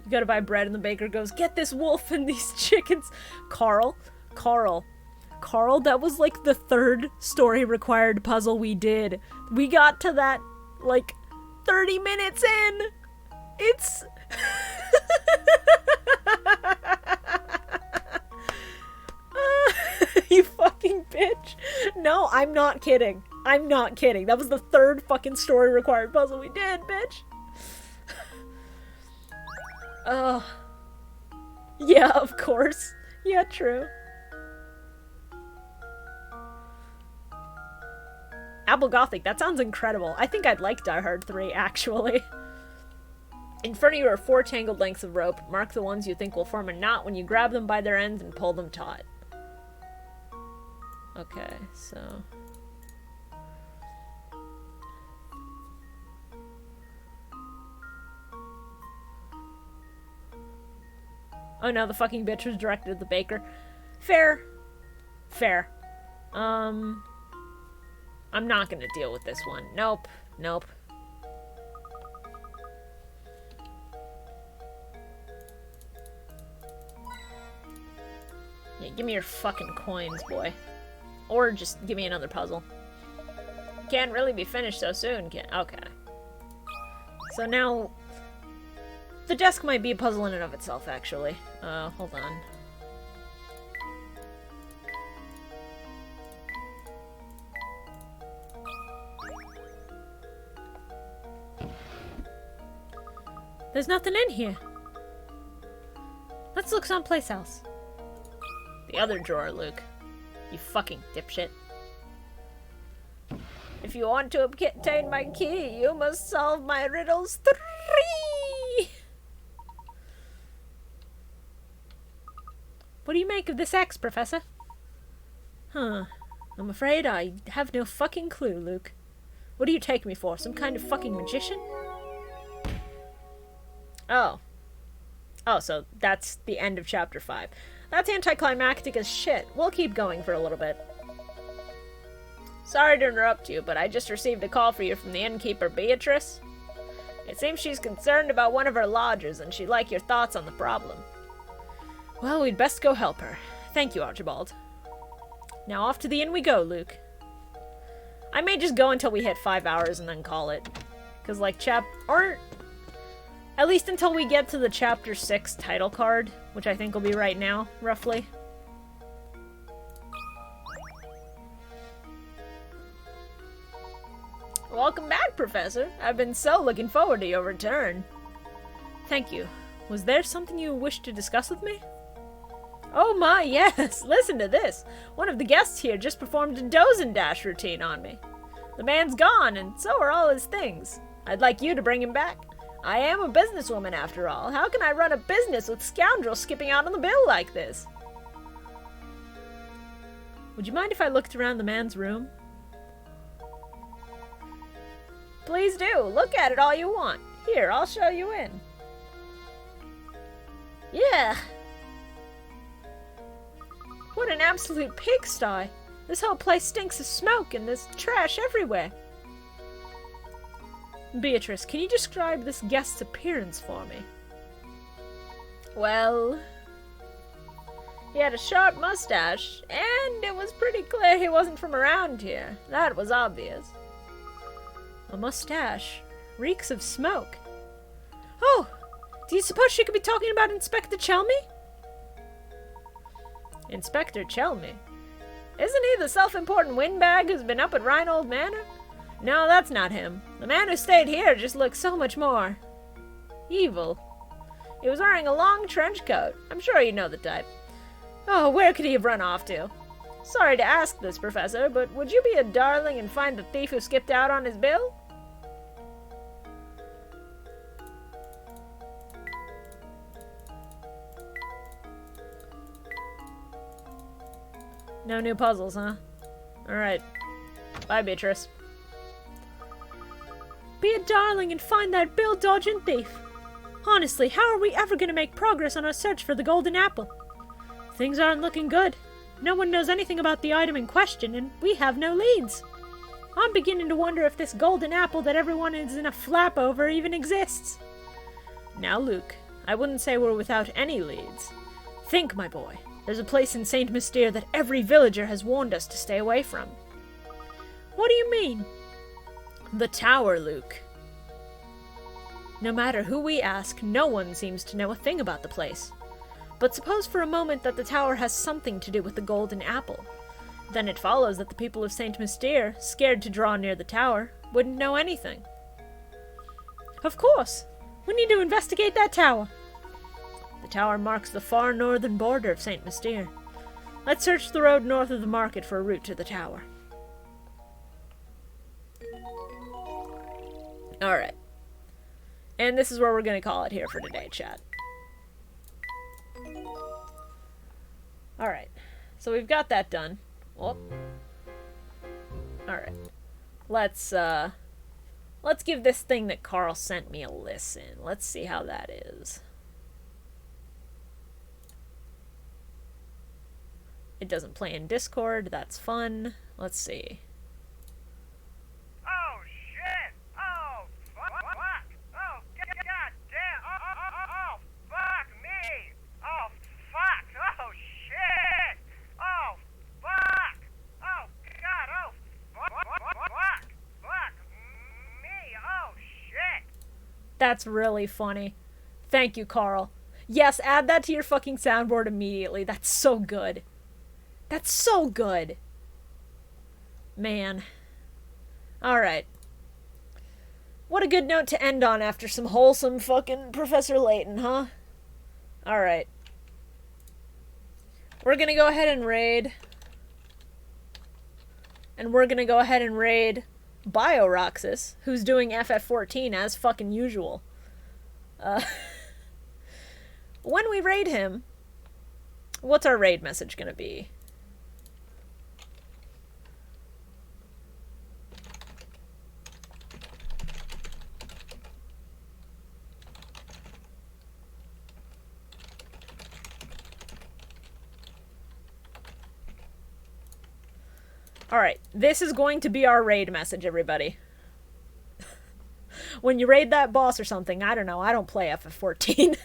You gotta buy bread and the baker goes, get this wolf and these chickens. Carl, that was like the third story required puzzle we did. We got to that, like, 30 minutes in. It's... You fucking bitch. No, I'm not kidding. I'm not kidding. That was the third fucking story required puzzle we did, bitch. Yeah, of course. Yeah, true. Apple Gothic, that sounds incredible. I think I'd like Die Hard 3, actually. In front of you are 4 tangled lengths of rope. Mark the ones you think will form a knot when you grab them by their ends and pull them taut. Okay, so... Oh no, the fucking bitch was directed at the baker. Fair. Fair. I'm not gonna deal with this one. Nope. Nope. Yeah, give me your fucking coins, boy. Or just give me another puzzle. Can't really be finished so soon, can... Okay. So now... The desk might be a puzzle in and of itself, actually. Hold on. There's nothing in here. Let's look someplace else. The other drawer, Luke. You fucking dipshit. If you want to obtain my key, you must solve my riddles 3! What do you make of this X, Professor? Huh. I'm afraid I have no fucking clue, Luke. What do you take me for? Some kind of fucking magician? Oh. Oh, so that's the end of Chapter 5. That's anticlimactic as shit. We'll keep going for a little bit. Sorry to interrupt you, but I just received a call for you from the innkeeper, Beatrice. It seems she's concerned about one of her lodgers, and she'd like your thoughts on the problem. Well, we'd best go help her. Thank you, Archibald. Now off to the inn we go, Luke. I may just go until we hit 5 hours and then call it. Because, like, or... At least until we get to the Chapter 6 title card, which I think will be right now, roughly. Welcome back, Professor. I've been so looking forward to your return. Thank you. Was there something you wished to discuss with me? Oh my, yes! Listen to this! One of the guests here just performed a doze and dash routine on me. The man's gone, and so are all his things. I'd like you to bring him back. I am a businesswoman, after all. How can I run a business with scoundrels skipping out on the bill like this? Would you mind if I looked around the man's room? Please do. Look at it all you want. Here, I'll show you in. Yeah. What an absolute pigsty. This whole place stinks of smoke and there's trash everywhere. Beatrice, can you describe this guest's appearance for me? Well, he had a sharp mustache, and it was pretty clear he wasn't from around here. That was obvious. A mustache reeks of smoke. Oh, do you suppose she could be talking about Inspector Chelmy? Inspector Chelmy? Isn't he the self-important windbag who's been up at Reinhold Manor? No, that's not him. The man who stayed here just looks so much more evil. He was wearing a long trench coat. I'm sure you know the type. Oh, where could he have run off to? Sorry to ask this, Professor, but would you be a darling and find the thief who skipped out on his bill? No new puzzles, huh? Alright. Bye, Beatrice. Be a darling and find that bill-dodging thief. Honestly, how are we ever going to make progress on our search for the golden apple? Things aren't looking good. No one knows anything about the item in question, and we have no leads. I'm beginning to wonder if this golden apple that everyone is in a flap over even exists. Now, Luke, I wouldn't say we're without any leads. Think, my boy. There's a place in Saint Mystere that every villager has warned us to stay away from. What do you mean? The tower, Luke. No matter who we ask, no one seems to know a thing about the place. But suppose for a moment that the tower has something to do with the golden apple. Then it follows that the people of Saint Mystere, scared to draw near the tower, wouldn't know anything. Of course! We need to investigate that tower. The tower marks the far northern border of Saint Mystere. Let's search the road north of the market for a route to the tower. Alright. And this is where we're going to call it here for today, chat. Alright. So we've got that done. Whoop. Alright. Let's give this thing that Carl sent me a listen. Let's see how that is. It doesn't play in Discord. That's fun. Let's see. Oh, shit! Oh, fuck! Oh, god damn! Oh, fuck me! Oh, fuck! Oh, shit! Oh, fuck! Oh, god! Oh, fuck me! Oh, shit! That's really funny. Thank you, Carl. Yes, add that to your fucking soundboard immediately. That's so good. That's so good. Man. Alright. What a good note to end on after some wholesome fucking Professor Layton, huh? Alright. We're gonna go ahead and raid. And we're gonna go ahead and raid BioRoxas, who's doing FF14 as fucking usual. When we raid him, what's our raid message gonna be? Alright, this is going to be our raid message, everybody. When you raid that boss or something, I don't know, I don't play FF14.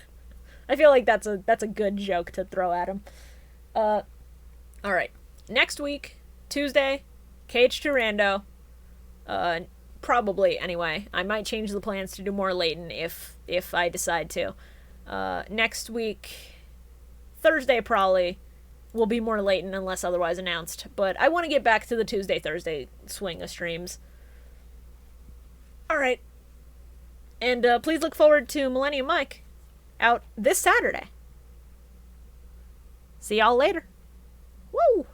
I feel like that's a good joke to throw at him. Alright, next week, Tuesday, KH2 Rando. Probably, anyway. I might change the plans to do more Layton if I decide to. Next week, Thursday probably, will be more Layton unless otherwise announced. But I want to get back to the Tuesday-Thursday swing of streams. Alright. And please look forward to Millennium Mike out this Saturday. See y'all later. Woo!